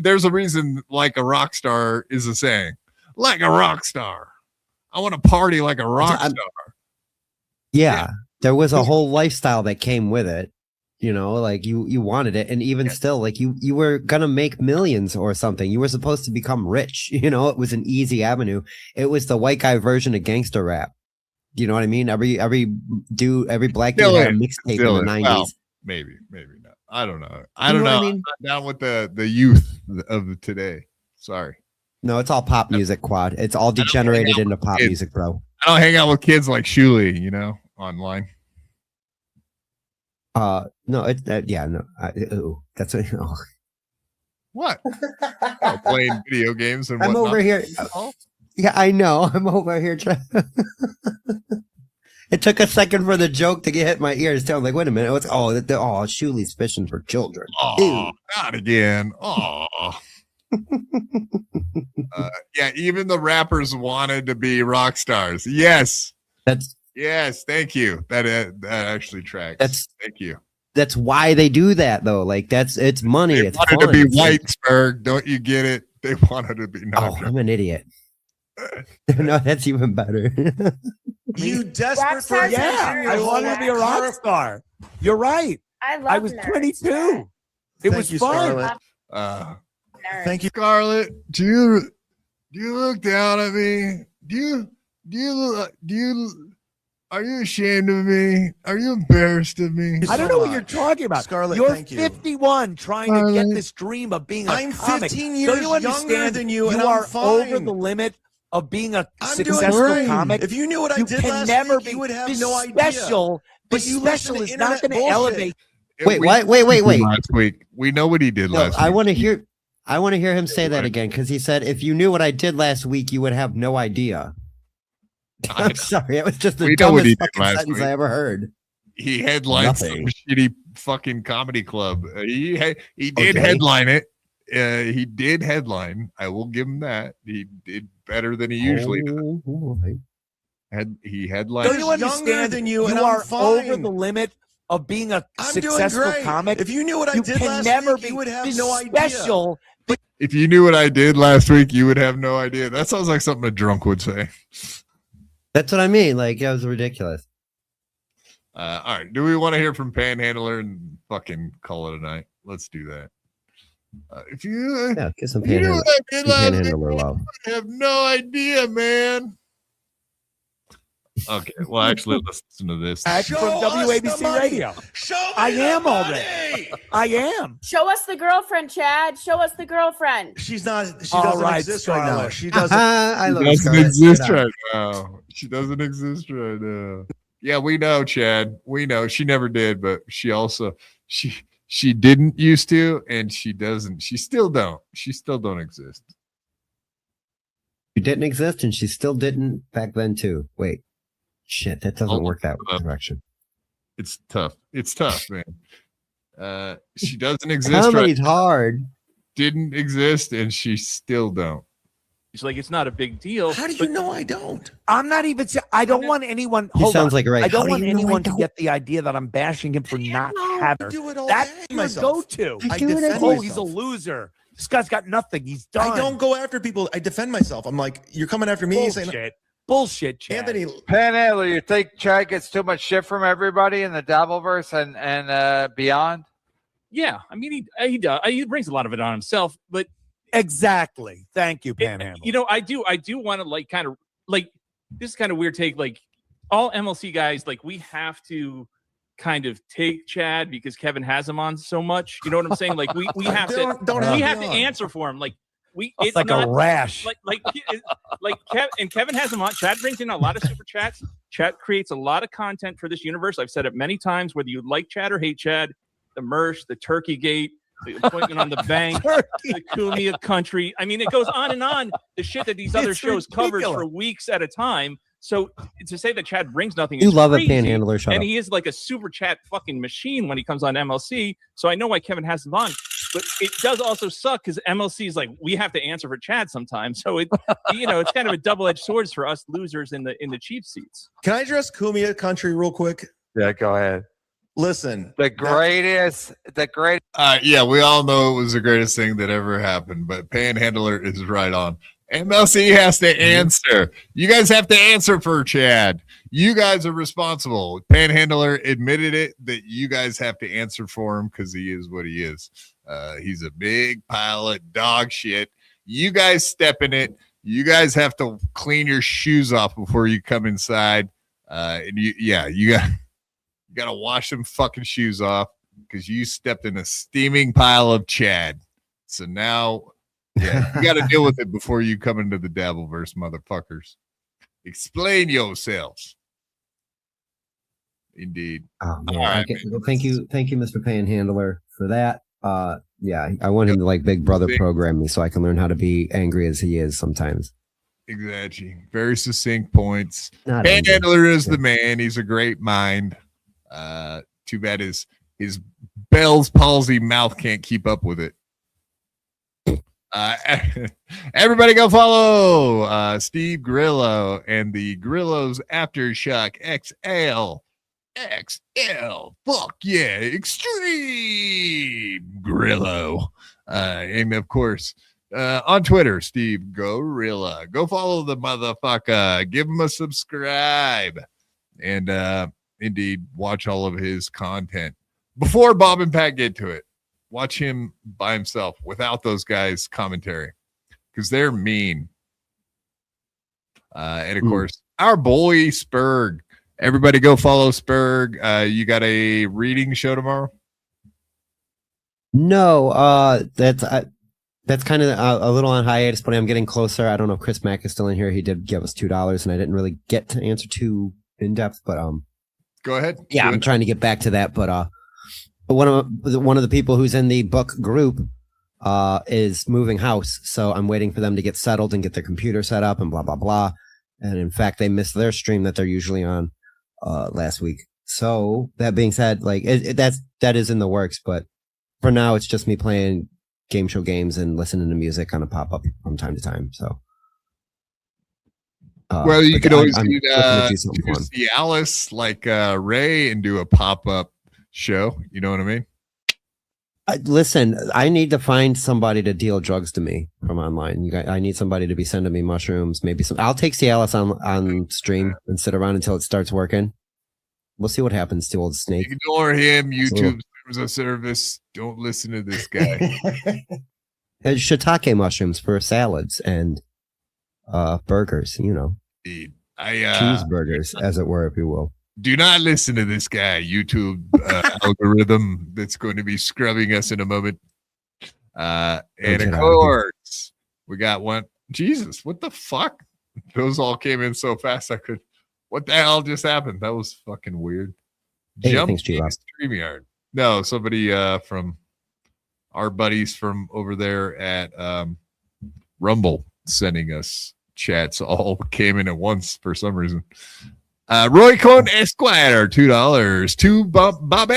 There's a reason like a rock star is a saying. Like a rock star. I want to party like a rock star. Yeah, there was a whole lifestyle that came with it. You know, like you wanted it, and even still, like you were gonna make millions or something. You were supposed to become rich. You know, it was an easy avenue. It was the white guy version of gangster rap. You know what I mean? Every black dude had a mixtape in the 90s. Well, maybe not. I don't know. I don't know. I mean? I'm not down with the youth of today. Sorry. No, it's all pop music, Quad. It's all degenerated into pop music, bro. I don't hang out with kids like Shuli, you know, online. No, it's that's what. Oh. What? Playing video games and I'm whatnot. over here. Yeah, I know. I'm over here trying. It took a second for the joke to get hit my ears. I'm like, wait a minute. Shuli's fishing for children. Oh, not again. Oh. Yeah, even the rappers wanted to be rock stars. Yes. Yes, thank you. That actually tracks. Thank you. That's why they do that, though. Like it's money. They It's wanted fun. to be It's like- Whitesburg. Don't you get it? They wanted to be. Oh, I'm an idiot. No, that's even better. You desperate for attention. Yeah, I wanted to be a rock star. You're right. I was 22. It was fun. Now Thank you, Scarlett. Do you look down at me? Are you ashamed of me? Are you embarrassed of me? I don't know what you're talking about. Scarlett, you're thank you. 51 trying to get this dream of being a I'm comic. 15 Don't years you understand younger than you, and I'm are fine. over the limit of being a I'm doing successful great. comic. If you knew what I did can last never week, be, you would have this no idea. special. But This you listen special to is not going to internet elevate. Wait, wait. Last week, we know what he did No, last week. I want to hear him say that again because he said, "If you knew what I did last week, you would have no idea." I'm sorry, it was just the We know what he dumbest did fucking last sentence week. I ever heard. He headlined some Nothing. shitty fucking comedy club. He did Okay. headline it. He did headline. I will give him that. He did better than he usually does. He headlined. Don't you understand? Younger than you, and I'm are fine. over the limit of being a I'm doing successful great. comic. If you knew what I you did can last never week, be you would have this no idea. special. If you knew what I did last week, you would have no idea. That sounds like something a drunk would say. That's what I mean. Like, it was ridiculous. All right. Do we want to hear from Panhandler and fucking call it a night? Let's do that. If you get some you knew what I did last week, Panhandler love. I have no idea, man. Okay. Well, actually, let's listen to this. From WABC Radio. I am already. I am. Show us the girlfriend, Chad. Show us the girlfriend. She All doesn't right, exist right now. Scarlett. She doesn't. I love She doesn't Scarlett. exist Straight up. right now. She doesn't exist right now. Yeah, we know, Chad. We know she never did, but she also she didn't used to, and she doesn't. She still don't. She still don't exist. She didn't exist, and she still didn't back then too. Wait, shit, that doesn't work that direction. It's tough. It's tough, man. She doesn't exist. Comedy's right. hard. Didn't exist, and she still don't. It's like it's not a big deal. How do you know I don't? I'm not even. I don't want anyone. He Hold sounds on. like right. I don't How do want you know I anyone to don't? get the idea that I'm bashing him for not having. do it all That's day your myself. go-to. I defend Oh, myself. he's a loser. This guy's got nothing. He's done. I don't go after people. I defend myself. I'm like, you're coming after me. Bullshit. Saying, Bullshit, Chad. Anthony, Panhandler, you think Chad gets too much shit from everybody in the Dabbleverse and beyond? Yeah, I mean he does. He brings a lot of it on himself, but exactly. Thank you, Panhandler. you know, I do want to like kind of like this is kind of weird take. Like all MLC guys, like we have to kind of take Chad because Kevin has him on so much. You know what I'm saying? Like we have we have to answer for him. Like it's like not a rash. Like Kevin has him on. Chad brings in a lot of super chats. Chad creates a lot of content for this universe. I've said it many times, whether you like Chad or hate Chad, the merch, the turkey gate, the appointment on the bank, the Cumia country. I mean, it goes on and on. The shit that these other It's shows covers ridiculous. for weeks at a time. So to say that Chad brings nothing, You is love it, crazy. Panhandler. Shut And up. he is like a super chat fucking machine when he comes on MLC. So I know why Kevin has him on. But it does also suck because MLC is like we have to answer for Chad sometimes. So it, you know, it's kind of a double-edged sword for us losers in the cheap seats. can I address Cumia country real quick? Yeah, go ahead. Listen, The greatest. Yeah, we all know it was the greatest thing that ever happened, but Panhandler is right on. MLC has to answer. You guys have to answer for Chad. You guys are responsible. Panhandler admitted it that you guys have to answer for him because he is what he is. He's a big pile of dog shit. You guys step in it. You guys have to clean your shoes off before you come inside. And you got to wash them fucking shoes off because you stepped in a steaming pile of Chad. So now, yeah, you got to deal with it before you come into the Dabbleverse, motherfuckers. Explain yourselves. Indeed. Oh, man. All right, Thank you, Mr. Panhandler, for that. Yeah, I want him to like Big Brother program me so I can learn how to be angry as he is sometimes. Exactly. Very succinct points. Not Panhandler angry. is the man. He's a great mind. Too bad his Bell's palsy mouth can't keep up with it. Everybody go follow Steve Grillo and the Grillo's Aftershock XL. Fuck yeah, extreme Grillo. And of course, on Twitter, Steve Gorilla. Go follow the motherfucker. Give him a subscribe. And indeed, watch all of his content. Before Bob and Pat get to it, Watch him by himself without those guys' commentary because they're mean. And of course, our boy Spurg. Everybody go follow Spurg. You got a reading show tomorrow? No, that's kind of a little on hiatus, but I'm getting closer. I don't know if Chris Mack is still in here. He did give us $2, and I didn't really get to answer too in depth, but go ahead. Yeah, I'm trying to get back to that, but one of the people who's in the book group is moving house, so I'm waiting for them to get settled and get their computer set up and blah blah blah. And in fact, they missed their stream that they're usually on last week. So that being said, like that is in the works, but for now it's just me playing game show games and listening to music on a pop up from time to time. So well, you could always do Cialis like Ray and do a pop up show. You know what I mean? Listen, I need to find somebody to deal drugs to me from online. I need somebody to be sending me mushrooms. Maybe some. I'll take Cialis on stream and sit around until it starts working. We'll see what happens to old Snake. Ignore him. YouTube terms of service. Don't listen to this guy. Shiitake mushrooms for salads and burgers. You know, cheeseburgers, as it were, if you will. Do not listen to this guy, YouTube algorithm that's going to be scrubbing us in a moment. And of course, we got one. Jesus, what the fuck? Those all came in so fast. What the hell just happened? That was fucking weird. Hey, Jump thanks, G-Rob. StreamYard. No, somebody from our buddies from over there at Rumble sending us chats all came in at once for some reason. Roy Cohn Esquire, $2. Two Bump Bobby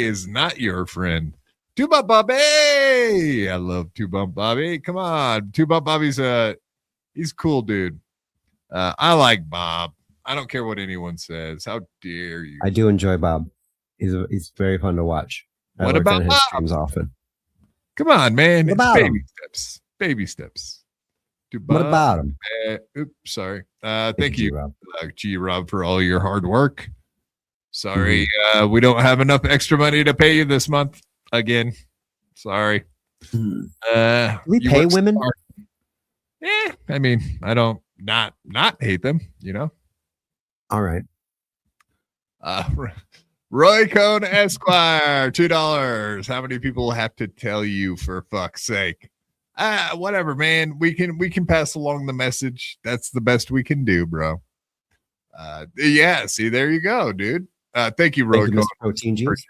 is not your friend. Two Bump Bobby. I love Two Bump Bobby. Come on. Two Bump Bobby's he's a cool dude. I like Bob. I don't care what anyone says. How dare you? I do enjoy Bob. He's very fun to watch. What about his Bob? streams often. Come on, man. What about baby him? steps. Baby steps. What about him? Oops, sorry. Thank you, G-Rob, for all your hard work. Sorry, we don't have enough extra money to pay you this month. Again, sorry. We pay women? I mean, I don't not hate them, you know. All right. Roy Cohn Esquire, $2. How many people have to tell you, for fuck's sake? Whatever, man. We can pass along the message. That's the best we can do, bro. Yeah, see, there you go, dude. Thank you, Roy. Protein Jeans.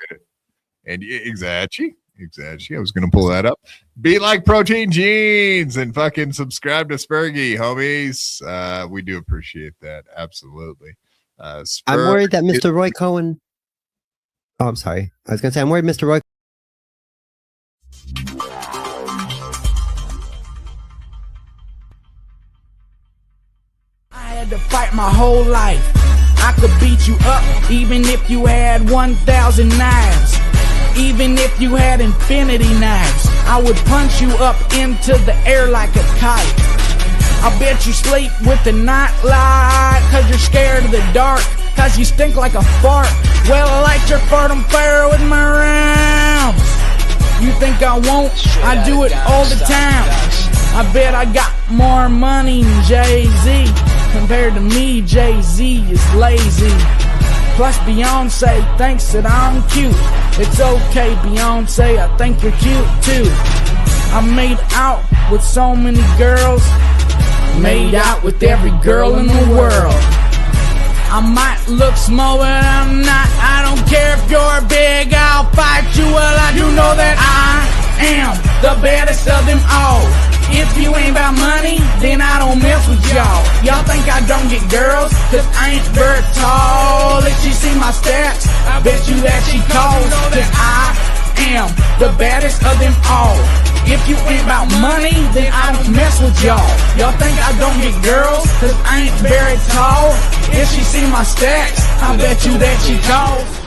And exactly. I was gonna pull that up. Be like Protein Jeans and fucking subscribe to Spurgy, homies. We do appreciate that. Absolutely. I'm worried that Mr. Roy Cohen. Oh, I'm sorry. I was gonna say I'm worried Mr. Roy. To fight my whole life. I could beat you up even if you had 1,000 knives. Even if you had infinity knives, I would punch you up into the air like a kite. I bet you sleep with the night light, cause you're scared of the dark, cause you stink like a fart. Well, I like your fart on fire with my rhymes. You think I won't? I do it all the time. I bet I got more money than Jay-Z. Compared to me, Jay-Z is lazy. Plus Beyonce thinks that I'm cute. It's okay, Beyonce, I think you're cute too. I made out with so many girls. I made out with every girl in the world. I might look small, but I'm not. I don't care if you're big, I'll fight you. Well, I do know that I am the baddest of them all. If you ain't about money, then I don't mess with y'all. Y'all think I don't get girls, cause I ain't very tall. If she see my stats, I bet you that she calls. Cause I am the baddest of them all. If you ain't about money, then I don't mess with y'all. Y'all think I don't get girls, cause I ain't very tall. If she see my stats, I bet you that she calls.